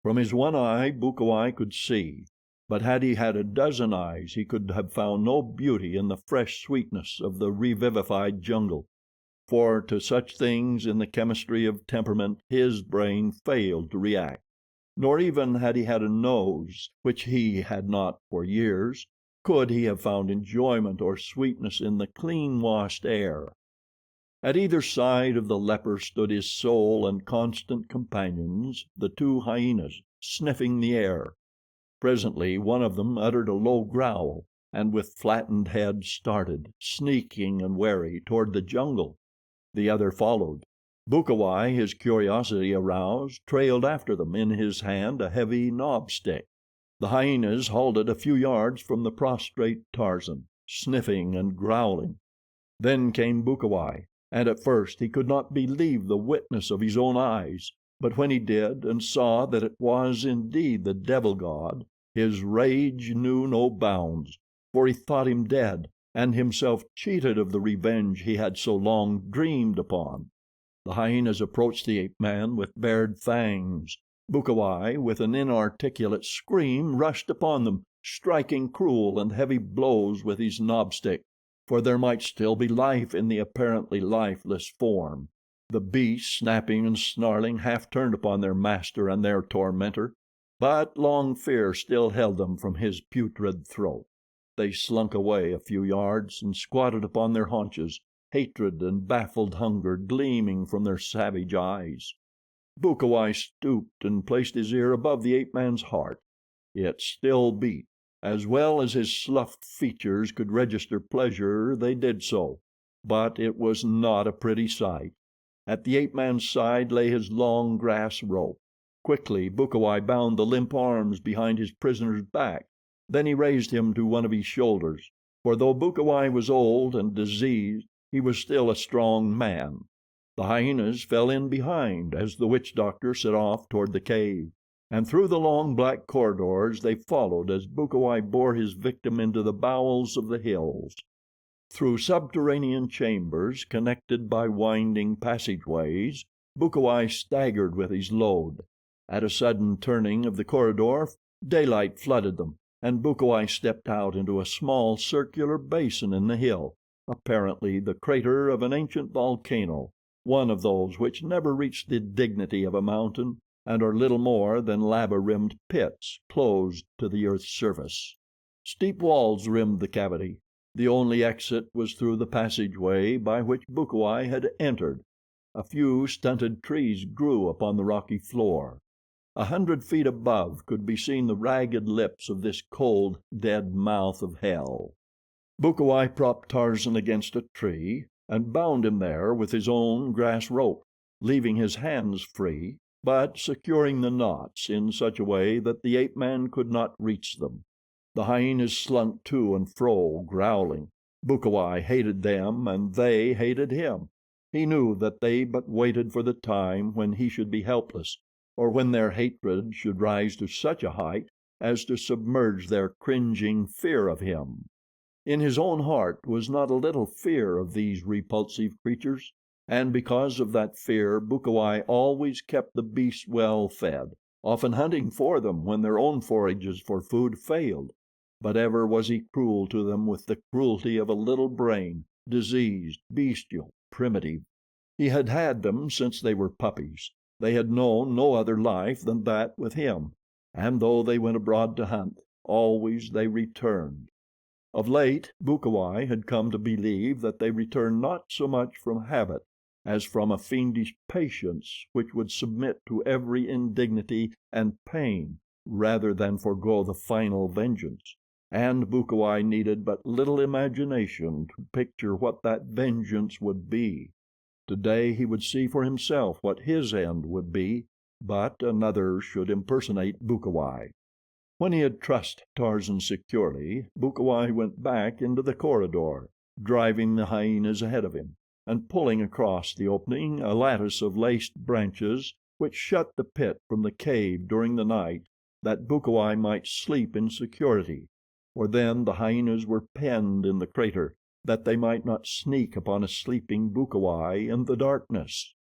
From his one eye Bukawai could see, but had he had a dozen eyes he could have found no beauty in the fresh sweetness of the revivified jungle, for to such things in the chemistry of temperament his brain failed to react. Nor even had he had a nose, which he had not for years, could he have found enjoyment or sweetness in the clean-washed air. At either side of the leper stood his sole and constant companions, the two hyenas, sniffing the air. Presently one of them uttered a low growl, and with flattened head started, sneaking and wary, toward the jungle. The other followed. Bukawai, his curiosity aroused, trailed after them, in his hand a heavy knob stick. The hyenas halted a few yards from the prostrate Tarzan, sniffing and growling. Then came Bukawai, and at first he could not believe the witness of his own eyes, but when he did and saw that it was indeed the devil god, his rage knew no bounds, for he thought him dead and himself cheated of the revenge he had so long dreamed upon. The hyenas approached the ape-man with bared fangs. Bukawai, with an inarticulate scream, rushed upon them, striking cruel and heavy blows with his knob-stick, for there might still be life in the apparently lifeless form. The beasts, snapping and snarling, half turned upon their master and their tormentor, but long fear still held them from his putrid throat. They slunk away a few yards and squatted upon their haunches, hatred and baffled hunger gleaming from their savage eyes. Bukawai stooped and placed his ear above the ape-man's heart. It still beat. As well as his sloughed features could register pleasure they did so, but it was not a pretty sight. At the ape-man's side lay his long grass rope. Quickly Bukawai bound the limp arms behind his prisoner's back. Then he raised him to one of his shoulders, for though Bukawai was old and diseased, he was still a strong man. The hyenas fell in behind as the witch doctor set off toward the cave, and through the long black corridors they followed as Bukawai bore his victim into the bowels of the hills. Through subterranean chambers connected by winding passageways, Bukawai staggered with his load. At a sudden turning of the corridor, daylight flooded them, and Bukawai stepped out into a small circular basin in the hill, apparently the crater of an ancient volcano, one of those which never reach the dignity of a mountain and are little more than lava-rimmed pits closed to the earth's surface. Steep walls rimmed the cavity. The only exit was through the passageway by which Bukawai had entered. A few stunted trees grew upon the rocky floor. 100 feet above could be seen the ragged lips of this cold, dead mouth of hell. Bukawai propped Tarzan against a tree and bound him there with his own grass rope, leaving his hands free, but securing the knots in such a way that the ape-man could not reach them. The hyenas slunk to and fro, growling. Bukawai hated them and they hated him. He knew that they but waited for the time when he should be helpless, or when their hatred should rise to such a height as to submerge their cringing fear of him. In his own heart was not a little fear of these repulsive creatures, and because of that fear Bukawai always kept the beasts well fed, often hunting for them when their own forages for food failed, but ever was he cruel to them with the cruelty of a little brain, diseased, bestial, primitive. He had had them since they were puppies. They had known no other life than that with him, and though they went abroad to hunt, always they returned. Of late Bukawai had come to believe that they returned not so much from habit as from a fiendish patience which would submit to every indignity and pain rather than forego the final vengeance, and Bukawai needed but little imagination to picture what that vengeance would be. Today he would see for himself what his end would be, but another should impersonate Bukawai. When he had trussed Tarzan securely, Bukawai went back into the corridor, driving the hyenas ahead of him, and pulling across the opening a lattice of laced branches which shut the pit from the cave during the night, that Bukawai might sleep in security, for then the hyenas were penned in the crater, that they might not sneak upon a sleeping Bukawai in the darkness.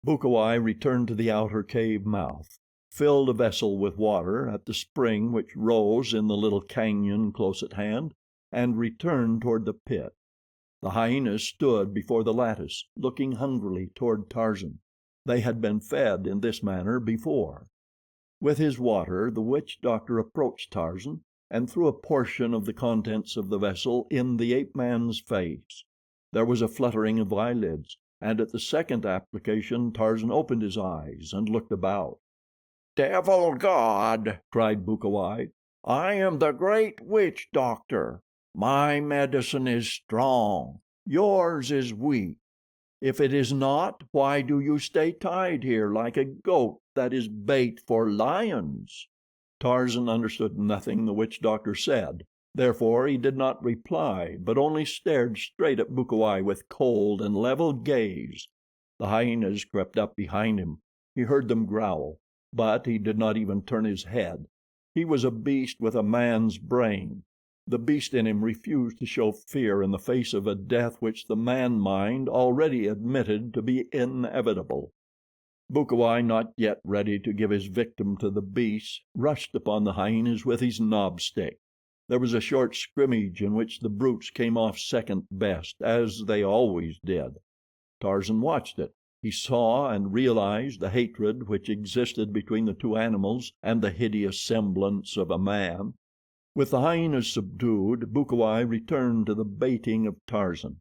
Bukawai returned to the outer cave mouth, filled a vessel with water at the spring which rose in the little cañon close at hand, and returned toward the pit. The hyenas stood before the lattice, looking hungrily toward Tarzan. They had been fed in this manner before. With his water the witch doctor approached Tarzan and threw a portion of the contents of the vessel in the ape-man's face. There was a fluttering of eyelids, and at the second application Tarzan opened his eyes and looked about. "Devil God!" cried Bukawai. "I am the great witch doctor. My medicine is strong. Yours is weak. If it is not, why do you stay tied here like a goat that is bait for lions?" Tarzan understood nothing the witch doctor said, therefore he did not reply, but only stared straight at Bukawai with cold and level gaze. The hyenas crept up behind him. He heard them growl, but he did not even turn his head. He was a beast with a man's brain. The beast in him refused to show fear in the face of a death which the man mind already admitted to be inevitable. Bukawai, not yet ready to give his victim to the beasts, rushed upon the hyenas with his knob stick. There was a short scrimmage in which the brutes came off second best, as they always did. Tarzan watched it. He saw and realized the hatred which existed between the two animals and the hideous semblance of a man. With the hyenas subdued, Bukawai returned to the baiting of Tarzan,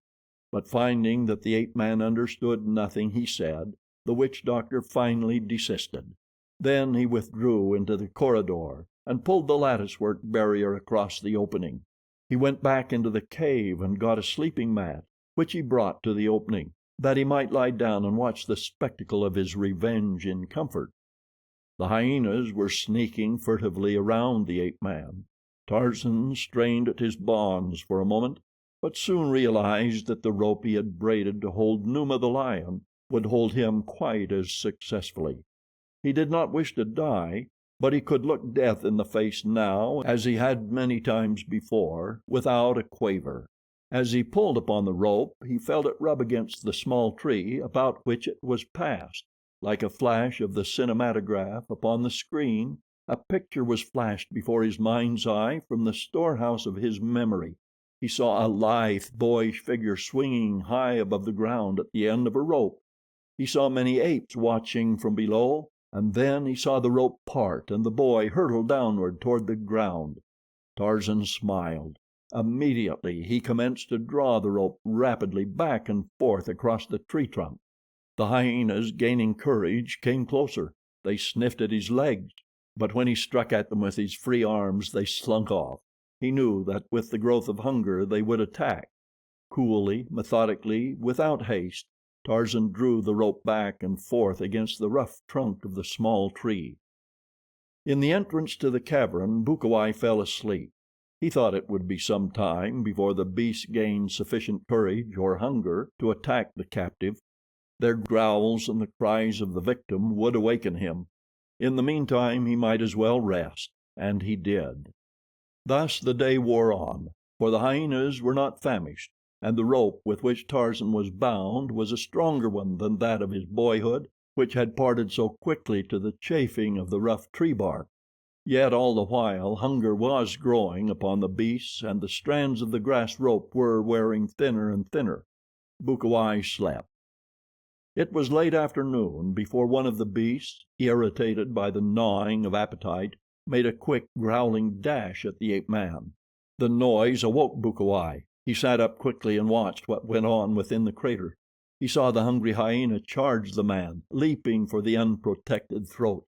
but finding that the ape-man understood nothing he said, the witch doctor finally desisted. Then he withdrew into the corridor and pulled the latticework barrier across the opening. He went back into the cave and got a sleeping mat, which he brought to the opening, that he might lie down and watch the spectacle of his revenge in comfort. The hyenas were sneaking furtively around the ape-man. Tarzan strained at his bonds for a moment, but soon realized that the rope he had braided to hold Numa the lion would hold him quite as successfully. He did not wish to die, but he could look death in the face now, as he had many times before, without a quaver. As he pulled upon the rope, he felt it rub against the small tree about which it was passed. Like a flash of the cinematograph upon the screen, a picture was flashed before his mind's eye from the storehouse of his memory. He saw a lithe, boyish figure swinging high above the ground at the end of a rope. He saw many apes watching from below, and then he saw the rope part and the boy hurtle downward toward the ground. Tarzan smiled. Immediately he commenced to draw the rope rapidly back and forth across the tree trunk. The hyenas, gaining courage, came closer. They sniffed at his legs, but when he struck at them with his free arms they slunk off. He knew that with the growth of hunger they would attack. Coolly, methodically, without haste, Tarzan drew the rope back and forth against the rough trunk of the small tree. In the entrance to the cavern Bukawai fell asleep. He thought it would be some time before the beasts gained sufficient courage or hunger to attack the captive. Their growls and the cries of the victim would awaken him. In the meantime he might as well rest, and he did. Thus the day wore on. for the hyenas were not famished, and the rope with which Tarzan was bound was a stronger one than that of his boyhood, which had parted so quickly to the chafing of the rough tree bark. Yet all the while hunger was growing upon the beasts, and the strands of the grass rope were wearing thinner and thinner. Bukawai slept. It was late afternoon before one of the beasts, irritated by the gnawing of appetite, made a quick, growling dash at the ape-man. The noise awoke Bukawai. He sat up quickly and watched what went on within the crater. He saw the hungry hyena charge the man, leaping for the unprotected throat.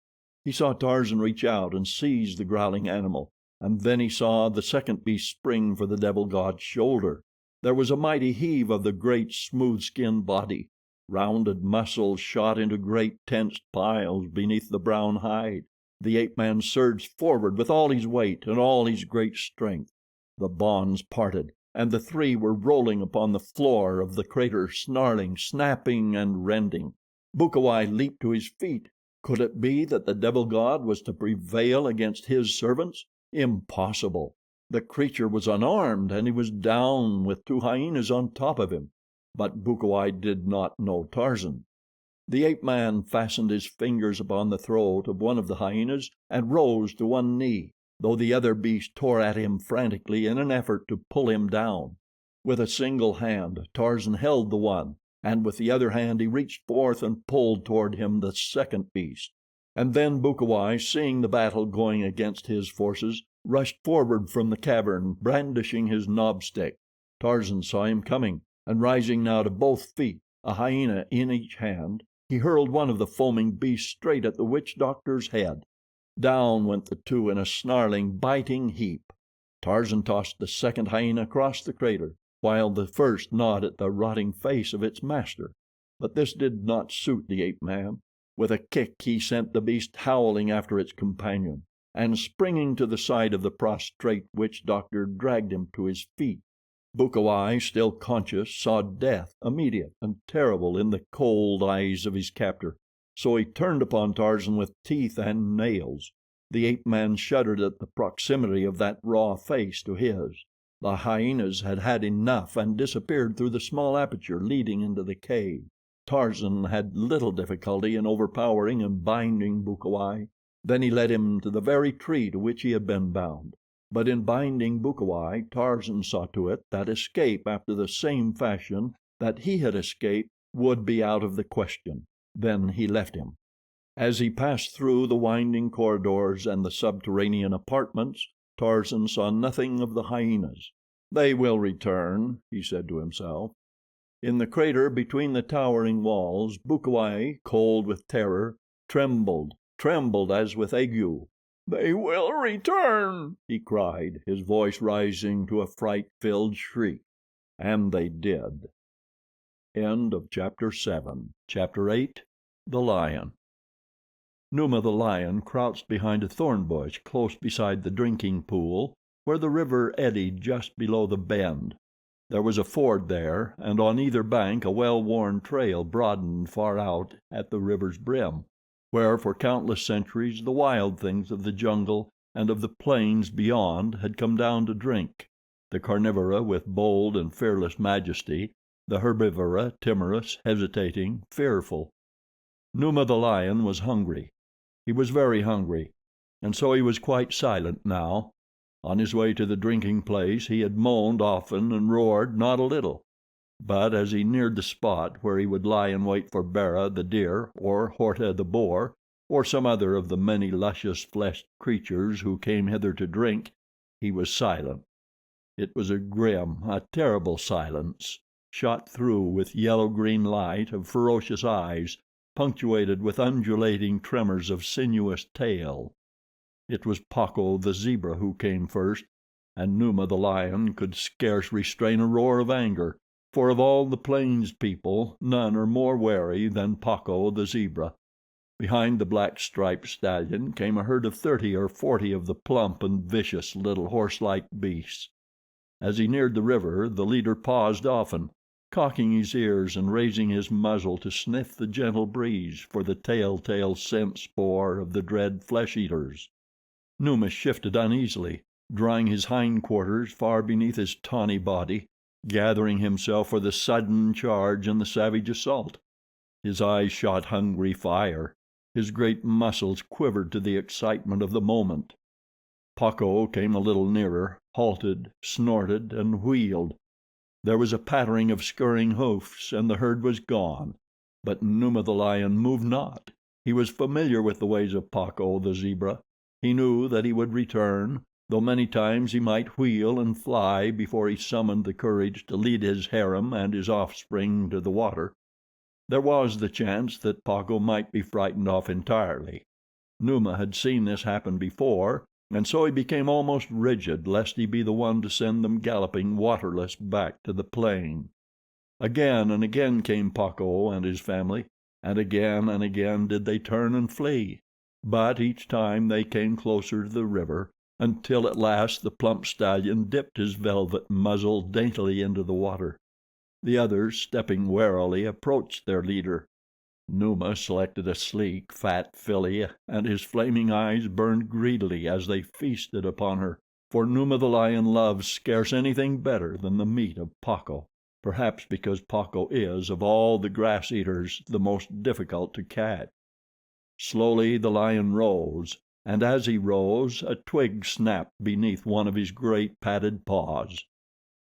He saw Tarzan reach out and seize the growling animal, and then he saw the second beast spring for the devil god's shoulder. There was a mighty heave of the great, smooth-skinned body. Rounded muscles shot into great, tensed piles beneath the brown hide. The ape-man surged forward with all his weight and all his great strength. The bonds parted, and the three were rolling upon the floor of the crater, snarling, snapping, and rending. Bukawai leaped to his feet. Could it be that the devil god was to prevail against his servants? Impossible. The creature was unarmed, and he was down with two hyenas on top of him. But Bukawai did not know Tarzan. The ape-man fastened his fingers upon the throat of one of the hyenas and rose to one knee, though the other beast tore at him frantically in an effort to pull him down. With a single hand Tarzan held the one, and with the other hand he reached forth and pulled toward him the second beast. And then Bukawai, seeing the battle going against his forces, rushed forward from the cavern, brandishing his knob stick. Tarzan saw him coming, and rising now to both feet, a hyena in each hand, he hurled one of the foaming beasts straight at the witch doctor's head. Down went the two in a snarling, biting heap. Tarzan tossed the second hyena across the crater, while the first gnawed at the rotting face of its master. But this did not suit the ape-man. With a kick he sent the beast howling after its companion, and springing to the side of the prostrate witch doctor, dragged him to his feet. Bukawai, still conscious, saw death, immediate and terrible, in the cold eyes of his captor, so he turned upon Tarzan with teeth and nails. The ape-man shuddered at the proximity of that raw face to his. The hyenas had had enough and disappeared through the small aperture leading into the cave. Tarzan had little difficulty in overpowering and binding Bukawai. Then he led him to the very tree to which he had been bound. But in binding Bukawai, Tarzan saw to it that escape after the same fashion that he had escaped would be out of the question. Then he left him. As he passed through the winding corridors and the subterranean apartments, Tarzan saw nothing of the hyenas. "They will return," he said to himself. In the crater between the towering walls, Bukawai, cold with terror, trembled as with ague. "They will return," he cried, his voice rising to a fright-filled shriek. And they did. Chapter 8. The Lion. Numa the lion crouched behind a thorn bush close beside the drinking pool, where the river eddied just below the bend. There was a ford there, and on either bank a well-worn trail broadened far out at the river's brim, where for countless centuries the wild things of the jungle and of the plains beyond had come down to drink, the carnivora with bold and fearless majesty, the herbivora timorous, hesitating, fearful. Numa the lion was hungry. He was very hungry, and so he was quite silent now. On his way to the drinking place he had moaned often and roared not a little. But as he neared the spot where he would lie in wait for Bara, the deer, or Horta, the boar, or some other of the many luscious-fleshed creatures who came hither to drink, he was silent. It was a grim, a terrible silence, shot through with yellow-green light of ferocious eyes, punctuated with undulating tremors of sinuous tail. It was Pacco, the zebra, who came first, and Numa the lion could scarce restrain a roar of anger, for of all the plains people none are more wary than Pacco, the zebra. Behind the black-striped stallion came a herd of 30 or 40 of the plump and vicious little horse-like beasts. As he neared the river the leader paused often, cocking his ears and raising his muzzle to sniff the gentle breeze for the telltale scent spoor of the dread flesh-eaters. Numa shifted uneasily, drawing his hindquarters far beneath his tawny body, gathering himself for the sudden charge and the savage assault. His eyes shot hungry fire. His great muscles quivered to the excitement of the moment. Pacco came a little nearer, halted, snorted, and wheeled. There was a pattering of scurrying hoofs, and the herd was gone. But Numa the lion moved not. He was familiar with the ways of Pacco, the zebra. He knew that he would return, though many times he might wheel and fly before he summoned the courage to lead his harem and his offspring to the water. There was the chance that Pacco might be frightened off entirely. Numa had seen this happen before, and so he became almost rigid lest he be the one to send them galloping waterless back to the plain. Again and again came Pacco and his family, and again did they turn and flee, but each time they came closer to the river, until at last the plump stallion dipped his velvet muzzle daintily into the water. The others, stepping warily, approached their leader. Numa selected a sleek, fat filly, and his flaming eyes burned greedily as they feasted upon her, for Numa the lion loves scarce anything better than the meat of Pacco, perhaps because Pacco is, of all the grass eaters, the most difficult to catch. Slowly the lion rose, and as he rose, a twig snapped beneath one of his great padded paws.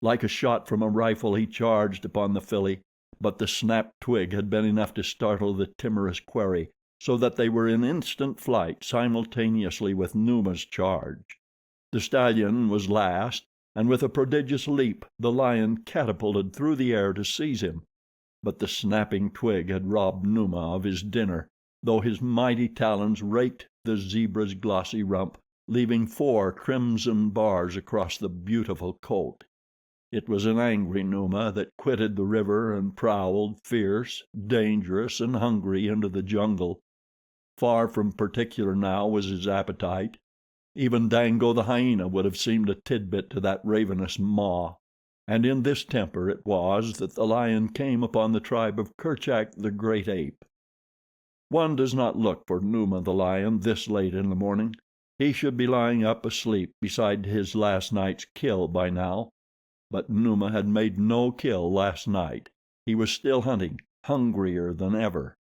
Like a shot from a rifle he charged upon the filly, but the snapped twig had been enough to startle the timorous quarry, so that they were in instant flight simultaneously with Numa's charge. The stallion was last, and with a prodigious leap the lion catapulted through the air to seize him. But the snapping twig had robbed Numa of his dinner, though his mighty talons raked the zebra's glossy rump, leaving 4 crimson bars across the beautiful coat. It was an angry Numa that quitted the river and prowled, fierce, dangerous, and hungry, into the jungle. Far from particular now was his appetite. Even Dango the hyena would have seemed a tidbit to that ravenous maw. And in this temper it was that the lion came upon the tribe of Kerchak the great ape. One does not look for Numa the lion this late in the morning. He should be lying up asleep beside his last night's kill by now. But Numa had made no kill last night. He was still hunting, hungrier than ever.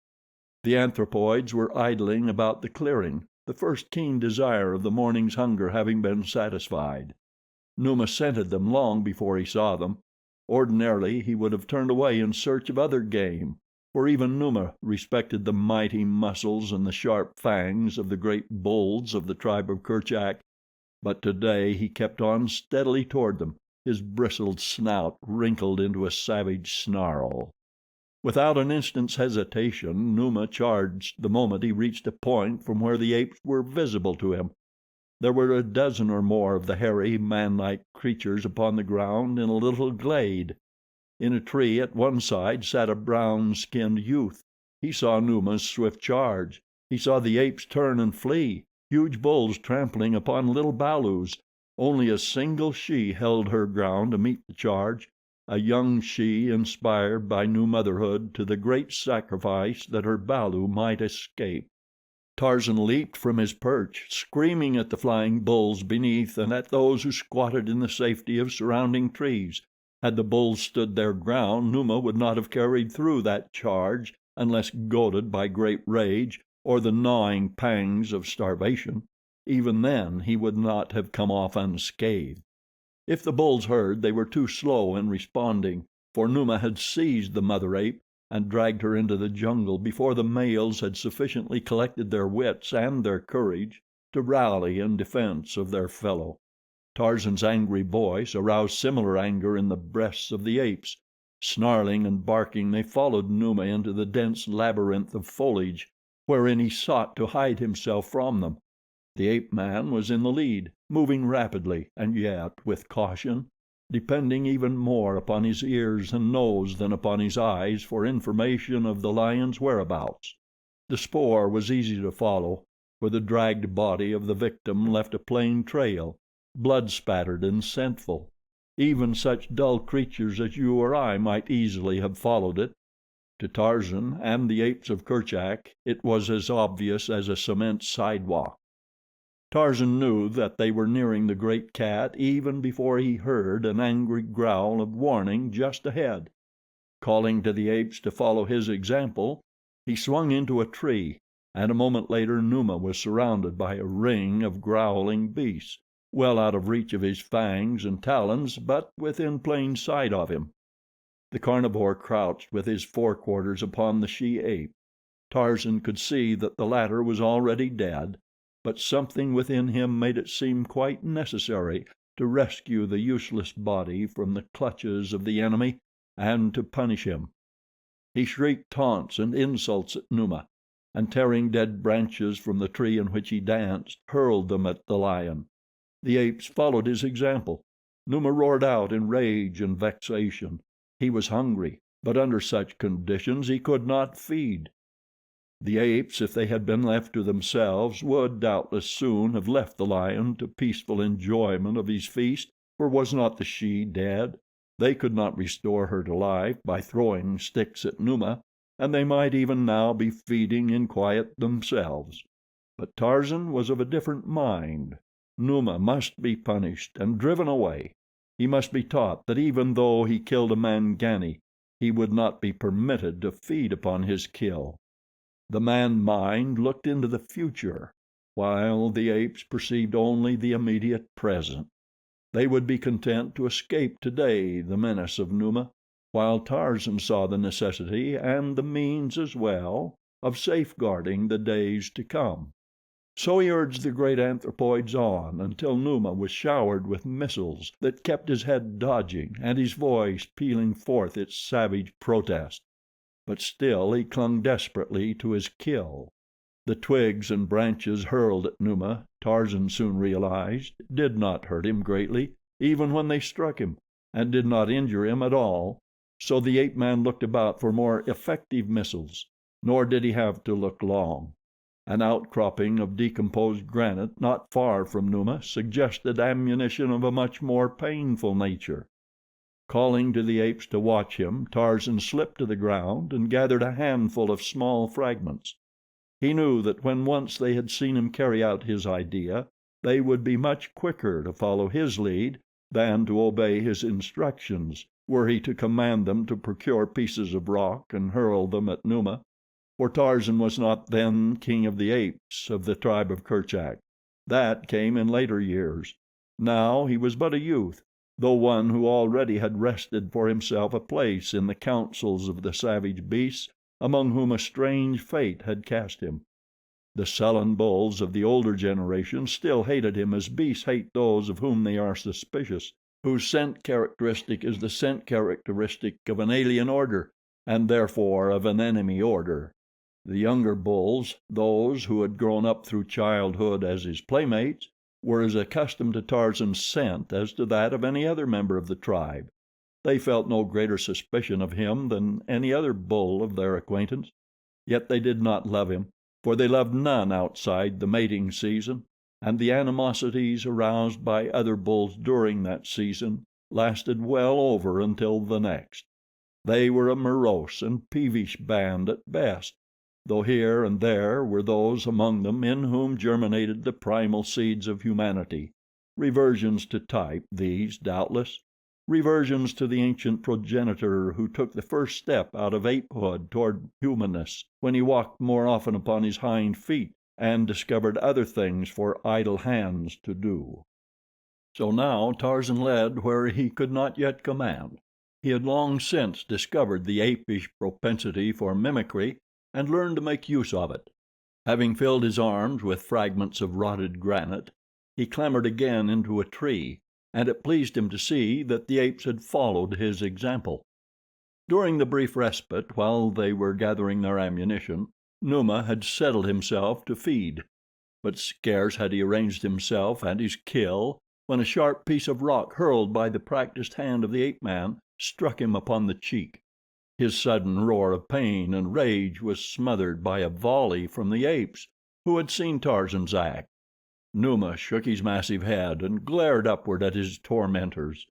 The anthropoids were idling about the clearing, the first keen desire of the morning's hunger having been satisfied. Numa scented them long before he saw them. Ordinarily he would have turned away in search of other game, for even Numa respected the mighty muscles and the sharp fangs of the great bulls of the tribe of Kerchak, but today he kept on steadily toward them, his bristled snout wrinkled into a savage snarl. Without an instant's hesitation Numa charged the moment he reached a point from where the apes were visible to him. There were a dozen or more of the hairy, manlike creatures upon the ground in a little glade. In a tree at one side sat a brown-skinned youth. He saw Numa's swift charge. He saw the apes turn and flee, huge bulls trampling upon little balus. Only a single she held her ground to meet the charge, a young she inspired by new motherhood to the great sacrifice that her balu might escape. Tarzan leaped from his perch, screaming at the flying bulls beneath and at those who squatted in the safety of surrounding trees. Had the bulls stood their ground, Numa would not have carried through that charge unless goaded by great rage or the gnawing pangs of starvation. Even then he would not have come off unscathed. If the bulls heard, they were too slow in responding, for Numa had seized the mother ape and dragged her into the jungle before the males had sufficiently collected their wits and their courage to rally in defense of their fellow. Tarzan's angry voice aroused similar anger in the breasts of the apes. Snarling and barking, they followed Numa into the dense labyrinth of foliage wherein he sought to hide himself from them. The ape-man was in the lead, moving rapidly and yet with caution, depending even more upon his ears and nose than upon his eyes for information of the lion's whereabouts. The spoor was easy to follow, for the dragged body of the victim left a plain trail, blood-spattered and scentful. Even such dull creatures as you or I might easily have followed it. To Tarzan and the apes of Kerchak it was as obvious as a cement sidewalk. Tarzan knew that they were nearing the great cat even before he heard an angry growl of warning just ahead. Calling to the apes to follow his example, he swung into a tree, and a moment later Numa was surrounded by a ring of growling beasts, well out of reach of his fangs and talons, but within plain sight of him. The carnivore crouched with his forequarters upon the she-ape. Tarzan could see that the latter was already dead, but something within him made it seem quite necessary to rescue the useless body from the clutches of the enemy and to punish him. He shrieked taunts and insults at Numa, and tearing dead branches from the tree in which he danced, hurled them at the lion. The apes followed his example. Numa roared out in rage and vexation. He was hungry, but under such conditions he could not feed. The apes, if they had been left to themselves, would doubtless soon have left the lion to peaceful enjoyment of his feast, for was not the she dead? They could not restore her to life by throwing sticks at Numa, and they might even now be feeding in quiet themselves. But Tarzan was of a different mind. Numa must be punished and driven away. He must be taught that even though he killed a Mangani, he would not be permitted to feed upon his kill. The man mind looked into the future, while the apes perceived only the immediate present. They would be content to escape today the menace of Numa, while Tarzan saw the necessity, and the means as well, of safeguarding the days to come. So he urged the great anthropoids on until Numa was showered with missiles that kept his head dodging and his voice pealing forth its savage protest. But still he clung desperately to his kill. The twigs and branches hurled at Numa, Tarzan soon realized, did not hurt him greatly, even when they struck him, and did not injure him at all, so the ape-man looked about for more effective missiles, nor did he have to look long. An outcropping of decomposed granite not far from Numa suggested ammunition of a much more painful nature. Calling to the apes to watch him, Tarzan slipped to the ground and gathered a handful of small fragments. He knew that when once they had seen him carry out his idea, they would be much quicker to follow his lead than to obey his instructions, were he to command them to procure pieces of rock and hurl them at Numa. For Tarzan was not then king of the apes of the tribe of Kerchak. That came in later years. Now he was but a youth, though one who already had wrested for himself a place in the councils of the savage beasts among whom a strange fate had cast him. The sullen bulls of the older generation still hated him as beasts hate those of whom they are suspicious, whose scent characteristic is the scent characteristic of an alien order, and therefore of an enemy order. The younger bulls, those who had grown up through childhood as his playmates, were as accustomed to Tarzan's scent as to that of any other member of the tribe. They felt no greater suspicion of him than any other bull of their acquaintance. Yet they did not love him, for they loved none outside the mating season, and the animosities aroused by other bulls during that season lasted well over until the next. They were a morose and peevish band at best, though here and there were those among them in whom germinated the primal seeds of humanity. Reversions to type, these, doubtless. Reversions to the ancient progenitor who took the first step out of apehood toward humanness, when he walked more often upon his hind feet and discovered other things for idle hands to do. So now Tarzan led where he could not yet command. He had long since discovered the apish propensity for mimicry and learned to make use of it. Having filled his arms with fragments of rotted granite, he clambered again into a tree, and it pleased him to see that the apes had followed his example. During the brief respite while they were gathering their ammunition, Numa had settled himself to feed, but scarce had he arranged himself and his kill when a sharp piece of rock hurled by the practiced hand of the ape-man struck him upon the cheek. His sudden roar of pain and rage was smothered by a volley from the apes, who had seen Tarzan's act. Numa shook his massive head and glared upward at his tormentors.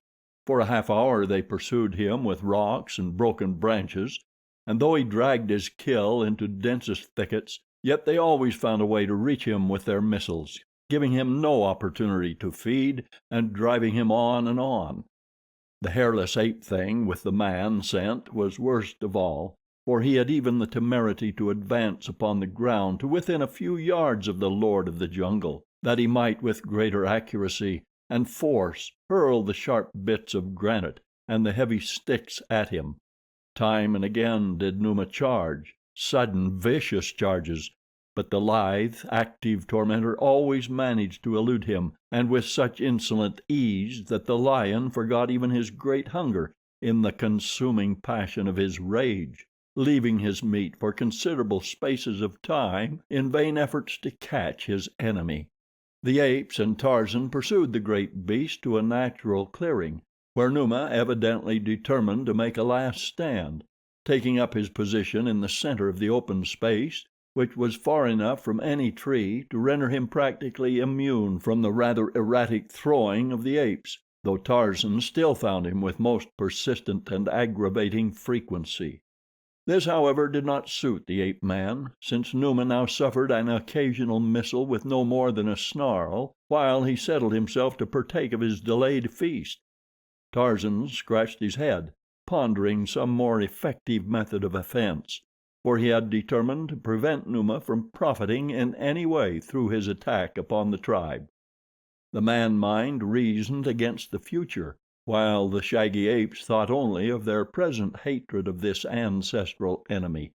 For a half hour they pursued him with rocks and broken branches, and though he dragged his kill into densest thickets, yet they always found a way to reach him with their missiles. giving him no opportunity to feed, and driving him on and on. The hairless ape thing with the man scent was worst of all, for he had even the temerity to advance upon the ground to within a few yards of the lord of the jungle, that he might with greater accuracy and force hurl the sharp bits of granite and the heavy sticks at him. Time and again did Numa charge, sudden, vicious charges, but the lithe, active tormentor always managed to elude him, and with such insolent ease that the lion forgot even his great hunger in the consuming passion of his rage, leaving his meat for considerable spaces of time in vain efforts to catch his enemy. The apes and Tarzan pursued the great beast to a natural clearing, where Numa evidently determined to make a last stand, taking up his position in the center of the open space, which was far enough from any tree to render him practically immune from the rather erratic throwing of the apes, though Tarzan still found him with most persistent and aggravating frequency. This, however, did not suit the ape-man, since Numa now suffered an occasional missile with no more than a snarl, while he settled himself to partake of his delayed feast. Tarzan scratched his head, pondering some more effective method of offense, for he had determined to prevent Numa from profiting in any way through his attack upon the tribe. The man mind reasoned against the future, while the shaggy apes thought only of their present hatred of this ancestral enemy.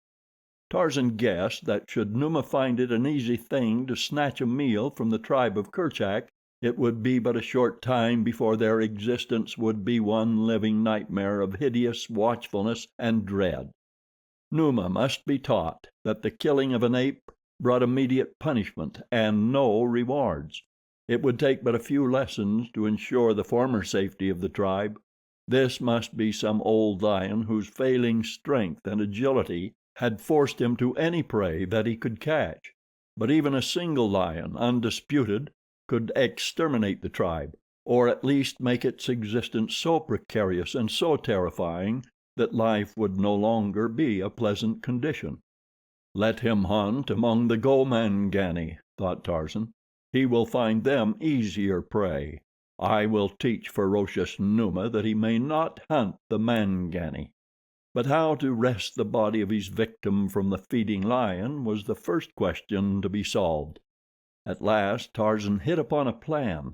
Tarzan guessed that should Numa find it an easy thing to snatch a meal from the tribe of Kerchak, it would be but a short time before their existence would be one living nightmare of hideous watchfulness and dread. Numa must be taught that the killing of an ape brought immediate punishment and no rewards. It would take but a few lessons to ensure the former safety of the tribe. This must be some old lion whose failing strength and agility had forced him to any prey that he could catch. But even a single lion, undisputed, could exterminate the tribe, or at least make its existence so precarious and so terrifying that life would no longer be a pleasant condition. Let him hunt among the Gomangani, thought Tarzan. He will find them easier prey. I will teach ferocious Numa that he may not hunt the Mangani. But how to wrest the body of his victim from the feeding lion was the first question to be solved. At last Tarzan hit upon a plan.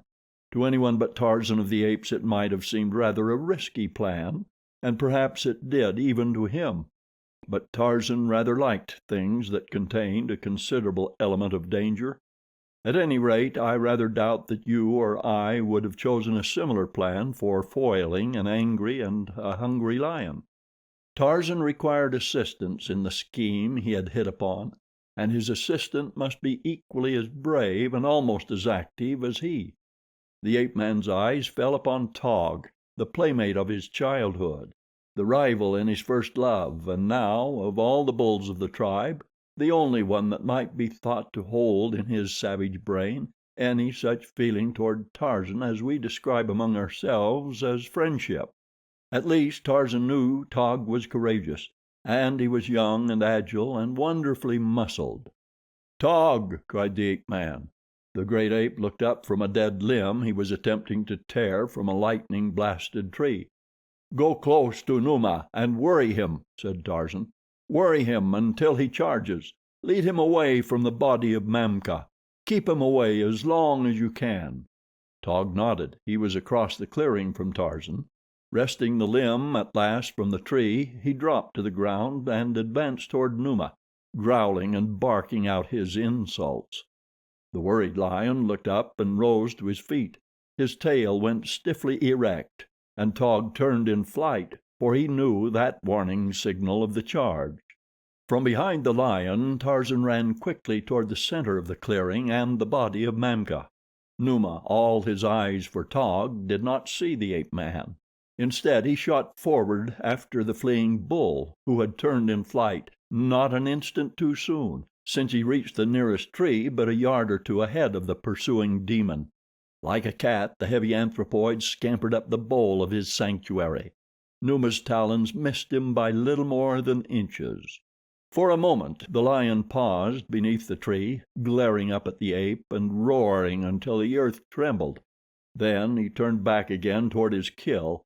To anyone but Tarzan of the Apes it might have seemed rather a risky plan, and perhaps it did even to him, but Tarzan rather liked things that contained a considerable element of danger. At any rate, I rather doubt that you or I would have chosen a similar plan for foiling an angry and a hungry lion. Tarzan required assistance in the scheme he had hit upon, and his assistant must be equally as brave and almost as active as he. The ape-man's eyes fell upon Taug, the playmate of his childhood, the rival in his first love, and now, of all the bulls of the tribe, the only one that might be thought to hold in his savage brain any such feeling toward Tarzan as we describe among ourselves as friendship. At least Tarzan knew Taug was courageous, and he was young and agile and wonderfully muscled. "Taug!" cried the ape-man. The great ape looked up from a dead limb he was attempting to tear from a lightning-blasted tree. "Go close to Numa and worry him," said Tarzan. "Worry him until he charges. Lead him away from the body of Mamka. Keep him away as long as you can." Taug nodded. He was across the clearing from Tarzan. Wresting the limb at last from the tree, he dropped to the ground and advanced toward Numa, growling and barking out his insults. The worried lion looked up and rose to his feet. His tail went stiffly erect, and Taug turned in flight, for he knew that warning signal of the charge. From behind the lion, Tarzan ran quickly toward the center of the clearing and the body of Mamka. Numa, all his eyes for Taug, did not see the ape-man. Instead, he shot forward after the fleeing bull, who had turned in flight not an instant too soon, since he reached the nearest tree but a yard or two ahead of the pursuing demon. Like a cat, the heavy anthropoid scampered up the bole of his sanctuary. Numa's talons missed him by little more than inches. For a moment the lion paused beneath the tree, glaring up at the ape and roaring until the earth trembled. Then he turned back again toward his kill,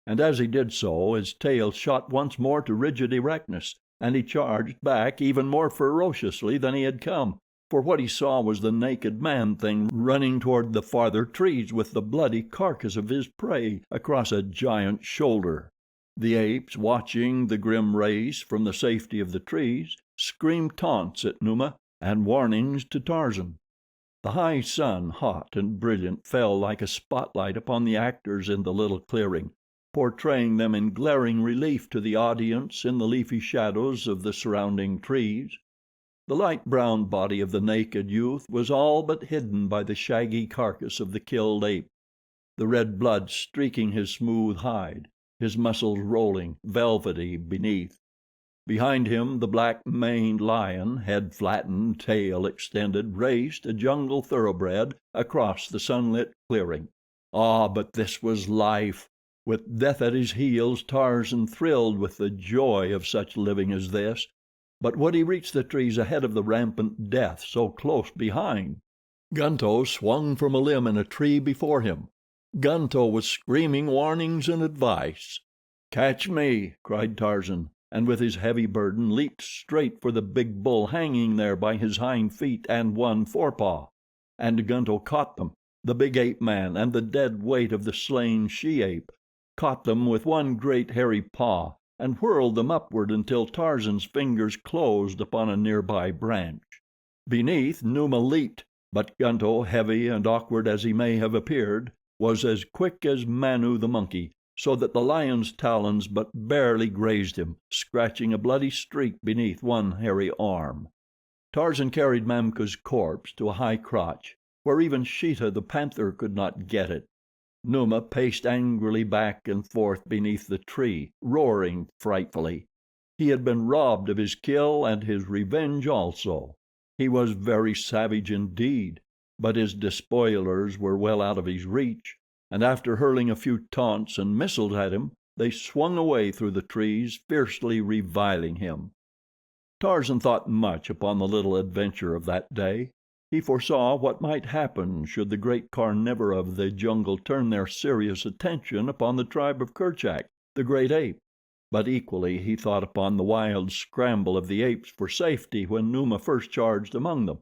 and as he did so his tail shot once more to rigid erectness, and he charged back even more ferociously than he had come, for what he saw was the naked man-thing running toward the farther trees with the bloody carcass of his prey across a giant's shoulder. The apes, watching the grim race from the safety of the trees, screamed taunts at Numa and warnings to Tarzan. The high sun, hot and brilliant, fell like a spotlight upon the actors in the little clearing, portraying them in glaring relief to the audience in the leafy shadows of the surrounding trees. The light brown body of the naked youth was all but hidden by the shaggy carcass of the killed ape, the red blood streaking his smooth hide, his muscles rolling, velvety, beneath. Behind him the black-maned lion, head flattened, tail extended, raced, a jungle thoroughbred, across the sunlit clearing. Ah, but this was life! With death at his heels, Tarzan thrilled with the joy of such living as this. But would he reach the trees ahead of the rampant death so close behind? Gunto swung from a limb in a tree before him. Gunto was screaming warnings and advice. "Catch me!" cried Tarzan, and with his heavy burden leaped straight for the big bull hanging there by his hind feet and one forepaw. And Gunto caught them, the big ape man and the dead weight of the slain she-ape, caught them with one great hairy paw and whirled them upward until Tarzan's fingers closed upon a nearby branch. Beneath, Numa leaped, but Gunto, heavy and awkward as he may have appeared, was as quick as Manu the monkey, so that the lion's talons but barely grazed him, scratching a bloody streak beneath one hairy arm. Tarzan carried Mamka's corpse to a high crotch, where even Sheeta the panther could not get it. Numa paced angrily back and forth beneath the tree, roaring frightfully. He had been robbed of his kill and his revenge also. He was very savage indeed, but his despoilers were well out of his reach, and after hurling a few taunts and missiles at him, they swung away through the trees, fiercely reviling him. Tarzan thought much upon the little adventure of that day. He foresaw what might happen should the great carnivora of the jungle turn their serious attention upon the tribe of Kerchak, the great ape, but equally he thought upon the wild scramble of the apes for safety when Numa first charged among them.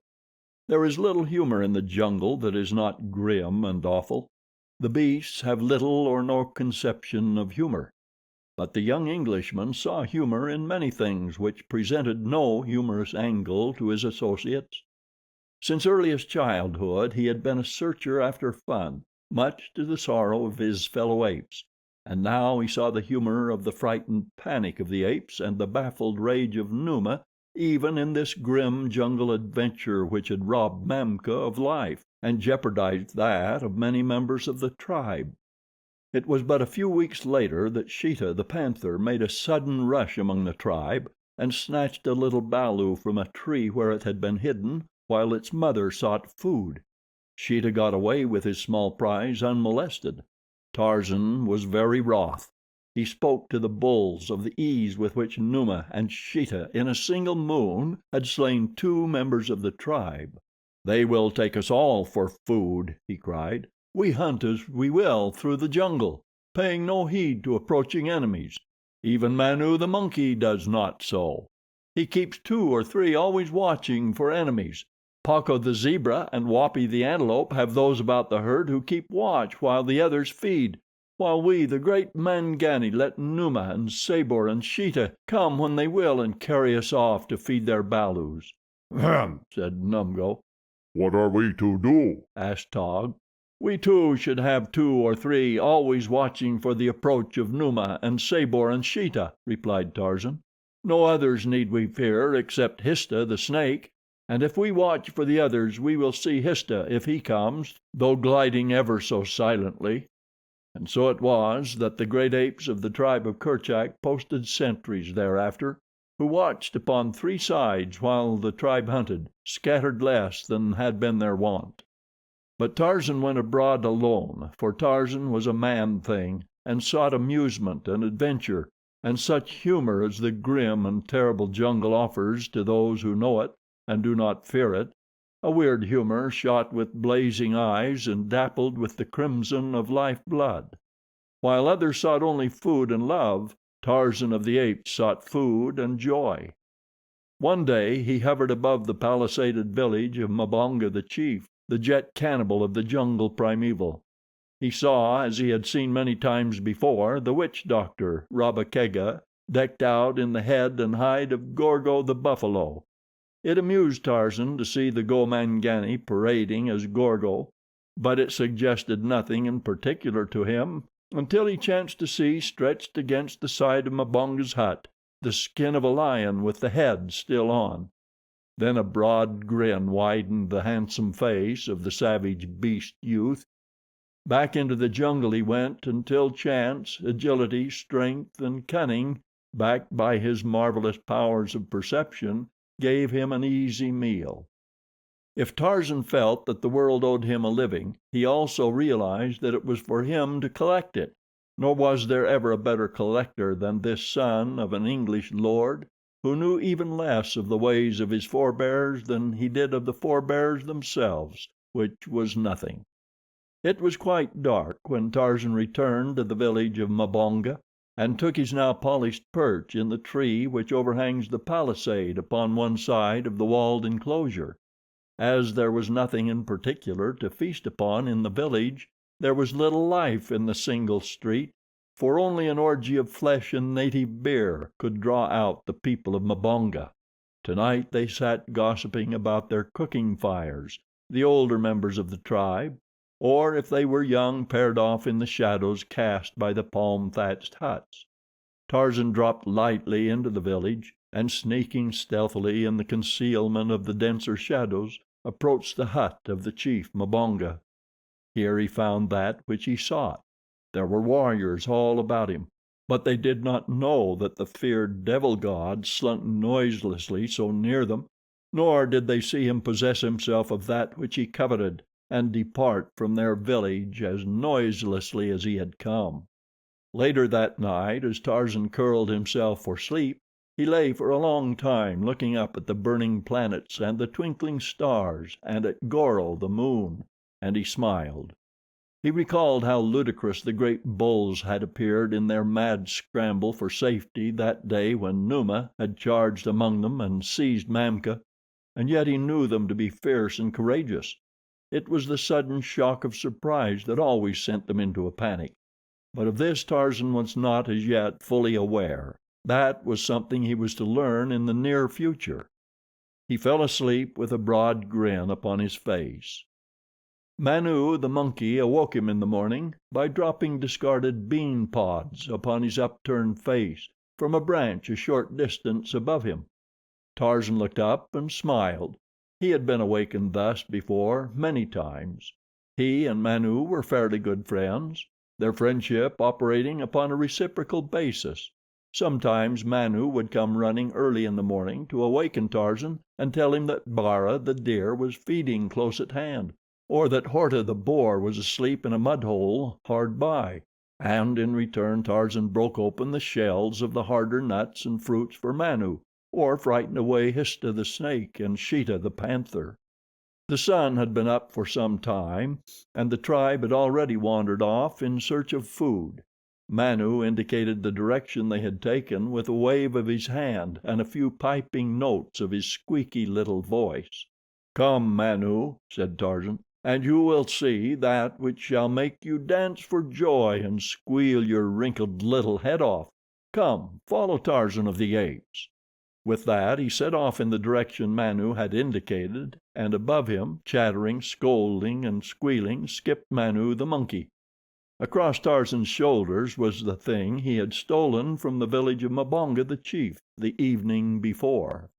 There is little humor in the jungle that is not grim and awful. The beasts have little or no conception of humor. But the young Englishman saw humor in many things which presented no humorous angle to his associates. Since earliest childhood he had been a searcher after fun, much to the sorrow of his fellow apes, and now he saw the humor of the frightened panic of the apes and the baffled rage of Numa even in this grim jungle adventure which had robbed Mamka of life and jeopardized that of many members of the tribe. It was but a few weeks later that Sheeta the panther made a sudden rush among the tribe and snatched a little balu from a tree where it had been hidden while its mother sought food. Sheeta got away with his small prize unmolested. Tarzan was very wroth. He spoke to the bulls of the ease with which Numa and Sheeta in a single moon had slain 2 members of the tribe. "They will take us all for food," he cried. "We hunt as we will through the jungle, paying no heed to approaching enemies. Even Manu the monkey does not so. He keeps 2 or 3 always watching for enemies. Pako the zebra and Wapi the antelope have those about the herd who keep watch while the others feed, while we, the great Mangani, let Numa and Sabor and Sheeta come when they will and carry us off to feed their balus." "Ahem," said Numgo. "What are we to do?" asked Taug. "We too should have 2 or 3 always watching for the approach of Numa and Sabor and Sheeta," replied Tarzan. "No others need we fear except Histah the snake, and if we watch for the others we will see Histah if he comes, though gliding ever so silently." And so it was that the great apes of the tribe of Kerchak posted sentries thereafter, who watched upon 3 sides while the tribe hunted, scattered less than had been their wont. But Tarzan went abroad alone, for Tarzan was a man thing and sought amusement and adventure, and such humor as the grim and terrible jungle offers to those who know it and do not fear it, a weird humor shot with blazing eyes and dappled with the crimson of life blood. While others sought only food and love, Tarzan of the Apes sought food and joy. One day he hovered above the palisaded village of Mbonga the chief, the jet cannibal of the jungle primeval. He saw, as he had seen many times before, the witch doctor, Rabba Kega, decked out in the head and hide of Gorgo the buffalo. It amused Tarzan to see the Gomangani parading as Gorgo, but it suggested nothing in particular to him until he chanced to see, stretched against the side of Mbonga's hut, the skin of a lion with the head still on. Then a broad grin widened the handsome face of the savage beast youth. Back into the jungle he went until chance, agility, strength, and cunning, backed by his marvelous powers of perception, gave him an easy meal. If Tarzan felt that the world owed him a living, he also realized that it was for him to collect it, nor was there ever a better collector than this son of an English lord, who knew even less of the ways of his forebears than he did of the forebears themselves, which was nothing. It was quite dark when Tarzan returned to the village of Mbonga and took his now polished perch in the tree which overhangs the palisade upon one side of the walled enclosure. As there was nothing in particular to feast upon in the village, there was little life in the single street, for only an orgy of flesh and native beer could draw out the people of Mbonga. Tonight they sat gossiping about their cooking fires, the older members of the tribe, or if they were young, paired off in the shadows cast by the palm-thatched huts. Tarzan dropped lightly into the village, and sneaking stealthily in the concealment of the denser shadows, approached the hut of the chief Mbonga. Here he found that which he sought. There were warriors all about him, but they did not know that the feared devil god slunk noiselessly so near them, nor did they see him possess himself of that which he coveted and depart from their village as noiselessly as he had come. Later that night, as Tarzan curled himself for sleep, he lay for a long time looking up at the burning planets and the twinkling stars and at Goro the moon, and he smiled. He recalled how ludicrous the great bulls had appeared in their mad scramble for safety that day when Numa had charged among them and seized Mamka, and yet he knew them to be fierce and courageous. It was the sudden shock of surprise that always sent them into a panic, but of this Tarzan was not as yet fully aware. That was something he was to learn in the near future. He fell asleep with a broad grin upon his face. Manu, the monkey, awoke him in the morning by dropping discarded bean pods upon his upturned face from a branch a short distance above him. Tarzan looked up and smiled. He had been awakened thus before, many times. He and Manu were fairly good friends, their friendship operating upon a reciprocal basis. Sometimes Manu would come running early in the morning to awaken Tarzan and tell him that Bara, the deer, was feeding close at hand, or that Horta, the boar, was asleep in a mud hole hard by, and in return Tarzan broke open the shells of the harder nuts and fruits for Manu, or frightened away Histah the snake and Sheeta the panther. The sun had been up for some time, and the tribe had already wandered off in search of food. Manu indicated the direction they had taken with a wave of his hand and a few piping notes of his squeaky little voice. "Come, Manu," said Tarzan, "and you will see that which shall make you dance for joy and squeal your wrinkled little head off. Come, follow Tarzan of the Apes." With that he set off in the direction Manu had indicated, and above him, chattering, scolding, and squealing, skipped Manu the monkey. Across Tarzan's shoulders was the thing he had stolen from the village of Mbonga the chief the evening before.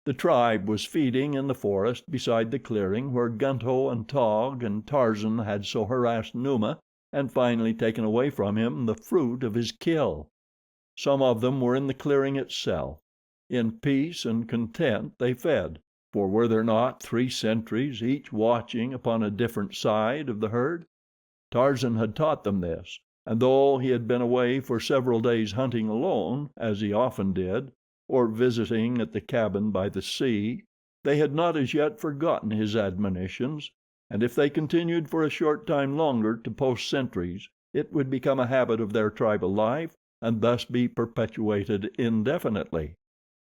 The tribe was feeding in the forest beside the clearing where Gunto and Taug and Tarzan had so harassed Numa and finally taken away from him the fruit of his kill. Some of them were in the clearing itself. In peace and content they fed, for were there not 3 sentries, each watching upon a different side of the herd? Tarzan had taught them this, and though he had been away for several days hunting alone, as he often did, or visiting at the cabin by the sea, they had not as yet forgotten his admonitions, and if they continued for a short time longer to post sentries, it would become a habit of their tribal life and thus be perpetuated indefinitely.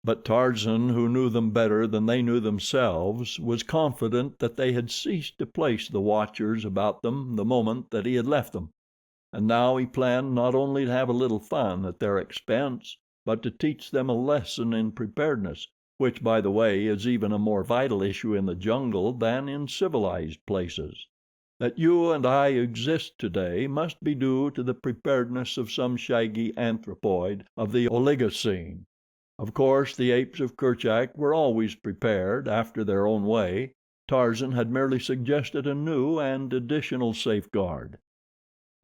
But Tarzan, who knew them better than they knew themselves, was confident that they had ceased to place the watchers about them the moment that he had left them, and now he planned not only to have a little fun at their expense, but to teach them a lesson in preparedness, which, by the way, is even a more vital issue in the jungle than in civilized places. That you and I exist today must be due to the preparedness of some shaggy anthropoid of the Oligocene. Of course, the apes of Kerchak were always prepared, after their own way. Tarzan had merely suggested a new and additional safeguard.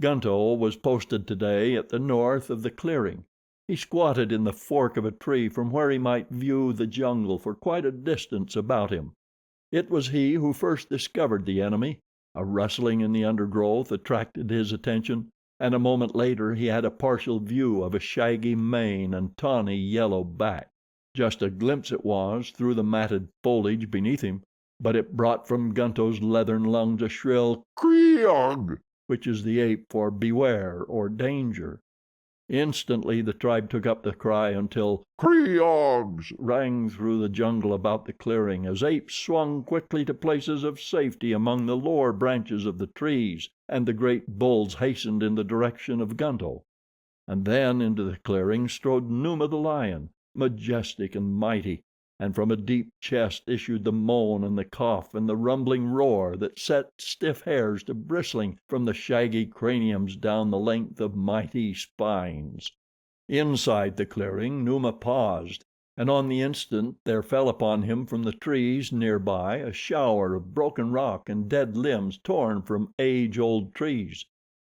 Gunto was posted today at the north of the clearing. He squatted in the fork of a tree from where he might view the jungle for quite a distance about him. It was he who first discovered the enemy. A rustling in the undergrowth attracted his attention, and a moment later he had a partial view of a shaggy mane and tawny yellow back. Just a glimpse it was through the matted foliage beneath him, but it brought from Gunto's leathern lungs a shrill "Kreeg," which is the ape for beware or danger. Instantly the tribe took up the cry until "Kreegs" rang through the jungle about the clearing as apes swung quickly to places of safety among the lower branches of the trees, and the great bulls hastened in the direction of Gunto. And then into the clearing strode Numa the lion, majestic and mighty, and from a deep chest issued the moan and the cough and the rumbling roar that set stiff hairs to bristling from the shaggy craniums down the length of mighty spines. Inside the clearing Numa paused, and on the instant there fell upon him from the trees near by a shower of broken rock and dead limbs torn from age-old trees.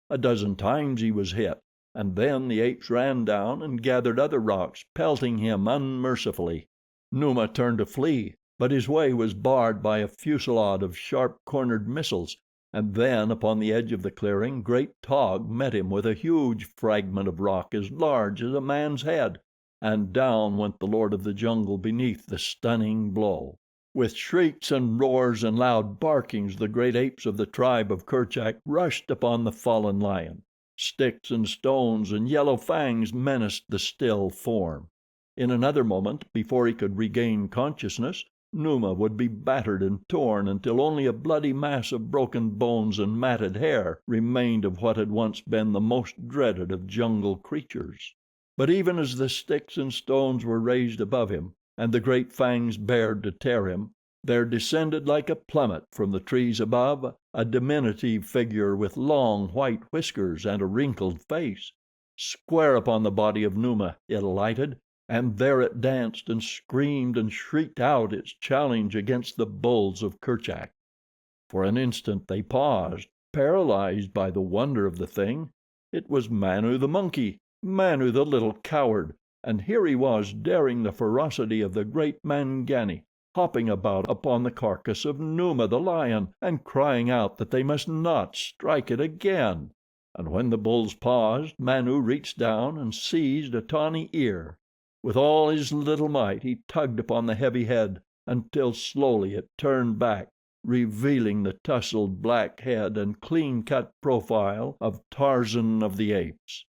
A dozen times he was hit, and then the apes ran down and gathered other rocks, pelting him unmercifully. Numa turned to flee, but his way was barred by a fusillade of sharp-cornered missiles, and then upon the edge of the clearing great Taug met him with a huge fragment of rock as large as a man's head, and down went the lord of the jungle beneath the stunning blow. With shrieks and roars and loud barkings the great apes of the tribe of Kerchak rushed upon the fallen lion. Sticks and stones and yellow fangs menaced the still form. In another moment, before he could regain consciousness, Numa would be battered and torn until only a bloody mass of broken bones and matted hair remained of what had once been the most dreaded of jungle creatures. But even as the sticks and stones were raised above him, and the great fangs bared to tear him, there descended like a plummet from the trees above a diminutive figure with long, white whiskers and a wrinkled face. Square upon the body of Numa it alighted, and there it danced and screamed and shrieked out its challenge against the bulls of Kerchak. For an instant they paused, paralyzed by the wonder of the thing. It was Manu the monkey, Manu the little coward, and here he was daring the ferocity of the great Mangani, hopping about upon the carcass of Numa the lion and crying out that they must not strike it again. And when the bulls paused, Manu reached down and seized a tawny ear. With all his little might he tugged upon the heavy head until slowly it turned back, revealing the tousled black head and clean-cut profile of Tarzan of the Apes.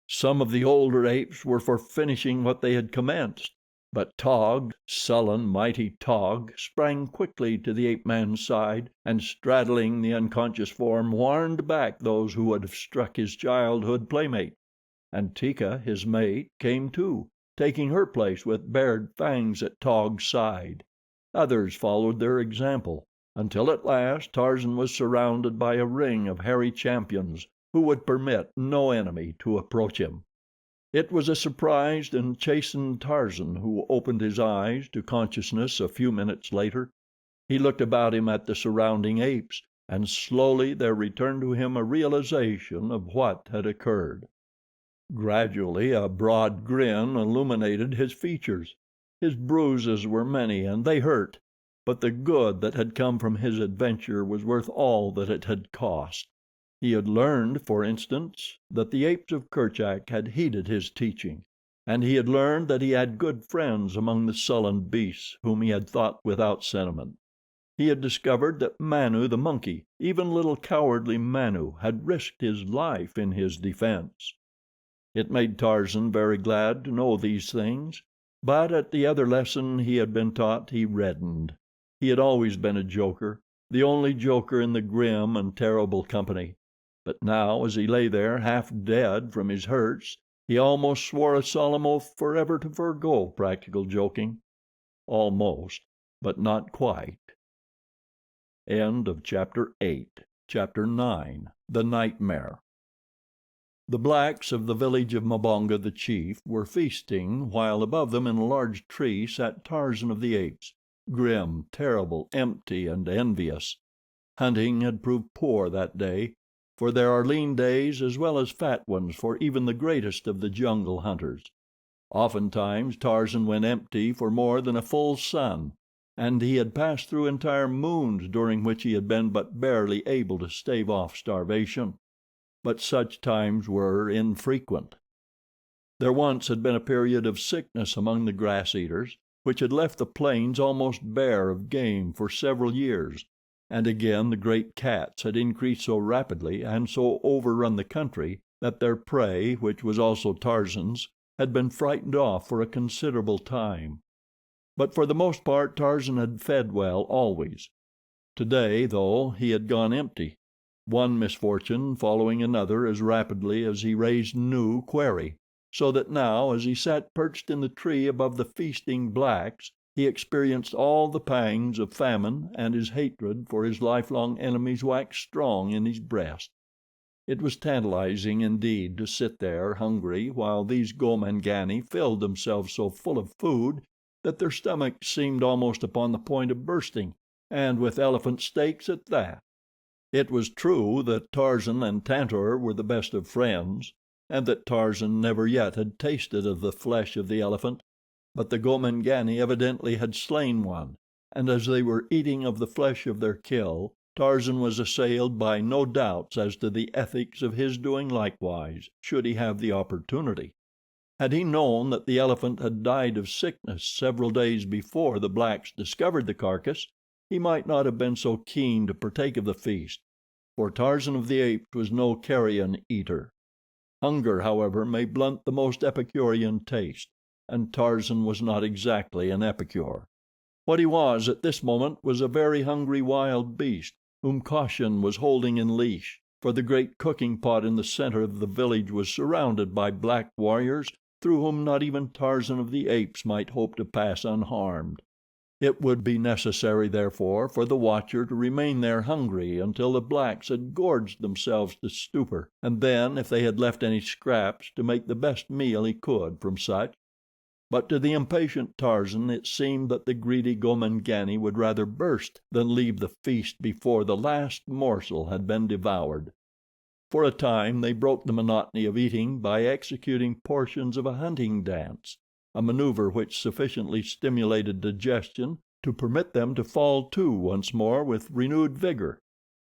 Some of the older apes were for finishing what they had commenced, but Taug, sullen, mighty Taug, sprang quickly to the ape-man's side and, straddling the unconscious form, warned back those who would have struck his childhood playmate. And Teeka, his mate, came too, taking her place with bared fangs at Taug's side. Others followed their example, until at last Tarzan was surrounded by a ring of hairy champions who would permit no enemy to approach him. It was a surprised and chastened Tarzan who opened his eyes to consciousness a few minutes later. He looked about him at the surrounding apes, and slowly there returned to him a realization of what had occurred. Gradually a broad grin illuminated his features. His bruises were many and they hurt, but the good that had come from his adventure was worth all that it had cost. He had learned, for instance, that the apes of Kerchak had heeded his teaching, and he had learned that he had good friends among the sullen beasts whom he had thought without sentiment. He had discovered that Manu the monkey, even little cowardly Manu, had risked his life in his defense. It made Tarzan very glad to know these things, but at the other lesson he had been taught he reddened. He had always been a joker, the only joker in the grim and terrible company, but now, as he lay there half dead from his hurts, he almost swore a solemn oath forever to forego practical joking. Almost, but not quite. Chapter 9. The Nightmare. The blacks of the village of Mbonga the chief were feasting, while above them in a large tree sat Tarzan of the Apes, grim, terrible, empty, and envious. Hunting had proved poor that day, for there are lean days as well as fat ones for even the greatest of the jungle hunters. Oftentimes Tarzan went empty for more than a full sun, and he had passed through entire moons during which he had been but barely able to stave off starvation. But such times were infrequent. There once had been a period of sickness among the grass eaters, which had left the plains almost bare of game for several years, and again the great cats had increased so rapidly and so overrun the country that their prey, which was also Tarzan's, had been frightened off for a considerable time. But for the most part Tarzan had fed well always. Today, though, he had gone empty, one misfortune following another as rapidly as he raised new quarry, so that now, as he sat perched in the tree above the feasting blacks, he experienced all the pangs of famine, and his hatred for his lifelong enemies waxed strong in his breast. It was tantalizing indeed to sit there hungry while these Gomangani filled themselves so full of food that their stomachs seemed almost upon the point of bursting, and with elephant steaks at that. It was true that Tarzan and Tantor were the best of friends, and that Tarzan never yet had tasted of the flesh of the elephant, but the Gomangani evidently had slain one, and as they were eating of the flesh of their kill, Tarzan was assailed by no doubts as to the ethics of his doing likewise, should he have the opportunity. Had he known that the elephant had died of sickness several days before the blacks discovered the carcass, he might not have been so keen to partake of the feast, for Tarzan of the Apes was no carrion eater. Hunger, however, may blunt the most epicurean taste, and Tarzan was not exactly an epicure. What he was at this moment was a very hungry wild beast, whom caution was holding in leash, for the great cooking pot in the center of the village was surrounded by black warriors through whom not even Tarzan of the Apes might hope to pass unharmed. It would be necessary, therefore, for the watcher to remain there hungry until the blacks had gorged themselves to stupor, and then, if they had left any scraps, to make the best meal he could from such. But to the impatient Tarzan it seemed that the greedy Gomangani would rather burst than leave the feast before the last morsel had been devoured. For a time they broke the monotony of eating by executing portions of a hunting dance, a maneuver which sufficiently stimulated digestion to permit them to fall to once more with renewed vigor.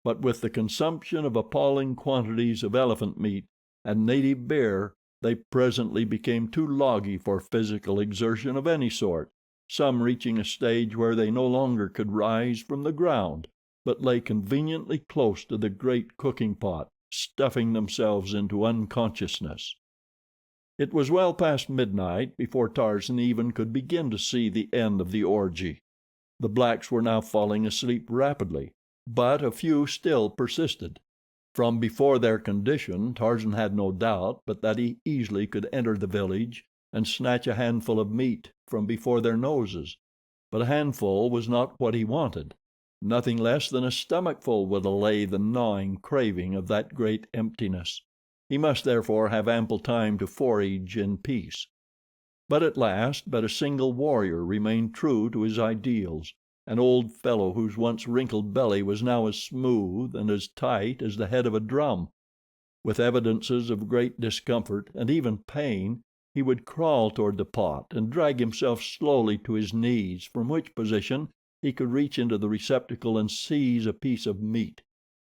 But with the consumption of appalling quantities of elephant meat and native beer, they presently became too loggy for physical exertion of any sort, some reaching a stage where they no longer could rise from the ground, but lay conveniently close to the great cooking pot, stuffing themselves into unconsciousness. It was well past midnight before Tarzan even could begin to see the end of the orgy. The blacks were now falling asleep rapidly, but a few still persisted. From before their condition Tarzan had no doubt but that he easily could enter the village and snatch a handful of meat from before their noses, but a handful was not what he wanted. Nothing less than a stomachful would allay the gnawing craving of that great emptiness. He must therefore have ample time to forage in peace. But at last but a single warrior remained true to his ideals, an old fellow whose once wrinkled belly was now as smooth and as tight as the head of a drum. With evidences of great discomfort and even pain, he would crawl toward the pot and drag himself slowly to his knees, from which position he could reach into the receptacle and seize a piece of meat.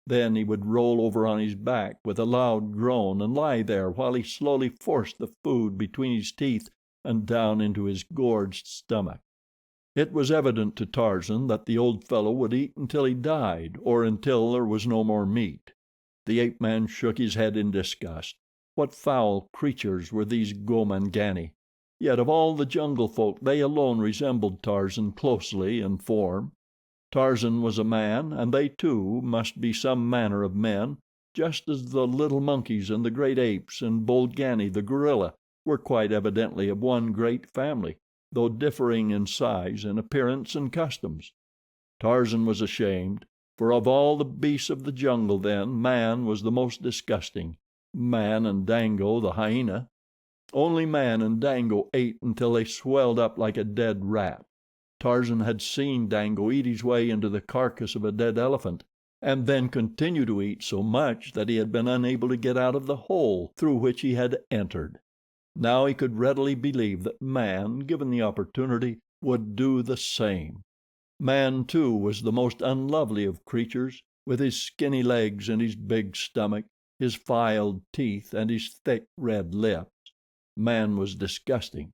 Then he would roll over on his back with a loud groan and lie there while he slowly forced the food between his teeth and down into his gorged stomach. It was evident to Tarzan that the old fellow would eat until he died, or until there was no more meat. The ape man shook his head in disgust. What foul creatures were these Gomangani! Yet of all the jungle folk they alone resembled Tarzan closely in form. Tarzan was a man, and they, too, must be some manner of men, just as the little monkeys and the great apes and Bolgani, the gorilla, were quite evidently of one great family, though differing in size and appearance and customs. Tarzan was ashamed, for of all the beasts of the jungle then, man was the most disgusting, man and Dango, the hyena. Only man and Dango ate until they swelled up like a dead rat. Tarzan had seen Dango eat his way into the carcass of a dead elephant, and then continue to eat so much that he had been unable to get out of the hole through which he had entered. Now he could readily believe that man, given the opportunity, would do the same. Man, too, was the most unlovely of creatures, with his skinny legs and his big stomach, his filed teeth and his thick red lips. Man was disgusting.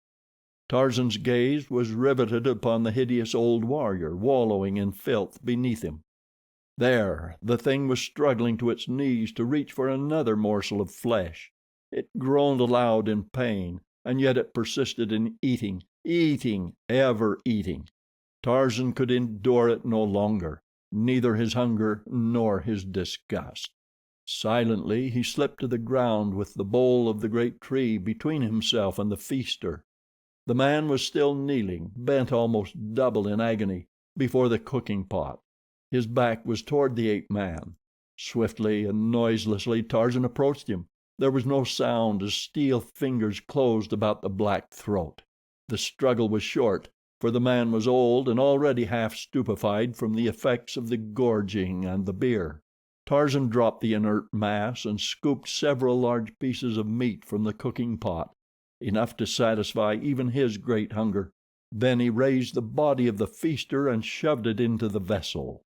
Tarzan's gaze was riveted upon the hideous old warrior wallowing in filth beneath him. There, the thing was struggling to its knees to reach for another morsel of flesh. It groaned aloud in pain, and yet it persisted in eating, ever eating. Tarzan could endure it no longer, neither his hunger nor his disgust. Silently he slipped to the ground with the bole of the great tree between himself and the feaster. The man was still kneeling, bent almost double in agony, before the cooking pot. His back was toward the ape-man. Swiftly and noiselessly Tarzan approached him. There was no sound as steel fingers closed about the black throat. The struggle was short, for the man was old and already half stupefied from the effects of the gorging and the beer. Tarzan dropped the inert mass and scooped several large pieces of meat from the cooking pot, enough to satisfy even his great hunger. Then he raised the body of the feaster and shoved it into the vessel.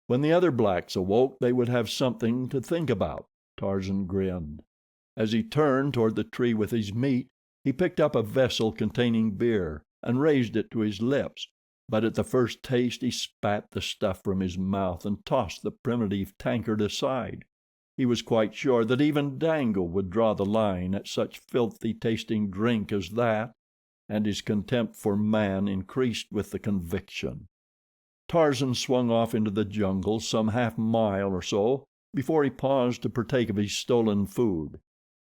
When the other blacks awoke they would have something to think about. Tarzan grinned. As he turned toward the tree with his meat, he picked up a vessel containing beer and raised it to his lips, but at the first taste he spat the stuff from his mouth and tossed the primitive tankard aside. He was quite sure that even Dango would draw the line at such filthy tasting drink as that, and his contempt for man increased with the conviction. Tarzan swung off into the jungle some half-mile or so before he paused to partake of his stolen food.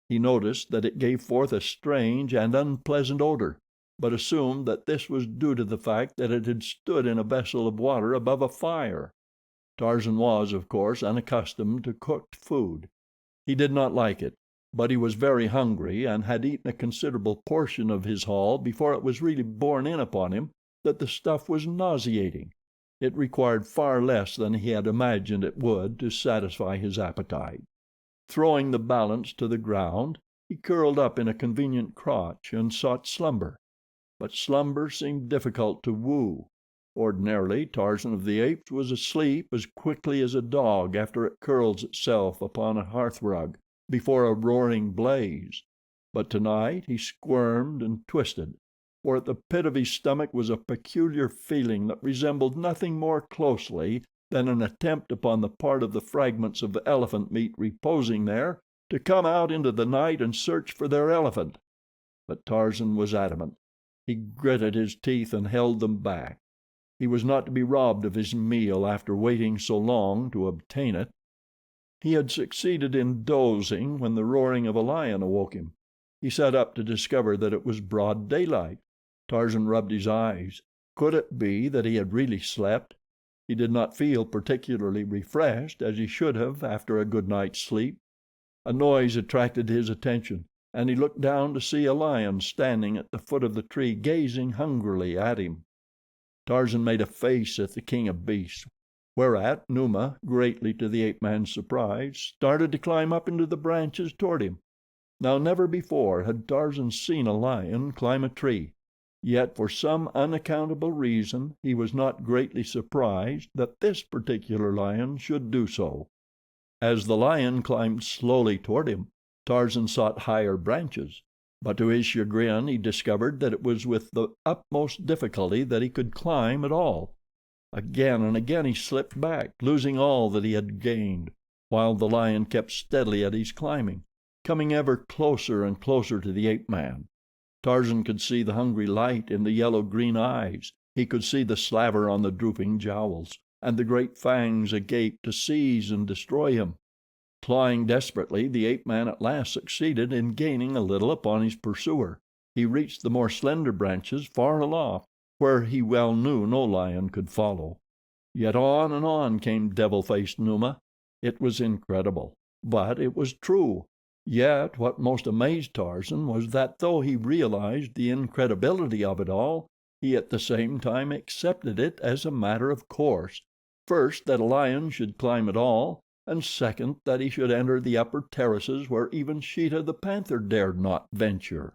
He noticed that it gave forth a strange and unpleasant odor, but assumed that this was due to the fact that it had stood in a vessel of water above a fire. Tarzan was, of course, unaccustomed to cooked food. He did not like it, but he was very hungry and had eaten a considerable portion of his haul before it was really borne in upon him that the stuff was nauseating. It required far less than he had imagined it would to satisfy his appetite. Throwing the balance to the ground, he curled up in a convenient crotch and sought slumber. But slumber seemed difficult to woo. Ordinarily, Tarzan of the Apes was asleep as quickly as a dog after it curls itself upon a hearthrug before a roaring blaze. But tonight he squirmed and twisted, for at the pit of his stomach was a peculiar feeling that resembled nothing more closely than an attempt upon the part of the fragments of elephant meat reposing there to come out into the night and search for their elephant. But Tarzan was adamant. He gritted his teeth and held them back. He was not to be robbed of his meal after waiting so long to obtain it. He had succeeded in dozing when the roaring of a lion awoke him. He sat up to discover that it was broad daylight. Tarzan rubbed his eyes. Could it be that he had really slept? He did not feel particularly refreshed, as he should have after a good night's sleep. A noise attracted his attention, and he looked down to see a lion standing at the foot of the tree gazing hungrily at him. Tarzan made a face at the king of beasts, whereat Numa, greatly to the ape-man's surprise, started to climb up into the branches toward him. Now never before had Tarzan seen a lion climb a tree, yet for some unaccountable reason he was not greatly surprised that this particular lion should do so. As the lion climbed slowly toward him, Tarzan sought higher branches, but to his chagrin he discovered that it was with the utmost difficulty that he could climb at all. Again and again he slipped back, losing all that he had gained, while the lion kept steadily at his climbing, coming ever closer and closer to the ape-man. Tarzan could see the hungry light in the yellow-green eyes. He could see the slaver on the drooping jowls, and the great fangs agape to seize and destroy him. Clawing desperately, the ape-man at last succeeded in gaining a little upon his pursuer. He reached the more slender branches far aloft, where he well knew no lion could follow. Yet on and on came devil-faced Numa. It was incredible, but it was true. Yet what most amazed Tarzan was that though he realized the incredibility of it all, he at the same time accepted it as a matter of course. First, that a lion should climb at all, and second, that he should enter the upper terraces where even Sheeta, the panther, dared not venture.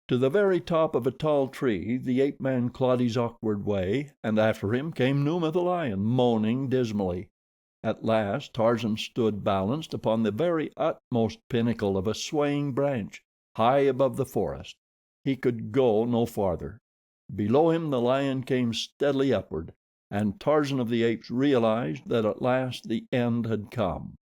To the very top of a tall tree the ape-man clawed his awkward way, and after him came Numa, the lion, moaning dismally. At last Tarzan stood balanced upon the very utmost pinnacle of a swaying branch, high above the forest. He could go no farther. Below him the lion came steadily upward, and Tarzan of the Apes realized that at last the end had come.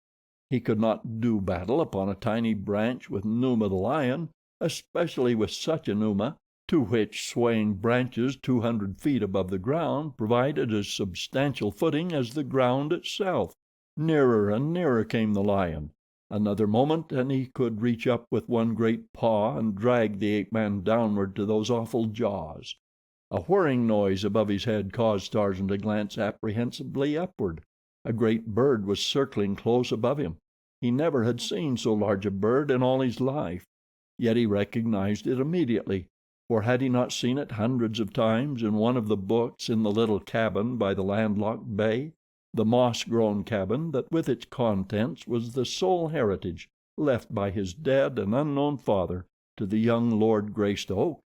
He could not do battle upon a tiny branch with Numa the lion, especially with such a Numa, to which swaying branches 200 feet above the ground provided as substantial footing as the ground itself. Nearer and nearer came the lion. Another moment and he could reach up with one great paw and drag the ape-man downward to those awful jaws. A whirring noise above his head caused Tarzan to glance apprehensively upward. A great bird was circling close above him. He never had seen so large a bird in all his life, yet he recognized it immediately, for had he not seen it hundreds of times in one of the books in the little cabin by the landlocked bay, the moss-grown cabin that with its contents was the sole heritage left by his dead and unknown father to the young Lord Greystoke?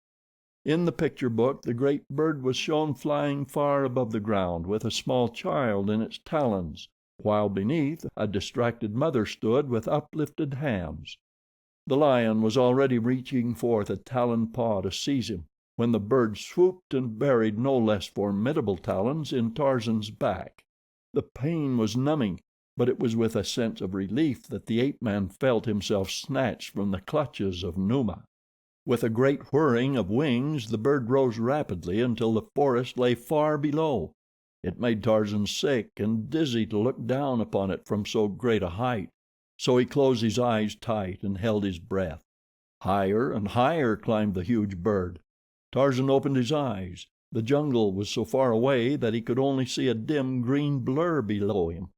In the picture book the great bird was shown flying far above the ground with a small child in its talons, while beneath a distracted mother stood with uplifted hands. The lion was already reaching forth a taloned paw to seize him, when the bird swooped and buried no less formidable talons in Tarzan's back. The pain was numbing, but it was with a sense of relief that the ape-man felt himself snatched from the clutches of Numa. With a great whirring of wings the bird rose rapidly until the forest lay far below. It made Tarzan sick and dizzy to look down upon it from so great a height, so he closed his eyes tight and held his breath. Higher and higher climbed the huge bird. Tarzan opened his eyes. The jungle was so far away that he could only see a dim green blur below him,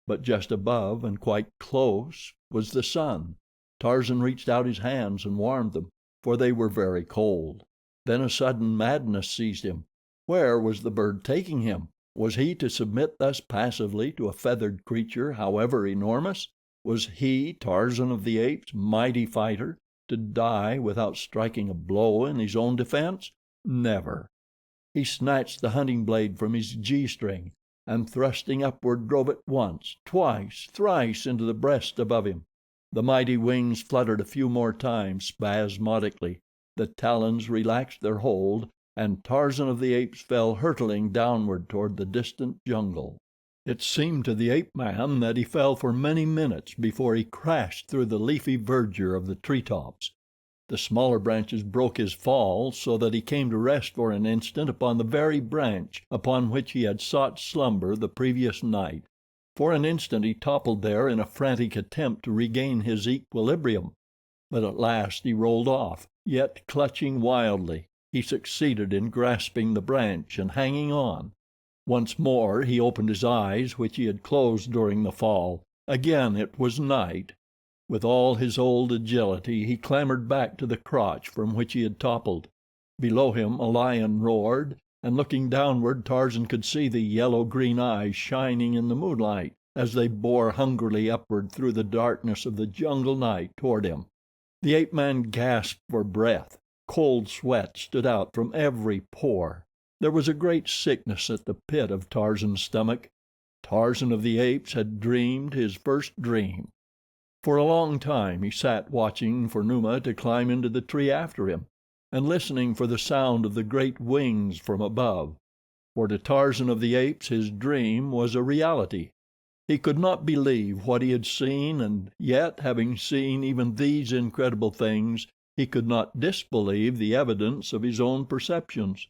but just above and quite close was the sun. Tarzan reached out his hands and warmed them, for they were very cold. Then a sudden madness seized him. Where was the bird taking him? Was he to submit thus passively to a feathered creature, however enormous? Was he, Tarzan of the Apes, mighty fighter, to die without striking a blow in his own defense? Never. He snatched the hunting blade from his G-string, and thrusting upward drove it once, twice, thrice into the breast above him. The mighty wings fluttered a few more times spasmodically, the talons relaxed their hold, and Tarzan of the Apes fell hurtling downward toward the distant jungle. It seemed to the ape-man that he fell for many minutes before he crashed through the leafy verdure of the treetops. The smaller branches broke his fall so that he came to rest for an instant upon the very branch upon which he had sought slumber the previous night. For an instant he toppled there in a frantic attempt to regain his equilibrium, but at last he rolled off, yet clutching wildly, he succeeded in grasping the branch and hanging on. Once more he opened his eyes, which he had closed during the fall. Again it was night. With all his old agility he clambered back to the crotch from which he had toppled. Below him a lion roared, and looking downward Tarzan could see the yellow-green eyes shining in the moonlight as they bore hungrily upward through the darkness of the jungle night toward him. The ape-man gasped for breath. Cold sweat stood out from every pore. There was a great sickness at the pit of Tarzan's stomach. Tarzan of the Apes had dreamed his first dream. For a long time he sat watching for Numa to climb into the tree after him, and listening for the sound of the great wings from above. For to Tarzan of the Apes his dream was a reality. He could not believe what he had seen, and yet, having seen even these incredible things, he could not disbelieve the evidence of his own perceptions.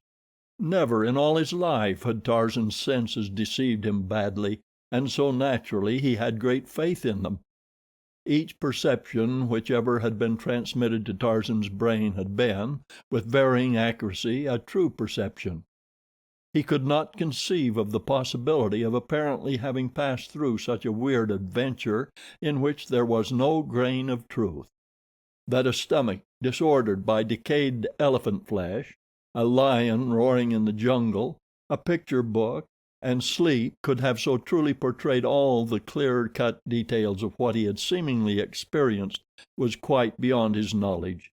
Never in all his life had Tarzan's senses deceived him badly, and so naturally he had great faith in them. Each perception whichever had been transmitted to Tarzan's brain had been, with varying accuracy, a true perception. He could not conceive of the possibility of apparently having passed through such a weird adventure in which there was no grain of truth. That a stomach disordered by decayed elephant flesh, a lion roaring in the jungle, a picture book, and sleep could have so truly portrayed all the clear-cut details of what he had seemingly experienced was quite beyond his knowledge.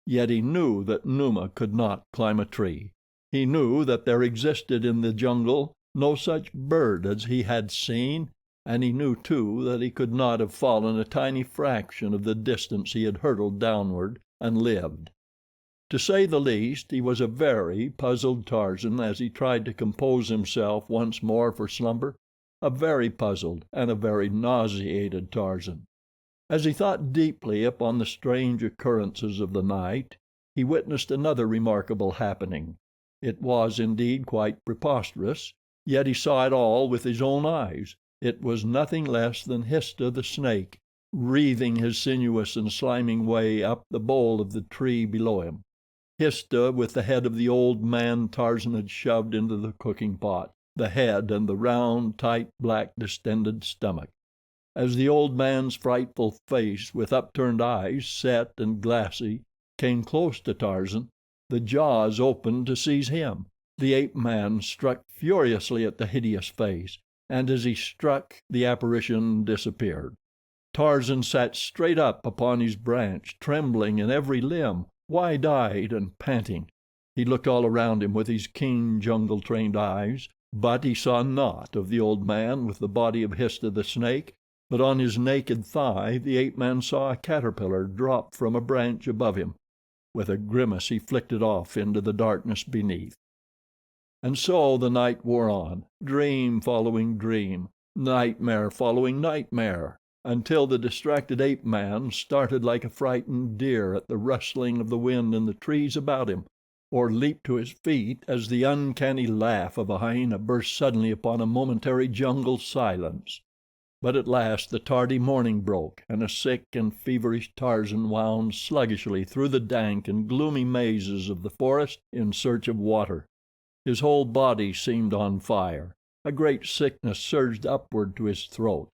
Yet he knew that Numa could not climb a tree. He knew that there existed in the jungle no such bird as he had seen, and he knew, too, that he could not have fallen a tiny fraction of the distance he had hurtled downward and lived. To say the least, he was a very puzzled Tarzan as he tried to compose himself once more for slumber, a very puzzled and a very nauseated Tarzan. As he thought deeply upon the strange occurrences of the night, he witnessed another remarkable happening. It was indeed quite preposterous, yet he saw it all with his own eyes. It was nothing less than Histah the snake, wreathing his sinuous and sliming way up the bole of the tree below him. Histah with the head of the old man Tarzan had shoved into the cooking pot, the head and the round, tight, black, distended stomach. As the old man's frightful face, with upturned eyes, set and glassy, came close to Tarzan, the jaws opened to seize him. The ape-man struck furiously at the hideous face, and as he struck, the apparition disappeared. Tarzan sat straight up upon his branch, trembling in every limb, wide-eyed and panting. He looked all around him with his keen, jungle-trained eyes, but he saw naught of the old man with the body of Histah the snake, but on his naked thigh the ape-man saw a caterpillar drop from a branch above him. With a grimace he flicked it off into the darkness beneath. And so the night wore on, dream following dream, nightmare following nightmare, until the distracted ape-man started like a frightened deer at the rustling of the wind in the trees about him, or leaped to his feet as the uncanny laugh of a hyena burst suddenly upon a momentary jungle silence. But at last the tardy morning broke, and a sick and feverish Tarzan wound sluggishly through the dank and gloomy mazes of the forest in search of water. His whole body seemed on fire. A great sickness surged upward to his throat.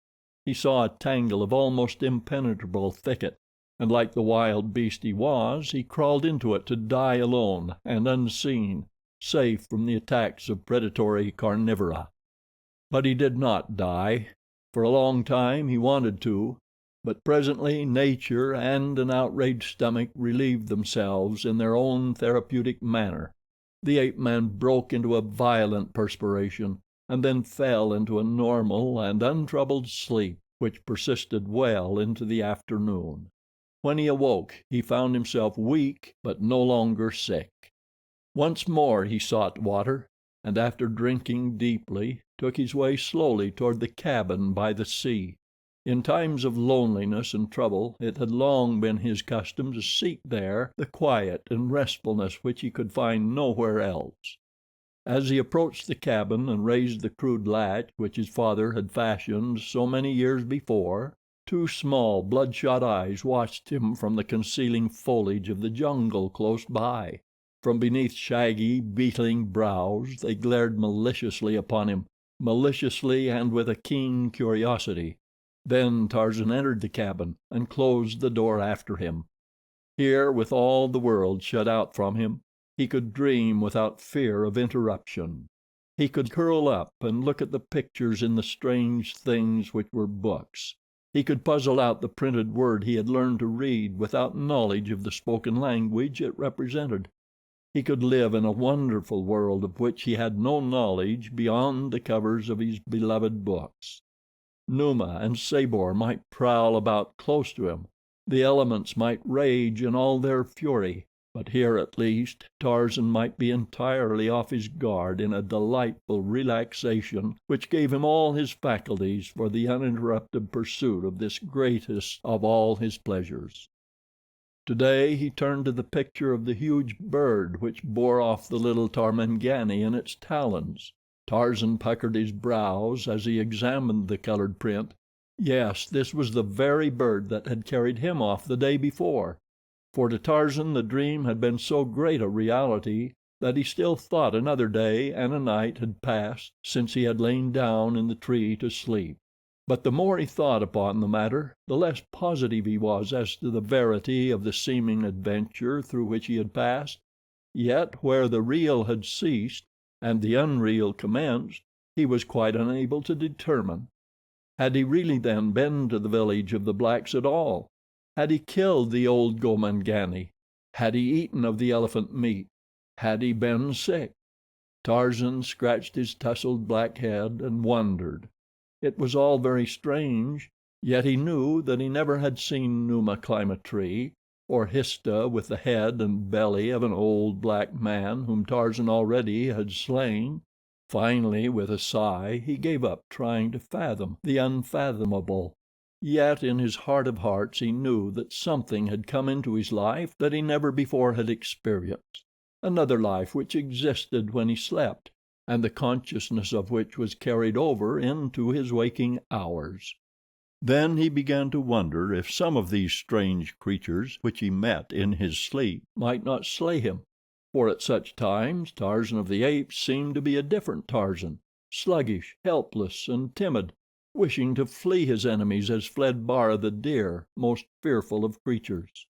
He saw a tangle of almost impenetrable thicket, and like the wild beast he was, he crawled into it to die alone and unseen, safe from the attacks of predatory carnivora. But he did not die. For a long time he wanted to, but presently nature and an outraged stomach relieved themselves in their own therapeutic manner. The ape-man broke into a violent perspiration, and then fell into a normal and untroubled sleep which persisted well into the afternoon. When he awoke he found himself weak but no longer sick. Once more he sought water, and after drinking deeply, took his way slowly toward the cabin by the sea. In times of loneliness and trouble it had long been his custom to seek there the quiet and restfulness which he could find nowhere else. As he approached the cabin and raised the crude latch which his father had fashioned so many years before, two small, bloodshot eyes watched him from the concealing foliage of the jungle close by. From beneath shaggy, beetling brows they glared maliciously upon him, maliciously and with a keen curiosity. Then Tarzan entered the cabin and closed the door after him. Here, with all the world shut out from him, he could dream without fear of interruption. He could curl up and look at the pictures in the strange things which were books. He could puzzle out the printed word he had learned to read without knowledge of the spoken language it represented. He could live in a wonderful world of which he had no knowledge beyond the covers of his beloved books. Numa and Sabor might prowl about close to him, the elements might rage in all their fury, but here at least Tarzan might be entirely off his guard in a delightful relaxation which gave him all his faculties for the uninterrupted pursuit of this greatest of all his pleasures. Today he turned to the picture of the huge bird which bore off the little Tarmangani in its talons. Tarzan puckered his brows as he examined the colored print. Yes, this was the very bird that had carried him off the day before, for to Tarzan the dream had been so great a reality that he still thought another day and a night had passed since he had lain down in the tree to sleep. But the more he thought upon the matter, the less positive he was as to the verity of the seeming adventure through which he had passed. Yet where the real had ceased and the unreal commenced, he was quite unable to determine. Had he really then been to the village of the blacks at all? Had he killed the old Gomangani? Had he eaten of the elephant meat? Had he been sick? Tarzan scratched his tousled black head and wondered. It was all very strange, yet he knew that he never had seen Numa climb a tree, or Histah with the head and belly of an old black man whom Tarzan already had slain. Finally, with a sigh, he gave up trying to fathom the unfathomable. Yet in his heart of hearts he knew that something had come into his life that he never before had experienced, another life which existed when he slept, and the consciousness of which was carried over into his waking hours. Then he began to wonder if some of these strange creatures which he met in his sleep might not slay him, for at such times Tarzan of the Apes seemed to be a different Tarzan, sluggish, helpless, and timid, wishing to flee his enemies as fled Bara the deer, most fearful of creatures.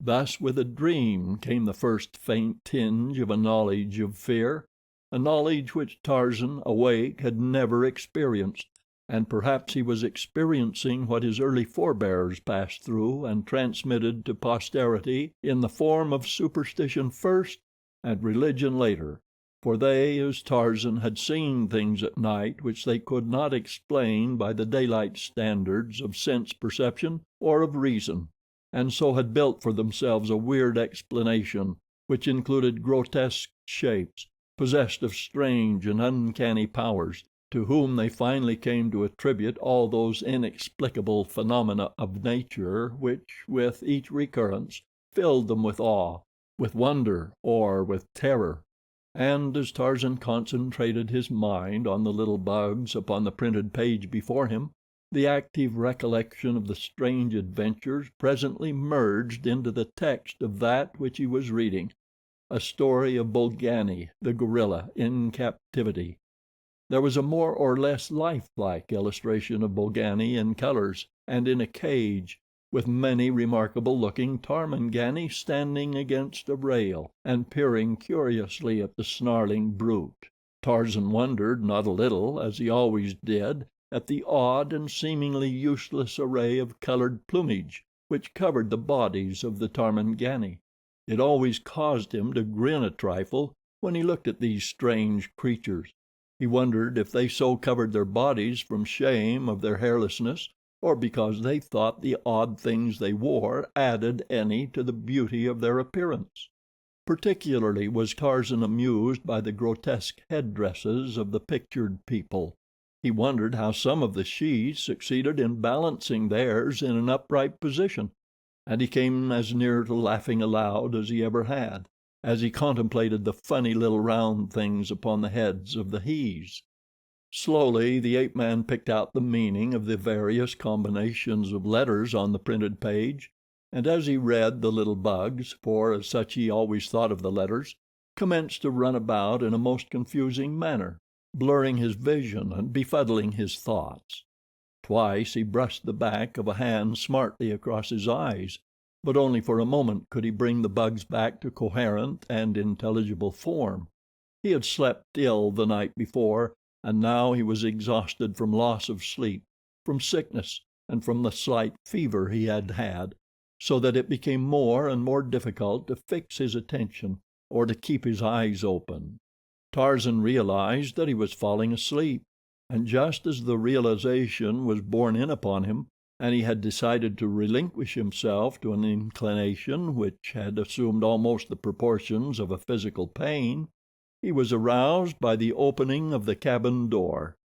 Thus with a dream came the first faint tinge of a knowledge of fear, a knowledge which Tarzan, awake, had never experienced. And perhaps he was experiencing what his early forebears passed through and transmitted to posterity in the form of superstition first and religion later, for they, as Tarzan, had seen things at night which they could not explain by the daylight standards of sense perception or of reason, and so had built for themselves a weird explanation which included grotesque shapes, possessed of strange and uncanny powers, to whom they finally came to attribute all those inexplicable phenomena of nature which, with each recurrence, filled them with awe, with wonder, or with terror. And as Tarzan concentrated his mind on the little bugs upon the printed page before him, the active recollection of the strange adventures presently merged into the text of that which he was reading, a story of Bolgani, the gorilla, in captivity. There was a more or less lifelike illustration of Bolgani in colors and in a cage, with many remarkable looking Tarmangani standing against a rail and peering curiously at the snarling brute. Tarzan wondered not a little, as he always did, at the odd and seemingly useless array of colored plumage which covered the bodies of the Tarmangani. It always caused him to grin a trifle when he looked at these strange creatures. He wondered if they so covered their bodies from shame of their hairlessness, or because they thought the odd things they wore added any to the beauty of their appearance. Particularly was Tarzan amused by the grotesque headdresses of the pictured people. He wondered how some of the shes succeeded in balancing theirs in an upright position, and he came as near to laughing aloud as he ever had, as he contemplated the funny little round things upon the heads of the hes. Slowly the ape-man picked out the meaning of the various combinations of letters on the printed page, and as he read, the little bugs, for as such he always thought of the letters, commenced to run about in a most confusing manner, blurring his vision and befuddling his thoughts. Twice he brushed the back of a hand smartly across his eyes, but only for a moment could he bring the bugs back to coherent and intelligible form. He had slept ill the night before, and now he was exhausted from loss of sleep, from sickness, and from the slight fever he had had, so that it became more and more difficult to fix his attention, or to keep his eyes open. Tarzan realized that he was falling asleep, and just as the realization was borne in upon him, and he had decided to relinquish himself to an inclination which had assumed almost the proportions of a physical pain, he was aroused by the opening of the cabin door.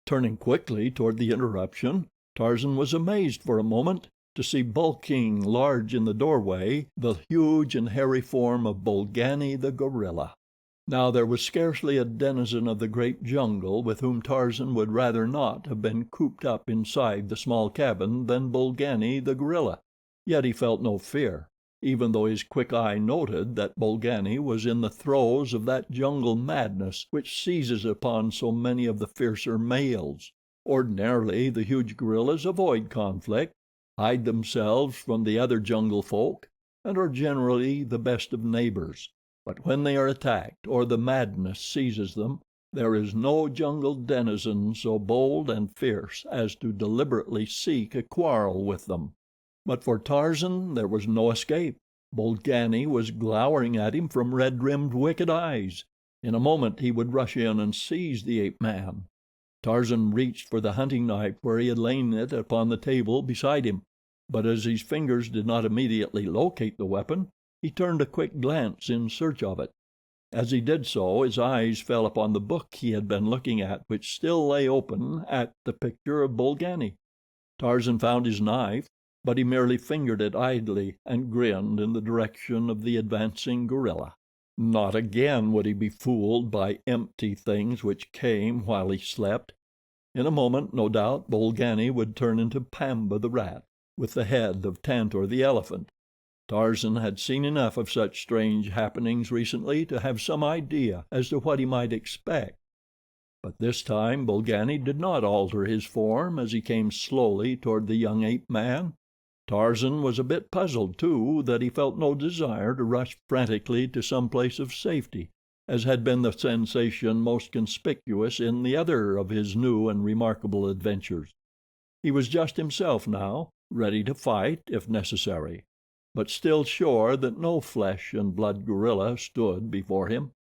Turning quickly toward the interruption, Tarzan was amazed for a moment to see bulking large in the doorway the huge and hairy form of Bolgani, the gorilla. Now there was scarcely a denizen of the great jungle with whom Tarzan would rather not have been cooped up inside the small cabin than Bolgani, the gorilla. Yet he felt no fear, even though his quick eye noted that Bolgani was in the throes of that jungle madness which seizes upon so many of the fiercer males. Ordinarily the huge gorillas avoid conflict, hide themselves from the other jungle folk, and are generally the best of neighbors. But when they are attacked, or the madness seizes them, there is no jungle denizen so bold and fierce as to deliberately seek a quarrel with them. But for Tarzan there was no escape. Bolgani was glowering at him from red-rimmed wicked eyes. In a moment he would rush in and seize the ape-man. Tarzan reached for the hunting knife where he had lain it upon the table beside him, but as his fingers did not immediately locate the weapon, he turned a quick glance in search of it. As he did so, his eyes fell upon the book he had been looking at, which still lay open at the picture of Bolgani. Tarzan found his knife, but he merely fingered it idly and grinned in the direction of the advancing gorilla. Not again would he be fooled by empty things which came while he slept. In a moment, no doubt, Bolgani would turn into Pamba the rat, with the head of Tantor the elephant. Tarzan had seen enough of such strange happenings recently to have some idea as to what he might expect. But this time Bolgani did not alter his form as he came slowly toward the young ape-man. Tarzan was a bit puzzled, too, that he felt no desire to rush frantically to some place of safety, as had been the sensation most conspicuous in the other of his new and remarkable adventures. He was just himself now, ready to fight if necessary, but still sure that no flesh and blood gorilla stood before him.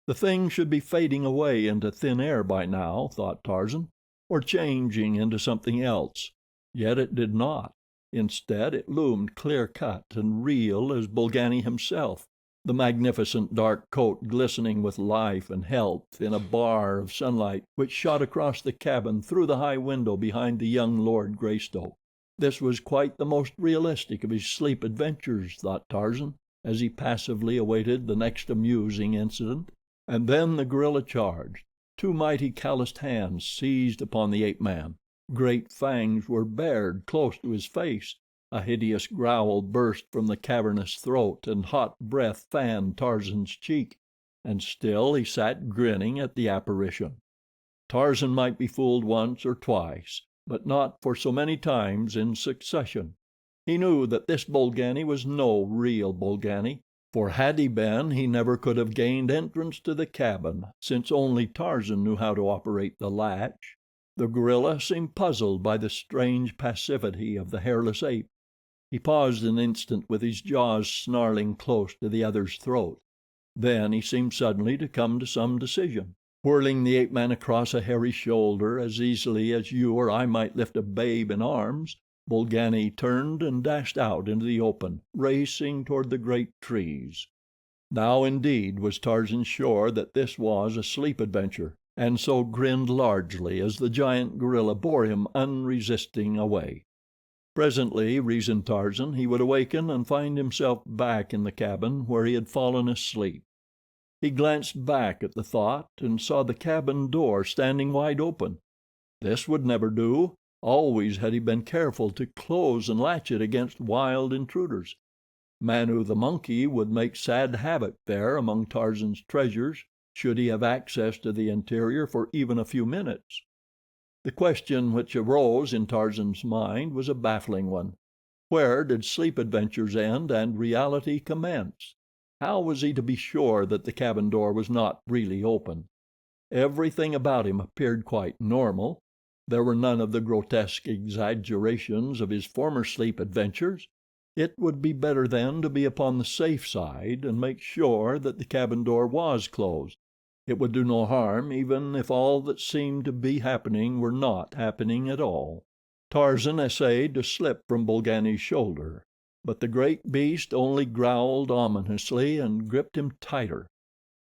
The thing should be fading away into thin air by now, thought Tarzan, or changing into something else. Yet it did not. Instead, it loomed clear-cut and real as Bolgani himself, the magnificent dark coat glistening with life and health in a bar of sunlight which shot across the cabin through the high window behind the young Lord Greystoke. This was quite the most realistic of his sleep adventures, thought Tarzan, as he passively awaited the next amusing incident. And then the gorilla charged. Two mighty calloused hands seized upon the ape-man. Great fangs were bared close to his face. A hideous growl burst from the cavernous throat, and hot breath fanned Tarzan's cheek. And still he sat grinning at the apparition. Tarzan might be fooled once or twice, but not for so many times in succession. He knew that this Bolgani was no real Bolgani, for had he been he never could have gained entrance to the cabin, since only Tarzan knew how to operate the latch. The gorilla seemed puzzled by the strange passivity of the hairless ape. He paused an instant with his jaws snarling close to the other's throat. Then he seemed suddenly to come to some decision. Whirling the ape-man across a hairy shoulder as easily as you or I might lift a babe in arms, Bolgani turned and dashed out into the open, racing toward the great trees. Now indeed was Tarzan sure that this was a sleep adventure, and so grinned largely as the giant gorilla bore him unresisting away. Presently, reasoned Tarzan, he would awaken and find himself back in the cabin where he had fallen asleep. He glanced back at the thought and saw the cabin door standing wide open. This would never do. Always had he been careful to close and latch it against wild intruders. Manu the monkey would make sad havoc there among Tarzan's treasures should he have access to the interior for even a few minutes. The question which arose in Tarzan's mind was a baffling one. Where did sleep adventures end and reality commence? How was he to be sure that the cabin door was not really open? Everything about him appeared quite normal. There were none of the grotesque exaggerations of his former sleep adventures. It would be better then to be upon the safe side and make sure that the cabin door was closed. It would do no harm even if all that seemed to be happening were not happening at all. Tarzan essayed to slip from Bolgani's shoulder, but the great beast only growled ominously and gripped him tighter.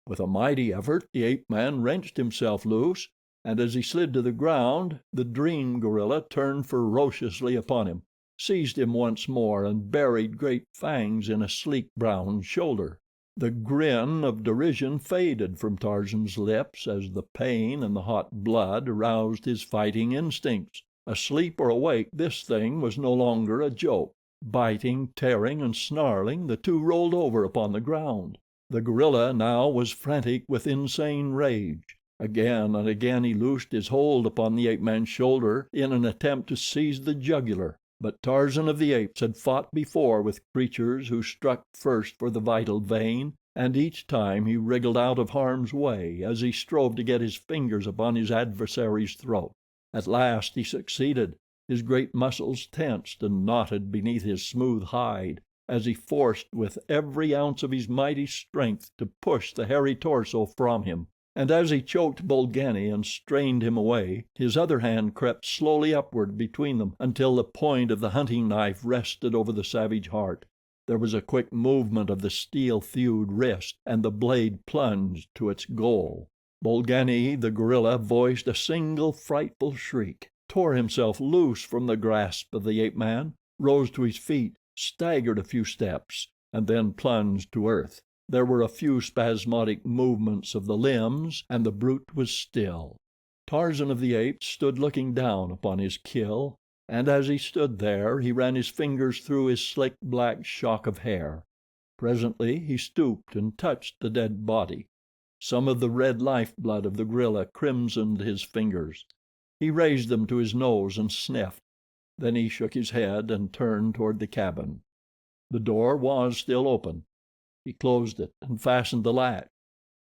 With a mighty effort the ape-man wrenched himself loose, and as he slid to the ground the dream gorilla turned ferociously upon him, seized him once more and buried great fangs in a sleek brown shoulder. The grin of derision faded from Tarzan's lips as the pain and the hot blood aroused his fighting instincts. Asleep or awake, this thing was no longer a joke. Biting, tearing, and snarling, the two rolled over upon the ground. The gorilla now was frantic with insane rage. Again and again he loosed his hold upon the ape-man's shoulder in an attempt to seize the jugular, but Tarzan of the Apes had fought before with creatures who struck first for the vital vein, and each time he wriggled out of harm's way as he strove to get his fingers upon his adversary's throat. At last he succeeded. His great muscles tensed and knotted beneath his smooth hide as he forced with every ounce of his mighty strength to push the hairy torso from him, and as he choked Bolgani and strained him away, his other hand crept slowly upward between them until the point of the hunting knife rested over the savage heart. There was a quick movement of the steel-thewed wrist, and the blade plunged to its goal. Bolgani, the gorilla, voiced a single frightful shriek, tore himself loose from the grasp of the ape-man, rose to his feet, staggered a few steps, and then plunged to earth. There were a few spasmodic movements of the limbs, and the brute was still. Tarzan of the Apes stood looking down upon his kill, and as he stood there he ran his fingers through his slick black shock of hair. Presently he stooped and touched the dead body. Some of the red lifeblood of the gorilla crimsoned his fingers. He raised them to his nose and sniffed. Then he shook his head and turned toward the cabin. The door was still open. He closed it and fastened the latch.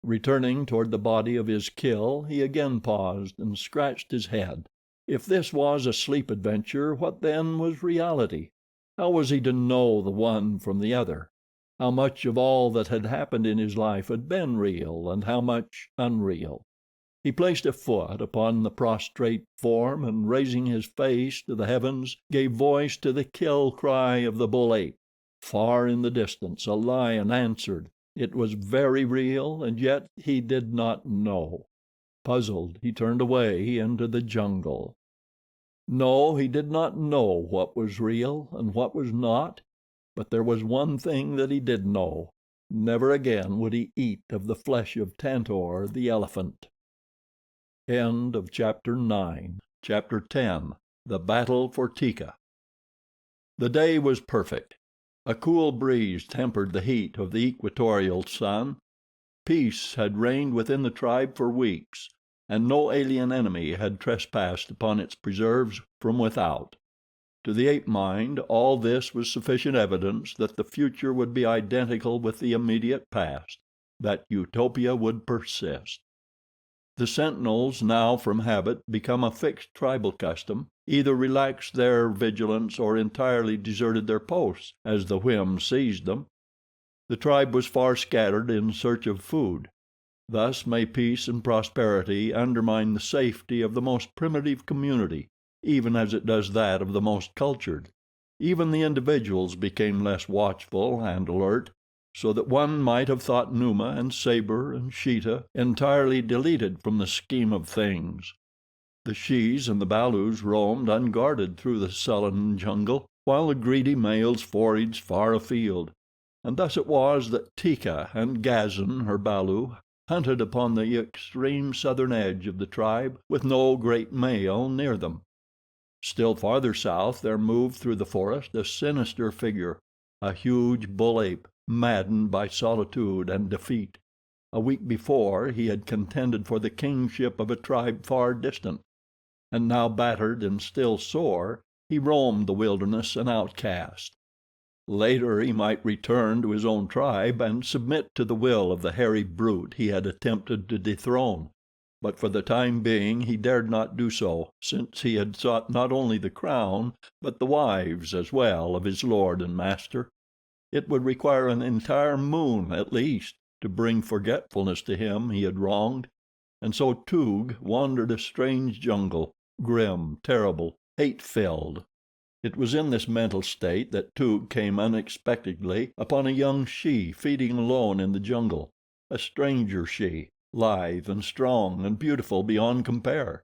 Returning toward the body of his kill, he again paused and scratched his head. If this was a sleep adventure, what then was reality? How was he to know the one from the other? How much of all that had happened in his life had been real and how much unreal? He placed a foot upon the prostrate form and, raising his face to the heavens, gave voice to the kill cry of the bull ape. Far in the distance a lion answered. It was very real, and yet he did not know. Puzzled, he turned away into the jungle. No, he did not know what was real and what was not, but there was one thing that he did know. Never again would he eat of the flesh of Tantor, the elephant. End of Chapter 9. Chapter 10. The Battle for Teeka. The day was perfect. A cool breeze tempered the heat of the equatorial sun. Peace had reigned within the tribe for weeks, and no alien enemy had trespassed upon its preserves from without. To the ape mind, all this was sufficient evidence that the future would be identical with the immediate past, that utopia would persist. The sentinels, now from habit become a fixed tribal custom, either relaxed their vigilance or entirely deserted their posts as the whim seized them. The tribe was far scattered in search of food. Thus may peace and prosperity undermine the safety of the most primitive community, even as it does that of the most cultured. Even the individuals became less watchful and alert, so that one might have thought Numa and Sabor and Sheeta entirely deleted from the scheme of things. The shes and the balus roamed unguarded through the sullen jungle, while the greedy males foraged far afield, and thus it was that Teeka and Gazan, her balu, hunted upon the extreme southern edge of the tribe with no great male near them. Still farther south there moved through the forest a sinister figure, a huge bull ape, maddened by solitude and defeat. A week before he had contended for the kingship of a tribe far distant, and now battered and still sore, he roamed the wilderness an outcast. Later he might return to his own tribe and submit to the will of the hairy brute he had attempted to dethrone. but for the time being he dared not do so, since he had sought not only the crown but the wives as well of his lord and master. It would require an entire moon, at least, to bring forgetfulness to him he had wronged, and so Toog wandered a strange jungle, grim, terrible, hate-filled. It was in this mental state that Toog came unexpectedly upon a young she feeding alone in the jungle, a stranger she, lithe and strong and beautiful beyond compare.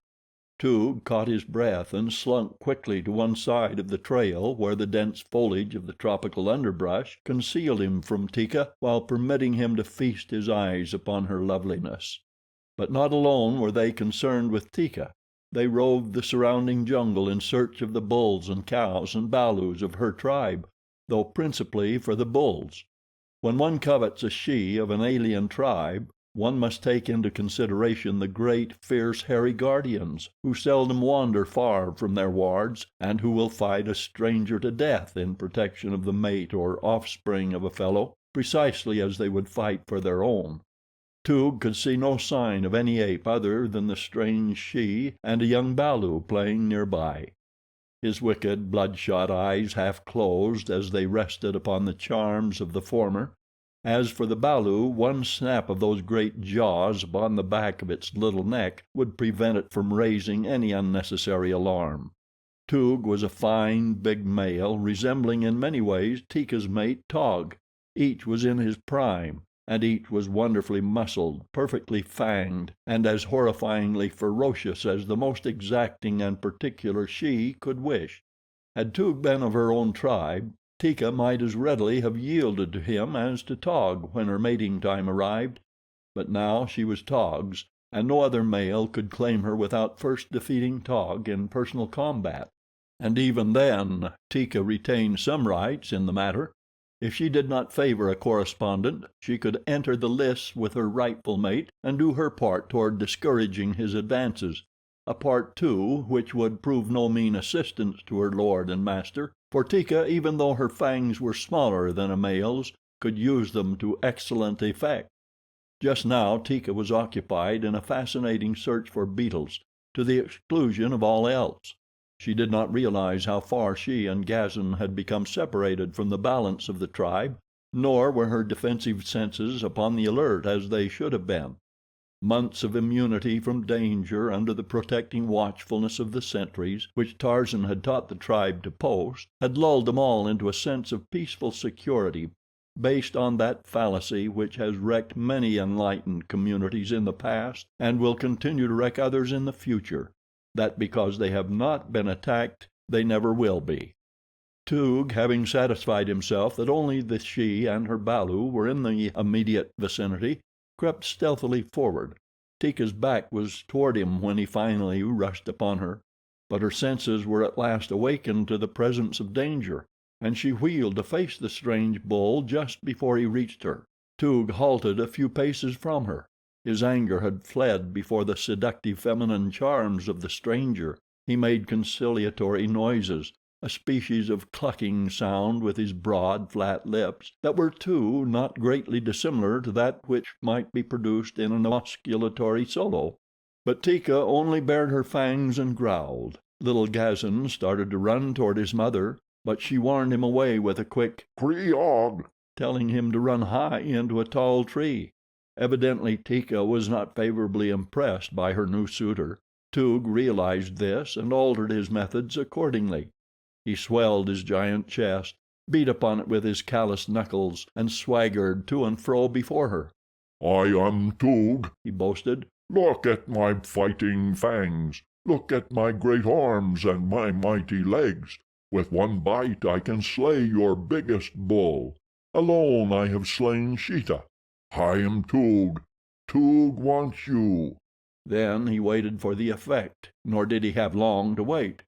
Toog caught his breath and slunk quickly to one side of the trail where the dense foliage of the tropical underbrush concealed him from Teeka while permitting him to feast his eyes upon her loveliness. But not alone were they concerned with Teeka. They roved the surrounding jungle in search of the bulls and cows and balus of her tribe, though principally for the bulls. When one covets a she of an alien tribe, one must take into consideration the great, fierce, hairy guardians, who seldom wander far from their wards, and who will fight a stranger to death in protection of the mate or offspring of a fellow, precisely as they would fight for their own. Toog could see no sign of any ape other than the strange she and a young balu playing near by. His wicked, bloodshot eyes half closed as they rested upon the charms of the former. As for the balu, one snap of those great jaws upon the back of its little neck would prevent it from raising any unnecessary alarm. Toog was a fine, big male, resembling in many ways Teeka's mate Taug. Each was in his prime, and each was wonderfully muscled, perfectly fanged, and as horrifyingly ferocious as the most exacting and particular she could wish. Had Toog been of her own tribe, Teeka might as readily have yielded to him as to Taug when her mating time arrived, but now she was Taug's, and no other male could claim her without first defeating Taug in personal combat. And even then Teeka retained some rights in the matter. If she did not favor a correspondent, she could enter the lists with her rightful mate and do her part toward discouraging his advances, a part, too, which would prove no mean assistance to her lord and master, for Teeka, even though her fangs were smaller than a male's, could use them to excellent effect. Just now Teeka was occupied in a fascinating search for beetles, to the exclusion of all else. She did not realize how far she and Gazan had become separated from the balance of the tribe, nor were her defensive senses upon the alert as they should have been. Months of immunity from danger under the protecting watchfulness of the sentries, which Tarzan had taught the tribe to post, had lulled them all into a sense of peaceful security based on that fallacy which has wrecked many enlightened communities in the past and will continue to wreck others in the future, that because they have not been attacked they never will be. Toog, having satisfied himself that only the she and her balu were in the immediate vicinity, crept stealthily forward. Teeka's back was toward him when he finally rushed upon her, but her senses were at last awakened to the presence of danger, and she wheeled to face the strange bull just before he reached her. Toog halted a few paces from her. His anger had fled before the seductive feminine charms of the stranger. He made conciliatory noises, a species of clucking sound with his broad, flat lips that were, too, not greatly dissimilar to that which might be produced in an osculatory solo. But Teeka only bared her fangs and growled. Little Gazan started to run toward his mother, but she warned him away with a quick "Kreog," telling him to run high into a tall tree. Evidently Teeka was not favorably impressed by her new suitor. Toog realized this and altered his methods accordingly. He swelled his giant chest, beat upon it with his calloused knuckles, and swaggered to and fro before her. "I am Toog," he boasted. "Look at my fighting fangs. Look at my great arms and my mighty legs. With one bite I can slay your biggest bull. Alone I have slain Sheeta. I am Toog. Toog wants you." Then he waited for the effect, nor did he have long to wait.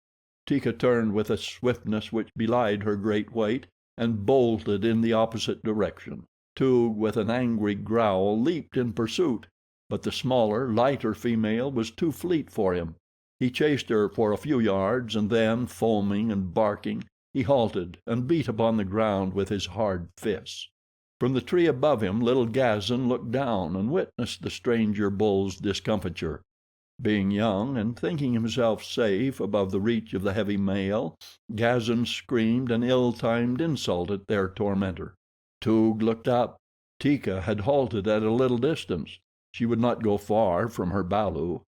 Teeka turned with a swiftness which belied her great weight and bolted in the opposite direction. Toog, with an angry growl, leaped in pursuit, but the smaller, lighter female was too fleet for him. He chased her for a few yards and then, foaming and barking, he halted and beat upon the ground with his hard fists. From the tree above him little Gazan looked down and witnessed the stranger bull's discomfiture. Being young, and thinking himself safe above the reach of the heavy male, Gazan screamed an ill-timed insult at their tormentor. Toog looked up. Teeka had halted at a little distance. She would not go far from her balu.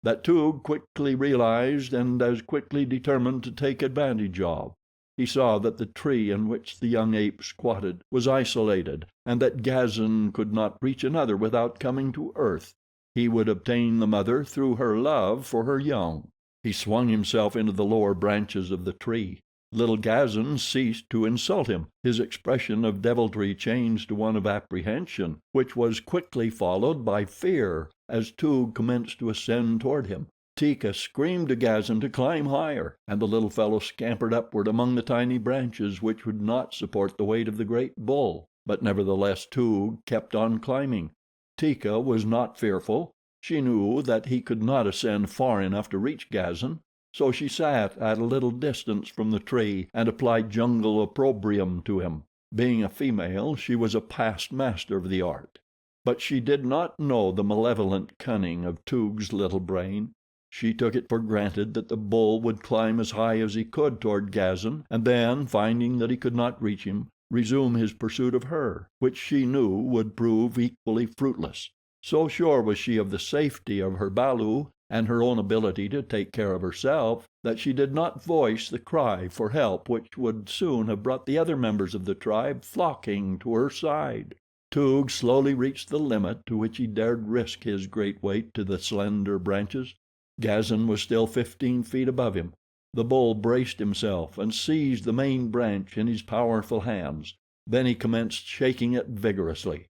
That Toog quickly realized and as quickly determined to take advantage of. He saw that the tree in which the young ape squatted was isolated, and that Gazan could not reach another without coming to earth. He would obtain the mother through her love for her young. He swung himself into the lower branches of the tree. Little Gazan ceased to insult him. His expression of deviltry changed to one of apprehension, which was quickly followed by fear as Toog commenced to ascend toward him. Teeka screamed to Gazan to climb higher, and the little fellow scampered upward among the tiny branches which would not support the weight of the great bull, but nevertheless Toog kept on climbing. Teeka was not fearful. She knew that he could not ascend far enough to reach Gazan, so she sat at a little distance from the tree and applied jungle opprobrium to him. Being a female, she was a past master of the art. But she did not know the malevolent cunning of Toog's little brain. She took it for granted that the bull would climb as high as he could toward Gazan, and then, finding that he could not reach him, resume his pursuit of her, which she knew would prove equally fruitless. So sure was she of the safety of her balu and her own ability to take care of herself that she did not voice the cry for help which would soon have brought the other members of the tribe flocking to her side. Toog slowly reached the limit to which he dared risk his great weight to the slender branches. Gazan was still 15 feet above him. The bull braced himself and seized the main branch in his powerful hands. Then he commenced shaking it vigorously.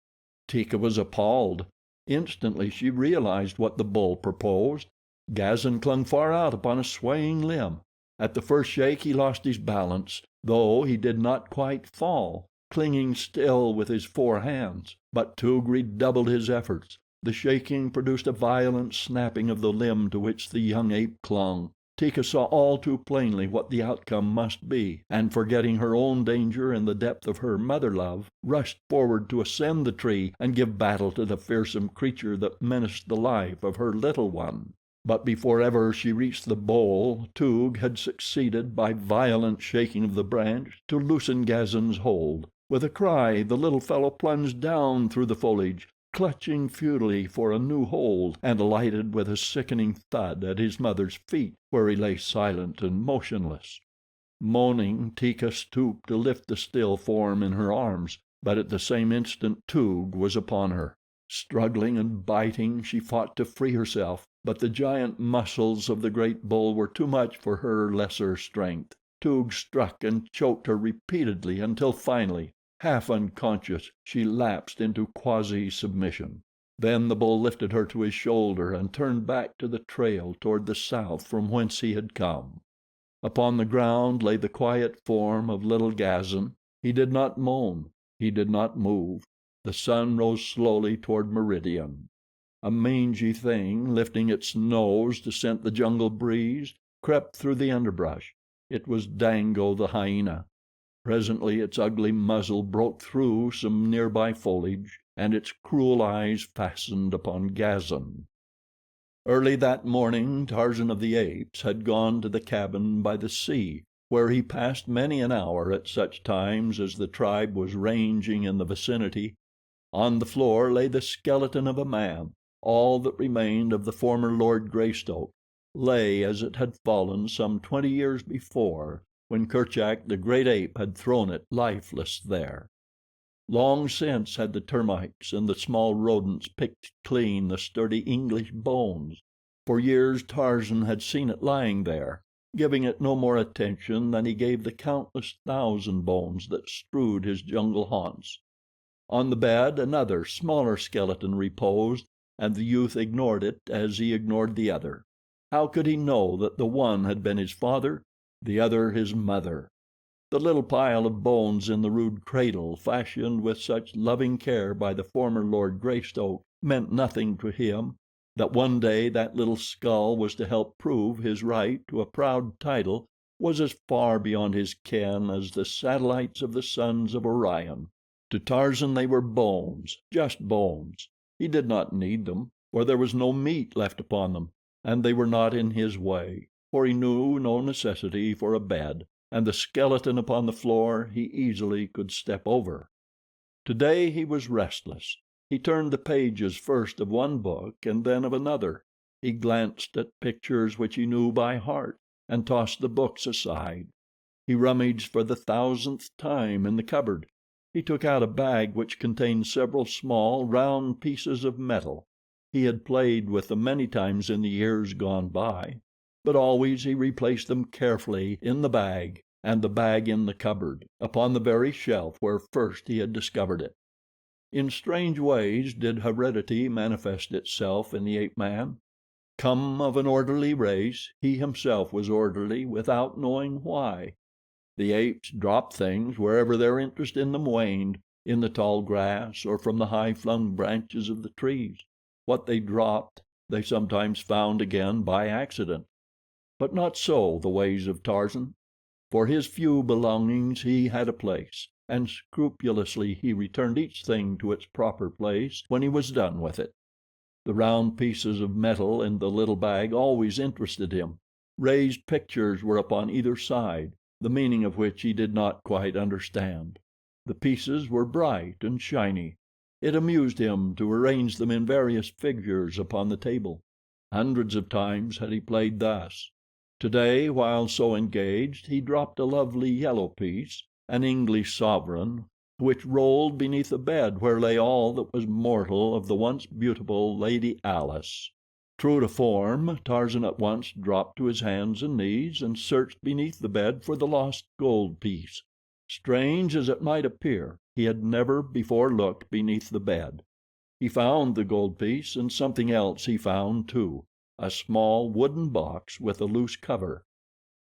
Teeka was appalled. Instantly she realized what the bull proposed. Gazan clung far out upon a swaying limb. At the first shake he lost his balance, though he did not quite fall, clinging still with his 4 hands. But Toog redoubled his efforts. The shaking produced a violent snapping of the limb to which the young ape clung. Teeka saw all too plainly what the outcome must be, and forgetting her own danger in the depth of her mother love, rushed forward to ascend the tree and give battle to the fearsome creature that menaced the life of her little one. But before ever she reached the bole, Toog had succeeded, by violent shaking of the branch, to loosen Gazan's hold. With a cry the little fellow plunged down through the foliage, clutching futilely for a new hold, and alighted with a sickening thud at his mother's feet, where he lay silent and motionless. Moaning, Teeka stooped to lift the still form in her arms, but at the same instant Toog was upon her. Struggling and biting, she fought to free herself, but the giant muscles of the great bull were too much for her lesser strength. Toog struck and choked her repeatedly until finally, half unconscious, she lapsed into quasi-submission. Then the bull lifted her to his shoulder and turned back to the trail toward the south from whence he had come. Upon the ground lay the quiet form of little Gazan. He did not moan. He did not move. The sun rose slowly toward meridian. A mangy thing, lifting its nose to scent the jungle breeze, crept through the underbrush. It was Dango the hyena. Presently its ugly muzzle broke through some nearby foliage, and its cruel eyes fastened upon Gazan. Early that morning Tarzan of the Apes had gone to the cabin by the sea, where he passed many an hour at such times as the tribe was ranging in the vicinity. On the floor lay the skeleton of a man. All that remained of the former Lord Greystoke lay as it had fallen some 20 years before, when Kerchak, the great ape, had thrown it lifeless there. Long since had the termites and the small rodents picked clean the sturdy English bones. For years Tarzan had seen it lying there, giving it no more attention than he gave the countless thousand bones that strewed his jungle haunts. On the bed another, smaller skeleton reposed, and the youth ignored it as he ignored the other. How could he know that the one had been his father, the other his mother? The little pile of bones in the rude cradle, fashioned with such loving care by the former Lord Greystoke, meant nothing to him. That one day that little skull was to help prove his right to a proud title was as far beyond his ken as the satellites of the sons of Orion. To Tarzan they were bones, just bones. He did not need them, for there was no meat left upon them. and they were not in his way, for he knew no necessity for a bed, and the skeleton upon the floor he easily could step over. Today he was restless. He turned the pages first of one book and then of another. He glanced at pictures which he knew by heart, and tossed the books aside. He rummaged for the 1000th time in the cupboard. He took out a bag which contained several small, round pieces of metal. He had played with them many times in the years gone by, but always he replaced them carefully in the bag, and the bag in the cupboard, upon the very shelf where first he had discovered it. In strange ways did heredity manifest itself in the ape-man. Come of an orderly race, he himself was orderly without knowing why. The apes dropped things wherever their interest in them waned, in the tall grass or from the high-flung branches of the trees. What they dropped they sometimes found again by accident. But not so the ways of Tarzan. For his few belongings he had a place, and scrupulously he returned each thing to its proper place when he was done with it. The round pieces of metal in the little bag always interested him. Raised pictures were upon either side, the meaning of which he did not quite understand. The pieces were bright and shiny. It amused him to arrange them in various figures upon the table. Hundreds of times had he played thus. Today, while so engaged, he dropped a lovely yellow piece, an English sovereign, which rolled beneath the bed where lay all that was mortal of the once beautiful Lady Alice. True to form, Tarzan at once dropped to his hands and knees and searched beneath the bed for the lost gold piece. Strange as it might appear, he had never before looked beneath the bed. He found the gold piece, and something else he found, too, a small wooden box with a loose cover.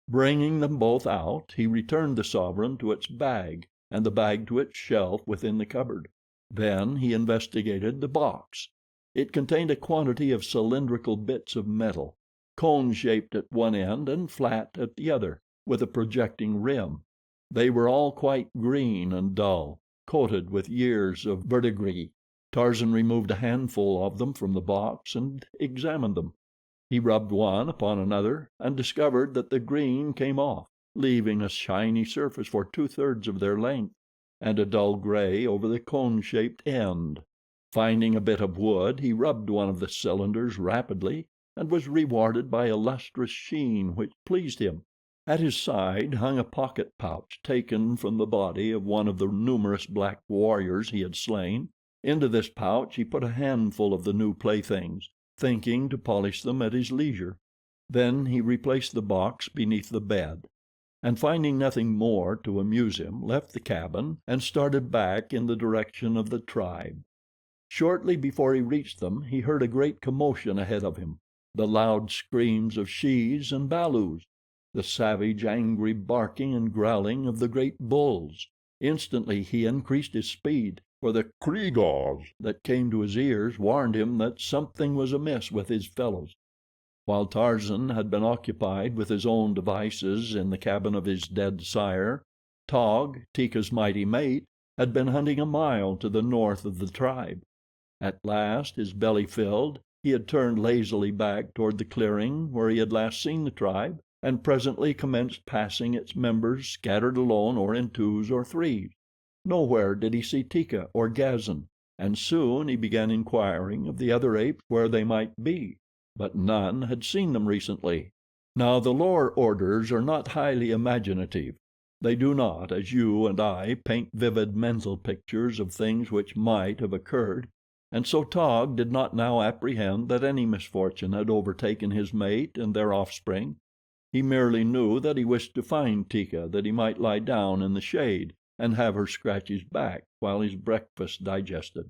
Bringing them both out, he returned the sovereign to its bag, and the bag to its shelf within the cupboard. Then he investigated the box. It contained a quantity of cylindrical bits of metal, cone-shaped at one end and flat at the other, with a projecting rim. They were all quite green and dull, coated with years of verdigris. Tarzan removed a handful of them from the box and examined them. He rubbed one upon another and discovered that the green came off, leaving a shiny surface for 2/3 of their length, and a dull gray over the cone-shaped end. Finding a bit of wood, he rubbed one of the cylinders rapidly, and was rewarded by a lustrous sheen which pleased him. At his side hung a pocket pouch taken from the body of one of the numerous black warriors he had slain. Into this pouch he put a handful of the new playthings, thinking to polish them at his leisure. Then he replaced the box beneath the bed, and finding nothing more to amuse him, left the cabin and started back in the direction of the tribe. Shortly before he reached them, he heard a great commotion ahead of him, the loud screams of shes and balus, the savage, angry barking and growling of the great bulls. Instantly he increased his speed, for the "Kreegahs" that came to his ears warned him that something was amiss with his fellows. While Tarzan had been occupied with his own devices in the cabin of his dead sire, Taug, Teeka's mighty mate, had been hunting a mile to the north of the tribe. At last, his belly filled, he had turned lazily back toward the clearing where he had last seen the tribe, and presently commenced passing its members scattered alone or in twos or threes. Nowhere did he see Teeka or Gazan, and soon he began inquiring of the other apes where they might be, but none had seen them recently. Now the lower orders are not highly imaginative. They do not, as you and I, paint vivid mental pictures of things which might have occurred, and so Taug did not now apprehend that any misfortune had overtaken his mate and their offspring. He merely knew that he wished to find Teeka that he might lie down in the shade and have her scratch his back while his breakfast digested.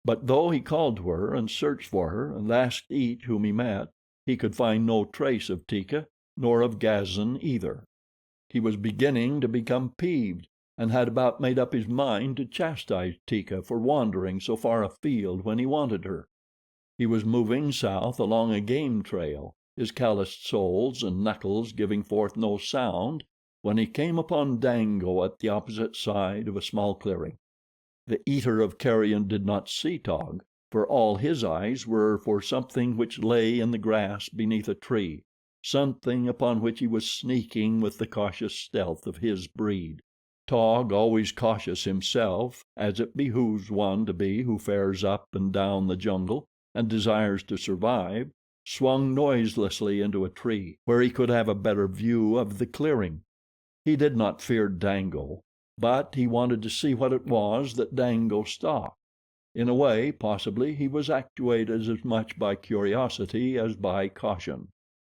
But though he called to her and searched for her and asked each whom he met, he could find no trace of Teeka, nor of Gazan either. He was beginning to become peeved, and had about made up his mind to chastise Teeka for wandering so far afield when he wanted her. He was moving south along a game trail, his calloused soles and knuckles giving forth no sound, when he came upon Dango at the opposite side of a small clearing. The eater of carrion did not see Taug. for all his eyes were for something which lay in the grass beneath a tree, something upon which he was sneaking with the cautious stealth of his breed. Taug, always cautious himself, as it behooves one to be who fares up and down the jungle and desires to survive, swung noiselessly into a tree, where he could have a better view of the clearing. He did not fear Dango, but he wanted to see what it was that Dango stalked. In a way, possibly, he was actuated as much by curiosity as by caution,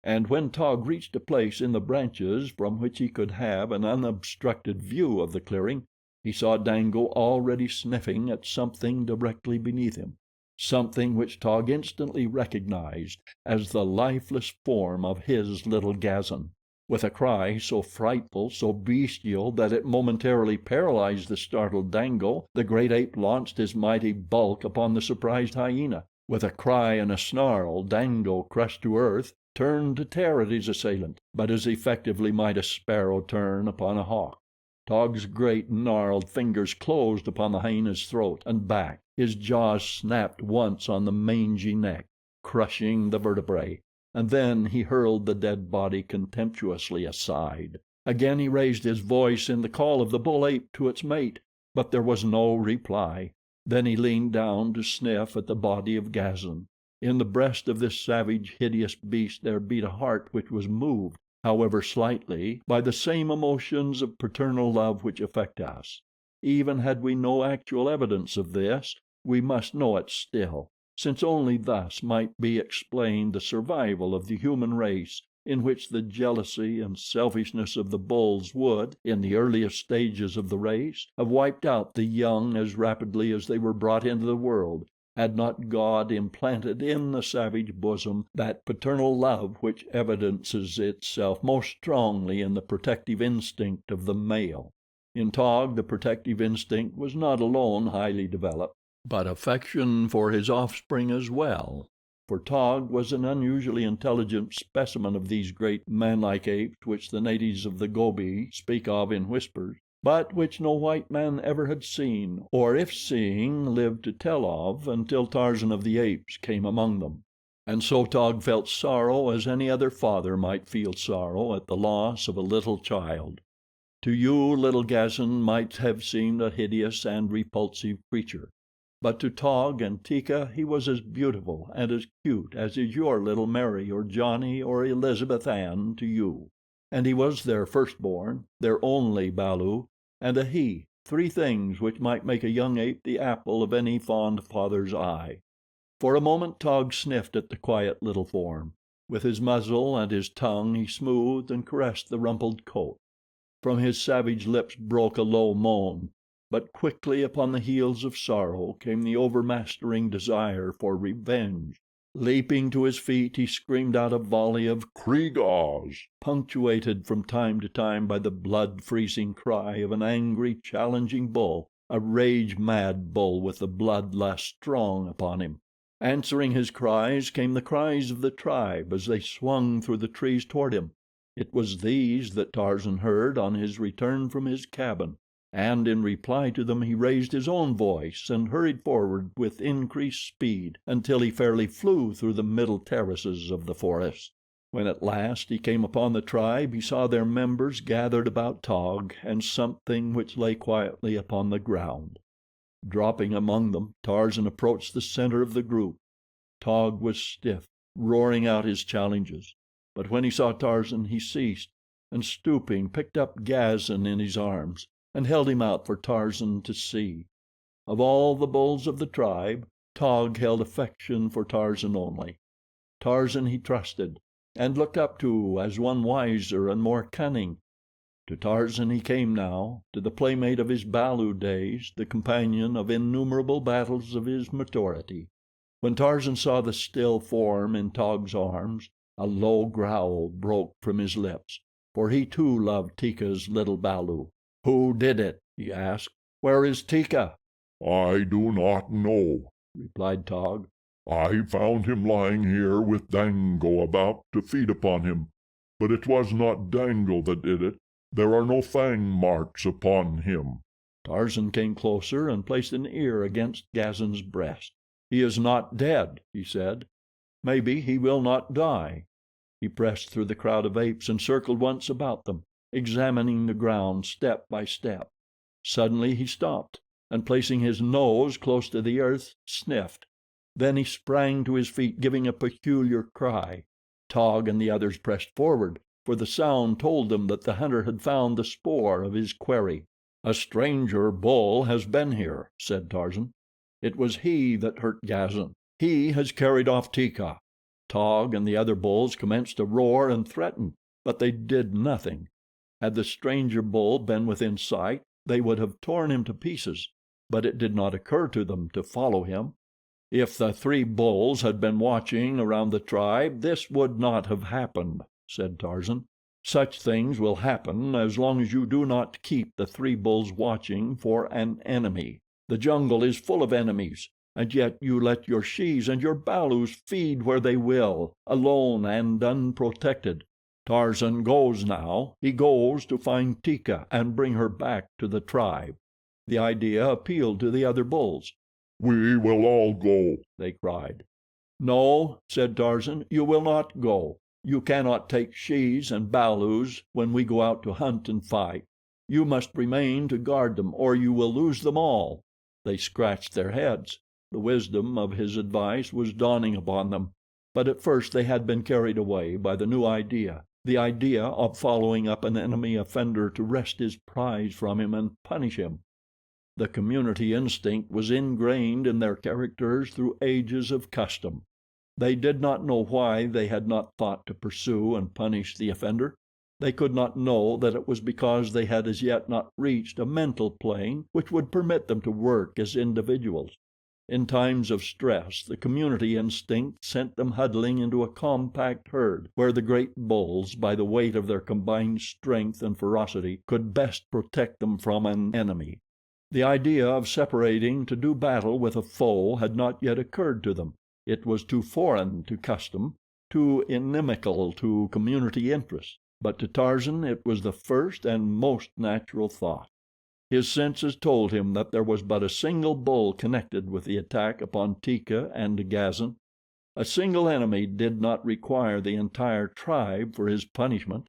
and when Taug reached a place in the branches from which he could have an unobstructed view of the clearing, he saw Dango already sniffing at something directly beneath him, something which Taug instantly recognized as the lifeless form of his little Gazan. With a cry so frightful, so bestial, that it momentarily paralyzed the startled Dango, the great ape launched his mighty bulk upon the surprised hyena. With a cry and a snarl, Dango, crushed to earth, turned to tear at his assailant, but as effectively might a sparrow turn upon a hawk. Taug's great, gnarled fingers closed upon the hyena's throat and back. His jaws snapped once on the mangy neck, crushing the vertebrae, and then he hurled the dead body contemptuously aside. Again he raised his voice in the call of the bull ape to its mate, but there was no reply. Then he leaned down to sniff at the body of Gazan. In the breast of this savage, hideous beast there beat a heart which was moved, however slightly, by the same emotions of paternal love which affect us. Even had we no actual evidence of this, we must know it still, since only thus might be explained the survival of the human race, in which the jealousy and selfishness of the bulls would, in the earliest stages of the race, have wiped out the young as rapidly as they were brought into the world, had not God implanted in the savage bosom that paternal love which evidences itself most strongly in the protective instinct of the male. In Taug the protective instinct was not alone highly developed, but affection for his offspring as well, for Taug was an unusually intelligent specimen of these great manlike apes which the natives of the Gobi speak of in whispers, but which no white man ever had seen, or if seeing, lived to tell of until Tarzan of the Apes came among them. And so Taug felt sorrow as any other father might feel sorrow at the loss of a little child. To you, little Gazan might have seemed a hideous and repulsive creature, but to Taug and Teeka he was as beautiful and as cute as is your little Mary or Johnny or Elizabeth Ann to you. And he was their firstborn, their only Balu, and a he, three things which might make a young ape the apple of any fond father's eye. For a moment Taug sniffed at the quiet little form. With his muzzle and his tongue he smoothed and caressed the rumpled coat. From his savage lips broke a low moan, but quickly upon the heels of sorrow came the overmastering desire for revenge. Leaping to his feet he screamed out a volley of "Kreegahs," punctuated from time to time by the blood-freezing cry of an angry, challenging bull, a rage-mad bull with the blood lust strong upon him. Answering his cries came the cries of the tribe as they swung through the trees toward him. It was these that Tarzan heard on his return from his cabin, and in reply to them he raised his own voice and hurried forward with increased speed until he fairly flew through the middle terraces of the forest. When at last he came upon the tribe he saw their members gathered about Taug and something which lay quietly upon the ground. Dropping among them, Tarzan approached the center of the group. Taug was stiff, roaring out his challenges, but when he saw Tarzan he ceased, and stooping picked up Gazan in his arms and held him out for Tarzan to see. Of all the bulls of the tribe, Taug held affection for Tarzan only. Tarzan he trusted and looked up to as one wiser and more cunning. To Tarzan he came now, to the playmate of his Balu days, the companion of innumerable battles of his maturity. When Tarzan saw the still form in Taug's arms, a low growl broke from his lips, for he too loved Teeka's little Balu. "Who did it?" he asked. "Where is Teeka?" "I do not know," replied Taug. "I found him lying here with Dango about to feed upon him, but it was not Dango that did it. There are no fang marks upon him." Tarzan came closer and placed an ear against Gazan's breast. "He is not dead," he said. "Maybe he will not die." He pressed through the crowd of apes and circled once about them, examining the ground step by step. Suddenly he stopped, and placing his nose close to the earth, sniffed. Then he sprang to his feet, giving a peculiar cry. Taug and the others pressed forward, for the sound told them that the hunter had found the spoor of his quarry. "A stranger bull has been here," said Tarzan. "It was he that hurt Gazan. He has carried off Teeka." Taug and the other bulls commenced to roar and threaten, but they did nothing. Had the stranger bull been within sight, they would have torn him to pieces, but it did not occur to them to follow him. "If the three bulls had been watching around the tribe, this would not have happened," said Tarzan. "Such things will happen as long as you do not keep the three bulls watching for an enemy. The jungle is full of enemies, and yet you let your shes and your balus feed where they will, alone and unprotected. Tarzan goes now. He goes to find Teeka and bring her back to the tribe." The idea appealed to the other bulls. "We will all go," they cried. "No," said Tarzan, "you will not go. You cannot take shes and balus when we go out to hunt and fight. You must remain to guard them, or you will lose them all." They scratched their heads. The wisdom of his advice was dawning upon them, but at first they had been carried away by the new idea, the idea of following up an enemy offender to wrest his prize from him and punish him. The community instinct was ingrained in their characters through ages of custom. They did not know why they had not thought to pursue and punish the offender. They could not know that it was because they had as yet not reached a mental plane which would permit them to work as individuals. In times of stress, the community instinct sent them huddling into a compact herd where the great bulls, by the weight of their combined strength and ferocity, could best protect them from an enemy. The idea of separating to do battle with a foe had not yet occurred to them. It was too foreign to custom, too inimical to community interests, but to Tarzan it was the first and most natural thought. His senses told him that there was but a single bull connected with the attack upon Teeka and Gazan. A single enemy did not require the entire tribe for his punishment.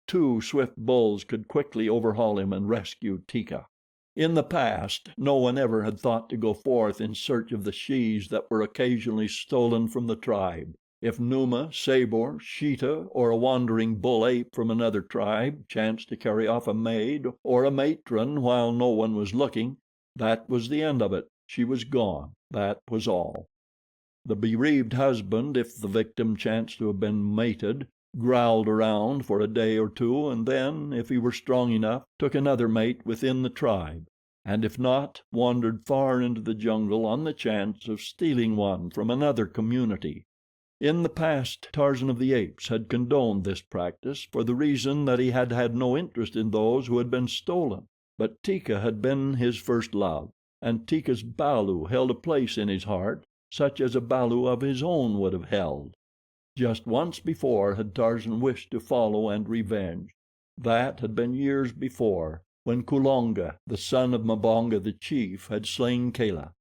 Two swift bulls could quickly overhaul him and rescue Teeka. In the past, no one ever had thought to go forth in search of the shes that were occasionally stolen from the tribe. If Numa, Sabor, Sheeta, or a wandering bull ape from another tribe chanced to carry off a maid or a matron while no one was looking, that was the end of it. She was gone, that was all. The bereaved husband, if the victim chanced to have been mated, growled around for a day or two and then, if he were strong enough, took another mate within the tribe, and if not, wandered far into the jungle on the chance of stealing one from another community. In the past, Tarzan of the Apes had condoned this practice for the reason that he had had no interest in those who had been stolen, but Teeka had been his first love, and Teeka's balu held a place in his heart such as a balu of his own would have held. Just once before had Tarzan wished to follow and revenge. That had been years before, when Kulonga, the son of Mbonga the chief, had slain Kala.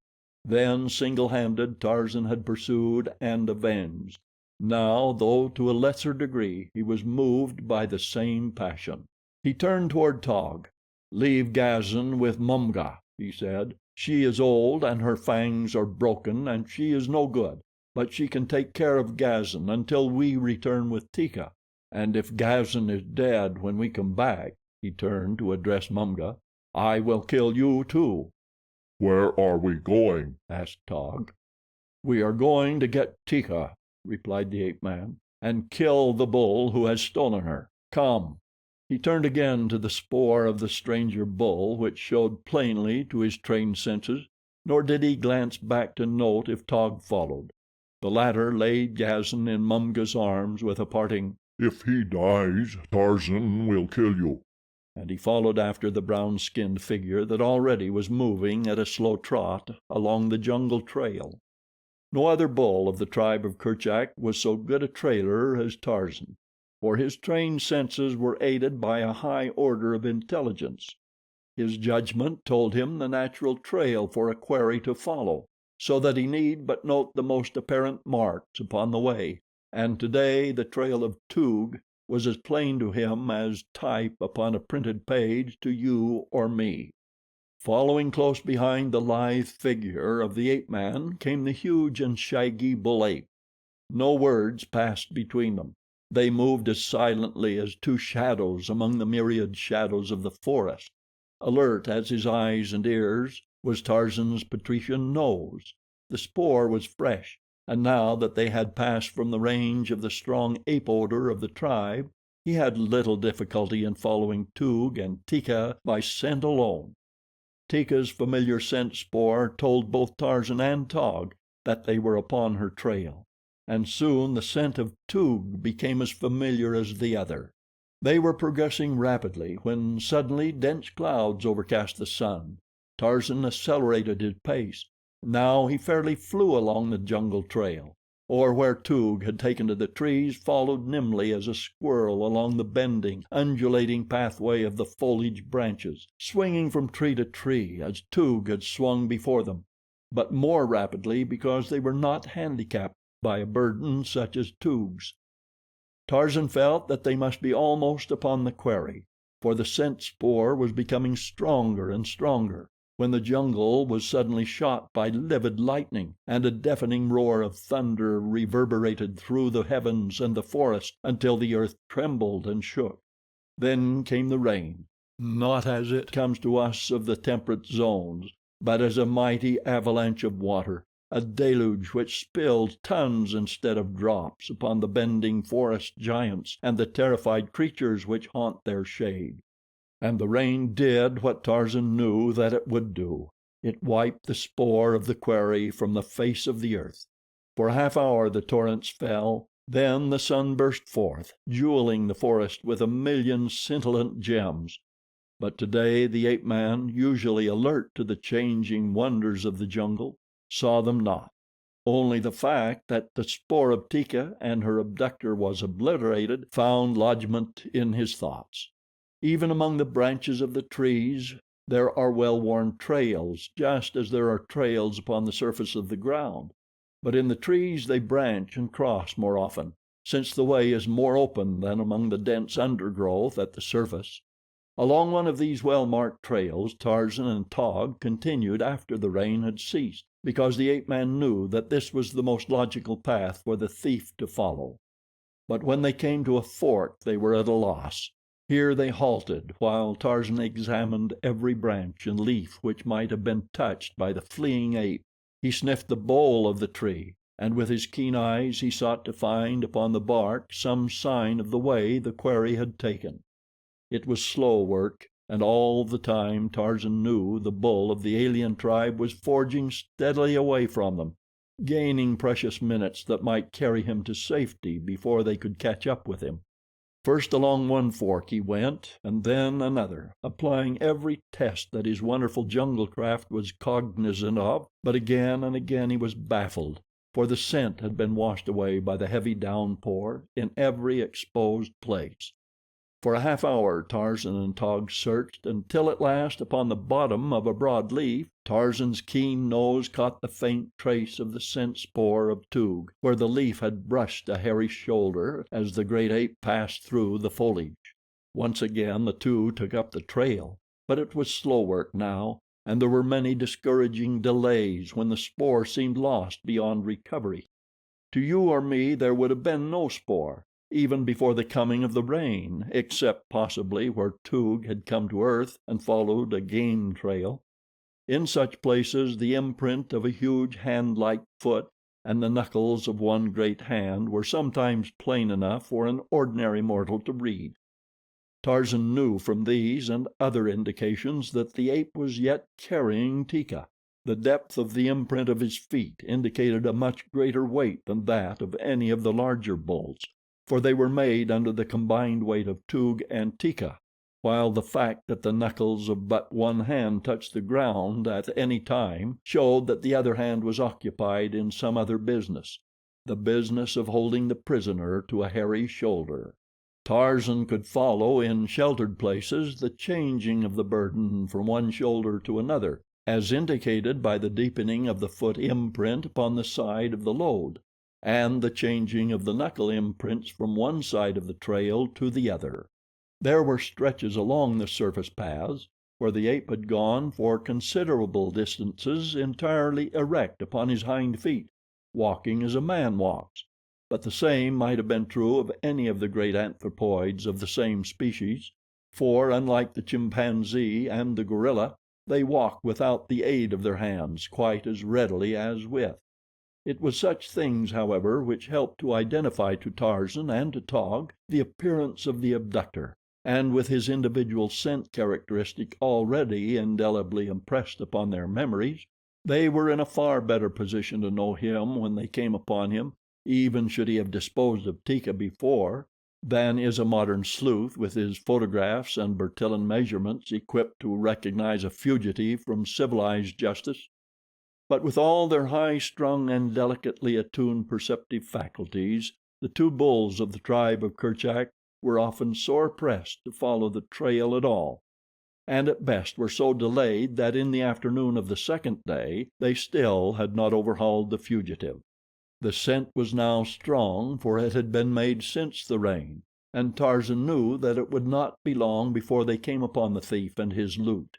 Then, single-handed, Tarzan had pursued and avenged. Now, though to a lesser degree, he was moved by the same passion. He turned toward Taug. "Leave Gazan with Mumga," he said. "She is old and her fangs are broken and she is no good, but she can take care of Gazan until we return with Teeka, and if Gazan is dead when we come back," he turned to address Mumga, "I will kill you too." "Where are we going?" asked Taug. "We are going to get Teeka," replied the ape man, "and kill the bull who has stolen her. Come." He turned again to the spoor of the stranger bull which showed plainly to his trained senses, nor did he glance back to note if Taug followed. The latter laid Gazan in Mumga's arms with a parting, "If he dies, Tarzan will kill you," and he followed after the brown-skinned figure that already was moving at a slow trot along the jungle trail. No other bull of the tribe of Kerchak was so good a trailer as Tarzan, for his trained senses were aided by a high order of intelligence. His judgment told him the natural trail for a quarry to follow. so that he need but note the most apparent marks upon the way, and today the trail of Toog was as plain to him as type upon a printed page to you or me. Following close behind the lithe figure of the ape man came the huge and shaggy bull ape. No words passed between them. They moved as silently as two shadows among the myriad shadows of the forest. Alert as his eyes and ears was Tarzan's patrician nose. The spoor was fresh, and now that they had passed from the range of the strong ape odor of the tribe, he had little difficulty in following Toog and Teeka by scent alone. Teeka's familiar scent spoor told both Tarzan and Taug that they were upon her trail, and soon the scent of Toog became as familiar as the other. They were progressing rapidly when suddenly dense clouds overcast the sun. Tarzan accelerated his pace. Now he fairly flew along the jungle trail, or where Toog had taken to the trees followed nimbly as a squirrel along the bending, undulating pathway of the foliage branches, swinging from tree to tree as Toog had swung before them, but more rapidly because they were not handicapped by a burden such as Toog's. Tarzan felt that they must be almost upon the quarry, for the scent spoor was becoming stronger and stronger, when the jungle was suddenly shot by livid lightning, and a deafening roar of thunder reverberated through the heavens and the forest until the earth trembled and shook. Then came the rain, not as it comes to us of the temperate zones, but as a mighty avalanche of water, a deluge which spilled tons instead of drops upon the bending forest giants and the terrified creatures which haunt their shade. And the rain did what Tarzan knew that it would do. It wiped the spoor of the quarry from the face of the earth. For a half hour the torrents fell, then the sun burst forth, jeweling the forest with a million scintillant gems. But today the ape man, usually alert to the changing wonders of the jungle, saw them not. Only the fact that the spoor of Teeka and her abductor was obliterated found lodgment in his thoughts. Even among the branches of the trees there are well-worn trails, just as there are trails upon the surface of the ground, but in the trees they branch and cross more often, since the way is more open than among the dense undergrowth at the surface. Along one of these well-marked trails Tarzan and Taug continued after the rain had ceased, because the ape-man knew that this was the most logical path for the thief to follow. But when they came to a fork they were at a loss. Here they halted while Tarzan examined every branch and leaf which might have been touched by the fleeing ape. He sniffed the bole of the tree, and with his keen eyes he sought to find upon the bark some sign of the way the quarry had taken. It was slow work, and all the time Tarzan knew the bull of the alien tribe was forging steadily away from them, gaining precious minutes that might carry him to safety before they could catch up with him. First along one fork he went, and then another, applying every test that his wonderful jungle craft was cognizant of, but again and again he was baffled, for the scent had been washed away by the heavy downpour in every exposed place. For a half hour Tarzan and Taug searched, until at last, upon the bottom of a broad leaf, Tarzan's keen nose caught the faint trace of the scent spoor of Toog, where the leaf had brushed a hairy shoulder as the great ape passed through the foliage. Once again the two took up the trail, but it was slow work now, and there were many discouraging delays when the spoor seemed lost beyond recovery. To you or me there would have been no spoor, even before the coming of the rain, except possibly where Toog had come to earth and followed a game trail. In such places the imprint of a huge hand-like foot and the knuckles of one great hand were sometimes plain enough for an ordinary mortal to read. Tarzan knew from these and other indications that the ape was yet carrying Teeka. The depth of the imprint of his feet indicated a much greater weight than that of any of the larger bulls, for they were made under the combined weight of Toog and Teeka, while the fact that the knuckles of but one hand touched the ground at any time showed that the other hand was occupied in some other business, the business of holding the prisoner to a hairy shoulder. Tarzan could follow in sheltered places the changing of the burden from one shoulder to another, as indicated by the deepening of the foot imprint upon the side of the load, and the changing of the knuckle imprints from one side of the trail to the other. There were stretches along the surface paths where the ape had gone for considerable distances entirely erect upon his hind feet, walking as a man walks, but the same might have been true of any of the great anthropoids of the same species, for, unlike the chimpanzee and the gorilla, they walk without the aid of their hands quite as readily as with. It was such things, however, which helped to identify to Tarzan and to Taug the appearance of the abductor, and with his individual scent characteristic already indelibly impressed upon their memories, they were in a far better position to know him when they came upon him, even should he have disposed of Teeka before, than is a modern sleuth with his photographs and Bertillon measurements equipped to recognize a fugitive from civilized justice. But with all their high-strung and delicately attuned perceptive faculties, the two bulls of the tribe of Kerchak were often sore pressed to follow the trail at all, and at best were so delayed that in the afternoon of the second day they still had not overhauled the fugitive. The scent was now strong, for it had been made since the rain, and Tarzan knew that it would not be long before they came upon the thief and his loot.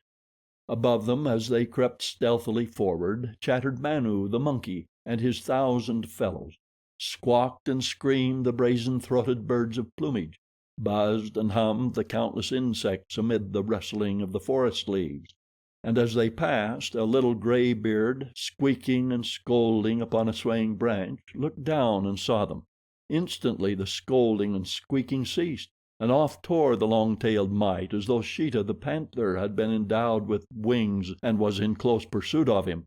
Above them, as they crept stealthily forward, chattered Manu, the monkey, and his 1,000 fellows. Squawked and screamed the brazen-throated birds of plumage. Buzzed and hummed the countless insects amid the rustling of the forest leaves, and as they passed, a little gray-beard, squeaking and scolding upon a swaying branch, looked down and saw them. Instantly the scolding and squeaking ceased, and off tore the long-tailed mite as though Sheeta the panther had been endowed with wings and was in close pursuit of him.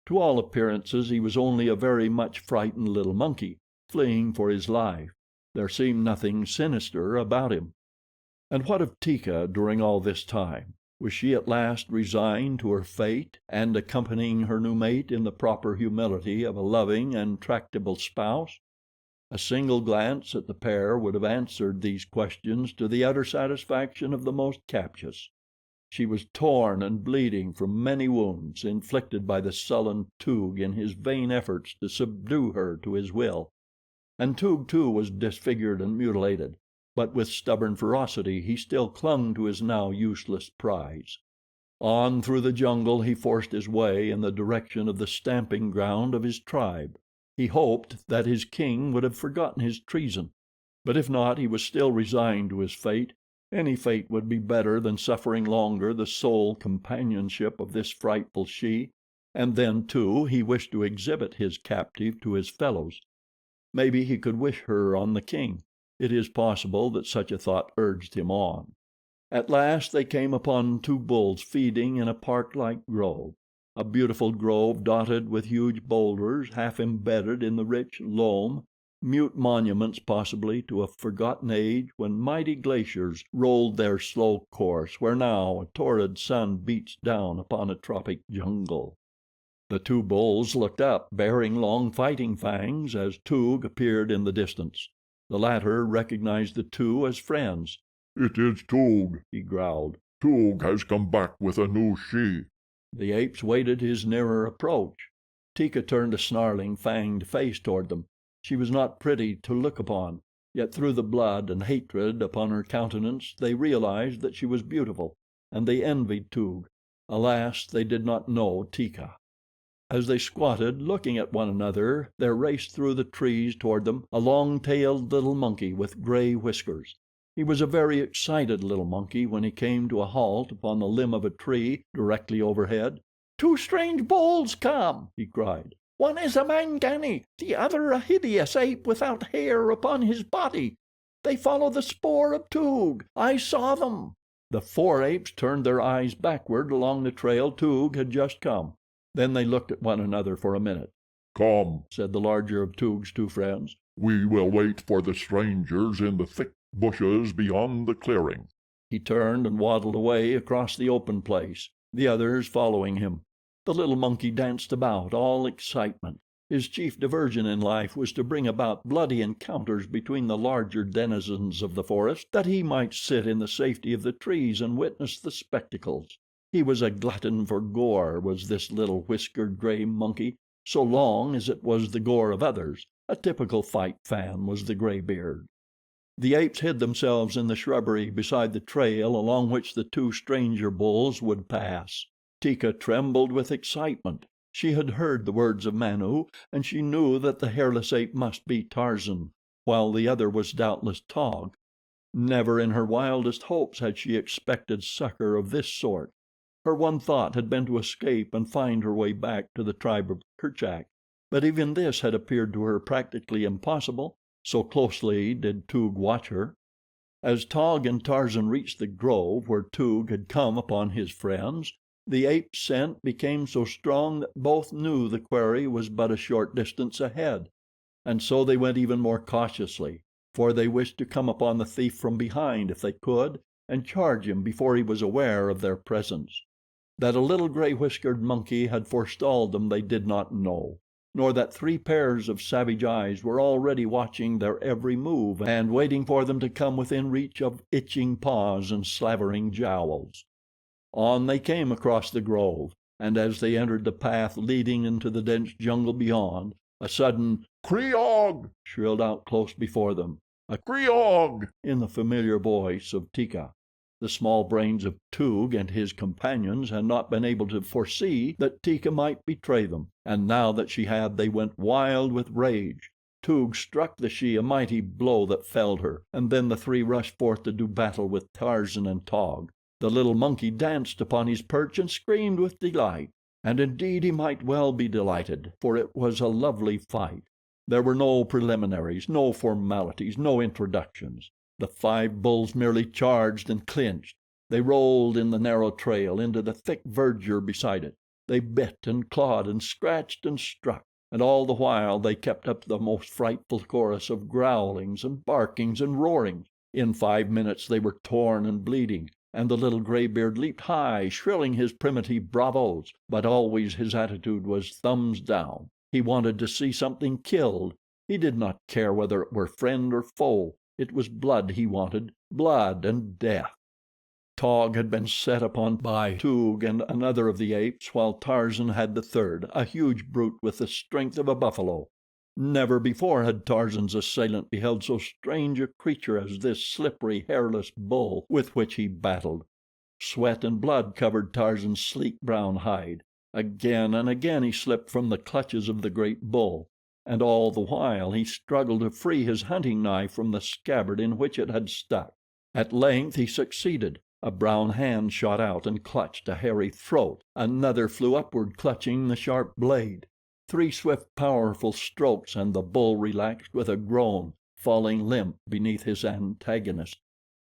To all appearances he was only a very much frightened little monkey, fleeing for his life. There seemed nothing sinister about him. And what of Teeka during all this time? Was she at last resigned to her fate, and accompanying her new mate in the proper humility of a loving and tractable spouse? A single glance at the pair would have answered these questions to the utter satisfaction of the most captious. She was torn and bleeding from many wounds inflicted by the sullen Toog in his vain efforts to subdue her to his will. And Toog, too, was disfigured and mutilated, but with stubborn ferocity he still clung to his now useless prize. On through the jungle he forced his way in the direction of the stamping ground of his tribe. He hoped that his king would have forgotten his treason, but if not, he was still resigned to his fate. Any fate would be better than suffering longer the sole companionship of this frightful she, and then, too, he wished to exhibit his captive to his fellows. Maybe he could wish her on the king. It is possible that such a thought urged him on. At last they came upon two bulls feeding in a park-like grove, a beautiful grove dotted with huge boulders half embedded in the rich loam, mute monuments possibly to a forgotten age when mighty glaciers rolled their slow course where now a torrid sun beats down upon a tropic jungle. The two bulls looked up, bearing long fighting fangs, as Toog appeared in the distance. The latter recognized the two as friends. "It is Toog," he growled. "Toog has come back with a new she." The apes waited his nearer approach. Teeka turned a snarling, fanged face toward them. She was not pretty to look upon, yet through the blood and hatred upon her countenance they realized that she was beautiful, and they envied Toog. Alas, they did not know Teeka. As they squatted, looking at one another, there raced through the trees toward them a long-tailed little monkey with gray whiskers. He was a very excited little monkey when he came to a halt upon the limb of a tree directly overhead. "Two strange bulls come," he cried. "One is a Mangani, the other a hideous ape without hair upon his body. They follow the spoor of Toog. I saw them." The four apes turned their eyes backward along the trail Toog had just come. Then they looked at one another for a minute. "Come," said the larger of Toog's two friends. "We will wait for the strangers in the thick bushes beyond the clearing." He turned and waddled away across the open place, the others following him. The little monkey danced about, all excitement. His chief diversion in life was to bring about bloody encounters between the larger denizens of the forest, that he might sit in the safety of the trees and witness the spectacles. He was a glutton for gore, was this little whiskered gray monkey, so long as it was the gore of others. A typical fight fan was the graybeard. The apes hid themselves in the shrubbery beside the trail along which the two stranger bulls would pass. Teeka trembled with excitement. She had heard the words of Manu, and she knew that the hairless ape must be Tarzan, while the other was doubtless Taug. Never in her wildest hopes had she expected succor of this sort. Her one thought had been to escape and find her way back to the tribe of Kerchak, but even this had appeared to her practically impossible, so closely did Toog watch her. As Taug and Tarzan reached the grove where Toog had come upon his friends, the ape scent became so strong that both knew the quarry was but a short distance ahead, and so they went even more cautiously, for they wished to come upon the thief from behind if they could, and charge him before he was aware of their presence. That a little gray-whiskered monkey had forestalled them they did not know, nor that 3 pairs of savage eyes were already watching their every move and waiting for them to come within reach of itching paws and slavering jowls. On they came across the grove, and as they entered the path leading into the dense jungle beyond, a sudden "Kreog!" shrilled out close before them, a "Kreog!" in the familiar voice of Teeka. The small brains of Toog and his companions had not been able to foresee that Teeka might betray them, and now that she had they went wild with rage. Toog struck the she a mighty blow that felled her, and then the 3 rushed forth to do battle with Tarzan and Taug. The little monkey danced upon his perch and screamed with delight, and indeed he might well be delighted, for it was a lovely fight. There were no preliminaries, no formalities, no introductions. The 5 bulls merely charged and clinched. They rolled in the narrow trail into the thick verdure beside it. They bit and clawed and scratched and struck, and all the while they kept up the most frightful chorus of growlings and barkings and roarings. In 5 minutes they were torn and bleeding, and the little graybeard leaped high, shrilling his primitive bravos, but always his attitude was thumbs down. He wanted to see something killed. He did not care whether it were friend or foe. It was blood he wanted, blood and death. Taug had been set upon by Toog and another of the apes, while Tarzan had the third, a huge brute with the strength of a buffalo. Never before had Tarzan's assailant beheld so strange a creature as this slippery, hairless bull with which he battled. Sweat and blood covered Tarzan's sleek brown hide. Again and again he slipped from the clutches of the great bull, and all the while he struggled to free his hunting knife from the scabbard in which it had stuck. At length he succeeded. A brown hand shot out and clutched a hairy throat. Another flew upward, clutching the sharp blade. 3 swift, powerful strokes, and the bull relaxed with a groan, falling limp beneath his antagonist.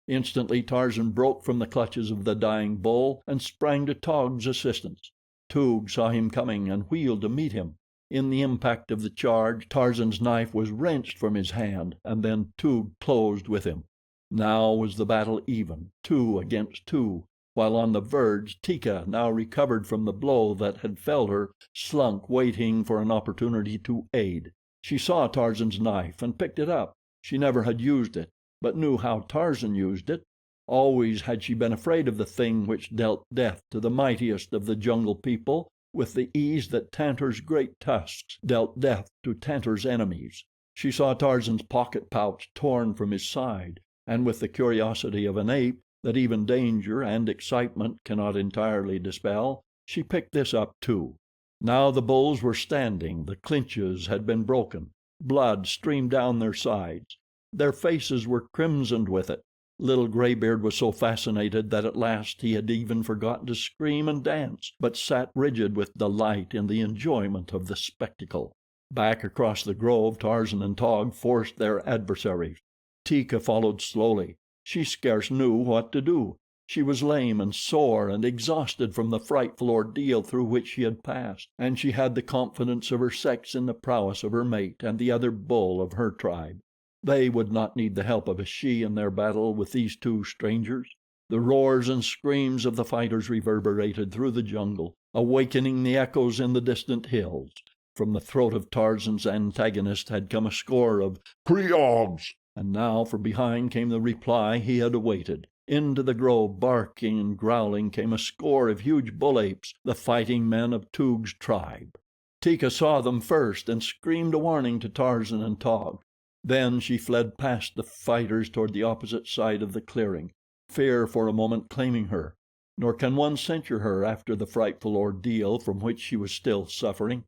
Instantly Tarzan broke from the clutches of the dying bull and sprang to Taug's assistance. Toog saw him coming and wheeled to meet him. In the impact of the charge Tarzan's knife was wrenched from his hand, and then Toog closed with him. Now was the battle even, 2 against 2, while on the verge Teeka, now recovered from the blow that had felled her, slunk waiting for an opportunity to aid. She saw Tarzan's knife and picked it up. She never had used it, but knew how Tarzan used it. Always had she been afraid of the thing which dealt death to the mightiest of the jungle people with the ease that Tantor's great tusks dealt death to Tantor's enemies. She saw Tarzan's pocket pouch torn from his side, and with the curiosity of an ape that even danger and excitement cannot entirely dispel, she picked this up too. Now the bulls were standing. The clinches had been broken. Blood streamed down their sides. Their faces were crimsoned with it. Little Graybeard was so fascinated that at last he had even forgotten to scream and dance, but sat rigid with delight in the enjoyment of the spectacle. Back across the grove Tarzan and Taug forced their adversaries. Teeka followed slowly. She scarce knew what to do. She was lame and sore and exhausted from the frightful ordeal through which she had passed, and she had the confidence of her sex in the prowess of her mate and the other bull of her tribe. They would not need the help of a she in their battle with these 2 strangers. The roars and screams of the fighters reverberated through the jungle, awakening the echoes in the distant hills. From the throat of Tarzan's antagonist had come a score of "Kreogs!" and now from behind came the reply he had awaited. Into the grove, barking and growling, came a score of huge bull apes, the fighting men of Toog's tribe. Teeka saw them first and screamed a warning to Tarzan and Taug. Then she fled past the fighters toward the opposite side of the clearing, fear for a moment claiming her. Nor can one censure her after the frightful ordeal from which she was still suffering.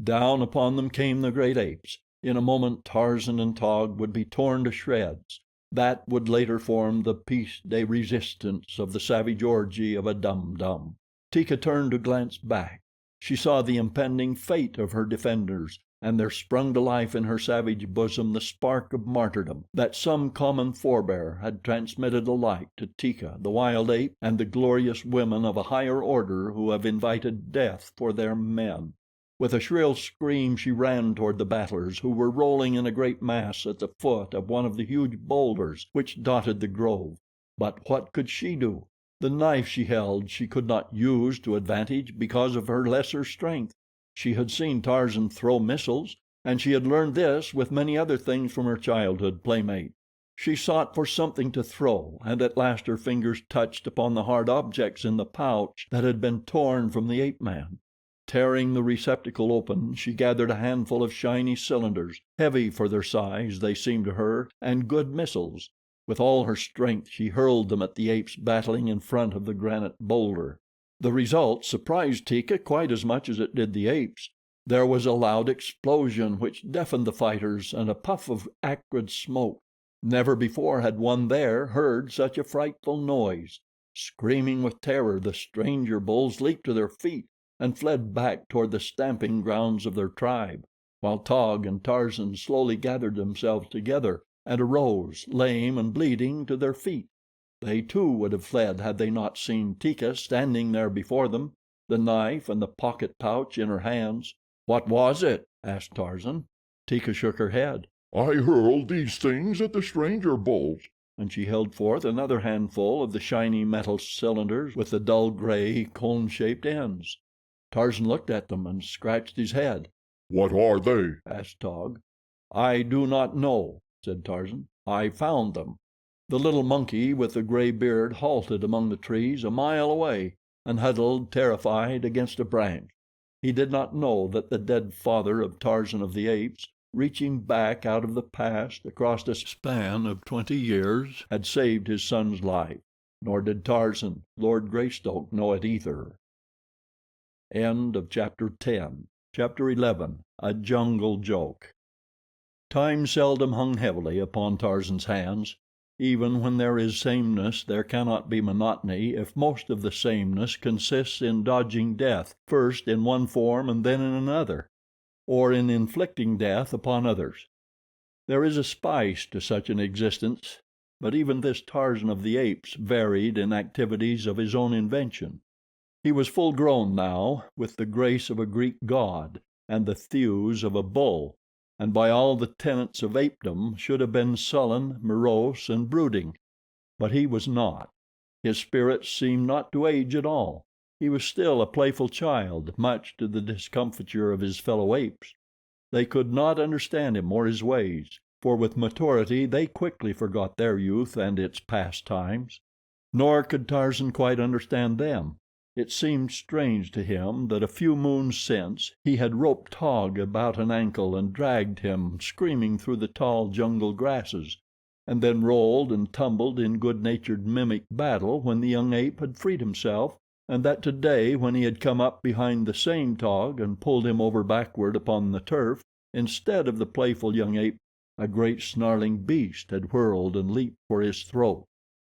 Down upon them came the great apes. In a moment Tarzan and Taug would be torn to shreds. That would later form the piece de resistance of the savage orgy of a Dum-Dum. Teeka turned to glance back. She saw the impending fate of her defenders, and there sprung to life in her savage bosom the spark of martyrdom that some common forebear had transmitted alike to Teeka, the wild ape, and the glorious women of a higher order who have invited death for their men. With a shrill scream she ran toward the battlers, who were rolling in a great mass at the foot of one of the huge boulders which dotted the grove. But what could she do? The knife she held she could not use to advantage because of her lesser strength. She had seen Tarzan throw missiles, and she had learned this with many other things from her childhood playmate. She sought for something to throw, and at last her fingers touched upon the hard objects in the pouch that had been torn from the ape man. Tearing the receptacle open, she gathered a handful of shiny cylinders, heavy for their size they seemed to her, and good missiles. With all her strength she hurled them at the apes battling in front of the granite boulder. The result surprised Teeka quite as much as it did the apes. There was a loud explosion which deafened the fighters, and a puff of acrid smoke. Never before had one there heard such a frightful noise. Screaming with terror, the stranger bulls leaped to their feet and fled back toward the stamping grounds of their tribe, while Taug and Tarzan slowly gathered themselves together and arose, lame and bleeding, to their feet. They too would have fled had they not seen Teeka standing there before them, the knife and the pocket pouch in her hands. "What was it?" asked Tarzan. Teeka shook her head. "I hurled these things at the stranger bulls," and she held forth another handful of the shiny metal cylinders with the dull gray, cone-shaped ends. Tarzan looked at them and scratched his head. "What are they?" asked Taug. "I do not know," said Tarzan. "I found them." The little monkey with the gray beard halted among the trees a mile away and huddled terrified against a branch. He did not know that the dead father of Tarzan of the Apes, reaching back out of the past across a span of 20 years, had saved his son's life. Nor did Tarzan, Lord Greystoke, know it either. End of chapter 10. Chapter 11. A Jungle Joke. Time seldom hung heavily upon Tarzan's hands. Even when there is sameness there cannot be monotony if most of the sameness consists in dodging death first in one form and then in another, or in inflicting death upon others. There is a spice to such an existence, but even this Tarzan of the Apes varied in activities of his own invention. He was full grown now, with the grace of a Greek god and the thews of a bull, and by all the tenets of apedom should have been sullen, morose, and brooding. But he was not. His spirits seemed not to age at all. He was still a playful child, much to the discomfiture of his fellow apes. They could not understand him or his ways, for with maturity they quickly forgot their youth and its pastimes. Nor could Tarzan quite understand them. It seemed strange to him that a few moons since he had roped Taug about an ankle and dragged him screaming through the tall jungle grasses, and then rolled and tumbled in good-natured mimic battle when the young ape had freed himself, and that today when he had come up behind the same Taug and pulled him over backward upon the turf, instead of the playful young ape, a great snarling beast had whirled and leaped for his throat.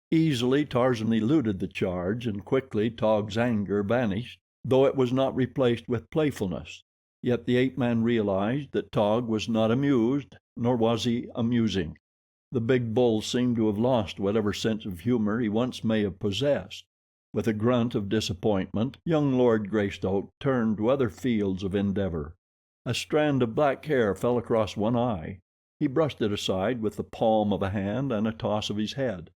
Easily Tarzan eluded the charge, and quickly Taug's anger vanished, though it was not replaced with playfulness. Yet the ape man realized that Taug was not amused, nor was he amusing. The big bull seemed to have lost whatever sense of humor he once may have possessed. With a grunt of disappointment, young Lord Greystoke turned to other fields of endeavor. A strand of black hair fell across one eye. He brushed it aside with the palm of a hand and a toss of his head.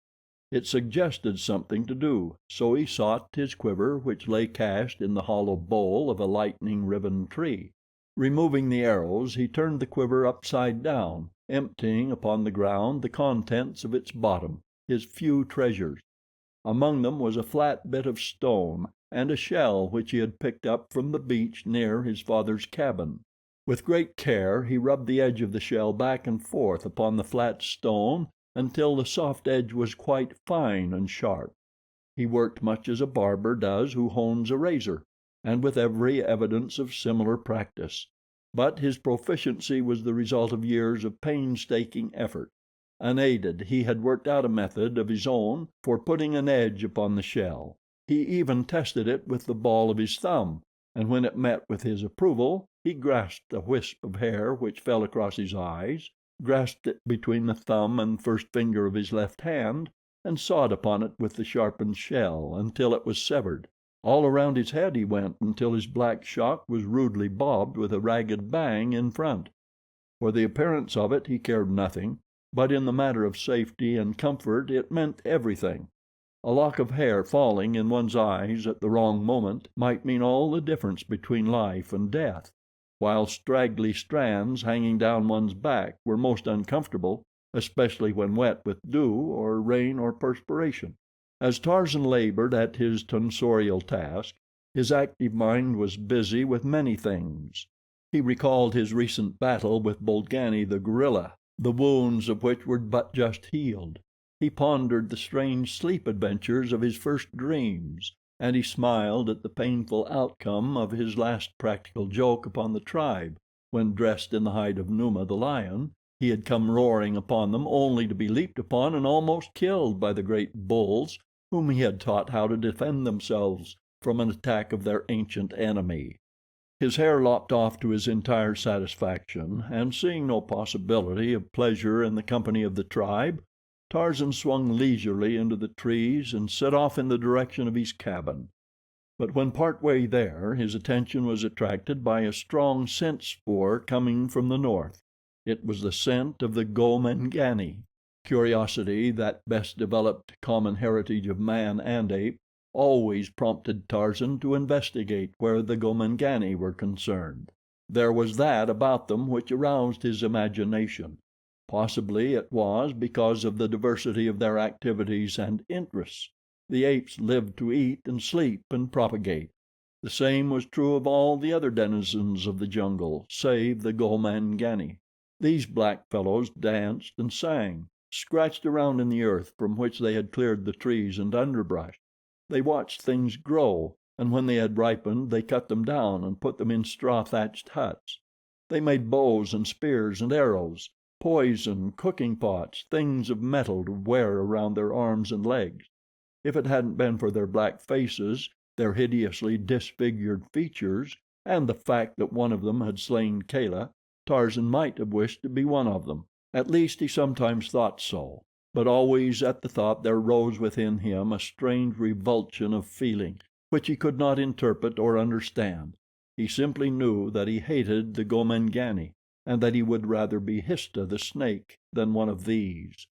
It suggested something to do, so he sought his quiver, which lay cached in the hollow bole of a lightning-riven tree. Removing the arrows, he turned the quiver upside down, emptying upon the ground the contents of its bottom, his few treasures. Among them was a flat bit of stone and a shell which he had picked up from the beach near his father's cabin. With great care he rubbed the edge of the shell back and forth upon the flat stone until the soft edge was quite fine and sharp. He worked much as a barber does who hones a razor, and with every evidence of similar practice, but his proficiency was the result of years of painstaking effort. Unaided, he had worked out a method of his own for putting an edge upon the shell. He even tested it with the ball of his thumb, and when it met with his approval, he grasped a wisp of hair which fell across his eyes, grasped it between the thumb and first finger of his left hand, and sawed upon it with the sharpened shell until it was severed. All around his head he went until his black shock was rudely bobbed with a ragged bang in front. For the appearance of it he cared nothing, but in the matter of safety and comfort it meant everything. A lock of hair falling in one's eyes at the wrong moment might mean all the difference between life and death, while straggly strands hanging down one's back were most uncomfortable, especially when wet with dew or rain or perspiration. As Tarzan labored at his tonsorial task, his active mind was busy with many things. He recalled his recent battle with Bolgani the gorilla, the wounds of which were but just healed. He pondered the strange sleep adventures of his first dreams, and he smiled at the painful outcome of his last practical joke upon the tribe, when, dressed in the hide of Numa the lion, he had come roaring upon them only to be leaped upon and almost killed by the great bulls whom he had taught how to defend themselves from an attack of their ancient enemy. His hair lopped off to his entire satisfaction, and seeing no possibility of pleasure in the company of the tribe, Tarzan swung leisurely into the trees and set off in the direction of his cabin. But when part way there his attention was attracted by a strong scent spoor coming from the north. It was the scent of the Gomangani. Curiosity, that best developed common heritage of man and ape, always prompted Tarzan to investigate where the Gomangani were concerned. There was that about them which aroused his imagination. Possibly it was because of the diversity of their activities and interests. The apes lived to eat and sleep and propagate. The same was true of all the other denizens of the jungle, save the Gomangani. These black fellows danced and sang, scratched around in the earth from which they had cleared the trees and underbrush. They watched things grow, and when they had ripened they cut them down and put them in straw-thatched huts. They made bows and spears and arrows, poison, cooking pots, things of metal to wear around their arms and legs. If it hadn't been for their black faces, their hideously disfigured features, and the fact that one of them had slain Kala, Tarzan might have wished to be one of them. At least he sometimes thought so. But always at the thought there rose within him a strange revulsion of feeling which he could not interpret or understand. He simply knew that he hated the Gomangani, and that he would rather be Histah the snake than one of these.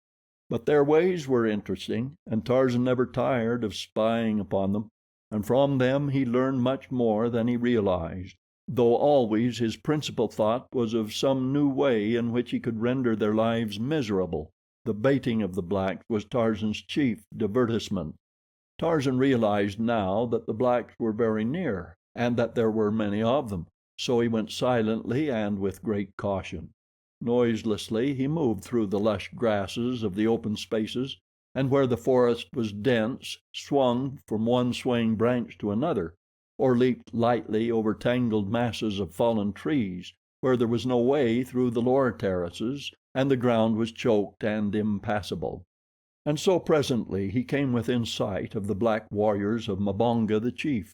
But their ways were interesting, and Tarzan never tired of spying upon them, and from them he learned much more than he realized, though always his principal thought was of some new way in which he could render their lives miserable. The baiting of the blacks was Tarzan's chief divertissement. Tarzan realized now that the blacks were very near, and that there were many of them, so he went silently and with great caution. Noiselessly he moved through the lush grasses of the open spaces, and where the forest was dense swung from one swaying branch to another, or leaped lightly over tangled masses of fallen trees where there was no way through the lower terraces and the ground was choked and impassable. And so presently he came within sight of the black warriors of Mbonga the chief.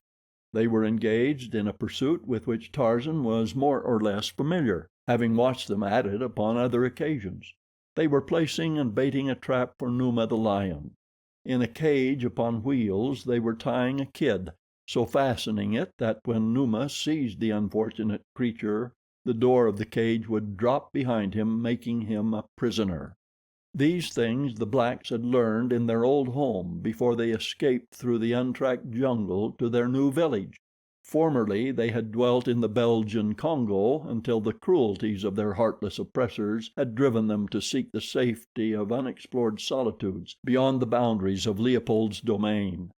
They were engaged in a pursuit with which Tarzan was more or less familiar, having watched them at it upon other occasions. They were placing and baiting a trap for Numa the lion. In a cage upon wheels they were tying a kid, so fastening it that when Numa seized the unfortunate creature the door of the cage would drop behind him, making him a prisoner. These things the blacks had learned in their old home before they escaped through the untracked jungle to their new village. Formerly they had dwelt in the Belgian Congo until the cruelties of their heartless oppressors had driven them to seek the safety of unexplored solitudes beyond the boundaries of Leopold's domain.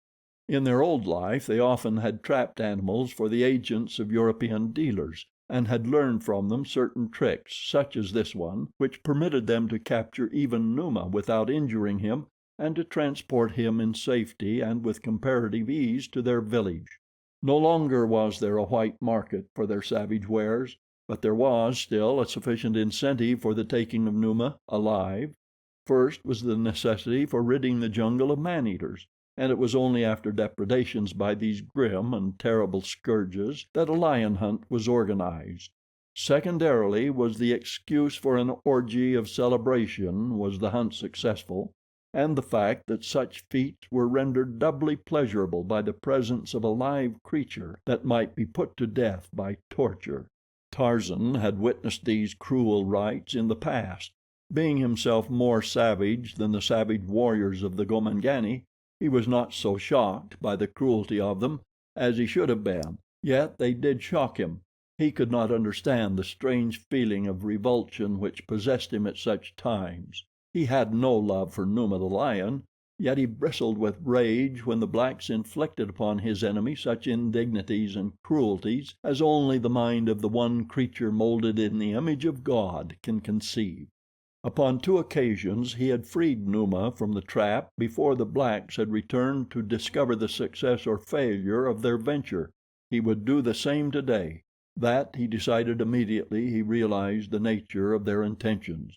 In their old life they often had trapped animals for the agents of European dealers, and had learned from them certain tricks, such as this one, which permitted them to capture even Numa without injuring him and to transport him in safety and with comparative ease to their village. No longer was there a white market for their savage wares, but there was still a sufficient incentive for the taking of Numa alive. First was the necessity for ridding the jungle of man-eaters, and it was only after depredations by these grim and terrible scourges that a lion hunt was organized. Secondarily was the excuse for an orgy of celebration was the hunt successful, and the fact that such feats were rendered doubly pleasurable by the presence of a live creature that might be put to death by torture. Tarzan had witnessed these cruel rites in the past. Being himself more savage than the savage warriors of the Gomangani, he was not so shocked by the cruelty of them as he should have been, yet they did shock him. He could not understand the strange feeling of revulsion which possessed him at such times. He had no love for Numa the lion, yet he bristled with rage when the blacks inflicted upon his enemy such indignities and cruelties as only the mind of the one creature molded in the image of God can conceive. Upon 2 occasions he had freed Numa from the trap before the blacks had returned to discover the success or failure of their venture. He would do the same today. That he decided immediately he realized the nature of their intentions.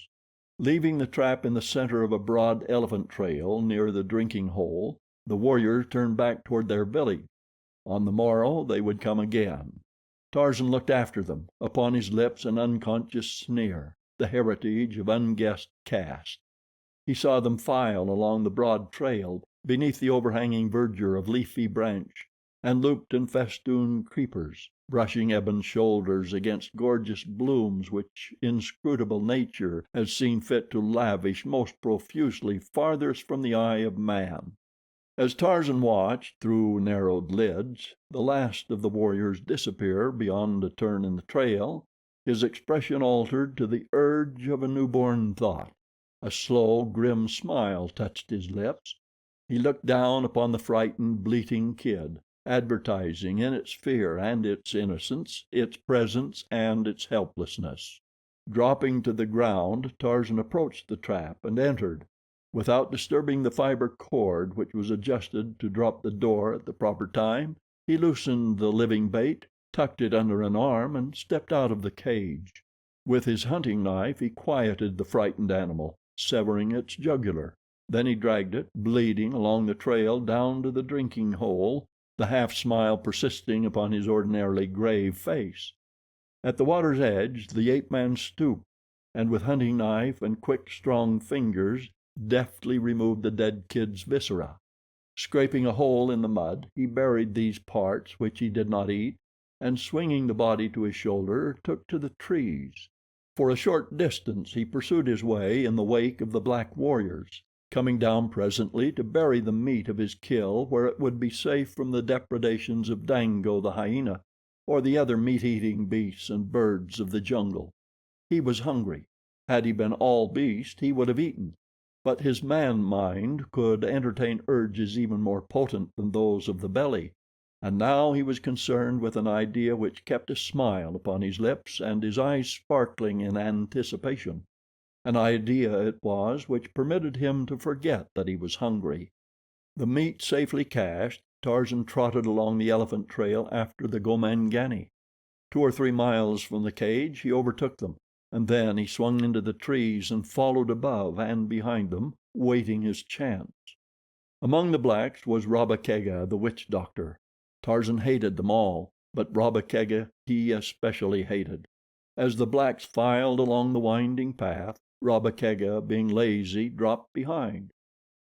Leaving the trap in the center of a broad elephant trail near the drinking hole, the warriors turned back toward their village. On the morrow they would come again. Tarzan looked after them, upon his lips an unconscious sneer, the heritage of unguessed caste. He saw them file along the broad trail beneath the overhanging verdure of leafy branch and looped and festooned creepers, brushing ebon shoulders against gorgeous blooms which inscrutable nature has seen fit to lavish most profusely farthest from the eye of man. As Tarzan watched through narrowed lids the last of the warriors disappear beyond a turn in the trail, his expression altered to the urge of a newborn thought. A slow, grim smile touched his lips. He looked down upon the frightened, bleating kid, advertising in its fear and its innocence, its presence and its helplessness. Dropping to the ground, Tarzan approached the trap and entered. Without disturbing the fiber cord which was adjusted to drop the door at the proper time, he loosened the living bait, tucked it under an arm and stepped out of the cage. With his hunting knife he quieted the frightened animal, severing its jugular. Then he dragged it, bleeding, along the trail down to the drinking hole, the half smile persisting upon his ordinarily grave face. At the water's edge the ape-man stooped, and with hunting knife and quick, strong fingers deftly removed the dead kid's viscera. Scraping a hole in the mud, he buried these parts which he did not eat, and swinging the body to his shoulder, took to the trees. For a short distance he pursued his way in the wake of the black warriors, coming down presently to bury the meat of his kill where it would be safe from the depredations of Dango the hyena or the other meat-eating beasts and birds of the jungle. He was hungry. Had he been all beast he would have eaten, but his man mind could entertain urges even more potent than those of the belly, and now he was concerned with an idea which kept a smile upon his lips and his eyes sparkling in anticipation. An idea it was which permitted him to forget that he was hungry. The meat safely cached, Tarzan trotted along the elephant trail after the Gomangani. 2 or 3 miles from the cage he overtook them, and then he swung into the trees and followed above and behind them, waiting his chance. Among the blacks was Rabba Kega, the witch doctor. Tarzan hated them all, but Rabba Kega he especially hated. As the blacks filed along the winding path, Rabba Kega, being lazy, dropped behind.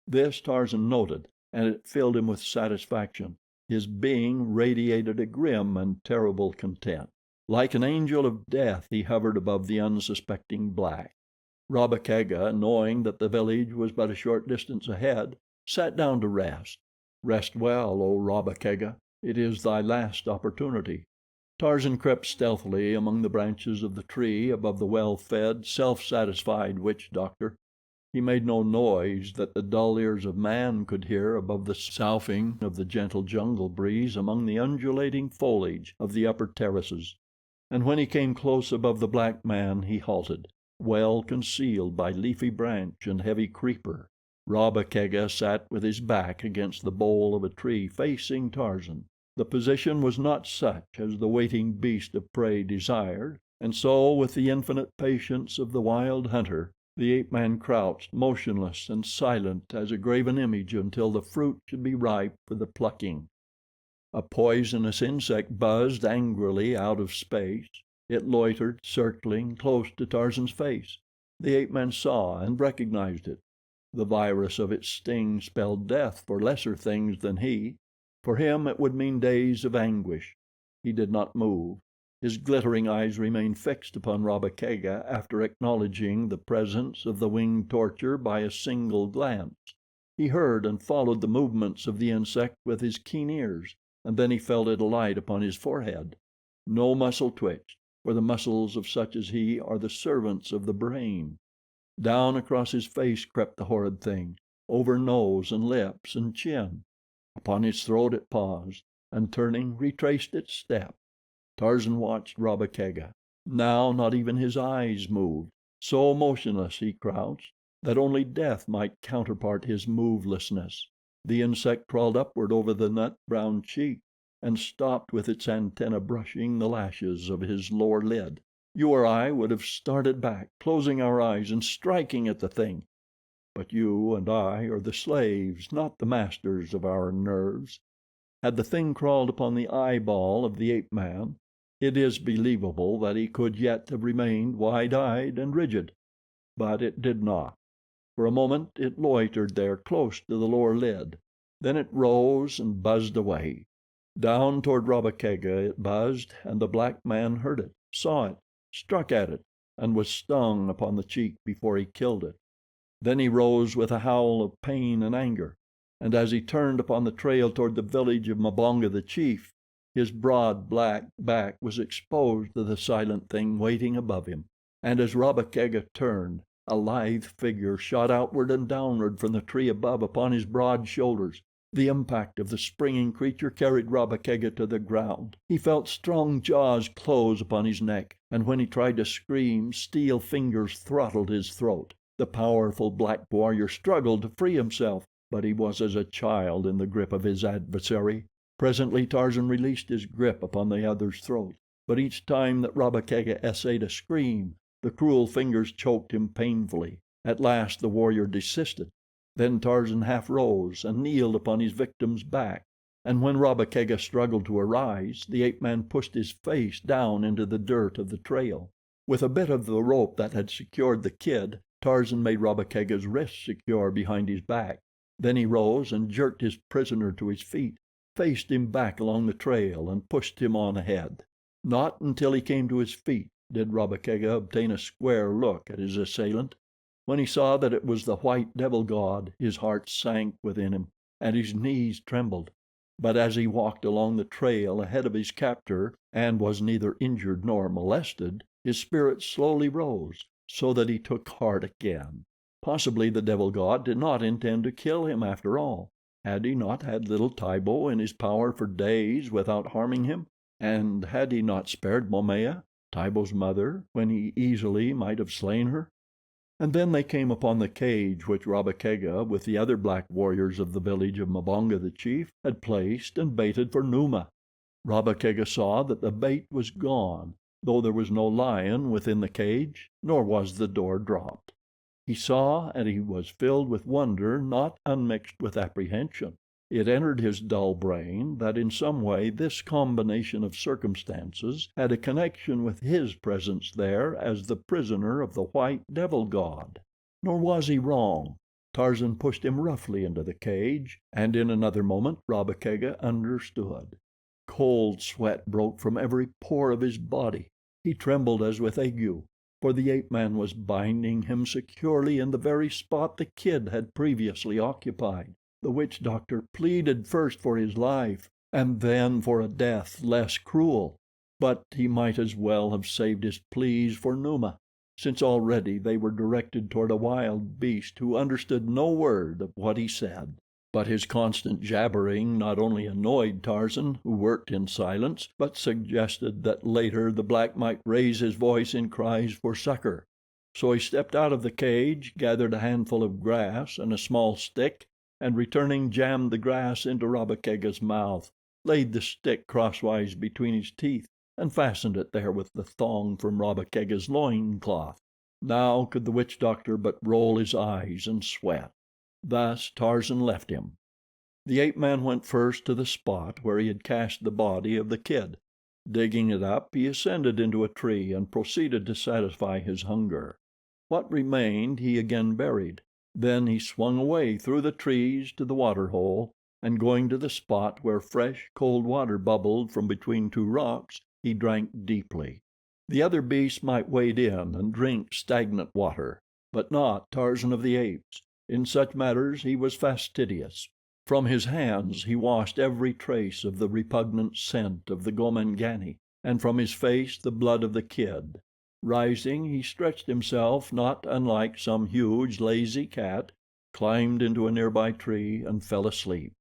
This Tarzan noted, and it filled him with satisfaction. His being radiated a grim and terrible content. Like an angel of death he hovered above the unsuspecting black. Rabba Kega, knowing that the village was but a short distance ahead, sat down to rest. Rest well, O Rabba Kega. It is thy last opportunity." Tarzan crept stealthily among the branches of the tree above the well-fed, self-satisfied witch doctor. He made no noise that the dull ears of man could hear above the soughing of the gentle jungle breeze among the undulating foliage of the upper terraces, and when he came close above the black man he halted, well concealed by leafy branch and heavy creeper. Rabba Kega sat with his back against the bole of a tree facing Tarzan. The position was not such as the waiting beast of prey desired, and so, with the infinite patience of the wild hunter, the ape-man crouched motionless and silent as a graven image until the fruit should be ripe for the plucking. A poisonous insect buzzed angrily out of space. It loitered, circling, close to Tarzan's face. The ape-man saw and recognized it. The virus of its sting spelled death for lesser things than he. For him it would mean days of anguish. He did not move. His glittering eyes remained fixed upon Rabba Kega after acknowledging the presence of the winged torture by a single glance. He heard and followed the movements of the insect with his keen ears, and then he felt it alight upon his forehead. No muscle twitched, for the muscles of such as he are the servants of the brain. Down across his face crept the horrid thing, over nose and lips and chin. Upon his throat it paused, and turning, retraced its steps. Tarzan watched Rabba Kega. Now not even his eyes moved. So motionless he crouched that only death might counterpart his movelessness. The insect crawled upward over the nut-brown cheek and stopped with its antennae brushing the lashes of his lower lid. You or I would have started back, closing our eyes and striking at the thing. But you and I are the slaves, not the masters of our nerves. Had the thing crawled upon the eyeball of the ape-man, it is believable that he could yet have remained wide-eyed and rigid. But it did not. For a moment it loitered there close to the lower lid. Then it rose and buzzed away. Down toward Rabba Kega it buzzed, and the black man heard it, saw it, struck at it, and was stung upon the cheek before he killed it. Then he rose with a howl of pain and anger, and as he turned upon the trail toward the village of Mbonga the chief, his broad black back was exposed to the silent thing waiting above him, and as Rabba Kega turned, a lithe figure shot outward and downward from the tree above upon his broad shoulders. The impact of the springing creature carried Rabba Kega to the ground. He felt strong jaws close upon his neck, and when he tried to scream, steel fingers throttled his throat. The powerful black warrior struggled to free himself, but he was as a child in the grip of his adversary. Presently Tarzan released his grip upon the other's throat, but each time that Rabba Kega essayed a scream, the cruel fingers choked him painfully. At last the warrior desisted. Then Tarzan half rose and kneeled upon his victim's back, and when Rabba Kega struggled to arise, the ape-man pushed his face down into the dirt of the trail. With a bit of the rope that had secured the kid, Tarzan made Rabba Kega's wrists secure behind his back. Then he rose and jerked his prisoner to his feet, faced him back along the trail, and pushed him on ahead. Not until he came to his feet did Rabba Kega obtain a square look at his assailant. When he saw that it was the white devil god, his heart sank within him, and his knees trembled. But as he walked along the trail ahead of his captor, and was neither injured nor molested, his spirits slowly rose, so that he took heart again. Possibly the devil god did not intend to kill him after all. Had he not had little Tibo in his power for days without harming him? And had he not spared Momaya, Tibo's mother, when he easily might have slain her? And then they came upon the cage which Rabba Kega, with the other black warriors of the village of Mbonga the chief, had placed and baited for Numa. Rabba Kega saw that the bait was gone, though there was no lion within the cage, nor was the door dropped. He saw, and he was filled with wonder not unmixed with apprehension. It entered his dull brain that in some way this combination of circumstances had a connection with his presence there as the prisoner of the white devil god. Nor was he wrong. Tarzan pushed him roughly into the cage, and in another moment Rabba Kega understood. Cold sweat broke from every pore of his body. He trembled as with ague, for the ape-man was binding him securely in the very spot the kid had previously occupied. The witch doctor pleaded first for his life, and then for a death less cruel. But he might as well have saved his pleas for Numa, since already they were directed toward a wild beast who understood no word of what he said. But his constant jabbering not only annoyed Tarzan, who worked in silence, but suggested that later the black might raise his voice in cries for succor. So he stepped out of the cage, gathered a handful of grass and a small stick, and returning jammed the grass into Rabba Kega's mouth, laid the stick crosswise between his teeth, and fastened it there with the thong from Rabba Kega's loin cloth. Now could the witch doctor but roll his eyes and sweat. Thus Tarzan left him. The ape-man went first to the spot where he had cached the body of the kid. Digging it up, he ascended into a tree and proceeded to satisfy his hunger. What remained he again buried. Then he swung away through the trees to the water hole, and going to the spot where fresh, cold water bubbled from between two rocks, he drank deeply. The other beasts might wade in and drink stagnant water, but not Tarzan of the Apes. In such matters he was fastidious. From his hands he washed every trace of the repugnant scent of the Mangani, and from his face the blood of the kid. Rising, he stretched himself not unlike some huge, lazy cat, climbed into a nearby tree, and fell asleep.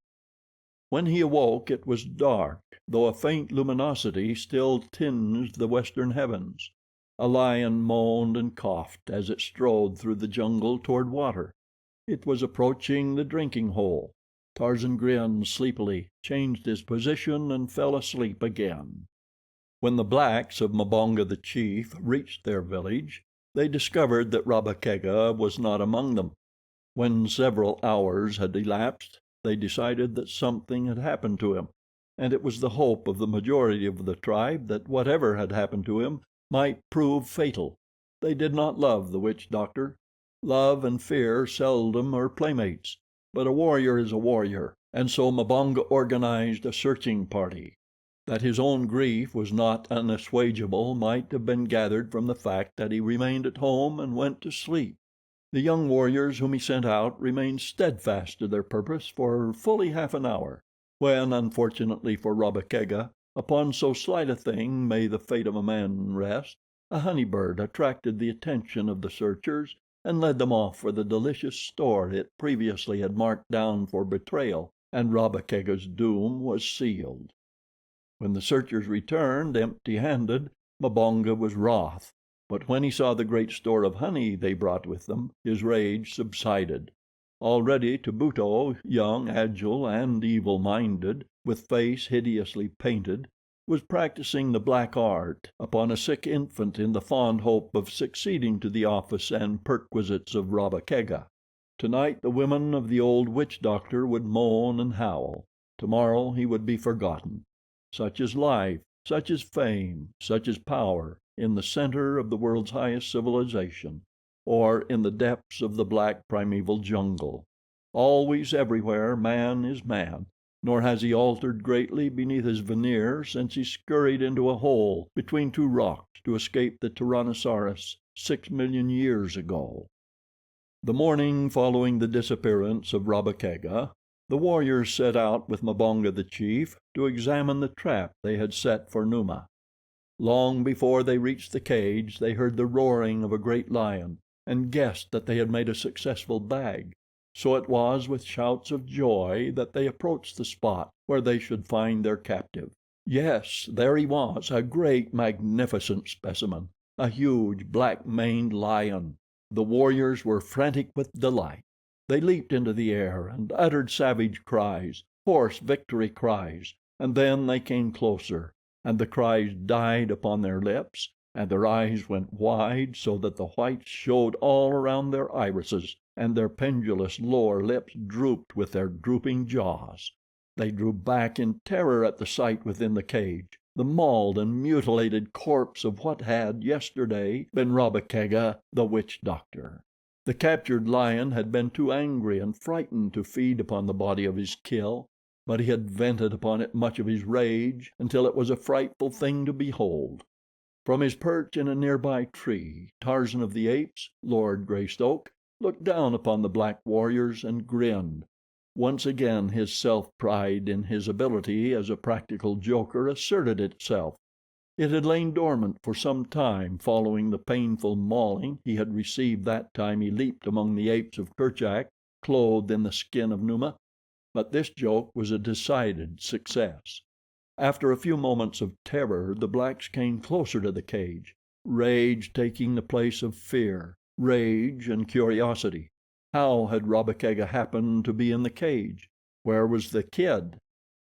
When he awoke it was dark, though a faint luminosity still tinged the western heavens. A lion moaned and coughed as it strode through the jungle toward water. It was approaching the drinking hole. Tarzan grinned sleepily, changed his position, and fell asleep again. When the blacks of Mbonga the chief reached their village, they discovered that Rabba Kega was not among them. When several hours had elapsed, they decided that something had happened to him, and it was the hope of the majority of the tribe that whatever had happened to him might prove fatal. They did not love the witch doctor. Love and fear seldom are playmates, but a warrior is a warrior, and so Mbonga organized a searching party. That his own grief was not unassuageable might have been gathered from the fact that he remained at home and went to sleep. The young warriors whom he sent out remained steadfast to their purpose for fully half an hour, when, unfortunately for Rabba Kega, upon so slight a thing may the fate of a man rest, a honey bird attracted the attention of the searchers and led them off for the delicious store it previously had marked down for betrayal, and Rabba Kega's doom was sealed. When the searchers returned empty-handed, Mbonga was wroth, but when he saw the great store of honey they brought with them, his rage subsided. Already Tubuto, young, agile, and evil-minded, with face hideously painted, was practicing the black art upon a sick infant in the fond hope of succeeding to the office and perquisites of Rabba Kega. Tonight the women of the old witch doctor would moan and howl. Tomorrow he would be forgotten. Such is life, such is fame, such is power, in the center of the world's highest civilization, or in the depths of the black primeval jungle. Always, everywhere, man is man, nor has he altered greatly beneath his veneer since he scurried into a hole between two rocks to escape the Tyrannosaurus 6 million years ago. The morning following the disappearance of Rabba Kega, the warriors set out with Mbonga the chief to examine the trap they had set for Numa. Long before they reached the cage they heard the roaring of a great lion and guessed that they had made a successful bag. So it was with shouts of joy that they approached the spot where they should find their captive. Yes, there he was, a great, magnificent specimen, a huge, black-maned lion. The warriors were frantic with delight. They leaped into the air and uttered savage cries, hoarse victory cries, and then they came closer, and the cries died upon their lips, and their eyes went wide so that the whites showed all around their irises, and their pendulous lower lips drooped with their drooping jaws. They drew back in terror at the sight within the cage, the mauled and mutilated corpse of what had, yesterday, been Rabba Kega, the witch doctor. The captured lion had been too angry and frightened to feed upon the body of his kill, but he had vented upon it much of his rage until it was a frightful thing to behold. From his perch in a nearby tree, Tarzan of the Apes, Lord Greystoke, looked down upon the black warriors and grinned. Once again his self-pride in his ability as a practical joker asserted itself. It had lain dormant for some time following the painful mauling he had received that time he leaped among the apes of Kerchak, clothed in the skin of Numa; but this joke was a decided success. After a few moments of terror the blacks came closer to the cage, rage taking the place of fear, rage and curiosity. How had Rabba Kega happened to be in the cage? Where was the kid?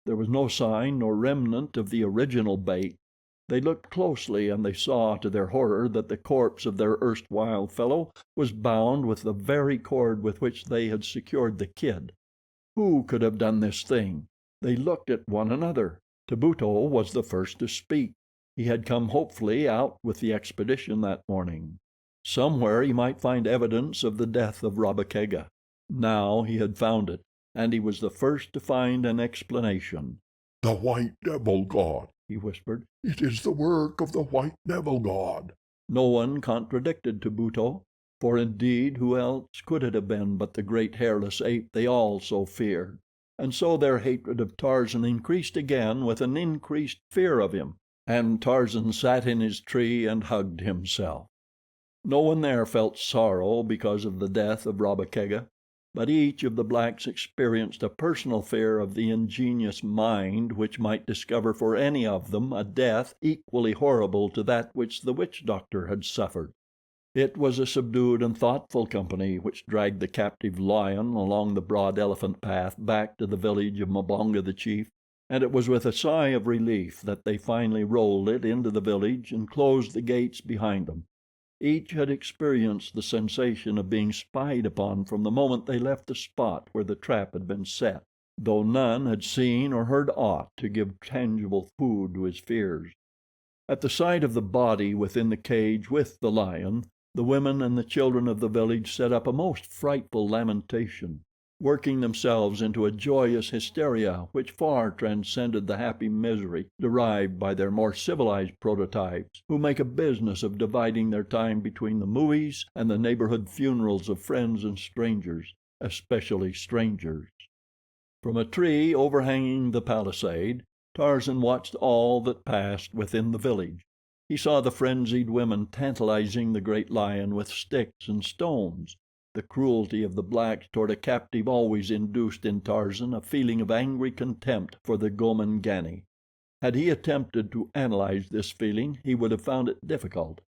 There was no sign nor remnant of the original bait. They looked closely and they saw to their horror that the corpse of their erstwhile fellow was bound with the very cord with which they had secured the kid. Who could have done this thing? They looked at one another. Tubuto was the first to speak. He had come hopefully out with the expedition that morning. Somewhere he might find evidence of the death of Rabba Kega. Now he had found it, and he was the first to find an explanation. "The white devil god," he whispered. "It is the work of the white devil god." No one contradicted Tubuto, for indeed who else could it have been but the great hairless ape they all so feared? And so their hatred of Tarzan increased again with an increased fear of him, and Tarzan sat in his tree and hugged himself. No one there felt sorrow because of the death of Rabba Kega, but each of the blacks experienced a personal fear of the ingenious mind which might discover for any of them a death equally horrible to that which the witch doctor had suffered. It was a subdued and thoughtful company which dragged the captive lion along the broad elephant path back to the village of Mbonga the chief, and it was with a sigh of relief that they finally rolled it into the village and closed the gates behind them. Each had experienced the sensation of being spied upon from the moment they left the spot where the trap had been set, though none had seen or heard aught to give tangible food to his fears. At the sight of the body within the cage with the lion, the women and the children of the village set up a most frightful lamentation, working themselves into a joyous hysteria which far transcended the happy misery derived by their more civilized prototypes, who make a business of dividing their time between the movies and the neighborhood funerals of friends and strangers, especially strangers. From a tree overhanging the palisade, Tarzan watched all that passed within the village. He saw the frenzied women tantalizing the great lion with sticks and stones. The cruelty of the blacks toward a captive always induced in Tarzan a feeling of angry contempt for the Gomangani. Had he attempted to analyze this feeling he would have found it difficult,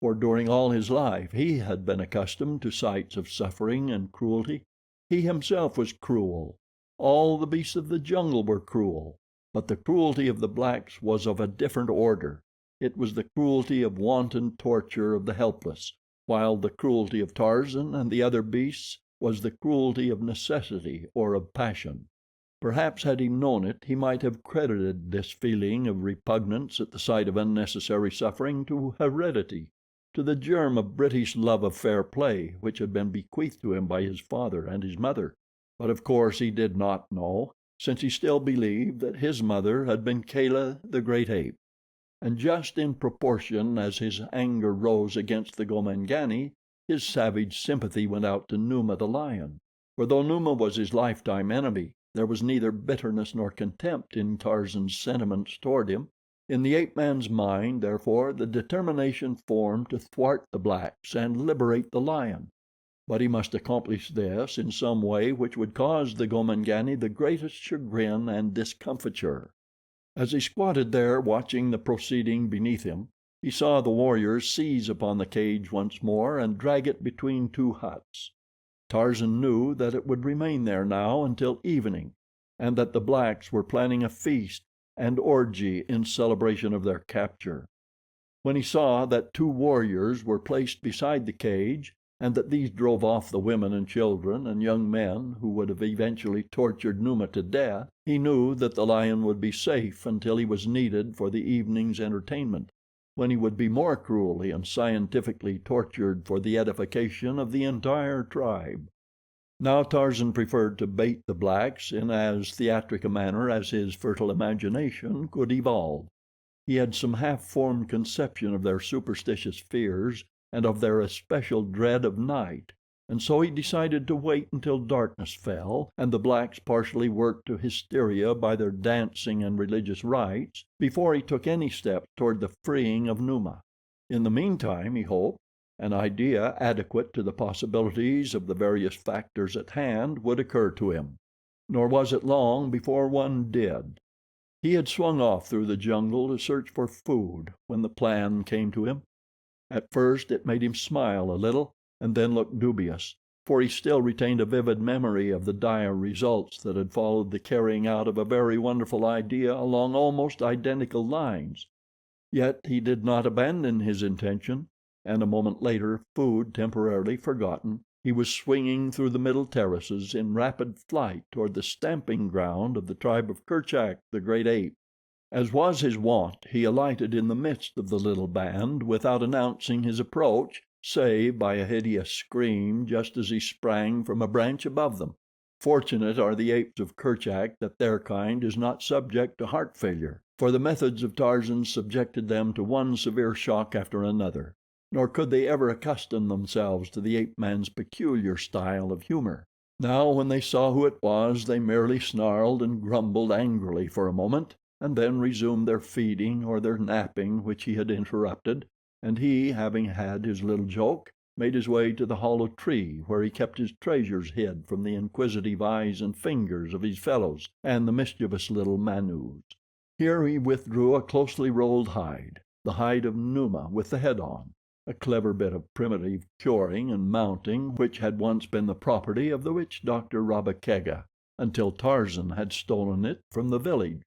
for during all his life he had been accustomed to sights of suffering and cruelty. He himself was cruel. All the beasts of the jungle were cruel, but the cruelty of the blacks was of a different order. It was the cruelty of wanton torture of the helpless, while the cruelty of Tarzan and the other beasts was the cruelty of necessity or of passion. Perhaps had he known it he might have credited this feeling of repugnance at the sight of unnecessary suffering to heredity, to the germ of British love of fair play which had been bequeathed to him by his father and his mother. But of course he did not know, since he still believed that his mother had been Kala the great ape. And just in proportion as his anger rose against the Gomangani, his savage sympathy went out to Numa the lion. For though Numa was his lifetime enemy, there was neither bitterness nor contempt in Tarzan's sentiments toward him. In the ape-man's mind, therefore, the determination formed to thwart the blacks and liberate the lion. But he must accomplish this in some way which would cause the Gomangani the greatest chagrin and discomfiture. As he squatted there watching the proceeding beneath him, he saw the warriors seize upon the cage once more and drag it between two huts. Tarzan knew that it would remain there now until evening, and that the blacks were planning a feast and orgy in celebration of their capture. When he saw that two warriors were placed beside the cage, and that these drove off the women and children and young men who would have eventually tortured Numa to death, he knew that the lion would be safe until he was needed for the evening's entertainment, when he would be more cruelly and scientifically tortured for the edification of the entire tribe. Now Tarzan preferred to bait the blacks in as theatric a manner as his fertile imagination could evolve. He had some half-formed conception of their superstitious fears and of their especial dread of night. and so he decided to wait until darkness fell and the blacks partially worked to hysteria by their dancing and religious rites before he took any steps toward the freeing of Numa. In the meantime, he hoped, an idea adequate to the possibilities of the various factors at hand would occur to him. Nor was it long before one did. He had swung off through the jungle to search for food when the plan came to him. At first it made him smile a little, and then look dubious, for he still retained a vivid memory of the dire results that had followed the carrying out of a very wonderful idea along almost identical lines. Yet he did not abandon his intention, and a moment later, food temporarily forgotten, he was swinging through the middle terraces in rapid flight toward the stamping ground of the tribe of Kerchak, the great ape. As was his wont, he alighted in the midst of the little band without announcing his approach, save by a hideous scream just as he sprang from a branch above them. Fortunate are the apes of Kerchak that their kind is not subject to heart failure, for the methods of Tarzan subjected them to one severe shock after another, nor could they ever accustom themselves to the ape-man's peculiar style of humor. Now when they saw who it was, they merely snarled and grumbled angrily for a moment, and then resumed their feeding or their napping which he had interrupted, and he, having had his little joke, made his way to the hollow tree where he kept his treasures hid from the inquisitive eyes and fingers of his fellows and the mischievous little Manus. Here he withdrew a closely rolled hide, the hide of Numa with the head on, a clever bit of primitive curing and mounting which had once been the property of the witch doctor Rabakega, until Tarzan had stolen it from the village.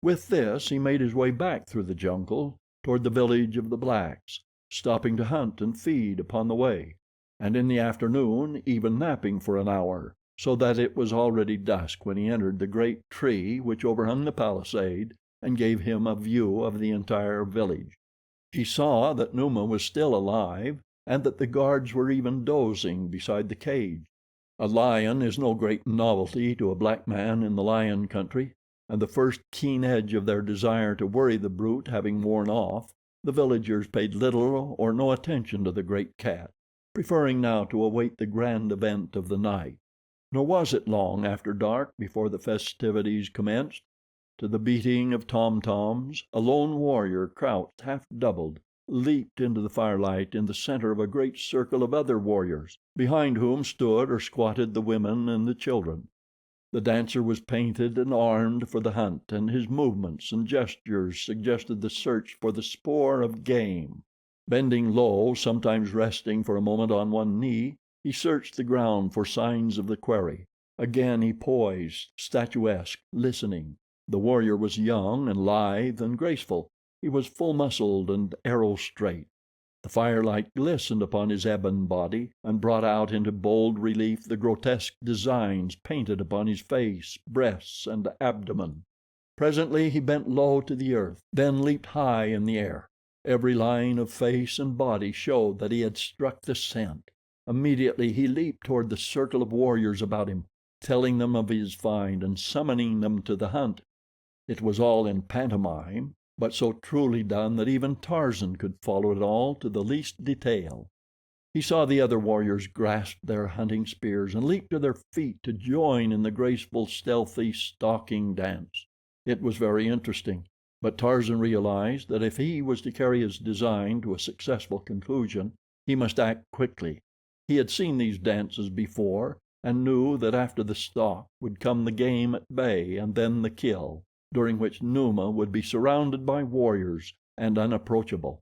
With this he made his way back through the jungle toward the village of the blacks, stopping to hunt and feed upon the way, and in the afternoon even napping for an hour, so that it was already dusk when he entered the great tree which overhung the palisade and gave him a view of the entire village. He saw that Numa was still alive and that the guards were even dozing beside the cage. A lion is no great novelty to a black man in the lion country, and the first keen edge of their desire to worry the brute having worn off, the villagers paid little or no attention to the great cat, preferring now to await the grand event of the night. Nor was it long after dark before the festivities commenced. To the beating of tom-toms, a lone warrior, crouched half doubled, leaped into the firelight in the center of a great circle of other warriors, behind whom stood or squatted the women and the children. The dancer was painted and armed for the hunt, and his movements and gestures suggested the search for the spoor of game. Bending low, sometimes resting for a moment on one knee, he searched the ground for signs of the quarry. Again he poised, statuesque, listening. The warrior was young and lithe and graceful. He was full-muscled and arrow-straight. The firelight glistened upon his ebon body and brought out into bold relief the grotesque designs painted upon his face, breasts, and abdomen. Presently he bent low to the earth, then leaped high in the air. Every line of face and body showed that he had struck the scent. Immediately he leaped toward the circle of warriors about him, telling them of his find and summoning them to the hunt. It was all in pantomime, but so truly done that even Tarzan could follow it all to the least detail. He saw the other warriors grasp their hunting spears and leap to their feet to join in the graceful, stealthy, stalking dance. It was very interesting, but Tarzan realized that if he was to carry his design to a successful conclusion, he must act quickly. He had seen these dances before and knew that after the stalk would come the game at bay and then the kill, during which Numa would be surrounded by warriors and unapproachable.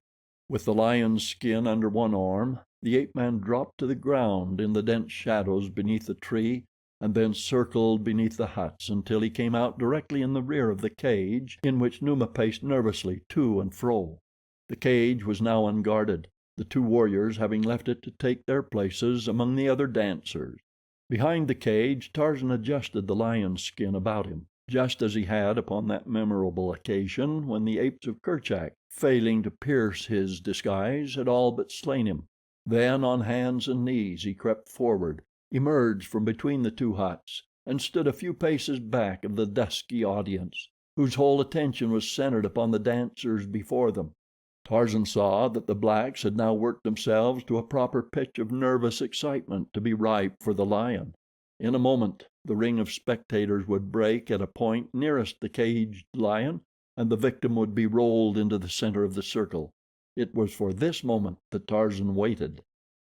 With the lion's skin under one arm, the ape-man dropped to the ground in the dense shadows beneath the tree and then circled beneath the huts until he came out directly in the rear of the cage in which Numa paced nervously to and fro. The cage was now unguarded, the two warriors having left it to take their places among the other dancers. Behind the cage Tarzan adjusted the lion's skin about him, just as he had upon that memorable occasion when the apes of Kerchak, failing to pierce his disguise, had all but slain him. Then on hands and knees he crept forward, emerged from between the two huts, and stood a few paces back of the dusky audience, whose whole attention was centered upon the dancers before them. Tarzan saw that the blacks had now worked themselves to a proper pitch of nervous excitement to be ripe for the lion. In a moment the ring of spectators would break at a point nearest the caged lion, and the victim would be rolled into the center of the circle. It was for this moment that Tarzan waited.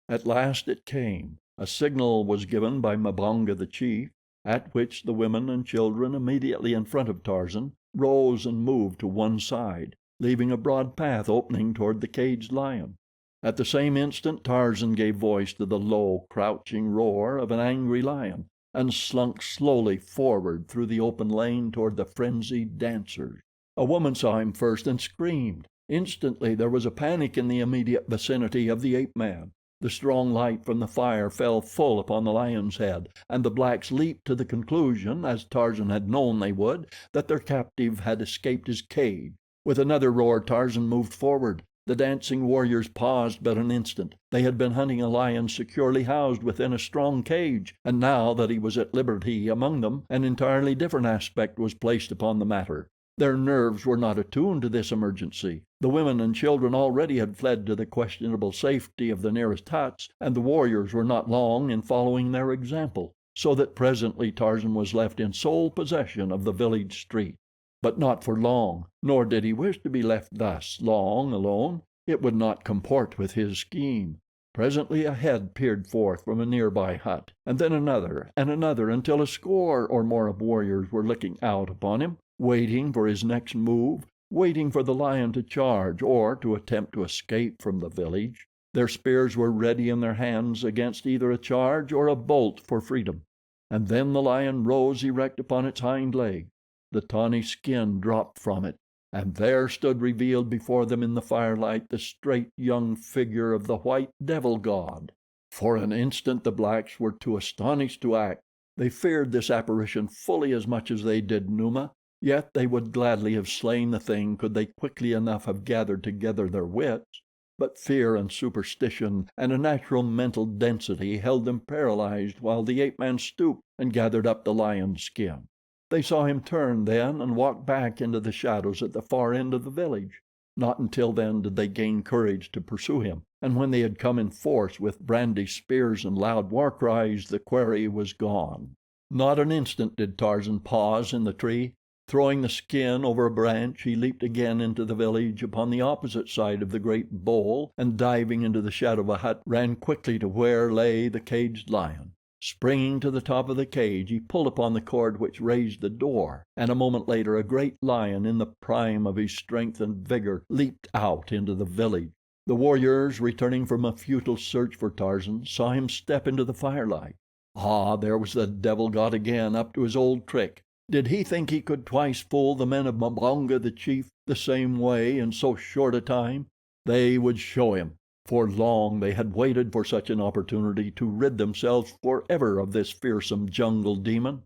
At last it came. A signal was given by Mbonga, the chief, at which the women and children immediately in front of Tarzan rose and moved to one side, leaving a broad path opening toward the caged lion. At the same instant Tarzan gave voice to the low, crouching roar of an angry lion, and slunk slowly forward through the open lane toward the frenzied dancers. A woman saw him first and screamed. Instantly there was a panic in the immediate vicinity of the ape-man. The strong light from the fire fell full upon the lion's head, and the blacks leaped to the conclusion, as Tarzan had known they would, that their captive had escaped his cage. With another roar Tarzan moved forward. The dancing warriors paused but an instant. They had been hunting a lion securely housed within a strong cage, and now that he was at liberty among them, an entirely different aspect was placed upon the matter. Their nerves were not attuned to this emergency. The women and children already had fled to the questionable safety of the nearest huts, and the warriors were not long in following their example, so that presently Tarzan was left in sole possession of the village street. But not for long, nor did he wish to be left thus long alone. It would not comport with his scheme. Presently a head peered forth from a nearby hut, and then another and another, until a score or more of warriors were looking out upon him, waiting for his next move, waiting for the lion to charge or to attempt to escape from the village. Their spears were ready in their hands against either a charge or a bolt for freedom. And then the lion rose erect upon its hind leg. The tawny skin dropped from it, and there stood revealed before them in the firelight the straight young figure of the white devil god. For an instant the blacks were too astonished to act. They feared this apparition fully as much as they did Numa. Yet they would gladly have slain the thing could they quickly enough have gathered together their wits. But fear and superstition and a natural mental density held them paralyzed while the ape-man stooped and gathered up the lion's skin. They saw him turn then and walk back into the shadows at the far end of the village. Not until then did they gain courage to pursue him, and when they had come in force with brandished spears and loud war cries the quarry was gone. Not an instant did Tarzan pause in the tree. Throwing the skin over a branch, he leaped again into the village upon the opposite side of the great bole, and diving into the shadow of a hut, ran quickly to where lay the caged lion. Springing to the top of the cage, he pulled upon the cord which raised the door, and a moment later a great lion in the prime of his strength and vigor leaped out into the village. The warriors, returning from a futile search for Tarzan, saw him step into the firelight. Ah, there was the devil god again, up to his old trick. Did he think he could twice fool the men of Mbonga, the chief, the same way in so short a time? They would show him. For long they had waited for such an opportunity to rid themselves forever of this fearsome jungle demon.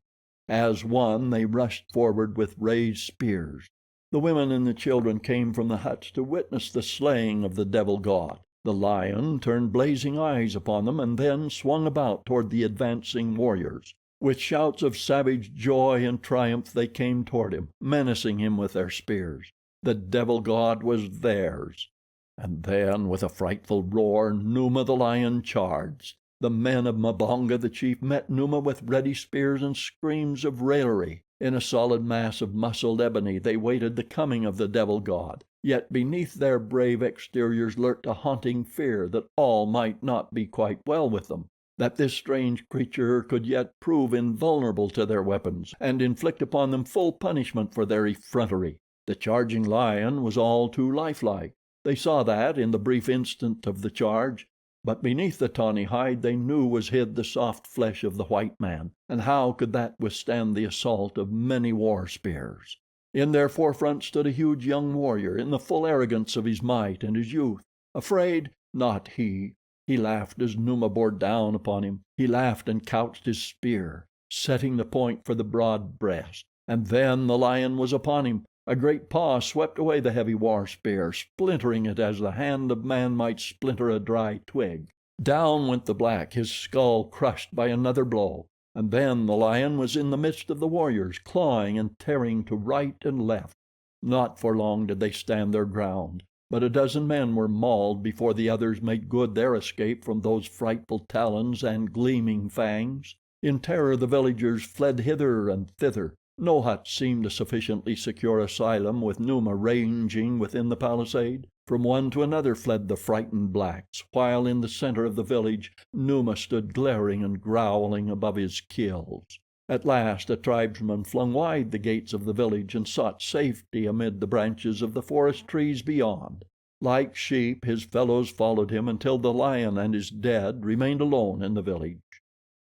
As one they rushed forward with raised spears. The women and the children came from the huts to witness the slaying of the devil god. The lion turned blazing eyes upon them and then swung about toward the advancing warriors. With shouts of savage joy and triumph they came toward him, menacing him with their spears. The devil god was theirs. And then, with a frightful roar, Numa the lion charged. The men of Mbonga the chief met Numa with ready spears and screams of raillery. In a solid mass of muscled ebony they waited the coming of the devil god, yet beneath their brave exteriors lurked a haunting fear that all might not be quite well with them, that this strange creature could yet prove invulnerable to their weapons and inflict upon them full punishment for their effrontery. The charging lion was all too lifelike. They saw that in the brief instant of the charge, but beneath the tawny hide they knew was hid the soft flesh of the white man, and how could that withstand the assault of many war spears? In their forefront stood a huge young warrior in the full arrogance of his might and his youth. Afraid? Not he. He laughed as Numa bore down upon him. He laughed and couched his spear, setting the point for the broad breast. And then the lion was upon him. A great paw swept away the heavy war spear, splintering it as the hand of man might splinter a dry twig. Down went the black, his skull crushed by another blow. And then the lion was in the midst of the warriors, clawing and tearing to right and left. Not for long did they stand their ground. but a dozen men were mauled before the others made good their escape from those frightful talons and gleaming fangs. In terror the villagers fled hither and thither. No hut seemed a sufficiently secure asylum with Numa ranging within the palisade. From one to another fled the frightened blacks, while in the center of the village Numa stood glaring and growling above his kills. At last a tribesman flung wide the gates of the village and sought safety amid the branches of the forest trees beyond. Like sheep his fellows followed him until the lion and his dead remained alone in the village.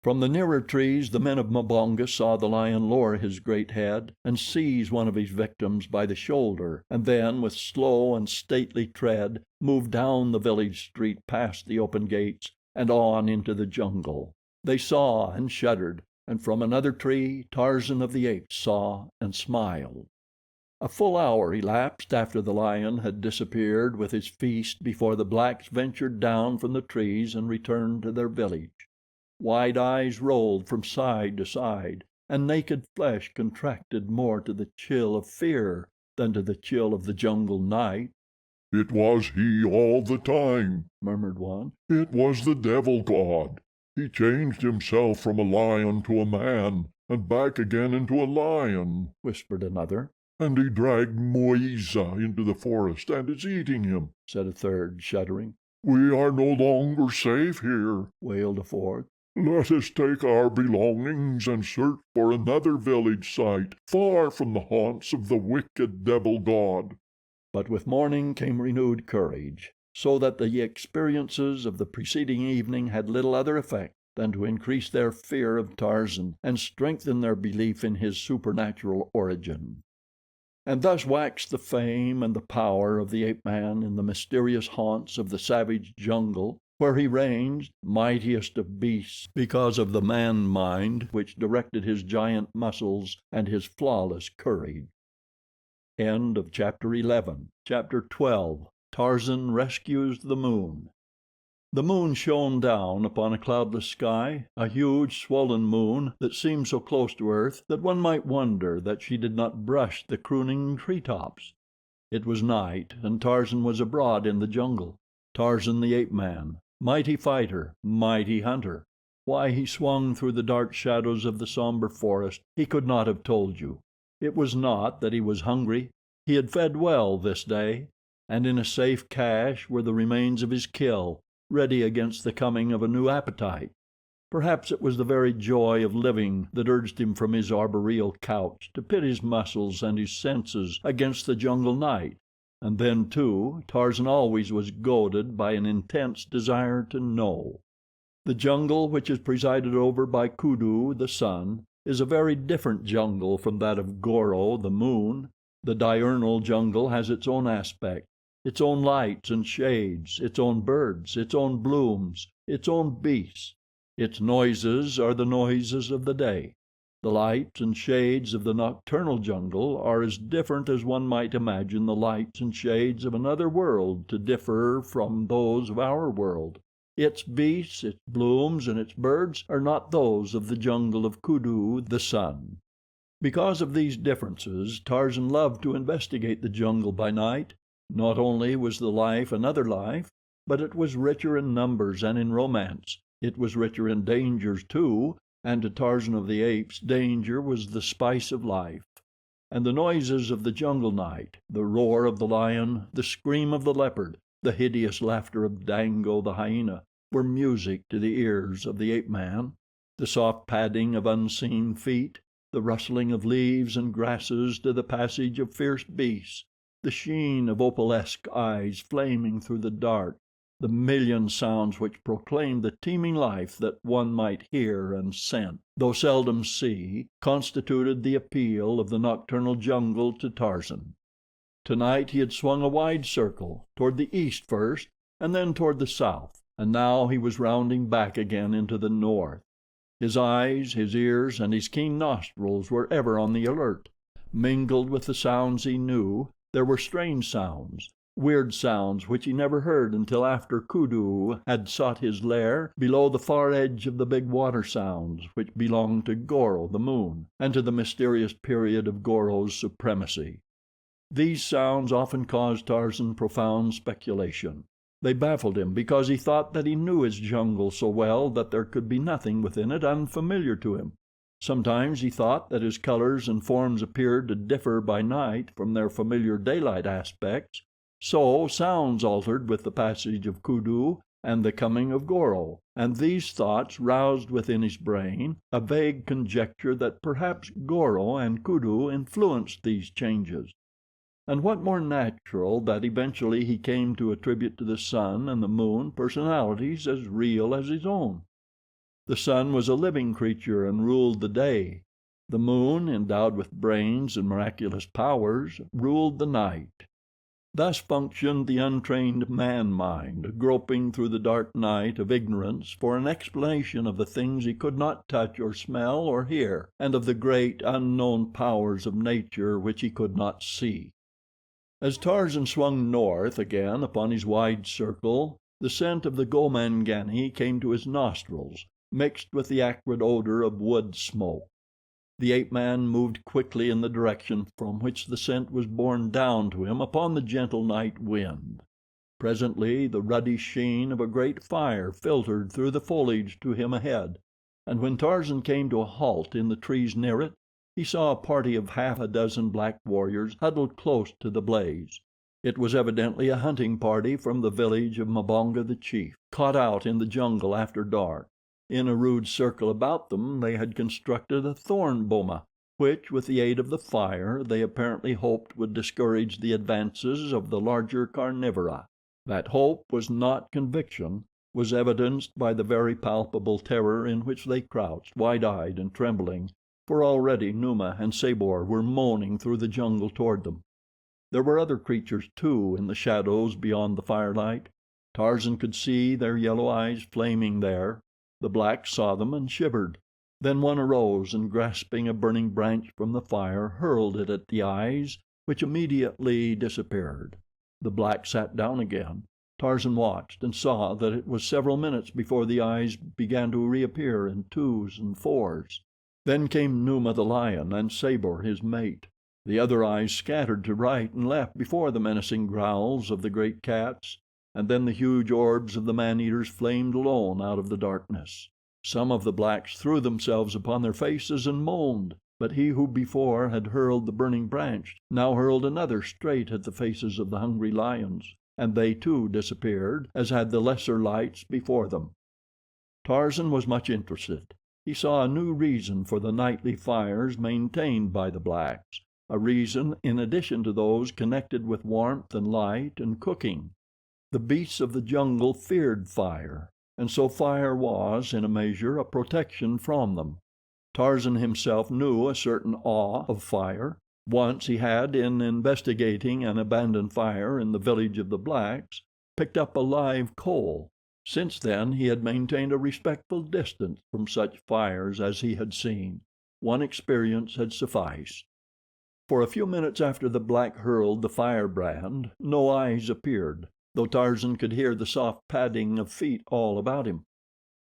From the nearer trees the men of Mbonga saw the lion lower his great head and seize one of his victims by the shoulder, and then with slow and stately tread move down the village street past the open gates and on into the jungle. They saw and shuddered, and from another tree Tarzan of the Apes saw and smiled. A full hour elapsed after the lion had disappeared with his feast before the blacks ventured down from the trees and returned to their village. Wide eyes rolled from side to side, and naked flesh contracted more to the chill of fear than to the chill of the jungle night. "It was he all the time," murmured one. "It was the devil god. He changed himself from a lion to a man, and back again into a lion," whispered another. "And he dragged Moiza into the forest and is eating him," said a third, shuddering. "We are no longer safe here," wailed a fourth. "Let us take our belongings and search for another village site, far from the haunts of the wicked devil god." But with morning came renewed courage, so that the experiences of the preceding evening had little other effect than to increase their fear of Tarzan and strengthen their belief in his supernatural origin. And thus waxed the fame and the power of the ape-man in the mysterious haunts of the savage jungle, where he ranged, mightiest of beasts, because of the man-mind which directed his giant muscles and his flawless courage. End of Chapter 11. Chapter 12. Tarzan Rescues the Moon. The moon shone down upon a cloudless sky, a huge, swollen moon that seemed so close to earth that one might wonder that she did not brush the crooning treetops. It was night, and Tarzan was abroad in the jungle. Tarzan the ape-man, mighty fighter, mighty hunter. Why he swung through the dark shadows of the somber forest he could not have told you. It was not that he was hungry. He had fed well this day, and in a safe cache were the remains of his kill, ready against the coming of a new appetite. Perhaps it was the very joy of living that urged him from his arboreal couch to pit his muscles and his senses against the jungle night. And then, too, Tarzan always was goaded by an intense desire to know. The jungle which is presided over by Kudu, the sun, is a very different jungle from that of Goro, the moon. The diurnal jungle has its own aspect, its own lights and shades, its own birds, its own blooms, its own beasts. Its noises are the noises of the day. The lights and shades of the nocturnal jungle are as different as one might imagine the lights and shades of another world to differ from those of our world. Its beasts, its blooms, and its birds are not those of the jungle of Kudu, the sun. Because of these differences, Tarzan loved to investigate the jungle by night. Not only was the life another life, but it was richer in numbers and in romance. It was richer in dangers, too, and to Tarzan of the Apes danger was the spice of life. And the noises of the jungle night, the roar of the lion, the scream of the leopard, the hideous laughter of Dango the hyena, were music to the ears of the ape-man. The soft padding of unseen feet, the rustling of leaves and grasses to the passage of fierce beasts, the sheen of opalesque eyes flaming through the dark, the million sounds which proclaimed the teeming life that one might hear and scent, though seldom see, constituted the appeal of the nocturnal jungle to Tarzan. Tonight he had swung a wide circle, toward the east first, and then toward the south, and now he was rounding back again into the north. His eyes, his ears, and his keen nostrils were ever on the alert. Mingled with the sounds he knew, there were strange sounds, weird sounds which he never heard until after Kudu had sought his lair below the far edge of the big water sounds which belonged to Goro, the moon, and to the mysterious period of Goro's supremacy. These sounds often caused Tarzan profound speculation. They baffled him because he thought that he knew his jungle so well that there could be nothing within it unfamiliar to him. Sometimes he thought that as colors and forms appeared to differ by night from their familiar daylight aspects, so sounds altered with the passage of Kudu and the coming of Goro, and these thoughts roused within his brain a vague conjecture that perhaps Goro and Kudu influenced these changes. And what more natural that eventually he came to attribute to the sun and the moon personalities as real as his own. The sun was a living creature and ruled the day. The moon, endowed with brains and miraculous powers, ruled the night. Thus functioned the untrained man mind, groping through the dark night of ignorance for an explanation of the things he could not touch or smell or hear, and of the great, unknown powers of nature which he could not see. As Tarzan swung north again upon his wide circle, the scent of the Gomangani came to his nostrils, mixed with the acrid odor of wood smoke. The ape-man moved quickly in the direction from which the scent was borne down to him upon the gentle night wind. Presently the ruddy sheen of a great fire filtered through the foliage to him ahead, and when Tarzan came to a halt in the trees near it, he saw a party of half a dozen black warriors huddled close to the blaze. It was evidently a hunting party from the village of Mbonga the chief, caught out in the jungle after dark. In a rude circle about them they had constructed a thorn boma, which, with the aid of the fire, they apparently hoped would discourage the advances of the larger carnivora. That hope was not conviction, was evidenced by the very palpable terror in which they crouched, wide-eyed and trembling, for already Numa and Sabor were moaning through the jungle toward them. There were other creatures, too, in the shadows beyond the firelight. Tarzan could see their yellow eyes flaming there. The blacks saw them and shivered. Then one arose and, grasping a burning branch from the fire, hurled it at the eyes, which immediately disappeared. The black sat down again. Tarzan watched and saw that it was several minutes before the eyes began to reappear in twos and fours. Then came Numa the lion and Sabor, his mate. The other eyes scattered to right and left before the menacing growls of the great cats, and then the huge orbs of the man-eaters flamed alone out of the darkness. Some of the blacks threw themselves upon their faces and moaned, but he who before had hurled the burning branch now hurled another straight at the faces of the hungry lions, and they too disappeared, as had the lesser lights before them. Tarzan was much interested. He saw a new reason for the nightly fires maintained by the blacks, a reason in addition to those connected with warmth and light and cooking. The beasts of the jungle feared fire, and so fire was, in a measure, a protection from them. Tarzan himself knew a certain awe of fire. Once he had, in investigating an abandoned fire in the village of the blacks, picked up a live coal. Since then he had maintained a respectful distance from such fires as he had seen. One experience had sufficed. For a few minutes after the black hurled the firebrand, no eyes appeared, though Tarzan could hear the soft padding of feet all about him.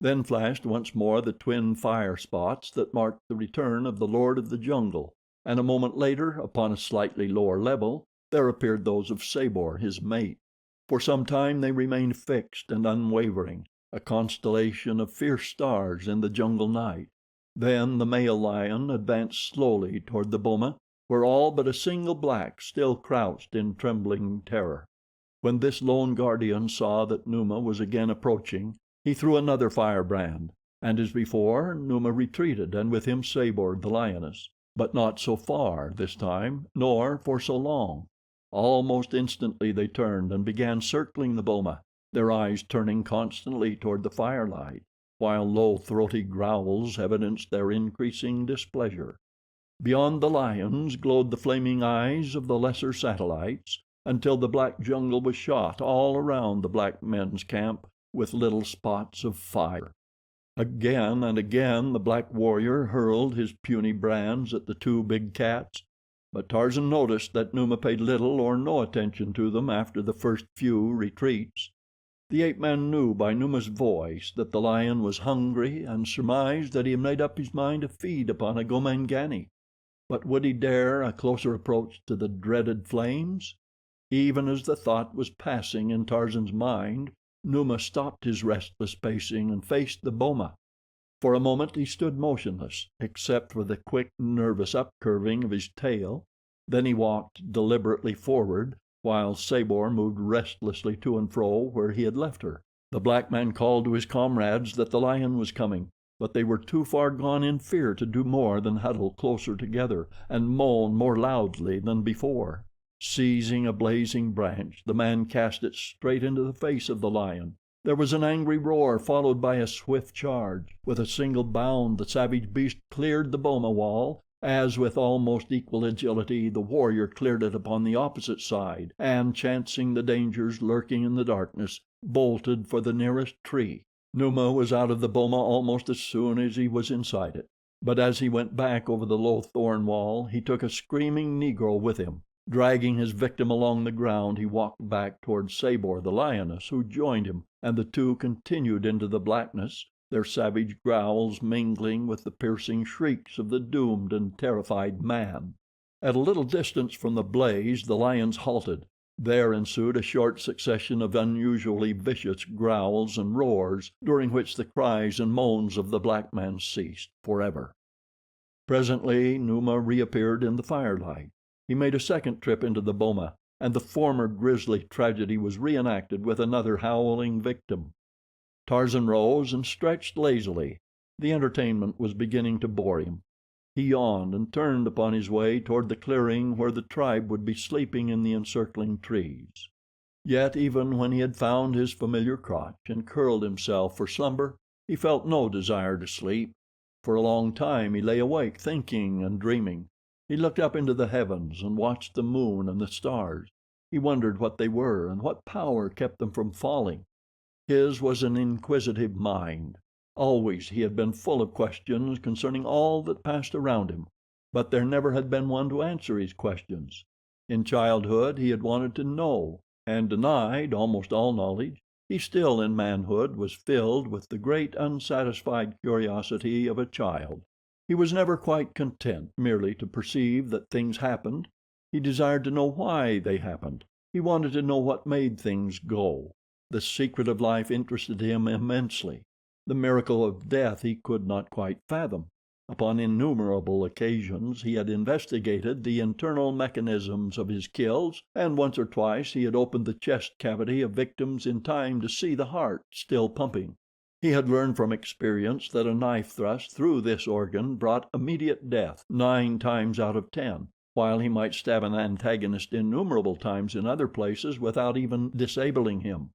Then flashed once more the twin fire spots that marked the return of the lord of the jungle, and a moment later, upon a slightly lower level, there appeared those of Sabor, his mate. For some time they remained fixed and unwavering, a constellation of fierce stars in the jungle night. Then the male lion advanced slowly toward the boma, where all but a single black still crouched in trembling terror. When this lone guardian saw that Numa was again approaching, he threw another firebrand, and as before, Numa retreated, and with him Sabor, the lioness. But not so far this time, nor for so long. Almost instantly they turned and began circling the boma, their eyes turning constantly toward the firelight, while low, throaty growls evidenced their increasing displeasure. Beyond the lions glowed the flaming eyes of the lesser satellites, until the black jungle was shot all around the black men's camp with little spots of fire. Again and again the black warrior hurled his puny brands at the two big cats, but Tarzan noticed that Numa paid little or no attention to them after the first few retreats. The ape-man knew by Numa's voice that the lion was hungry and surmised that he had made up his mind to feed upon a Gomangani. But would he dare a closer approach to the dreaded flames? Even as the thought was passing in Tarzan's mind, Numa stopped his restless pacing and faced the boma. For a moment he stood motionless, except for the quick, nervous upcurving of his tail. Then he walked deliberately forward, while Sabor moved restlessly to and fro where he had left her. The black man called to his comrades that the lion was coming, but they were too far gone in fear to do more than huddle closer together and moan more loudly than before. Seizing a blazing branch, the man cast it straight into the face of the lion. There was an angry roar, followed by a swift charge. With a single bound the savage beast cleared the boma wall, as with almost equal agility the warrior cleared it upon the opposite side, and, chancing the dangers lurking in the darkness, bolted for the nearest tree. Numa was out of the boma almost as soon as he was inside it, but as he went back over the low thorn wall he took a screaming Negro with him. Dragging his victim along the ground, he walked back toward Sabor, the lioness, who joined him, and the two continued into the blackness, their savage growls mingling with the piercing shrieks of the doomed and terrified man. At a little distance from the blaze the lions halted. There ensued a short succession of unusually vicious growls and roars, during which the cries and moans of the black man ceased forever. Presently Numa reappeared in the firelight. He made a second trip into the boma, and the former grisly tragedy was reenacted with another howling victim. Tarzan rose and stretched lazily. The entertainment was beginning to bore him. He yawned and turned upon his way toward the clearing where the tribe would be sleeping in the encircling trees. Yet even when he had found his familiar crotch and curled himself for slumber, he felt no desire to sleep. For a long time he lay awake, thinking and dreaming. He looked up into the heavens and watched the moon and the stars. He wondered what they were and what power kept them from falling. His was an inquisitive mind. Always he had been full of questions concerning all that passed around him, but there never had been one to answer his questions. In childhood he had wanted to know, and denied almost all knowledge. He still in manhood was filled with the great unsatisfied curiosity of a child. He was never quite content merely to perceive that things happened. He desired to know why they happened. He wanted to know what made things go. The secret of life interested him immensely. The miracle of death he could not quite fathom. Upon innumerable occasions he had investigated the internal mechanisms of his kills, and once or twice he had opened the chest cavity of victims in time to see the heart still pumping. He had learned from experience that a knife thrust through this organ brought immediate death 9 times out of 10, while he might stab an antagonist innumerable times in other places without even disabling him.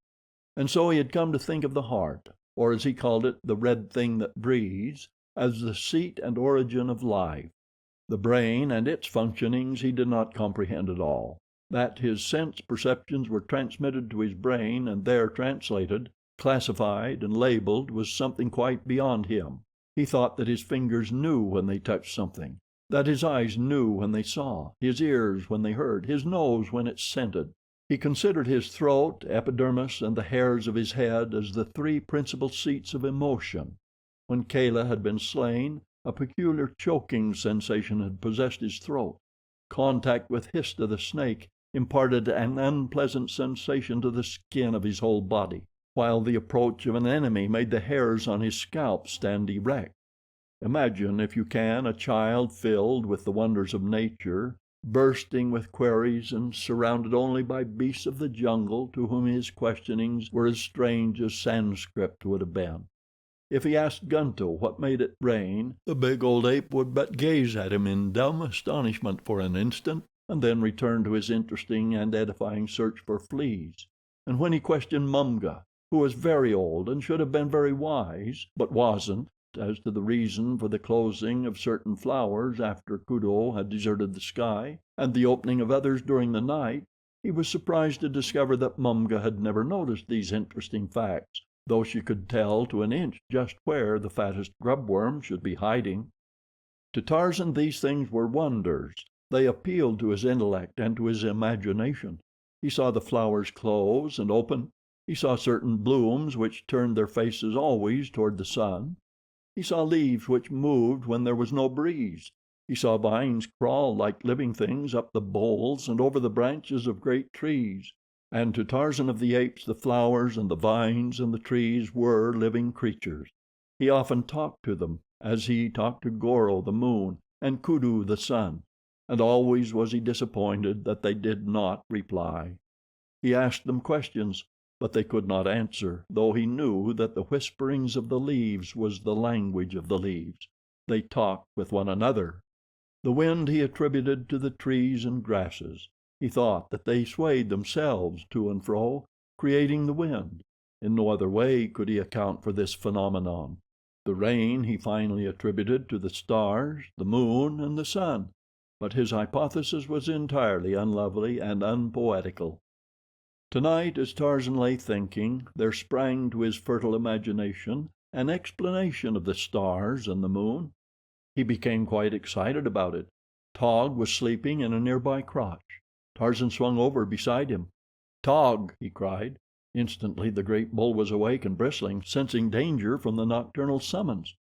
And so he had come to think of the heart, or as he called it, the red thing that breathes, as the seat and origin of life. The brain and its functionings he did not comprehend at all. That his sense perceptions were transmitted to his brain and there translated, classified and labeled was something quite beyond him. He thought that his fingers knew when they touched something, that his eyes knew when they saw, his ears when they heard, his nose when it scented. He considered his throat, epidermis, and the hairs of his head as the 3 principal seats of emotion. When Kala had been slain, a peculiar choking sensation had possessed his throat. Contact with Hista the snake imparted an unpleasant sensation to the skin of his whole body, while the approach of an enemy made the hairs on his scalp stand erect. Imagine, if you can, a child filled with the wonders of nature, bursting with queries and surrounded only by beasts of the jungle to whom his questionings were as strange as Sanskrit would have been. If he asked Gunto what made it rain, the big old ape would but gaze at him in dumb astonishment for an instant, and then return to his interesting and edifying search for fleas. And when he questioned Mumga, who was very old and should have been very wise, but wasn't, as to the reason for the closing of certain flowers after Kudu had deserted the sky, and the opening of others during the night, he was surprised to discover that Mumga had never noticed these interesting facts, though she could tell to an inch just where the fattest grubworm should be hiding. To Tarzan these things were wonders. They appealed to his intellect and to his imagination. He saw the flowers close and open. He saw certain blooms which turned their faces always toward the sun. He saw leaves which moved when there was no breeze. He saw vines crawl like living things up the boles and over the branches of great trees, and to Tarzan of the Apes the flowers and the vines and the trees were living creatures. He often talked to them, as he talked to Goro the moon and Kudu the sun, and always was he disappointed that they did not reply. He asked them questions, but they could not answer, though he knew that the whisperings of the leaves was the language of the leaves. They talked with one another. The wind he attributed to the trees and grasses. He thought that they swayed themselves to and fro, creating the wind. In no other way could he account for this phenomenon. The rain he finally attributed to the stars, the moon, and the sun, but his hypothesis was entirely unlovely and unpoetical. Tonight, as Tarzan lay thinking, there sprang to his fertile imagination an explanation of the stars and the moon. He became quite excited about it. Taug was sleeping in a nearby crotch. Tarzan swung over beside him. "Taug!" he cried. Instantly the great bull was awake and bristling, sensing danger from the nocturnal summons.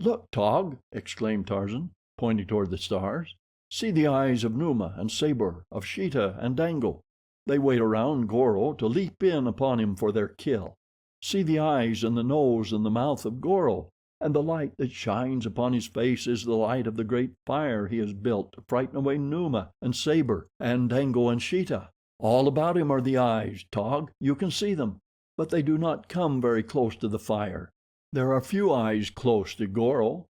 "Look, Taug!" exclaimed Tarzan, pointing toward the stars. "See the eyes of Numa and Sabor, of Sheeta and Dango. They wait around Goro to leap in upon him for their kill. See the eyes and the nose and the mouth of Goro, and the light that shines upon his face is the light of the great fire he has built to frighten away Numa and Sabor and Dango and Sheeta. All about him are the eyes, Taug. You can see them, but they do not come very close to the fire. There are few eyes close to Goro.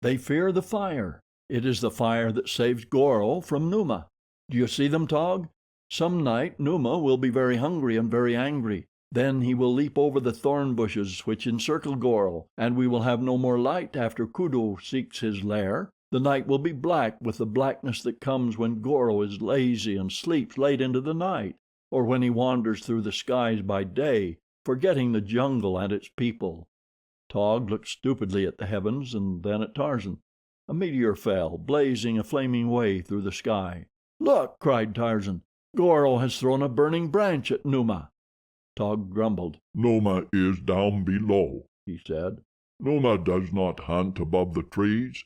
They fear the fire. It is the fire that saves Goro from Numa. Do you see them, Taug? Some night Numa will be very hungry and very angry. Then he will leap over the thorn bushes which encircle Goro, and we will have no more light after Kudu seeks his lair. The night will be black with the blackness that comes when Goro is lazy and sleeps late into the night, or when he wanders through the skies by day, forgetting the jungle and its people." Taug looked stupidly at the heavens and then at Tarzan. A meteor fell, blazing a flaming way through the sky. "Look!" cried Tarzan. "Goro has thrown a burning branch at Numa." Taug grumbled. "Numa is down below," he said. "Numa does not hunt above the trees."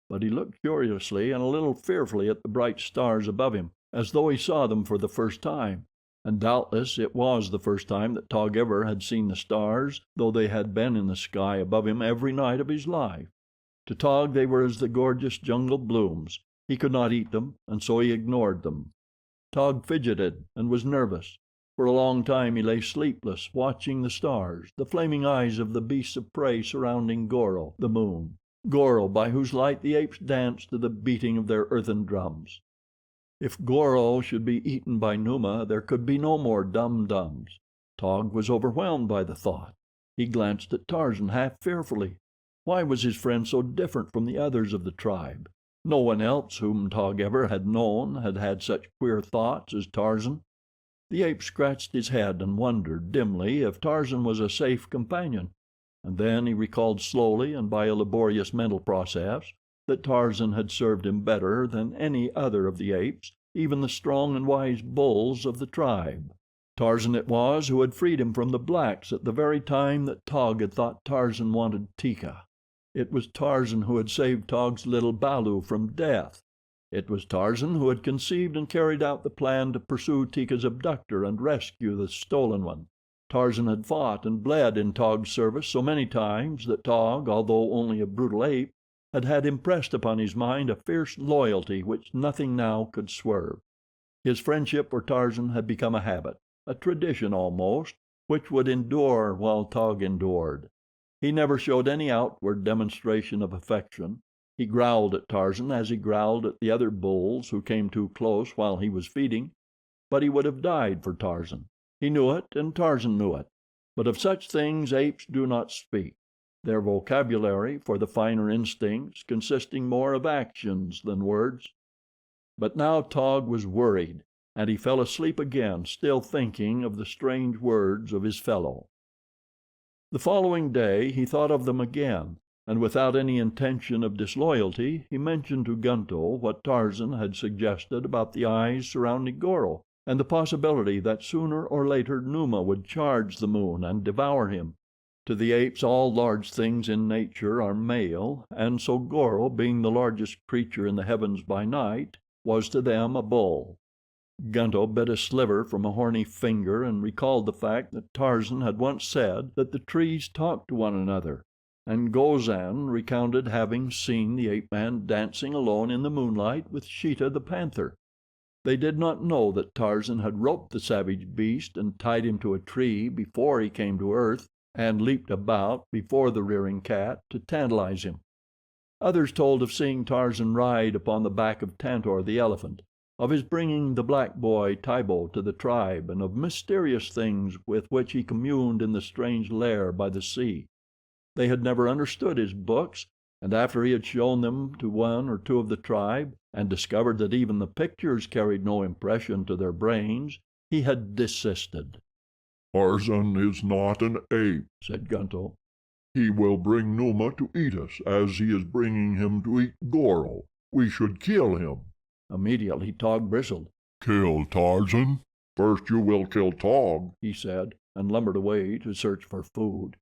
But he looked curiously and a little fearfully at the bright stars above him, as though he saw them for the first time. And doubtless it was the first time that Taug ever had seen the stars, though they had been in the sky above him every night of his life. To Taug they were as the gorgeous jungle blooms. He could not eat them, and so he ignored them. Taug fidgeted and was nervous. For a long time he lay sleepless, watching the stars, the flaming eyes of the beasts of prey surrounding Goro, the moon. Goro, by whose light the apes danced to the beating of their earthen drums. If Goro should be eaten by Numa, there could be no more dum-dums. Taug was overwhelmed by the thought. He glanced at Tarzan half fearfully. Why was his friend so different from the others of the tribe? No one else whom Taug ever had known had had such queer thoughts as Tarzan. The ape scratched his head and wondered dimly if Tarzan was a safe companion, and then he recalled slowly and by a laborious mental process that Tarzan had served him better than any other of the apes, even the strong and wise bulls of the tribe. Tarzan it was who had freed him from the blacks at the very time that Taug had thought Tarzan wanted Teeka. It was Tarzan who had saved Taug's little balu from death. It was Tarzan who had conceived and carried out the plan to pursue Teeka's abductor and rescue the stolen one. Tarzan had fought and bled in Taug's service so many times that Taug, although only a brutal ape, had had impressed upon his mind a fierce loyalty which nothing now could swerve. His friendship for Tarzan had become a habit, a tradition almost, which would endure while Taug endured. He never showed any outward demonstration of affection. He growled at Tarzan as he growled at the other bulls who came too close while he was feeding, but he would have died for Tarzan. He knew it, and Tarzan knew it, but of such things apes do not speak, their vocabulary for the finer instincts consisting more of actions than words. But now Taug was worried, and he fell asleep again, still thinking of the strange words of his fellow. The following day he thought of them again, and without any intention of disloyalty he mentioned to Gunto what Tarzan had suggested about the eyes surrounding Goro, and the possibility that sooner or later Numa would charge the moon and devour him. To the apes all large things in nature are male, and so Goro, being the largest creature in the heavens by night, was to them a bull. Gunto bit a sliver from a horny finger and recalled the fact that Tarzan had once said that the trees talked to one another, and Gozan recounted having seen the ape-man dancing alone in the moonlight with Sheeta the panther. They did not know that Tarzan had roped the savage beast and tied him to a tree before he came to earth, and leaped about before the rearing cat to tantalize him. Others told of seeing Tarzan ride upon the back of Tantor the elephant, of his bringing the black boy Tibo to the tribe, and of mysterious things with which he communed in the strange lair by the sea. They had never understood his books, and after he had shown them to one or two of the tribe, and discovered that even the pictures carried no impression to their brains, he had desisted. "Tarzan is not an ape," said Gunto. "He will bring Numa to eat us, as he is bringing him to eat Goro. We should kill him." Immediately Taug bristled. "Kill Tarzan? First you will kill Taug," he said, and lumbered away to search for food.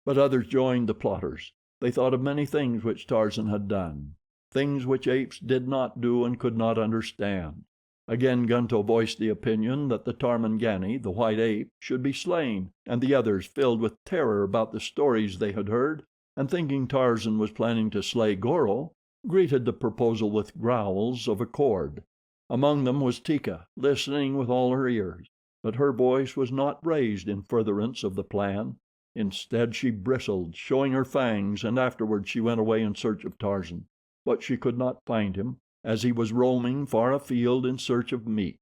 But others joined the plotters. They thought of many things which Tarzan had done, things which apes did not do and could not understand. Again Gunto voiced the opinion that the Tarmangani, the white ape, should be slain, and the others, filled with terror about the stories they had heard, and thinking Tarzan was planning to slay Goro, greeted the proposal with growls of accord. Among them was Teeka, listening with all her ears, but her voice was not raised in furtherance of the plan. Instead she bristled, showing her fangs, and afterward she went away in search of Tarzan, but she could not find him, as he was roaming far afield in search of meat.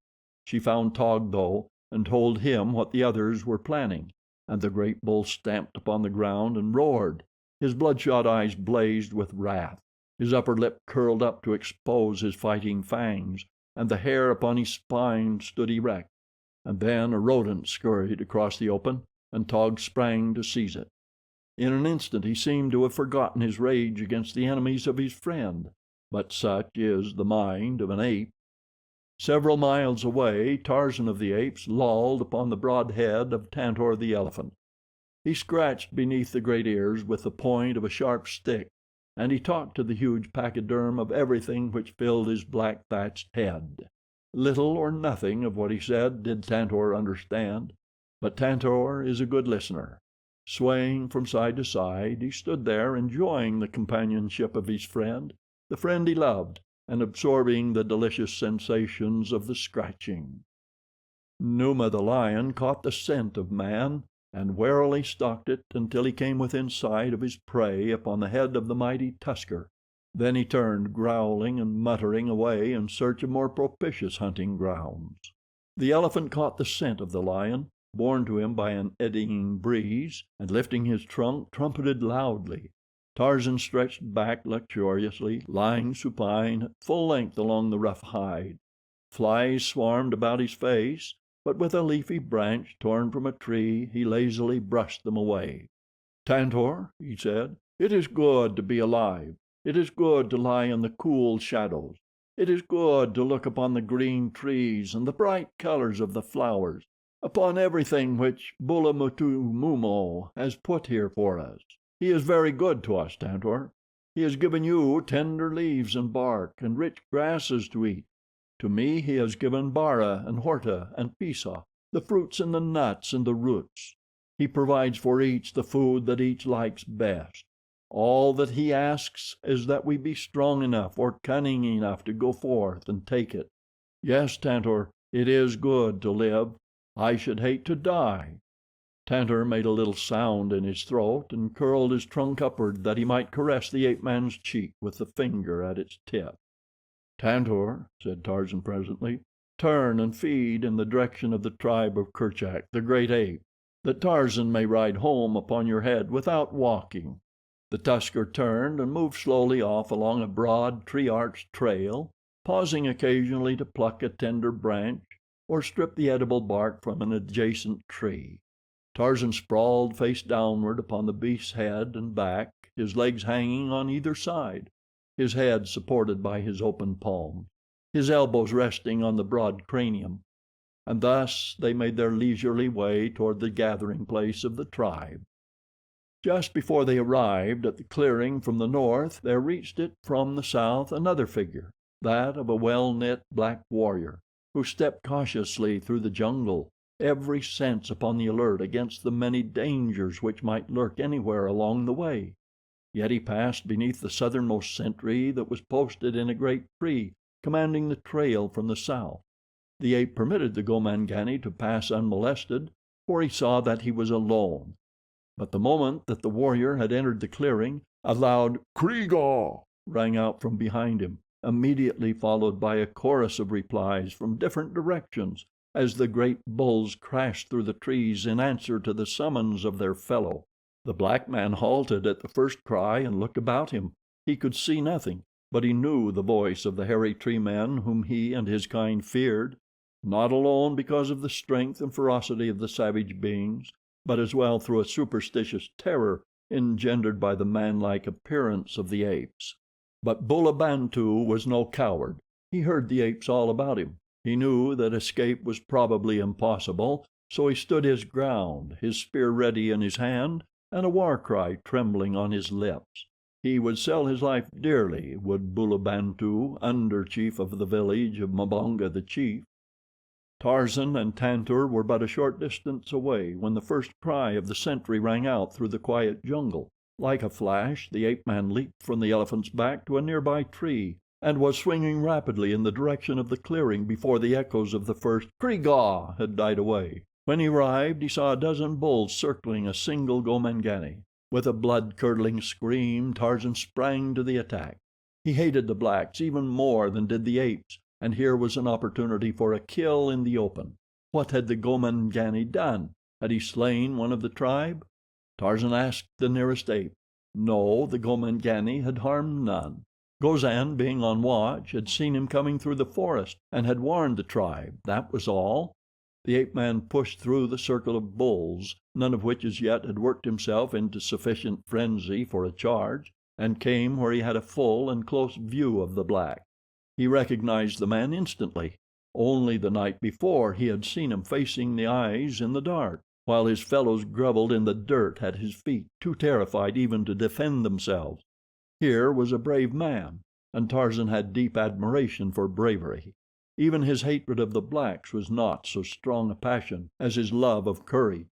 She found Taug, though, and told him what the others were planning, and the great bull stamped upon the ground and roared. His bloodshot eyes blazed with wrath. His upper lip curled up to expose his fighting fangs, and the hair upon his spine stood erect. And then a rodent scurried across the open, and Taug sprang to seize it. In an instant he seemed to have forgotten his rage against the enemies of his friend. But such is the mind of an ape. Several miles away, Tarzan of the Apes lolled upon the broad head of Tantor the elephant. He scratched beneath the great ears with the point of a sharp stick, and he talked to the huge pachyderm of everything which filled his black thatched head. Little or nothing of what he said did Tantor understand, but Tantor is a good listener. Swaying from side to side, he stood there enjoying the companionship of his friend, the friend he loved, and absorbing the delicious sensations of the scratching. Numa the lion caught the scent of man, and warily stalked it until he came within sight of his prey upon the head of the mighty tusker. Then he turned, growling and muttering, away in search of more propitious hunting grounds. The elephant caught the scent of the lion, borne to him by an eddying breeze, and lifting his trunk, trumpeted loudly. Tarzan stretched back luxuriously, lying supine at full length along the rough hide. Flies swarmed about his face, but with a leafy branch torn from a tree he lazily brushed them away. "Tantor," he said, "it is good to be alive. It is good to lie in the cool shadows. It is good to look upon the green trees and the bright colors of the flowers, upon everything which Bulamutumumo has put here for us. He is very good to us, Tantor. He has given you tender leaves and bark and rich grasses to eat. To me he has given Bara and Horta and Pisa, the fruits and the nuts and the roots. He provides for each the food that each likes best. All that he asks is that we be strong enough or cunning enough to go forth and take it. Yes, Tantor, it is good to live. I should hate to die." Tantor made a little sound in his throat and curled his trunk upward that he might caress the ape-man's cheek with the finger at its tip. "Tantor," said Tarzan presently, "turn and feed in the direction of the tribe of Kerchak, the great ape, that Tarzan may ride home upon your head without walking." The tusker turned and moved slowly off along a broad, tree-arched trail, pausing occasionally to pluck a tender branch or strip the edible bark from an adjacent tree. Tarzan sprawled face downward upon the beast's head and back, his legs hanging on either side, his head supported by his open palms, his elbows resting on the broad cranium, and thus they made their leisurely way toward the gathering place of the tribe. Just before they arrived at the clearing from the north there reached it from the south another figure, that of a well-knit black warrior, who stepped cautiously through the jungle, every sense upon the alert against the many dangers which might lurk anywhere along the way. Yet he passed beneath the southernmost sentry that was posted in a great tree commanding the trail from the south. The ape permitted the Gomangani to pass unmolested, for he saw that he was alone. But the moment that the warrior had entered the clearing, a loud "Krieg-ah" rang out from behind him, immediately followed by a chorus of replies from different directions, as the great bulls crashed through the trees in answer to the summons of their fellow. The black man halted at the first cry and looked about him. He could see nothing, but he knew the voice of the hairy tree men whom he and his kind feared, not alone because of the strength and ferocity of the savage beings, but as well through a superstitious terror engendered by the manlike appearance of the apes. But Bulabantu was no coward. He heard the apes all about him. He knew that escape was probably impossible, so he stood his ground, his spear ready in his hand and a war cry trembling on his lips. He would sell his life dearly, would Bulabantu, under chief of the village of Mbonga the chief. Tarzan and Tantor were but a short distance away when the first cry of the sentry rang out through the quiet jungle. Like a flash the ape-man leaped from the elephant's back to a nearby tree and was swinging rapidly in the direction of the clearing before the echoes of the first "Krieg-ah" had died away. When he arrived he saw a dozen bulls circling a single Gomangani. With a blood-curdling scream Tarzan sprang to the attack. He hated the blacks even more than did the apes, and here was an opportunity for a kill in the open. What had the Gomangani done? Had he slain one of the tribe? Tarzan asked the nearest ape. No, the Gomangani had harmed none. Gozan, being on watch, had seen him coming through the forest and had warned the tribe, that was all. The ape-man pushed through the circle of bulls, none of which as yet had worked himself into sufficient frenzy for a charge, and came where he had a full and close view of the black. He recognized the man instantly. Only the night before he had seen him facing the eyes in the dark, while his fellows grovelled in the dirt at his feet, too terrified even to defend themselves. Here was a brave man, and Tarzan had deep admiration for bravery. Even his hatred of the blacks was not so strong a passion as his love of courage.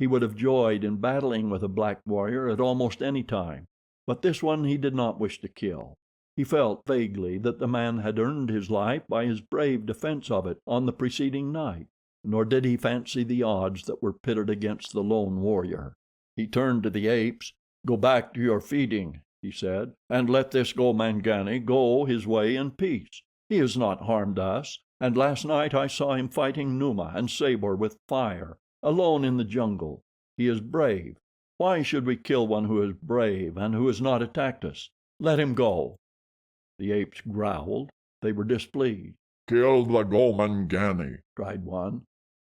He would have joyed in battling with a black warrior at almost any time, but this one he did not wish to kill. He felt vaguely that the man had earned his life by his brave defense of it on the preceding night, nor did he fancy the odds that were pitted against the lone warrior. He turned to the apes. "Go back to your feeding," he said, "and let this Gomangani go his way in peace. He has not harmed us, and last night I saw him fighting Numa and Sabor with fire, alone in the jungle. He is brave. Why should we kill one who is brave and who has not attacked us? Let him go." The apes growled. They were displeased. "Kill the Gomangani," cried one.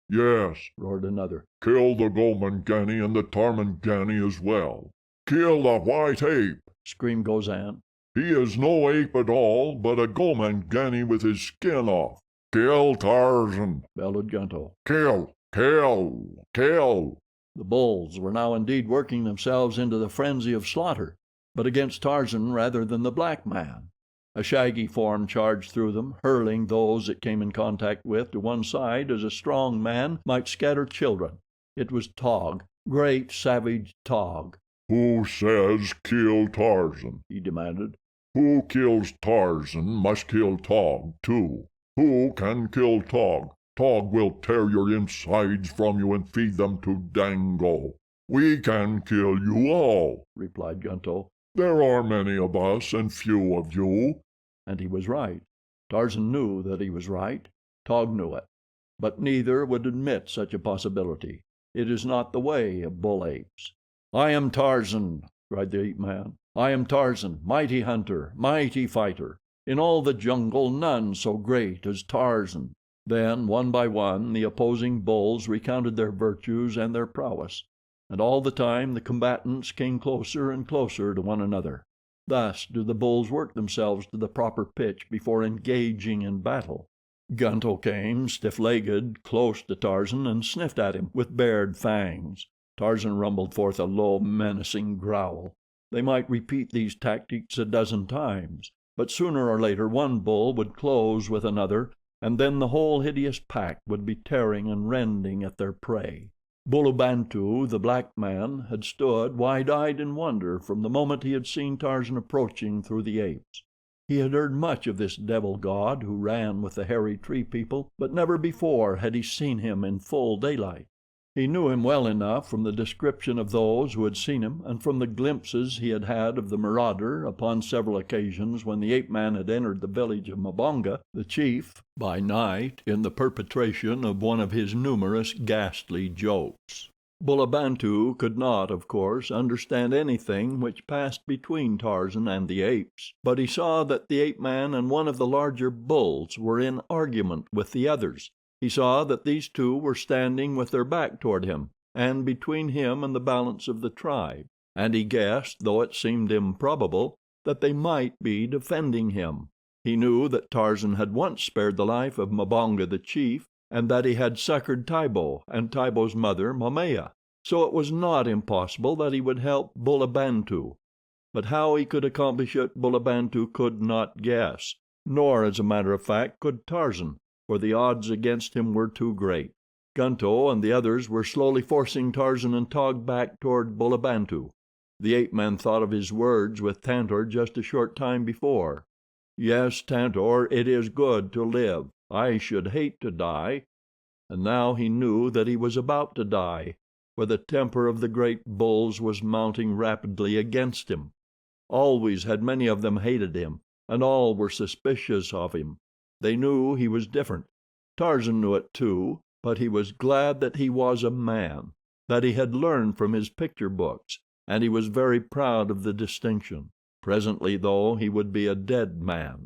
"Yes," roared another. "Kill the Gomangani and the Tarmangani as well." "Kill the white ape," screamed Gozan. "He is no ape at all, but a Gomangani with his skin off." "Kill Tarzan," bellowed Gunto. "Kill, kill, kill." The bulls were now indeed working themselves into the frenzy of slaughter, but against Tarzan rather than the black man. A shaggy form charged through them, hurling those it came in contact with to one side as a strong man might scatter children. It was Taug, great savage Taug. "Who says kill Tarzan?" he demanded. "Who kills Tarzan must kill Taug, too. Who can kill Taug? Taug will tear your insides from you and feed them to Dango." "We can kill you all," replied Gunto. "There are many of us and few of you." And he was right. Tarzan knew that he was right. Taug knew it. But neither would admit such a possibility. It is not the way of bull apes. "I am Tarzan," cried the ape man. "I am Tarzan, mighty hunter, mighty fighter. In all the jungle none so great as Tarzan." Then, one by one, the opposing bulls recounted their virtues and their prowess, and all the time the combatants came closer and closer to one another. Thus do the bulls work themselves to the proper pitch before engaging in battle. Gunto came, stiff-legged, close to Tarzan and sniffed at him with bared fangs. Tarzan rumbled forth a low, menacing growl. They might repeat these tactics a dozen times, but sooner or later one bull would close with another, and then the whole hideous pack would be tearing and rending at their prey. Bulabantu, the black man, had stood wide-eyed in wonder from the moment he had seen Tarzan approaching through the apes. He had heard much of this devil god who ran with the hairy tree people, but never before had he seen him in full daylight. He knew him well enough from the description of those who had seen him, and from the glimpses he had had of the marauder upon several occasions when the ape-man had entered the village of Mbonga, the chief, by night, in the perpetration of one of his numerous ghastly jokes. Bulabantu could not, of course, understand anything which passed between Tarzan and the apes, but he saw that the ape-man and one of the larger bulls were in argument with the others. He saw that these two were standing with their back toward him, and between him and the balance of the tribe, and he guessed, though it seemed improbable, that they might be defending him. He knew that Tarzan had once spared the life of Mbonga the chief, and that he had succored Tibo and Tibo's mother, Momaya, so it was not impossible that he would help Bulabantu. But how he could accomplish it Bulabantu could not guess, nor, as a matter of fact, could Tarzan, for the odds against him were too great. Gunto and the others were slowly forcing Tarzan and Taug back toward Bulabantu. The ape-man thought of his words with Tantor just a short time before. "Yes, Tantor, it is good to live. I should hate to die." And now he knew that he was about to die, for the temper of the great bulls was mounting rapidly against him. Always had many of them hated him, and all were suspicious of him. They knew he was different. Tarzan knew it too, but he was glad that he was a man, that he had learned from his picture books, and he was very proud of the distinction. Presently, though, he would be a dead man.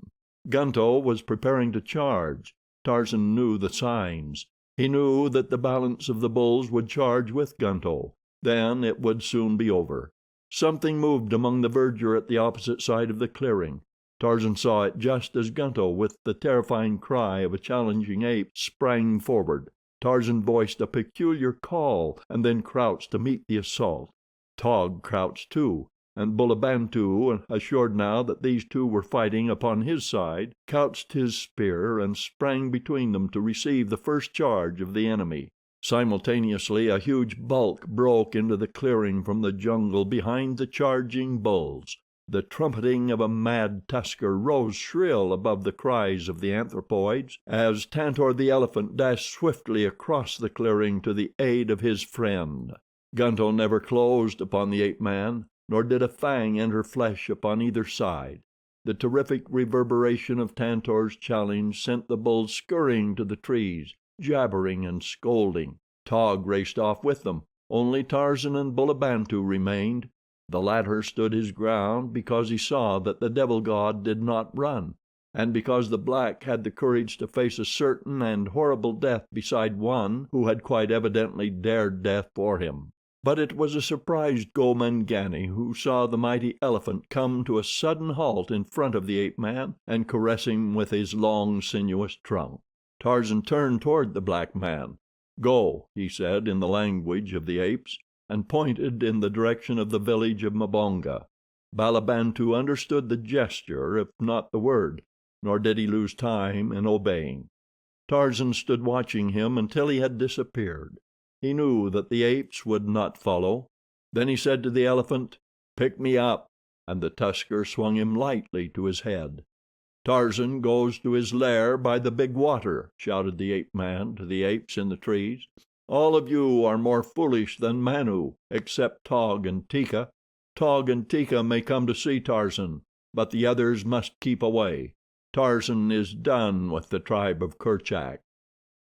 Gunto was preparing to charge. Tarzan knew the signs. He knew that the balance of the bulls would charge with Gunto. Then it would soon be over. Something moved among the verdure at the opposite side of the clearing. Tarzan saw it just as Gunto, with the terrifying cry of a challenging ape, sprang forward. Tarzan voiced a peculiar call and then crouched to meet the assault. Taug crouched too, and Bulabantu, assured now that these two were fighting upon his side, couched his spear and sprang between them to receive the first charge of the enemy. Simultaneously a huge bulk broke into the clearing from the jungle behind the charging bulls. The trumpeting of a mad tusker rose shrill above the cries of the anthropoids as Tantor the elephant dashed swiftly across the clearing to the aid of his friend. Gunto never closed upon the ape-man, nor did a fang enter flesh upon either side. The terrific reverberation of Tantor's challenge sent the bulls scurrying to the trees, jabbering and scolding. Taug raced off with them. Only Tarzan and Bulabantu remained. The latter stood his ground because he saw that the devil god did not run, and because the black had the courage to face a certain and horrible death beside one who had quite evidently dared death for him. But it was a surprised Mangani who saw the mighty elephant come to a sudden halt in front of the ape-man and caress him with his long, sinuous trunk. Tarzan turned toward the black man. "Go," he said in the language of the apes, and pointed in the direction of the village of Mbonga. Bulabantu understood the gesture, if not the word, nor did he lose time in obeying. Tarzan stood watching him until he had disappeared. He knew that the apes would not follow. Then he said to the elephant, "Pick me up," and the tusker swung him lightly to his head. "Tarzan goes to his lair by the big water," shouted the ape-man to the apes in the trees. "All of you are more foolish than Manu, except Taug and Teeka. Taug and Teeka may come to see Tarzan, but the others must keep away. Tarzan is done with the tribe of Kerchak."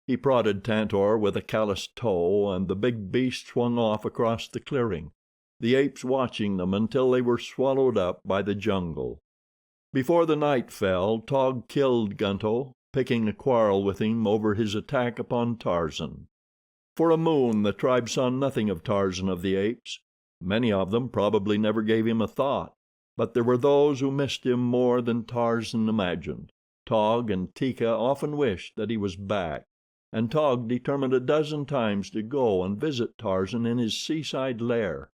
He prodded Tantor with a calloused toe, and the big beast swung off across the clearing, the apes watching them until they were swallowed up by the jungle. Before the night fell, Taug killed Gunto, picking a quarrel with him over his attack upon Tarzan. For a moon the tribe saw nothing of Tarzan of the Apes. Many of them probably never gave him a thought, but there were those who missed him more than Tarzan imagined. Taug and Teeka often wished that he was back. and Taug determined a dozen times to go and visit Tarzan in his seaside lair.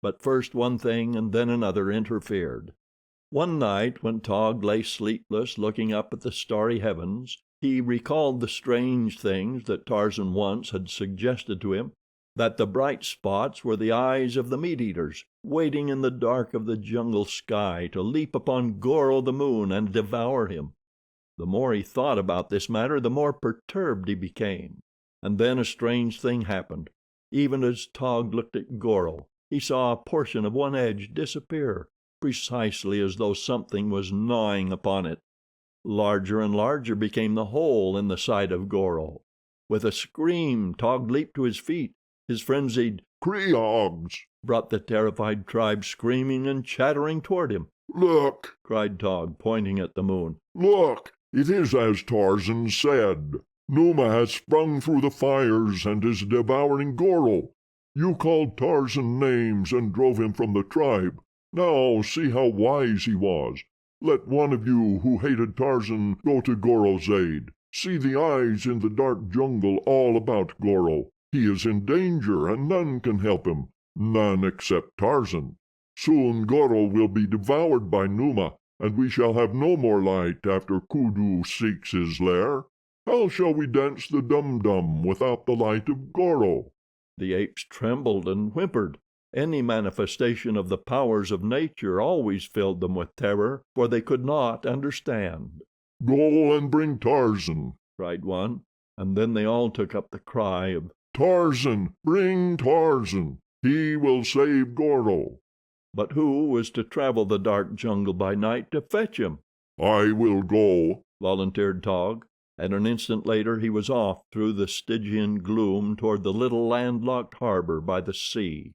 But first one thing and then another interfered. One night, when Taug lay sleepless looking up at the starry heavens, he recalled the strange things that Tarzan once had suggested to him, that the bright spots were the eyes of the meat-eaters, waiting in the dark of the jungle sky to leap upon Goro the moon and devour him. The more he thought about this matter, the more perturbed he became. And then a strange thing happened. Even as Taug looked at Goro, he saw a portion of one edge disappear, precisely as though something was gnawing upon it. Larger and larger became the hole in the side of Goro. With a scream, Taug leaped to his feet. His frenzied "Kreogs!" brought the terrified tribe screaming and chattering toward him. "Look!" cried Taug, pointing at the moon. "Look! It is as Tarzan said. Numa has sprung through the fires and is devouring Goro. You called Tarzan names and drove him from the tribe. Now see how wise he was. Let one of you who hated Tarzan go to Goro's aid. See the eyes in the dark jungle all about Goro. He is in danger and none can help him. None except Tarzan. Soon Goro will be devoured by Numa, and we shall have no more light after Kudu seeks his lair. How shall we dance the dum-dum without the light of Goro?" The apes trembled and whimpered. Any manifestation of the powers of nature always filled them with terror, for they could not understand. "Go and bring Tarzan," cried one, and then they all took up the cry of "Tarzan! Bring Tarzan! He will save Goro." But who was to travel the dark jungle by night to fetch him? "I will go," volunteered Taug, and an instant later he was off through the Stygian gloom toward the little landlocked harbor by the sea.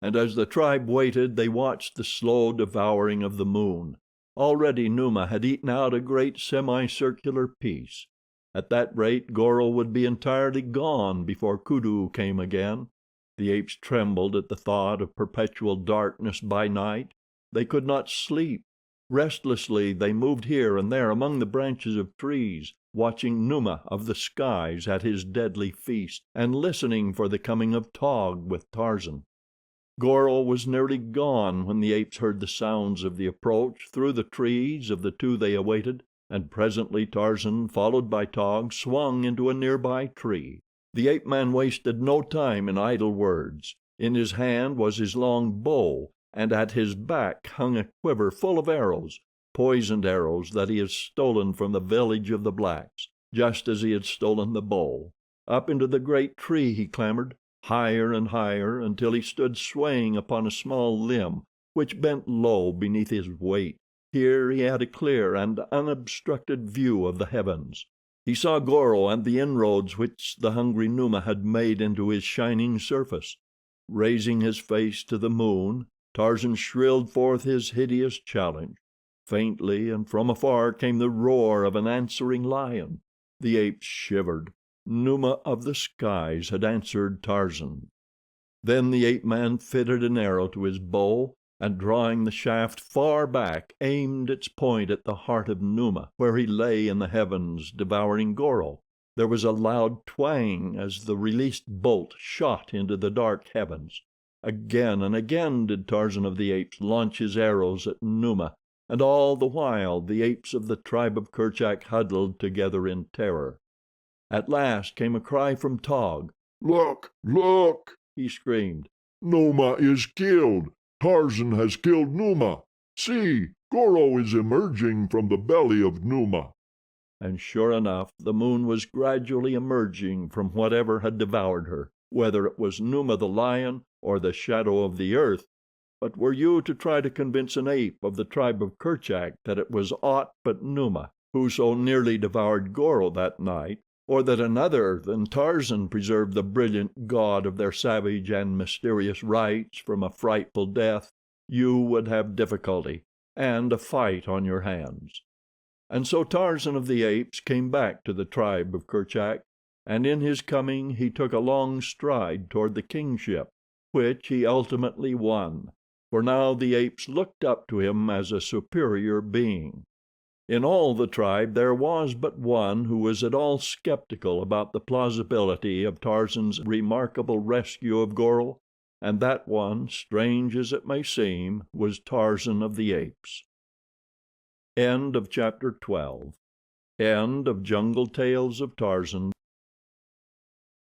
And as the tribe waited, they watched the slow devouring of the moon. Already Numa had eaten out a great semicircular piece. At that rate Goro would be entirely gone before Kudu came again. The apes trembled at the thought of perpetual darkness by night. They could not sleep. Restlessly they moved here and there among the branches of trees, watching Numa of the skies at his deadly feast, and listening for the coming of Taug with Tarzan. Goro was nearly gone when the apes heard the sounds of the approach through the trees of the two they awaited, and presently Tarzan, followed by Taug, swung into a nearby tree. The ape-man wasted no time in idle words. In his hand was his long bow, and at his back hung a quiver full of arrows, poisoned arrows that he had stolen from the village of the blacks, just as he had stolen the bow. Up into the great tree he clambered, higher and higher, until he stood swaying upon a small limb which bent low beneath his weight. Here he had a clear and unobstructed view of the heavens. He saw Goro and the inroads which the hungry Numa had made into his shining surface. Raising his face to the moon, Tarzan shrilled forth his hideous challenge. Faintly and from afar came the roar of an answering lion. The apes shivered. Numa of the skies had answered Tarzan. Then the ape-man fitted an arrow to his bow, and drawing the shaft far back, aimed its point at the heart of Numa, where he lay in the heavens devouring Goro. There was a loud twang as the released bolt shot into the dark heavens. Again and again did Tarzan of the Apes launch his arrows at Numa, and all the while the apes of the tribe of Kerchak huddled together in terror. At last came a cry from Taug. "Look! Look!" he screamed. "Numa is killed! Tarzan has killed Numa! See! Goro is emerging from the belly of Numa!" And sure enough, the moon was gradually emerging from whatever had devoured her, whether it was Numa the lion or the shadow of the earth. But were you to try to convince an ape of the tribe of Kerchak that it was aught but Numa who so nearly devoured Goro that night, or that another than Tarzan preserved the brilliant god of their savage and mysterious rites from a frightful death, you would have difficulty and a fight on your hands. And so Tarzan of the Apes came back to the tribe of Kerchak, and in his coming he took a long stride toward the kingship, which he ultimately won, for now the apes looked up to him as a superior being. In all the tribe there was but one who was at all skeptical about the plausibility of Tarzan's remarkable rescue of Goro, and that one, strange as it may seem, was Tarzan of the Apes. End of Chapter 12. End of Jungle Tales of Tarzan